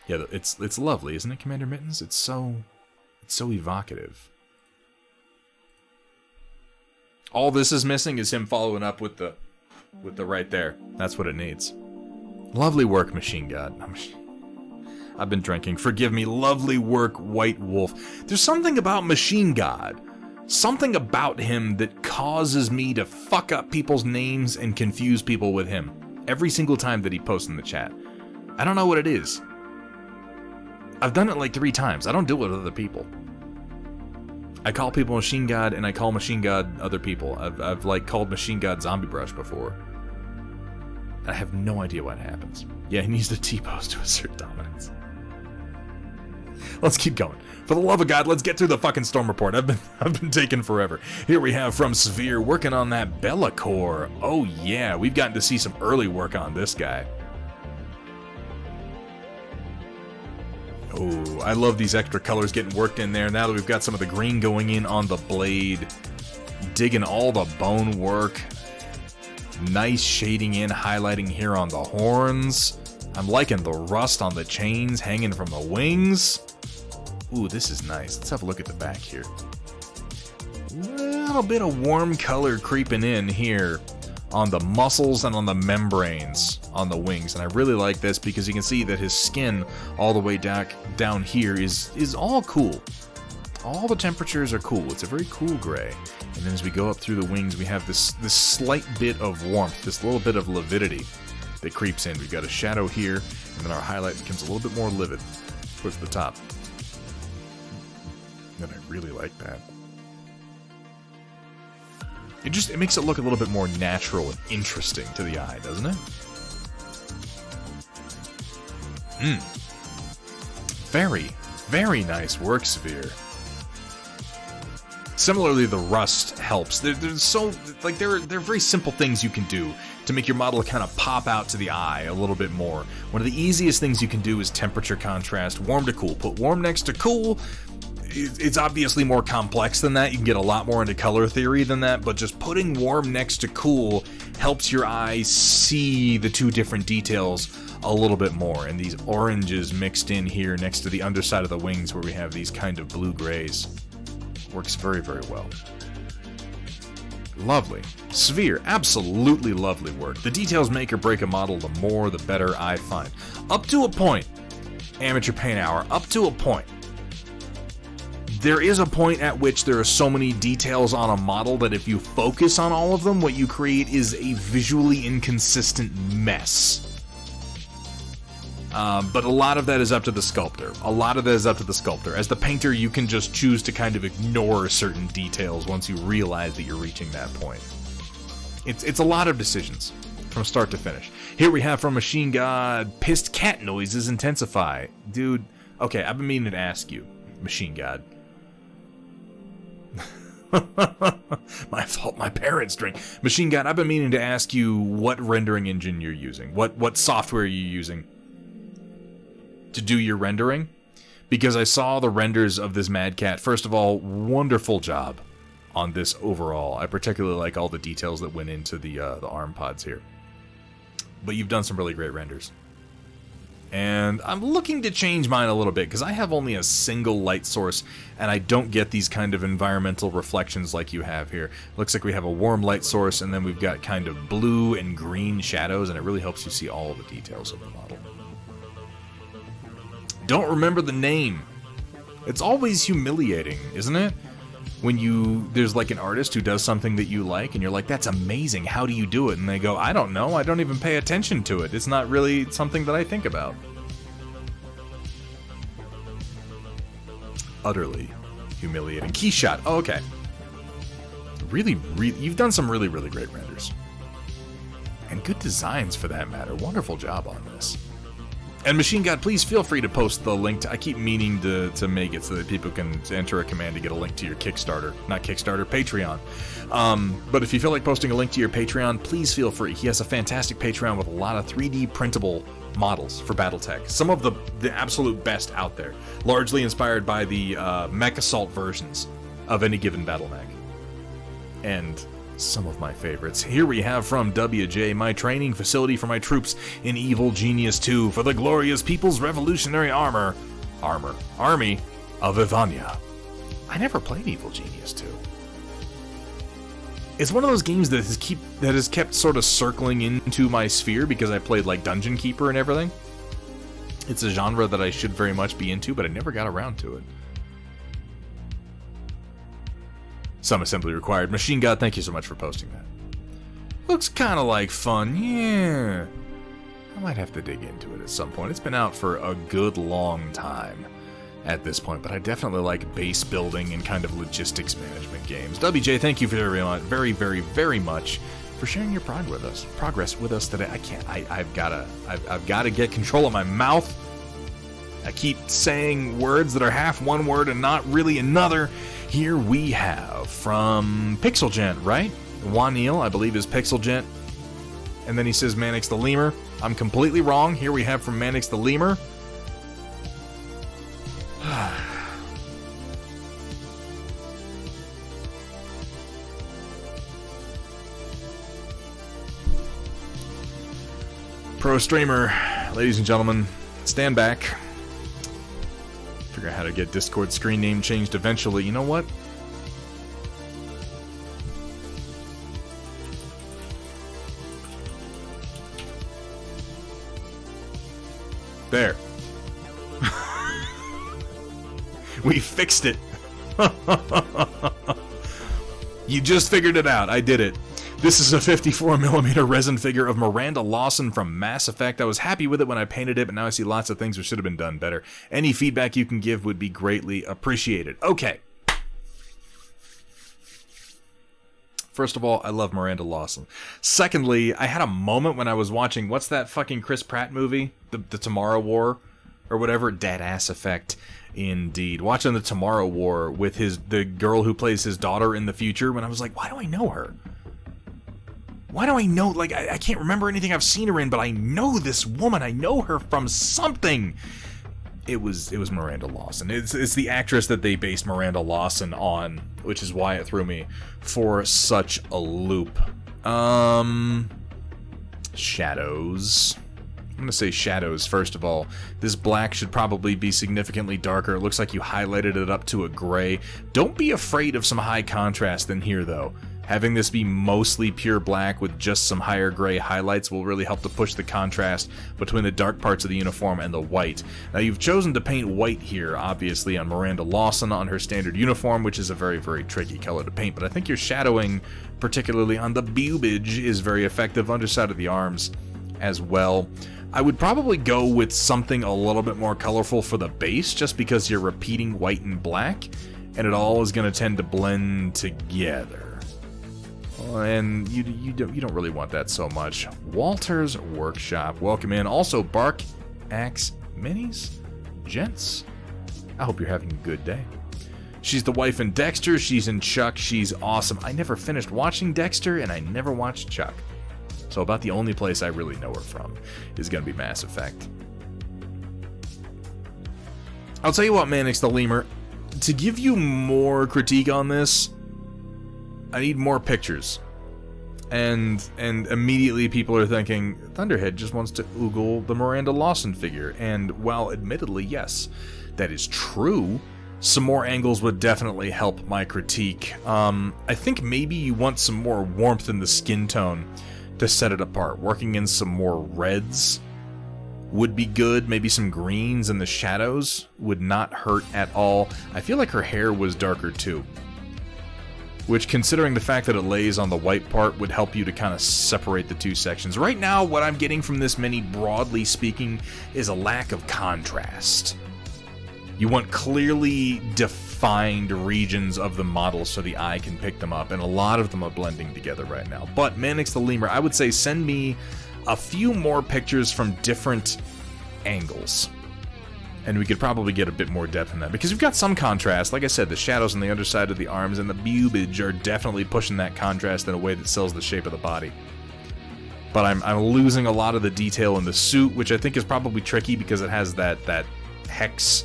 Yeah, it's lovely, isn't it, Commander Mittens? It's so evocative. All this is missing is him following up with the right there. That's what it needs. Lovely work, Machine God. I've been drinking. Forgive me. Lovely work, White Wolf. There's something about Machine God. Something about him that causes me to fuck up people's names and confuse people with him. Every single time that he posts in the chat. I don't know what it is. I've done it like 3 times. I don't do it with other people. I call people Machine God, and I call Machine God other people. I've like called Machine God Zombie Brush before. I have no idea what happens. Yeah, he needs to T-pose to assert dominance. Let's keep going. For the love of God, let's get through the fucking storm report. I've been taking forever. Here we have from Sphere working on that Bellacore. Oh yeah, we've gotten to see some early work on this guy. Oh, I love these extra colors getting worked in there. Now that we've got some of the green going in on the blade. Digging all the bone work. Nice shading in, highlighting here on the horns. I'm liking the rust on the chains hanging from the wings. Ooh, this is nice. Let's have a look at the back here. A little bit of warm color creeping in here on the muscles and on the membranes on the wings. And I really like this because you can see that his skin all the way down here is all cool. All the temperatures are cool. It's a very cool gray. And then as we go up through the wings, we have this slight bit of warmth, this little bit of lividity that creeps in. We've got a shadow here, and then our highlight becomes a little bit more livid towards the top. And I really like that. It makes it look a little bit more natural and interesting to the eye, doesn't it? Very, very nice work, Sphere. Similarly, the rust helps. They're very simple things you can do to make your model kind of pop out to the eye a little bit more. One of the easiest things you can do is temperature contrast, warm to cool. Put warm next to cool. It's obviously more complex than that. You can get a lot more into color theory than that, but just putting warm next to cool helps your eye see the two different details a little bit more. And these oranges mixed in here next to the underside of the wings where we have these kind of blue grays. Works very, very well. Lovely. Sphere, absolutely lovely work. The details make or break a model, the more the better I find. Up to a point. Amateur Paint Hour, up to a point. there is a point at which there are so many details on a model that if you focus on all of them, what you create is a visually inconsistent mess. But a lot of that is up to the sculptor. As the painter, you can just choose to kind of ignore certain details once you realize that you're reaching that point. It's a lot of decisions from start to finish. Here we have from Machine God, pissed cat noises intensify. Dude, okay, I've been meaning to ask you, Machine God. My fault, my parents drink. Machine God, I've been meaning to ask you what rendering engine you're using. What software are you using to do your rendering? Because I saw the renders of this Mad Cat. First of all, wonderful job on this overall. I particularly like all the details that went into the arm pods here. But you've done some really great renders. And I'm looking to change mine a little bit, because I have only a single light source, and I don't get these kind of environmental reflections like you have here. Looks like we have a warm light source, and then we've got kind of blue and green shadows, and it really helps you see all of the details of the model. Don't remember the name. It's always humiliating, isn't it? When there's like an artist who does something that you like, and you're like, that's amazing, how do you do it? And they go, I don't know, I don't even pay attention to it. It's not really something that I think about. Utterly humiliating. Keyshot, oh, okay. Really, you've done some really, really great renders. And good designs for that matter. Wonderful job on this. And Machine God, please feel free to post the link. I keep meaning to make it so that people can enter a command to get a link to your Kickstarter. Not Kickstarter, Patreon. But if you feel like posting a link to your Patreon, please feel free. He has a fantastic Patreon with a lot of 3D printable models for Battletech. Some of the absolute best out there. Largely inspired by the Mech Assault versions of any given battle mech. And some of my favorites. Here we have from WJ, my training facility for my troops in Evil Genius 2 for the glorious People's Revolutionary Army of Ivania. I never played Evil Genius 2. It's one of those games that has kept sort of circling into my sphere because I played like Dungeon Keeper and everything. It's a genre that I should very much be into, but I never got around to it. Some assembly required. Machine God, thank you so much for posting that. Looks kind of like fun, yeah. I might have to dig into it at some point. It's been out for a good long time at this point, but I definitely like base building and kind of logistics management games. WJ, thank you very, very, very much for sharing your progress with us today. I've got to get control of my mouth. I keep saying words that are half one word and not really another. Here we have from Pixelgent, right? Waneel, I believe, is Pixelgent. And then he says Mannix the Lemur. I'm completely wrong. Here we have from Mannix the Lemur. Pro streamer, ladies and gentlemen, stand back. Figure out how to get Discord screen name changed eventually. You know what? There. We fixed it. You just figured it out. I did it. This is a 54mm resin figure of Miranda Lawson from Mass Effect. I was happy with it when I painted it, but now I see lots of things that should have been done better. Any feedback you can give would be greatly appreciated. Okay. First of all, I love Miranda Lawson. Secondly, I had a moment when I was watching, what's that fucking Chris Pratt movie? The Tomorrow War? Or whatever? Dead Ass Effect. Indeed. Watching the Tomorrow War with the girl who plays his daughter in the future, when I was like, why do I know her? Why do I know, like, I can't remember anything I've seen her in, but I know this woman. I know her from something. It was Miranda Lawson. It's the actress that they based Miranda Lawson on, which is why it threw me for such a loop. Shadows. I'm going to say shadows, first of all. This black should probably be significantly darker. It looks like you highlighted it up to a gray. Don't be afraid of some high contrast in here, though. Having this be mostly pure black with just some higher gray highlights will really help to push the contrast between the dark parts of the uniform and the white. Now, you've chosen to paint white here, obviously, on Miranda Lawson on her standard uniform, which is a very, very tricky color to paint, but I think your shadowing, particularly on the pubage, is very effective, underside of the arms as well. I would probably go with something a little bit more colorful for the base, just because you're repeating white and black, and it all is going to tend to blend together. And you don't really want that so much. Walter's Workshop, welcome in. Also, Bark Axe Minis, gents. I hope you're having a good day. She's the wife in Dexter. She's in Chuck. She's awesome. I never finished watching Dexter, and I never watched Chuck. So about the only place I really know her from is going to be Mass Effect. I'll tell you what, Mannix the Lemur, to give you more critique on this, I need more pictures. And immediately people are thinking, Thunderhead just wants to oogle the Miranda Lawson figure. And while admittedly, yes, that is true, some more angles would definitely help my critique. I think maybe you want some more warmth in the skin tone to set it apart. Working in some more reds would be good. Maybe some greens in the shadows would not hurt at all. I feel like her hair was darker too, which, considering the fact that it lays on the white part, would help you to kind of separate the two sections. Right now, what I'm getting from this mini, broadly speaking, is a lack of contrast. You want clearly defined regions of the model so the eye can pick them up, and a lot of them are blending together right now. But Mannix the Lemur, I would say send me a few more pictures from different angles, and we could probably get a bit more depth in that, because we've got some contrast. Like I said, the shadows on the underside of the arms and the pubage are definitely pushing that contrast in a way that sells the shape of the body. But I'm losing a lot of the detail in the suit, which I think is probably tricky because it has that hex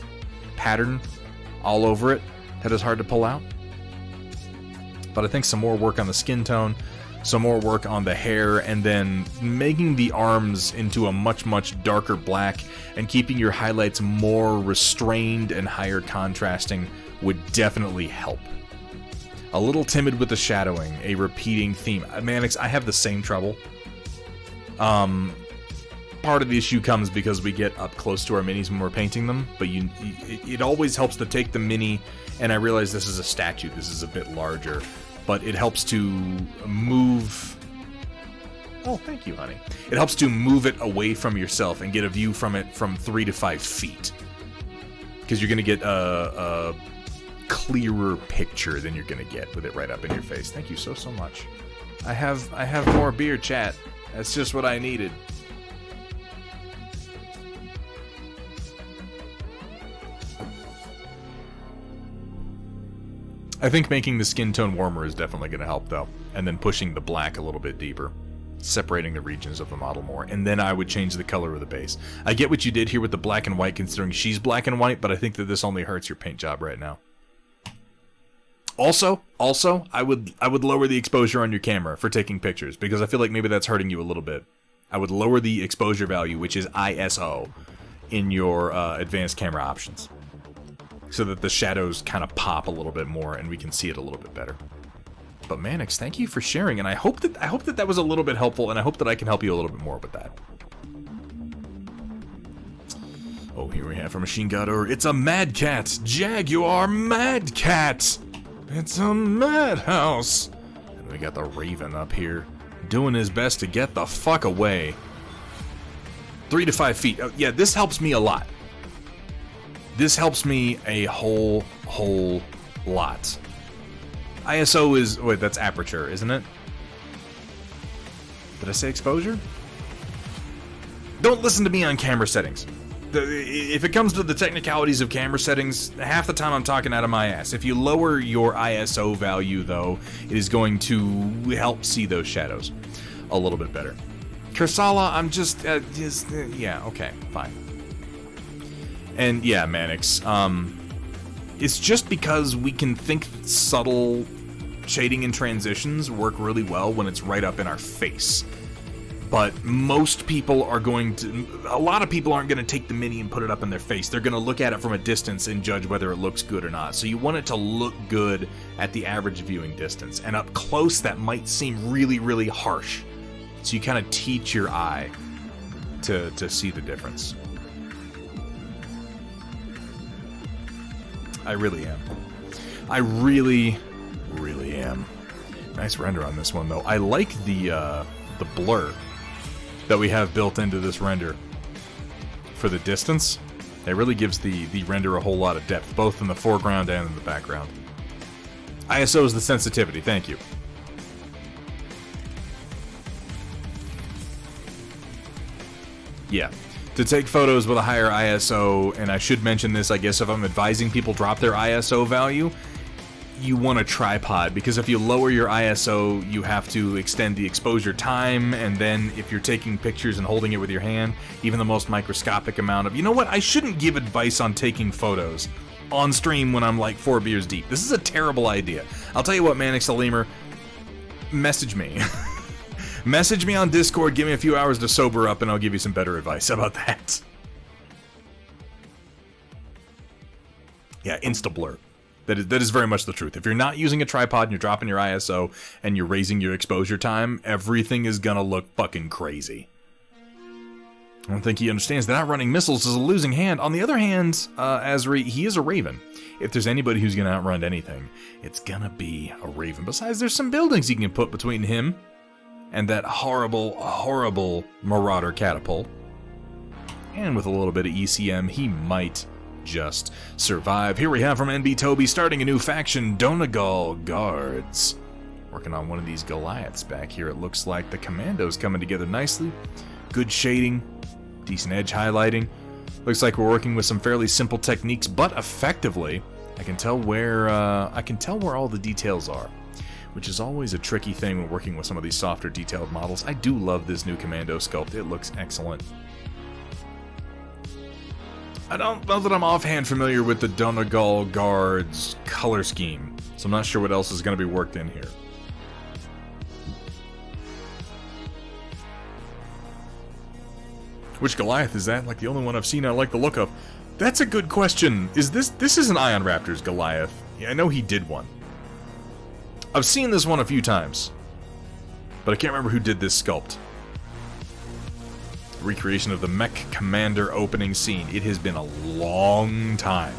pattern all over it that is hard to pull out. But I think some more work on the skin tone, some more work on the hair, and then making the arms into a much, much darker black and keeping your highlights more restrained and higher contrasting would definitely help. A little timid with the shadowing, a repeating theme. Mannix, I have the same trouble. Part of the issue comes because we get up close to our minis when we're painting them, but it always helps to take the mini, and I realize this is a statue, this is a bit larger, but it helps to move... Oh, thank you, honey. It helps to move it away from yourself and get a view from it from 3 to 5 feet. Because you're going to get a clearer picture than you're going to get with it right up in your face. Thank you so much. I have more beer, chat. That's just what I needed. I think making the skin tone warmer is definitely going to help, though, and then pushing the black a little bit deeper, separating the regions of the model more, and then I would change the color of the base. I get what you did here with the black and white, considering she's black and white, but I think that this only hurts your paint job right now. Also, I would lower the exposure on your camera for taking pictures, because I feel like maybe that's hurting you a little bit. I would lower the exposure value, which is ISO, in your advanced camera options, so that the shadows kind of pop a little bit more and we can see it a little bit better. But Mannix, thank you for sharing, and I hope that was a little bit helpful, and I hope that I can help you a little bit more with that. Oh, here we have from Machine God Or, it's a Mad Cat! Jaguar Mad Cat! It's a madhouse! And we got the Raven up here, doing his best to get the fuck away. 3 to 5 feet. Oh, yeah, this helps me a lot. This helps me a whole lot. ISO is... Wait, that's aperture, isn't it? Did I say exposure? Don't listen to me on camera settings. If it comes to the technicalities of camera settings, half the time I'm talking out of my ass. If you lower your ISO value, though, it is going to help see those shadows a little bit better. Kursala, I'm just yeah, okay, fine. And yeah, Mannix, it's just because we can think subtle shading and transitions work really well when it's right up in our face. But most people are going to... A lot of people aren't going to take the Mini and put it up in their face. They're going to look at it from a distance and judge whether it looks good or not. So you want it to look good at the average viewing distance. And up close, that might seem really, really harsh. So you kind of teach your eye to see the difference. I really am. I really, really am. Nice render on this one, though. I like the blur that we have built into this render for the distance. It really gives the render a whole lot of depth, both in the foreground and in the background. ISO is the sensitivity, thank you. Yeah, to take photos with a higher ISO, and I should mention this, I guess, if I'm advising people drop their ISO value, you want a tripod, because if you lower your ISO, you have to extend the exposure time, and then if you're taking pictures and holding it with your hand, even the most microscopic amount of... You know what? I shouldn't give advice on taking photos on stream when I'm like 4 beers deep. This is a terrible idea. I'll tell you what, Manix the Lemur, message me. Message me on Discord, give me a few hours to sober up, and I'll give you some better advice. How about that? Yeah, insta-blur. That is very much the truth. If you're not using a tripod and you're dropping your ISO and you're raising your exposure time, everything is gonna look fucking crazy. I don't think he understands that outrunning missiles is a losing hand. On the other hand, Azri, he is a Raven. If there's anybody who's gonna outrun anything, it's gonna be a Raven. Besides, there's some buildings you can put between him and that horrible, horrible Marauder catapult. And with a little bit of ECM, he might just survive. Here we have from NB Toby starting a new faction, Donegal Guards. Working on one of these Goliaths back here. It looks like the commandos coming together nicely. Good shading, decent edge highlighting. Looks like we're working with some fairly simple techniques, but effectively, I can tell where all the details are, which is always a tricky thing when working with some of these softer detailed models. I do love this new commando sculpt. It looks excellent. I don't know that I'm offhand familiar with the Donegal Guards color scheme, so I'm not sure what else is going to be worked in here. Which Goliath is that? Like the only one I've seen I like the look of. That's a good question. Is this is an Ion Raptors Goliath. Yeah, I know he did one. I've seen this one a few times, but I can't remember who did this sculpt. Recreation of the Mech Commander opening scene. It has been a long time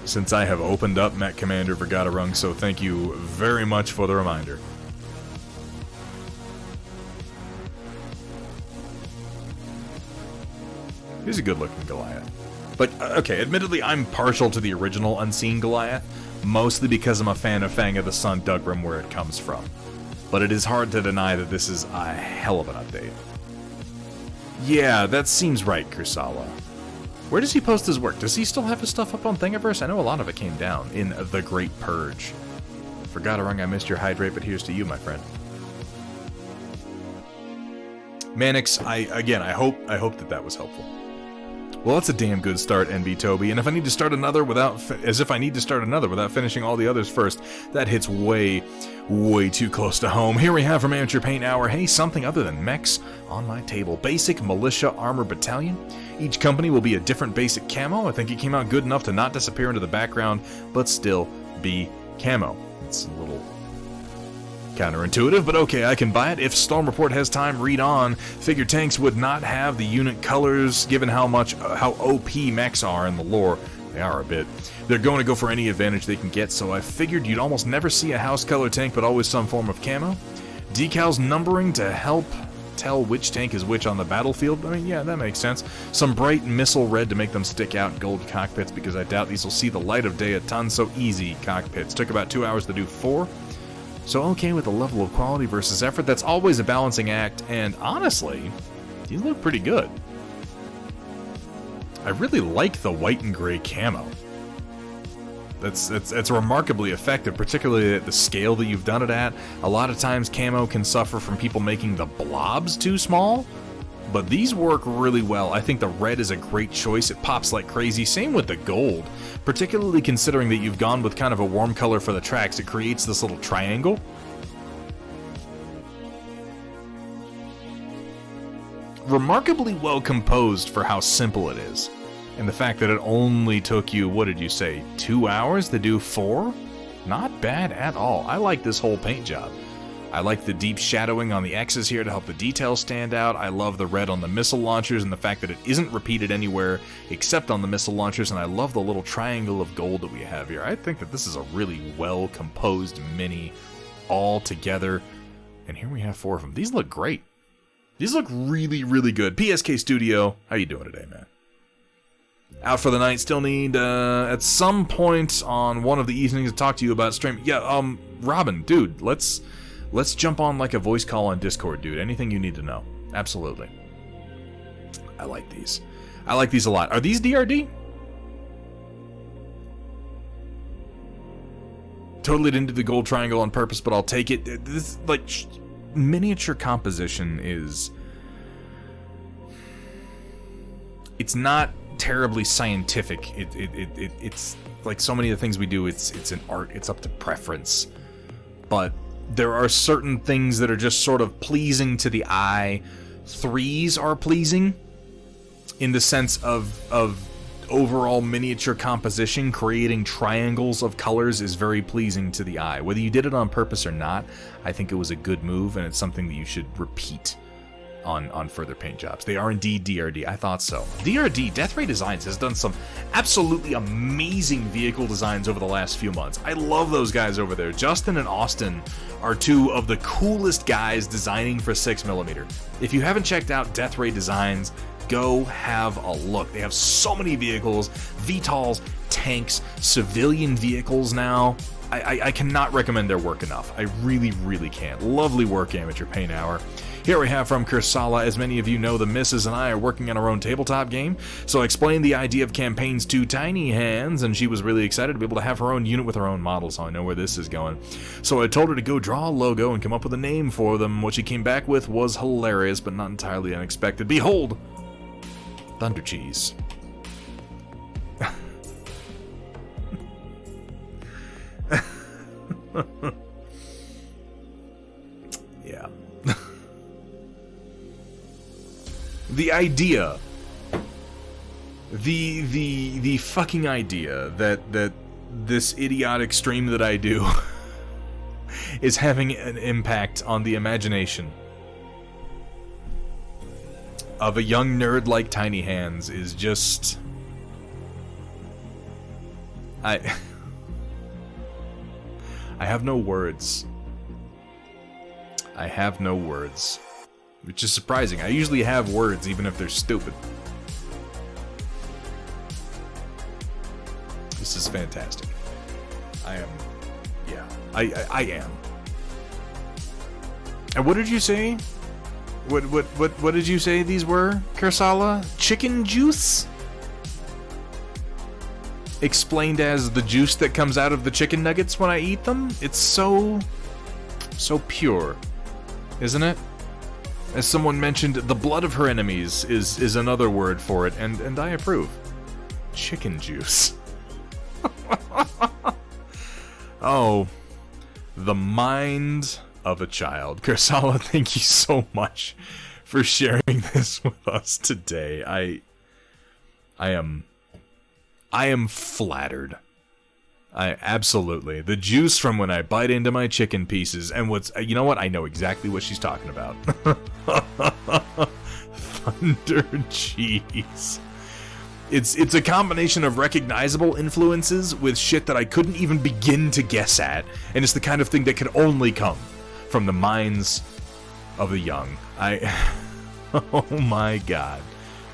since I have opened up Mech Commander for Gardarung, so thank you very much for the reminder. He's a good-looking Goliath. But, okay, admittedly, I'm partial to the original Unseen Goliath, mostly because I'm a fan of Fang of the Sun Dugram, where it comes from. But it is hard to deny that this is a hell of an update. Yeah, that seems right, Kursala. Where does he post his work? Does he still have his stuff up on Thingiverse? I know a lot of it came down in The Great Purge. For Gardarung, I missed your hydrate, but here's to you, my friend. Manix, I hope that was helpful. Well, that's a damn good start, NB Toby, and if I need to start another without finishing all the others first, that hits way, way too close to home. Here we have from Amateur Paint Hour, hey, something other than mechs on my table. Basic Militia Armor Battalion. Each company will be a different basic camo. I think it came out good enough to not disappear into the background, but still be camo. It's a little counterintuitive, but okay, I can buy it. If Storm Report has time, read on. Figure tanks would not have the unit colors, given how OP mechs are in the lore. They are a bit. They're going to go for any advantage they can get, so I figured you'd almost never see a house color tank, but always some form of camo. Decals numbering to help tell which tank is which on the battlefield. I mean, yeah, that makes sense. Some bright missile red to make them stick out. Gold cockpits, because I doubt these will see the light of day a ton. So easy cockpits. Took about 2 hours to do 4. So okay with the level of quality versus effort. That's always a balancing act, and honestly, these look pretty good. I really like the white and gray camo. That's remarkably effective, particularly at the scale that you've done it at. A lot of times camo can suffer from people making the blobs too small, but these work really well. I think the red is a great choice. It pops like crazy. Same with the gold, particularly considering that you've gone with kind of a warm color for the tracks. It creates this little triangle. remarkably well composed for how simple it is. And the fact that it only took you, what did you say, 2 hours to do 4? Not bad at all. I like this whole paint job. I like the deep shadowing on the X's here to help the details stand out. I love the red on the missile launchers and the fact that it isn't repeated anywhere except on the missile launchers, and I love the little triangle of gold that we have here. I think that this is a really well-composed mini all together, and here we have 4 of them. These look great. These look really, really good. PSK Studio, how you doing today, man? Out for the night. Still need, at some point on one of the evenings to talk to you about stream. Yeah, Robin, dude, let's jump on like a voice call on Discord, dude. Anything you need to know. Absolutely. I like these. I like these a lot. Are these DRD? Totally didn't do the gold triangle on purpose, but I'll take it. This, like, miniature composition is... It's not terribly scientific. It's like so many of the things we do, it's an art. It's up to preference. But there are certain things that are just sort of pleasing to the eye. 3s are pleasing in the sense of overall miniature composition. Creating triangles of colors is very pleasing to the eye. Whether you did it on purpose or not, I think it was a good move, and it's something that you should repeat on further paint jobs. They are indeed DRD. I thought so. DRD, Death Ray Designs, has done some absolutely amazing vehicle designs over the last few months. I love those guys over there. Justin and Austin are 2 of the coolest guys designing for 6mm. If you haven't checked out Death Ray Designs, go have a look. They have so many vehicles, VTOLs, tanks, civilian vehicles now. I cannot recommend their work enough. I really, really can't. Lovely work, Amateur Paint Hour. Here we have from Kursala. As many of you know, the missus and I are working on our own tabletop game, so I explained the idea of campaigns to Tiny Hands, and she was really excited to be able to have her own unit with her own model, so I know where this is going. So I told her to go draw a logo and come up with a name for them. What she came back with was hilarious, but not entirely unexpected. Behold! Thunder Cheese. Yeah. The idea, the fucking idea that this idiotic stream that I do is having an impact on the imagination of a young nerd like Tiny Hands is just... I have no words. I have no words. Which is surprising. I usually have words, even if they're stupid. This is fantastic. I am... Yeah. I am. And what did you say? What did you say these were, Kursala? Chicken juice? Explained as the juice that comes out of the chicken nuggets when I eat them? It's so pure, isn't it? As someone mentioned, the blood of her enemies is another word for it, and I approve. Chicken juice. Oh, the mind of a child. Kursala, thank you so much for sharing this with us today. I am flattered. Absolutely. The juice from when I bite into my chicken pieces, and you know what? I know exactly what she's talking about. Thunder cheese. It's a combination of recognizable influences with shit that I couldn't even begin to guess at, and it's the kind of thing that could only come from the minds of the young. Oh my god.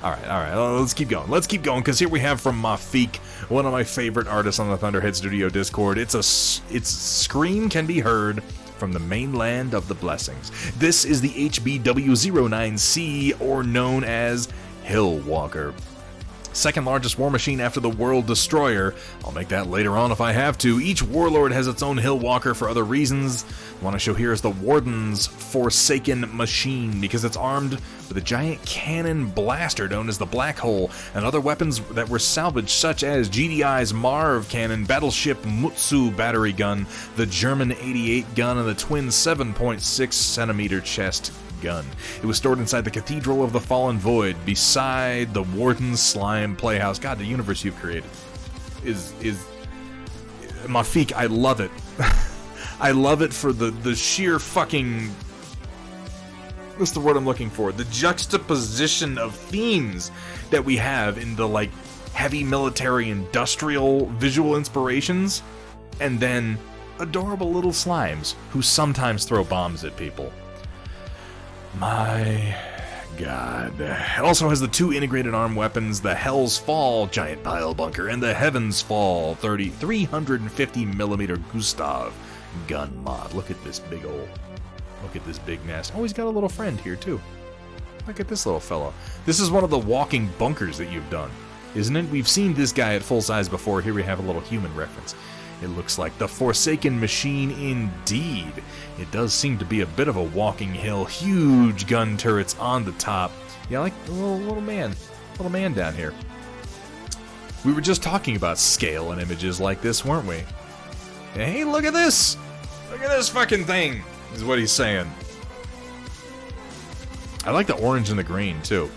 Alright, let's keep going. Let's keep going, because here we have from Mafik, one of my favorite artists on the Thunderhead Studio Discord. Its scream can be heard from the mainland of the blessings. This is the HBW09C, or known as Hillwalker. Second largest war machine after the World Destroyer. I'll make that later on if I have to. Each warlord has its own Hillwalker for other reasons. The one I show here is the Warden's Forsaken Machine, because it's armed with a giant cannon blaster known as the Black Hole, and other weapons that were salvaged, such as GDI's Marv cannon, Battleship Mutsu battery gun, the German 88 gun, and the twin 7.6 centimeter chest gun. It was stored inside the Cathedral of the Fallen Void, beside the Warden's Slime Playhouse. God, the universe you've created is Mafik, I love it. I love it for the sheer fucking... What's the word I'm looking for? The juxtaposition of themes that we have in the, like, heavy military industrial visual inspirations, and then adorable little slimes who sometimes throw bombs at people. My God. It also has the 2 integrated arm weapons, the Hell's Fall giant pile bunker and the Heaven's Fall 350mm Gustav gun mod. Look at this big nest. Oh, he's got a little friend here too. Look at this little fellow. This is one of the walking bunkers that you've done, isn't it? We've seen this guy at full size before. Here we have a little human reference. It looks like the Forsaken Machine indeed. It does seem to be a bit of a walking hill. Huge gun turrets on the top. Yeah, like a little man down here. We were just talking about scale and images like this, weren't we? Hey, look at this! Look at this fucking thing, is what he's saying. I like the orange and the green, too.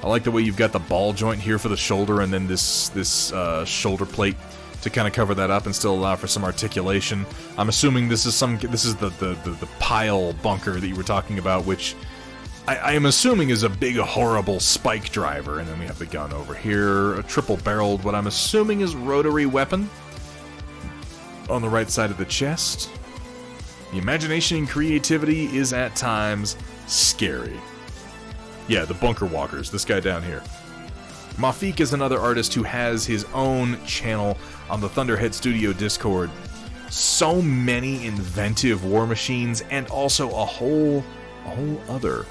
I like the way you've got the ball joint here for the shoulder, and then this shoulder plate to kind of cover that up and still allow for some articulation. I'm assuming this is the pile bunker that you were talking about, which I am assuming is a big, horrible spike driver. And then we have the gun over here, a triple-barreled, what I'm assuming is rotary weapon on the right side of the chest. The imagination and creativity is at times scary. Yeah, the bunker walkers, this guy down here. Mafik is another artist who has his own channel on the Thunderhead Studio Discord. So many inventive war machines, and also a whole other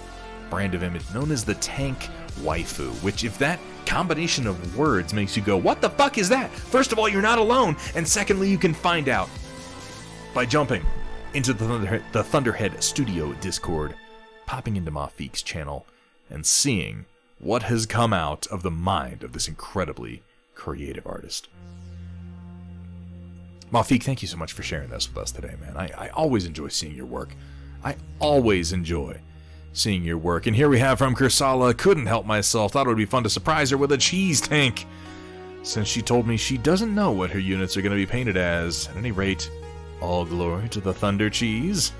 brand of image known as the Tank Waifu, which, if that combination of words makes you go, what the fuck is that? First of all, you're not alone, and secondly, you can find out by jumping into the Thunderhead Studio Discord, popping into Mafik's channel, and seeing what has come out of the mind of this incredibly creative artist. Mafik, thank you so much for sharing this with us today, man. I always enjoy seeing your work. I always enjoy seeing your work. And here we have from Kursala, couldn't help myself, thought it would be fun to surprise her with a cheese tank, since she told me she doesn't know what her units are going to be painted as. At any rate, all glory to the Thunder Cheese.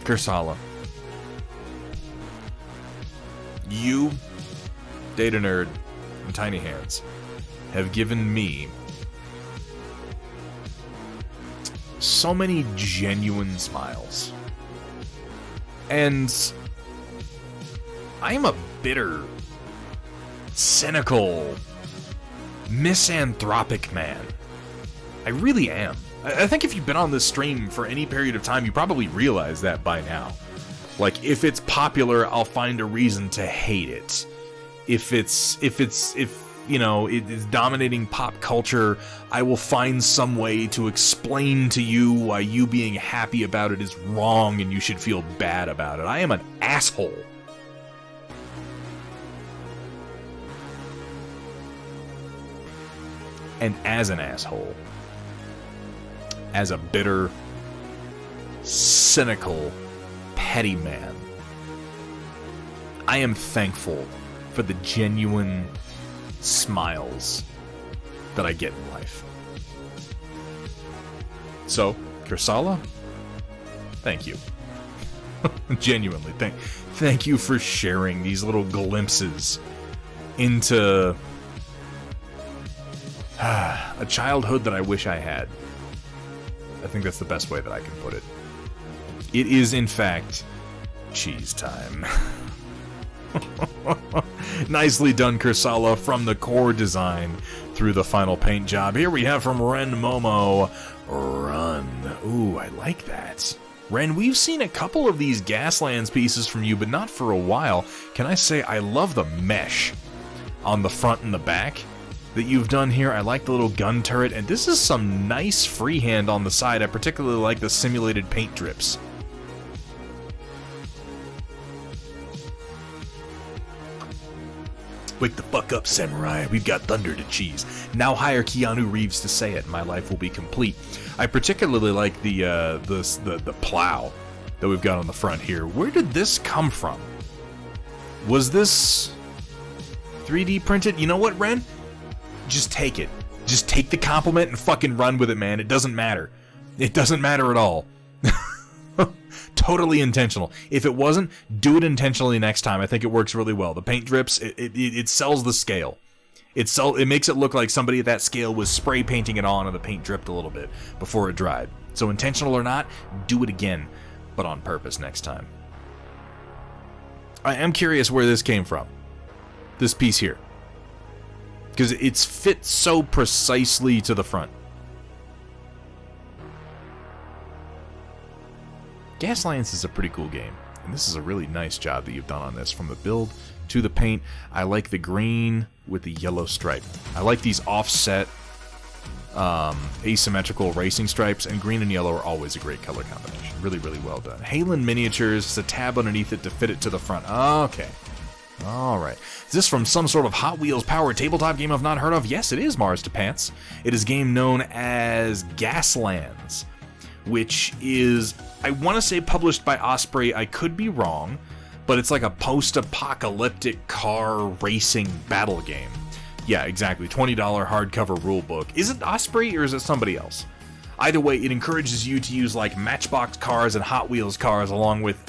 Kursala, you, Data Nerd, and Tiny Hands have given me so many genuine smiles. And I'm a bitter, cynical, misanthropic man. I really am. I think if you've been on this stream for any period of time, you probably realize that by now. Like, if it's popular, I'll find a reason to hate it. If you know, it is dominating pop culture, I will find some way to explain to you why you being happy about it is wrong and you should feel bad about it. I am an asshole. And as an asshole, as a bitter, cynical, petty man, I am thankful for the genuine smiles that I get in life. So, Kursala, thank you. Genuinely, thank you for sharing these little glimpses into a childhood that I wish I had. I think that's the best way that I can put it. It is, in fact, cheese time. Nicely done, Kursala, from the core design through the final paint job. Here we have from Ren Momo, Run. Ooh, I like that. Ren, we've seen a couple of these Gaslands pieces from you, but not for a while. Can I say I love the mesh on the front and the back that you've done here. I like the little gun turret, and this is some nice freehand on the side. I particularly like the simulated paint drips. Wake the fuck up, samurai. We've got thunder to cheese. Now hire Keanu Reeves to say it. My life will be complete. I particularly like the plow that we've got on the front here. Where did this come from? Was this 3D printed? You know what, Ren? Just take it. Just take the compliment and fucking run with it, man. It doesn't matter. It doesn't matter at all. Totally intentional. If it wasn't, do it intentionally next time. I think it works really well. The paint drips, it sells the scale. It makes it look like somebody at that scale was spray painting it on and the paint dripped a little bit before it dried. So intentional or not, do it again, but on purpose next time. I am curious where this came from. This piece here. Because it's fit so precisely to the front. Gaslands is a pretty cool game, and this is a really nice job that you've done on this. From the build to the paint, I like the green with the yellow stripe. I like these offset, asymmetrical racing stripes, and green and yellow are always a great color combination. Really, really well done. Halen Miniatures, it's a tab underneath it to fit it to the front. Okay. Alright. Is this from some sort of Hot Wheels powered tabletop game I've not heard of? Yes, it is, Mars to Pants. It is a game known as Gaslands, which is, I want to say, published by Osprey. I could be wrong, but it's like a post-apocalyptic car racing battle game. Yeah, exactly. $20 hardcover rulebook. Is it Osprey or is it somebody else? Either way, it encourages you to use like Matchbox cars and Hot Wheels cars along with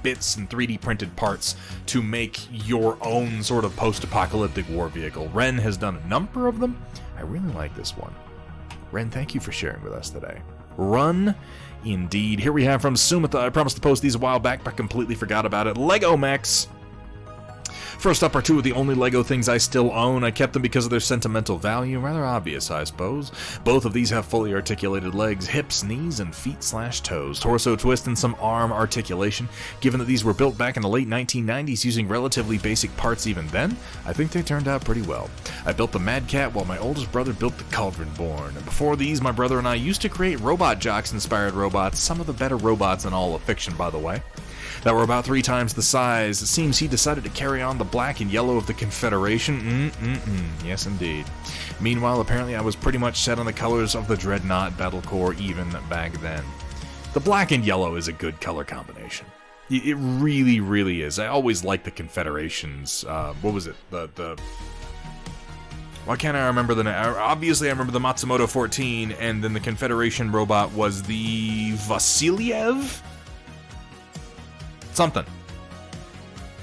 bits and 3D printed parts to make your own sort of post-apocalyptic war vehicle. Ren has done a number of them. I really like this one. Ren, thank you for sharing with us today. Run, indeed. Here we have from Sumitha. I promised to post these a while back, but completely forgot about it. Lego Mechs. First up are two of the only Lego things I still own. I kept them because of their sentimental value. Rather obvious, I suppose. Both of these have fully articulated legs, hips, knees, and feet/toes. Torso twist and some arm articulation. Given that these were built back in the late 1990s using relatively basic parts even then, I think they turned out pretty well. I built the Mad Cat while my oldest brother built the Cauldron Born. And before these, my brother and I used to create Robot Jocks-inspired robots, some of the better robots in all of fiction, by the way, that were about 3 times the size. It seems he decided to carry on the black and yellow of the Confederation. Yes, indeed. Meanwhile, apparently I was pretty much set on the colors of the Dreadnought Battle Corps even back then. The black and yellow is a good color combination. It really, really is. I always liked the Confederations. What was it? Why can't I remember the name? Obviously, I remember the Matsumoto 14, and then the Confederation robot was the Vasiliev? Something.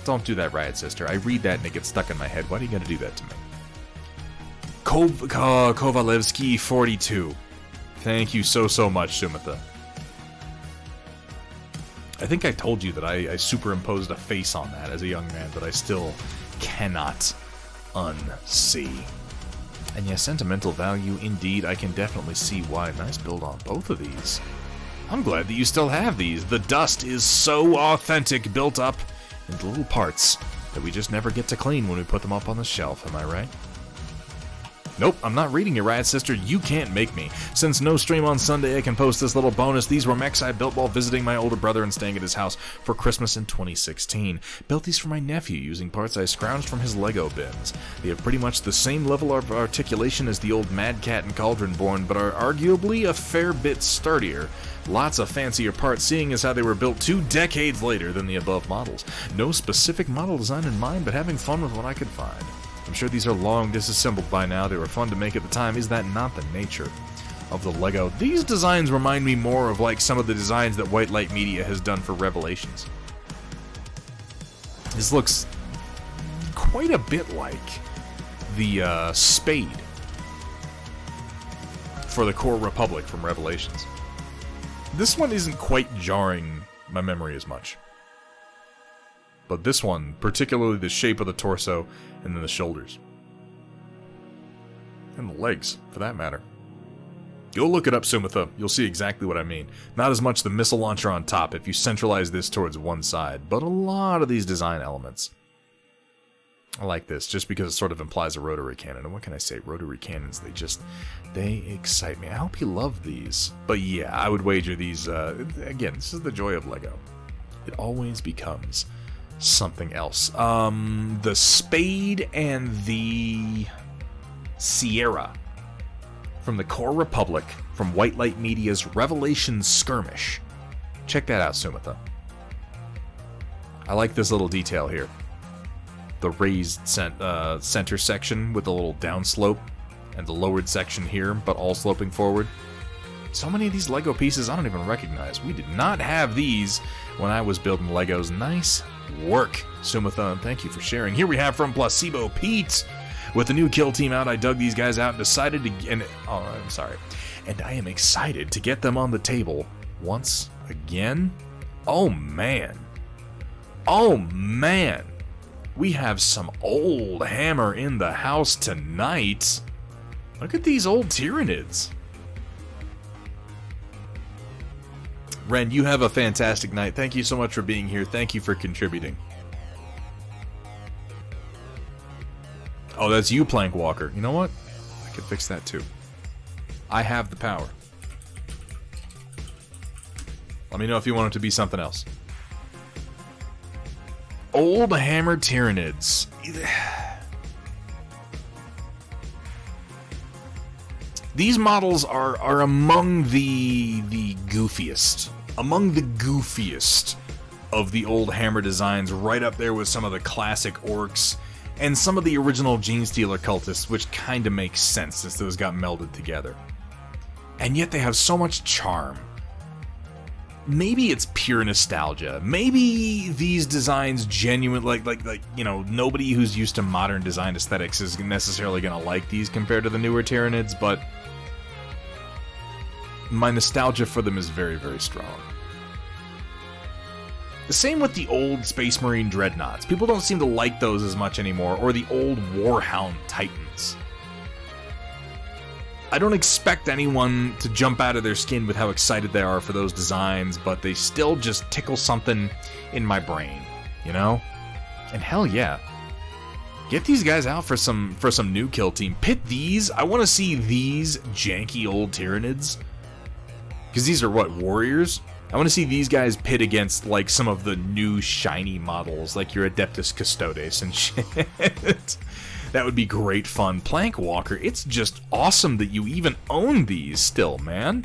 Don't do that, Riot Sister. I read that and it gets stuck in my head. Why are you going to do that to me? Kovalevsky 42. Thank you so much, Sumitha. I think I told you that I superimposed a face on that as a young man that I still cannot unsee. And yes, sentimental value indeed. I can definitely see why. Nice build on both of these. I'm glad that you still have these. The dust is so authentic, built up into little parts that we just never get to clean when we put them up on the shelf, am I right? Nope, I'm not reading it, Riot Sister. You can't make me. Since no stream on Sunday, I can post this little bonus. These were mechs I built while visiting my older brother and staying at his house for Christmas in 2016. Built these for my nephew using parts I scrounged from his Lego bins. They have pretty much the same level of articulation as the old Mad Cat and Cauldron Born, but are arguably a fair bit sturdier. Lots of fancier parts, seeing as how they were built 2 decades later than the above models. No specific model design in mind, but having fun with what I could find. I'm sure these are long disassembled by now. They were fun to make at the time. Is that not the nature of the Lego? These designs remind me more of like some of the designs that White Light Media has done for Revelations. This looks quite a bit like the Spade for the Core Republic from Revelations. This one isn't quite jarring my memory as much. But this one, particularly the shape of the torso and then the shoulders. And the legs, for that matter. Go look it up, Sumitha. You'll see exactly what I mean. Not as much the missile launcher on top if you centralize this towards one side, but a lot of these design elements. I like this, just because it sort of implies a rotary cannon. And what can I say? Rotary cannons, they excite me. I hope you love these. But yeah, I would wager these, again, this is the joy of Lego. It always becomes something else. The Spade and the Sierra from the Core Republic from White Light Media's Revelation Skirmish. Check that out, Sumitha. I like this little detail here. The raised center section with the little downslope and the lowered section here, but all sloping forward. So many of these Lego pieces I don't even recognize. We did not have these when I was building Legos. Nice work, Sumitha, and thank you for sharing. Here we have from Placebo Pete. With the new kill team out, I dug these guys out and decided to... And I am excited to get them on the table once again. Oh, man. Oh, man. We have some old hammer in the house tonight. Look at these old Tyranids. Ren, you have a fantastic night. Thank you so much for being here. Thank you for contributing. Oh, that's you, Plank Walker. You know what? I could fix that too. I have the power. Let me know if you want it to be something else. Old hammer Tyranids. These models are among the goofiest. Among the goofiest of the old hammer designs, right up there with some of the classic orcs and some of the original Genestealer cultists, which kinda makes sense since those got melded together. And yet they have so much charm. Maybe it's pure nostalgia. Maybe these designs genuinely, like you know, nobody who's used to modern design aesthetics is necessarily gonna like these compared to the newer Tyranids, but my nostalgia for them is very, very strong. The same with the old Space Marine Dreadnoughts. People don't seem to like those as much anymore, or the old Warhound Titans. I don't expect anyone to jump out of their skin with how excited they are for those designs, but they still just tickle something in my brain, you know? And hell yeah. Get these guys out for some new kill team. Pit these. I want to see these janky old Tyranids. Because these are what, warriors? I want to see these guys pit against like some of the new shiny models, like your Adeptus Custodes and shit. That would be great fun. Plank Walker, it's just awesome that you even own these still, man.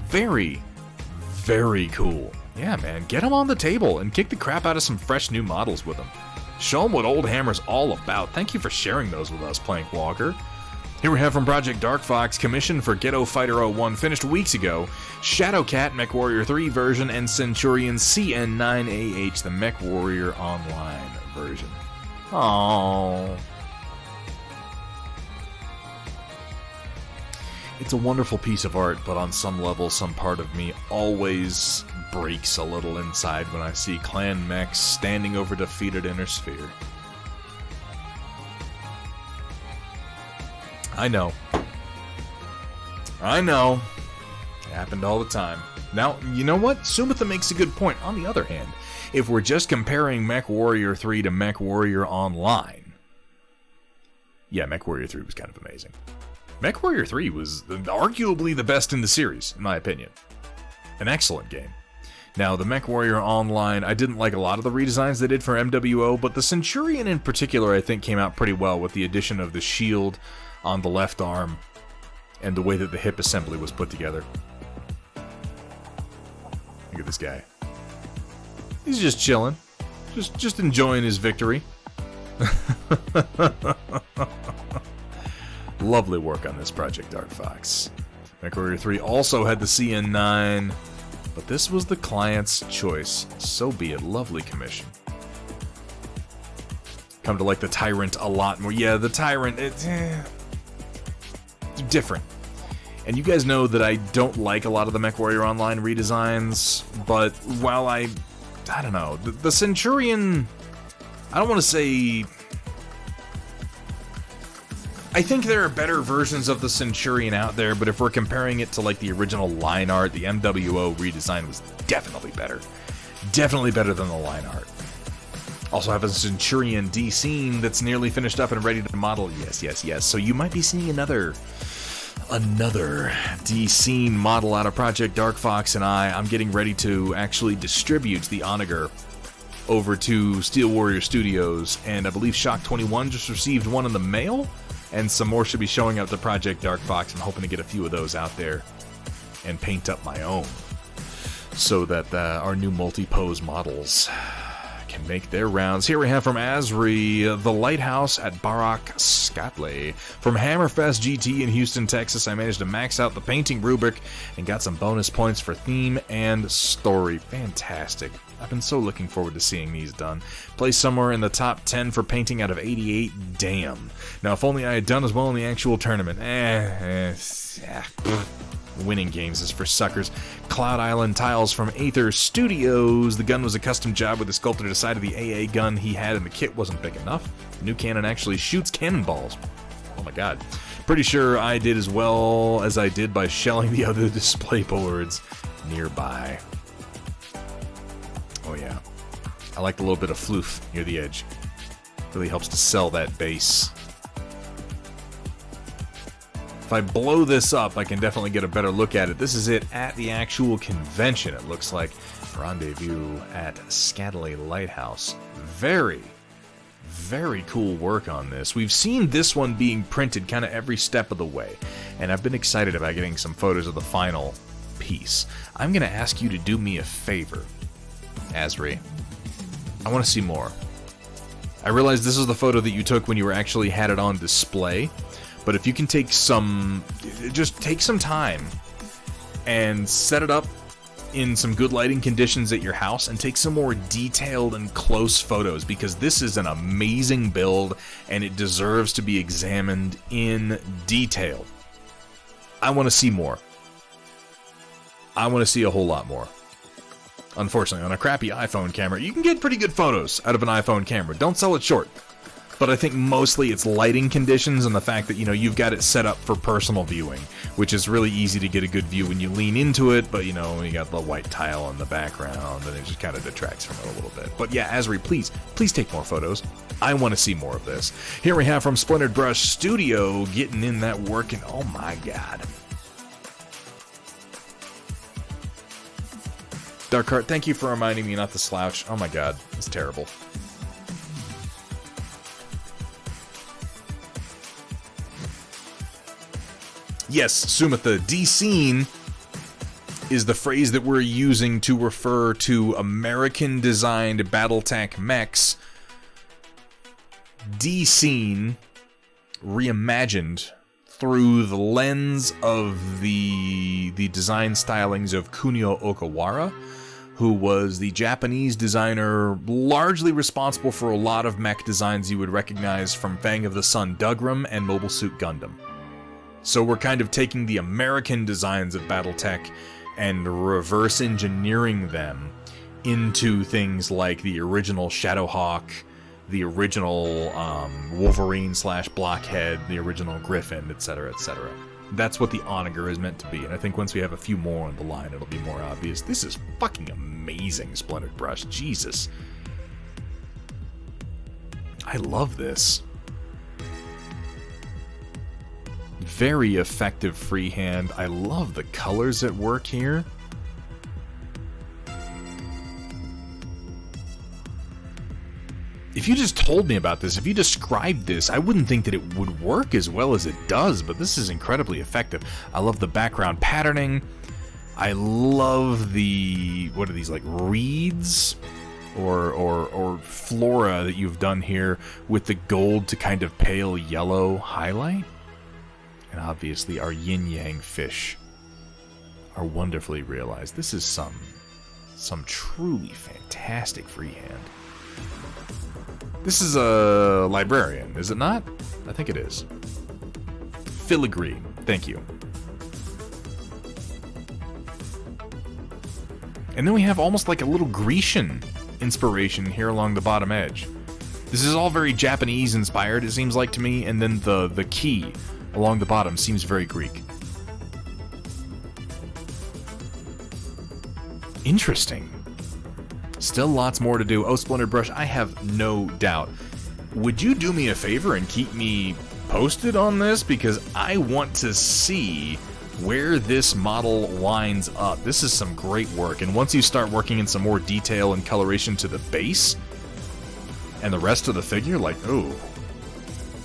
Very, very cool. Yeah, man, get them on the table and kick the crap out of some fresh new models with them. Show them what Old Hammer's all about. Thank you for sharing those with us, Plank Walker. Here we have from Project Dark Fox, commission for Ghetto Fighter 01, finished weeks ago. Shadowcat, MechWarrior 3 version, and Centurion CN9AH, the MechWarrior Online version. Aww. It's a wonderful piece of art, but on some level, some part of me always breaks a little inside when I see clan mechs standing over defeated Inner Sphere. I know. It happened all the time. Now, you know what? Sumitha makes a good point. On the other hand, if we're just comparing MechWarrior 3 to MechWarrior Online, yeah, MechWarrior 3 was kind of amazing. MechWarrior 3 was arguably the best in the series, in my opinion. An excellent game. Now, the MechWarrior Online, I didn't like a lot of the redesigns they did for MWO, but the Centurion in particular I think came out pretty well with the addition of the shield on the left arm and the way that the hip assembly was put together. Look at this guy. He's just chilling. Just enjoying his victory. Lovely work on this Project Dark Fox. MechWarrior 3 also had the CN9, but this was the client's choice. So be it. Lovely commission. Come to like the Tyrant a lot more. Yeah, the Tyrant, it's different. And you guys know that I don't like a lot of the MechWarrior Online redesigns, but while I don't know, the Centurion, I don't want to say... I think there are better versions of the Centurion out there, but if we're comparing it to like the original line art, the MWO redesign was definitely better. Definitely better than the line art. Also have a Centurion D scene that's nearly finished up and ready to model. Yes. So you might be seeing another D scene model out of Project Dark Fox, and I'm getting ready to actually distribute the Onager over to Steel Warrior Studios, and I believe Shock 21 just received one in the mail, and some more should be showing up to Project Dark Fox. I'm hoping to get a few of those out there and paint up my own, so that our new multi-pose models can make their rounds. Here we have from Asri, The Lighthouse at Barak Scatley. From Hammerfest GT in Houston, Texas, I managed to max out the painting rubric and got some bonus points for theme and story. Fantastic. I've been so looking forward to seeing these done. Placed somewhere in the top 10 for painting out of 88. Damn. Now, if only I had done as well in the actual tournament. Winning games is for suckers. Cloud Island tiles from Aether Studios. The gun was a custom job where the sculptor decided the AA gun he had in the kit wasn't big enough. The new cannon actually shoots cannonballs. Oh my god. Pretty sure I did as well as I did by shelling the other display boards nearby. Oh yeah. I like the little bit of floof near the edge. Really helps to sell that base. If I blow this up, I can definitely get a better look at it. This is it at the actual convention, it looks like. Rendezvous at Scatterley Lighthouse. Very, very cool work on this. We've seen this one being printed kind of every step of the way, and I've been excited about getting some photos of the final piece. I'm going to ask you to do me a favor, Asri. I want to see more. I realize this is the photo that you took when you were actually had it on display, but if you can take just take some time and set it up in some good lighting conditions at your house and take some more detailed and close photos, because this is an amazing build and it deserves to be examined in detail. I want to see more. I want to see a whole lot more. Unfortunately, on a crappy iPhone camera, you can get pretty good photos out of an iPhone camera. Don't sell it short. But I think mostly it's lighting conditions and the fact that, you know, you've got it set up for personal viewing, which is really easy to get a good view when you lean into it, but, you know, you got the white tile in the background, and it just kind of detracts from it a little bit. But yeah, Asri, please take more photos. I want to see more of this. Here we have from Splintered Brush Studio, getting in that work, and oh my god. Darkheart, thank you for reminding me not to slouch. Oh my god, it's terrible. Yes, Sumitha, D-Scene is the phrase that we're using to refer to American-designed Battletech mechs. D-Scene reimagined through the lens of the design stylings of Kunio Okawara, who was the Japanese designer largely responsible for a lot of mech designs you would recognize from Fang of the Sun Dougram and Mobile Suit Gundam. So we're kind of taking the American designs of Battletech and reverse engineering them into things like the original Shadowhawk, the original Wolverine/Blockhead, the original Griffin, etc., etc. That's what the Onager is meant to be, and I think once we have a few more on the line, it'll be more obvious. This is fucking amazing, Splintered Brush. Jesus. I love this. Very effective freehand. I love the colors at work here. If you just told me about this, if you described this, I wouldn't think that it would work as well as it does, but this is incredibly effective. I love the background patterning. I love the, what are these, like reeds or flora that you've done here with the gold to kind of pale yellow highlight. And obviously our yin-yang fish are wonderfully realized. This is some truly fantastic freehand. This is a librarian, is it not? I think it is. Filigree, thank you. And then we have almost like a little Grecian inspiration here along the bottom edge. This is all very Japanese inspired, it seems like to me, and then the key along the bottom seems very Greek. Interesting. Still lots more to do. Oh, Splintered Brush, I have no doubt. Would you do me a favor and keep me posted on this? Because I want to see where this model winds up. This is some great work, and once you start working in some more detail and coloration to the base and the rest of the figure, like, oh,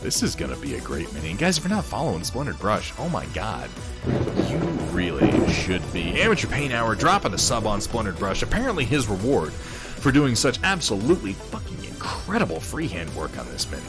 this is gonna be a great mini. And guys, if you're not following Splintered Brush, oh my god, you really should be. Amateur Paint Hour dropping a sub on Splintered Brush. Apparently his reward for doing such absolutely fucking incredible freehand work on this mini.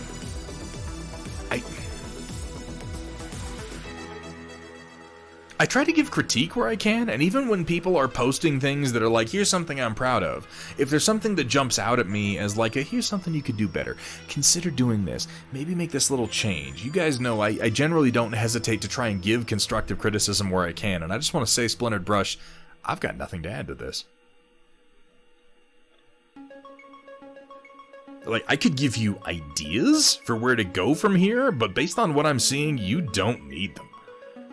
I try to give critique where I can, and even when people are posting things that are like, here's something I'm proud of, if there's something that jumps out at me as like, here's something you could do better, consider doing this, maybe make this little change. You guys know I generally don't hesitate to try and give constructive criticism where I can, and I just want to say, Splintered Brush, I've got nothing to add to this. Like, I could give you ideas for where to go from here, but based on what I'm seeing, you don't need them.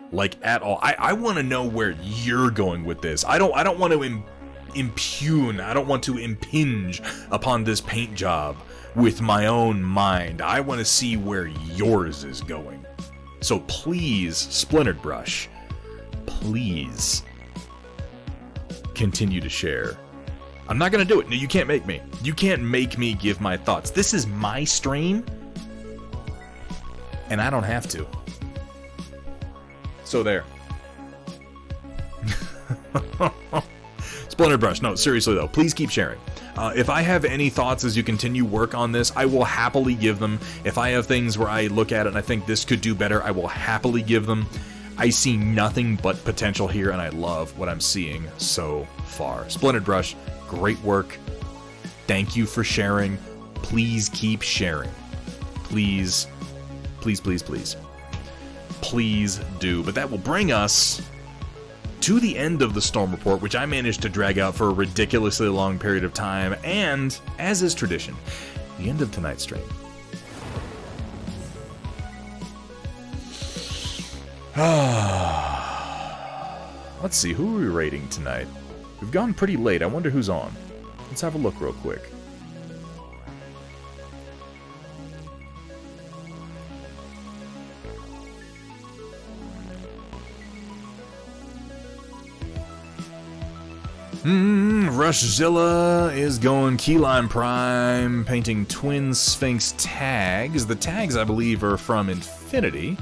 Like, at all. I want to know where you're going with this. I don't want to impugn, I don't want to impinge upon this paint job with my own mind. I want to see where yours is going. So please, Splintered Brush, please continue to share. I'm not going to do it. No, you can't make me. You can't make me give my thoughts. This is my stream, and I don't have to. So there. Splintered Brush. No, seriously though, please keep sharing. If I have any thoughts as you continue work on this, I will happily give them. If I have things where I look at it and I think this could do better, I will happily give them. I see nothing but potential here, and I love what I'm seeing so far. Splintered Brush, great work. Thank you for sharing. Please keep sharing. Please, please, please, please. Please do. But that will bring us to the end of the Storm Report, which I managed to drag out for a ridiculously long period of time, and, as is tradition, the end of tonight's stream. Let's see, who are we rating tonight? We've gone pretty late. I wonder who's on. Let's have a look real quick. Rushzilla is going Keyline Prime, painting Twin Sphinx tags. The tags, I believe, are from Infinity.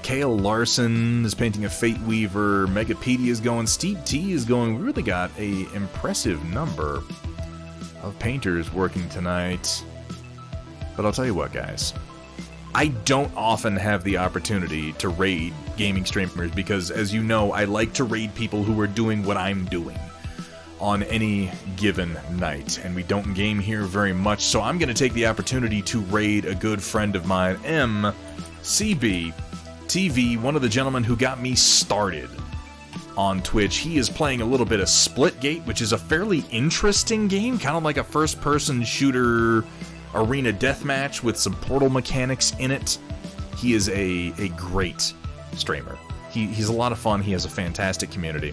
Kale Larson is painting a Fate Weaver. Megapedia is going. Steve T is going. We really got a impressive number of painters working tonight. But I'll tell you what, guys. I don't often have the opportunity to raid gaming streamers because, as you know, I like to raid people who are doing what I'm doing on any given night, and we don't game here very much, so I'm going to take the opportunity to raid a good friend of mine, MCB TV, one of the gentlemen who got me started on Twitch. He is playing a little bit of Splitgate, which is a fairly interesting game, kind of like a first-person shooter arena deathmatch with some portal mechanics in it. He is a great streamer. He's a lot of fun. He has a fantastic community.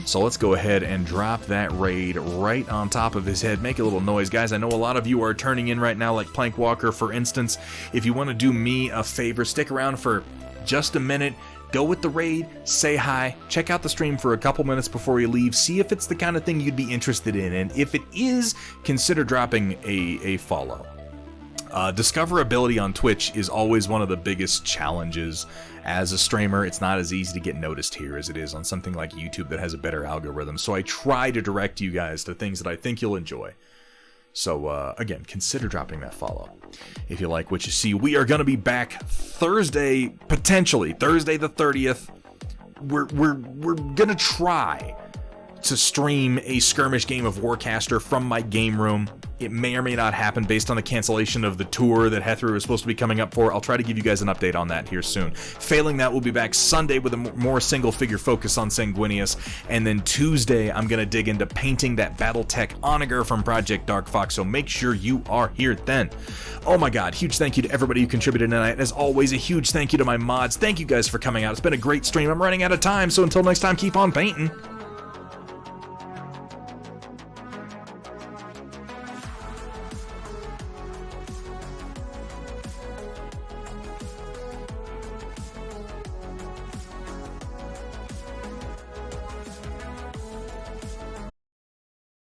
So let's go ahead and drop that raid right on top of his head. Make a little noise, guys. I know a lot of you are turning in right now, like Plankwalker, for instance. If you want to do me a favor, stick around for just a minute. Go with the raid, say hi, check out the stream for a couple minutes before you leave, see if it's the kind of thing you'd be interested in, and if it is, consider dropping a follow. Discoverability on Twitch is always one of the biggest challenges as a streamer. It's not as easy to get noticed here as it is on something like YouTube that has a better algorithm. So I try to direct you guys to things that I think you'll enjoy. So again, consider dropping that follow if you like what you see. We are going to be back Thursday, potentially Thursday the 30th. We're going to try to stream a skirmish game of Warcaster from my game room. It may or may not happen based on the cancellation of the tour that Hethru is supposed to be coming up for. I'll try to give you guys an update on that here soon. Failing that, we'll be back Sunday with a more single-figure focus on Sanguinius, and then Tuesday, I'm going to dig into painting that Battletech Onager from Project Dark Fox, so make sure you are here then. Oh my god, huge thank you to everybody who contributed tonight, and as always, a huge thank you to my mods. Thank you guys for coming out. It's been a great stream. I'm running out of time, so until next time, keep on painting.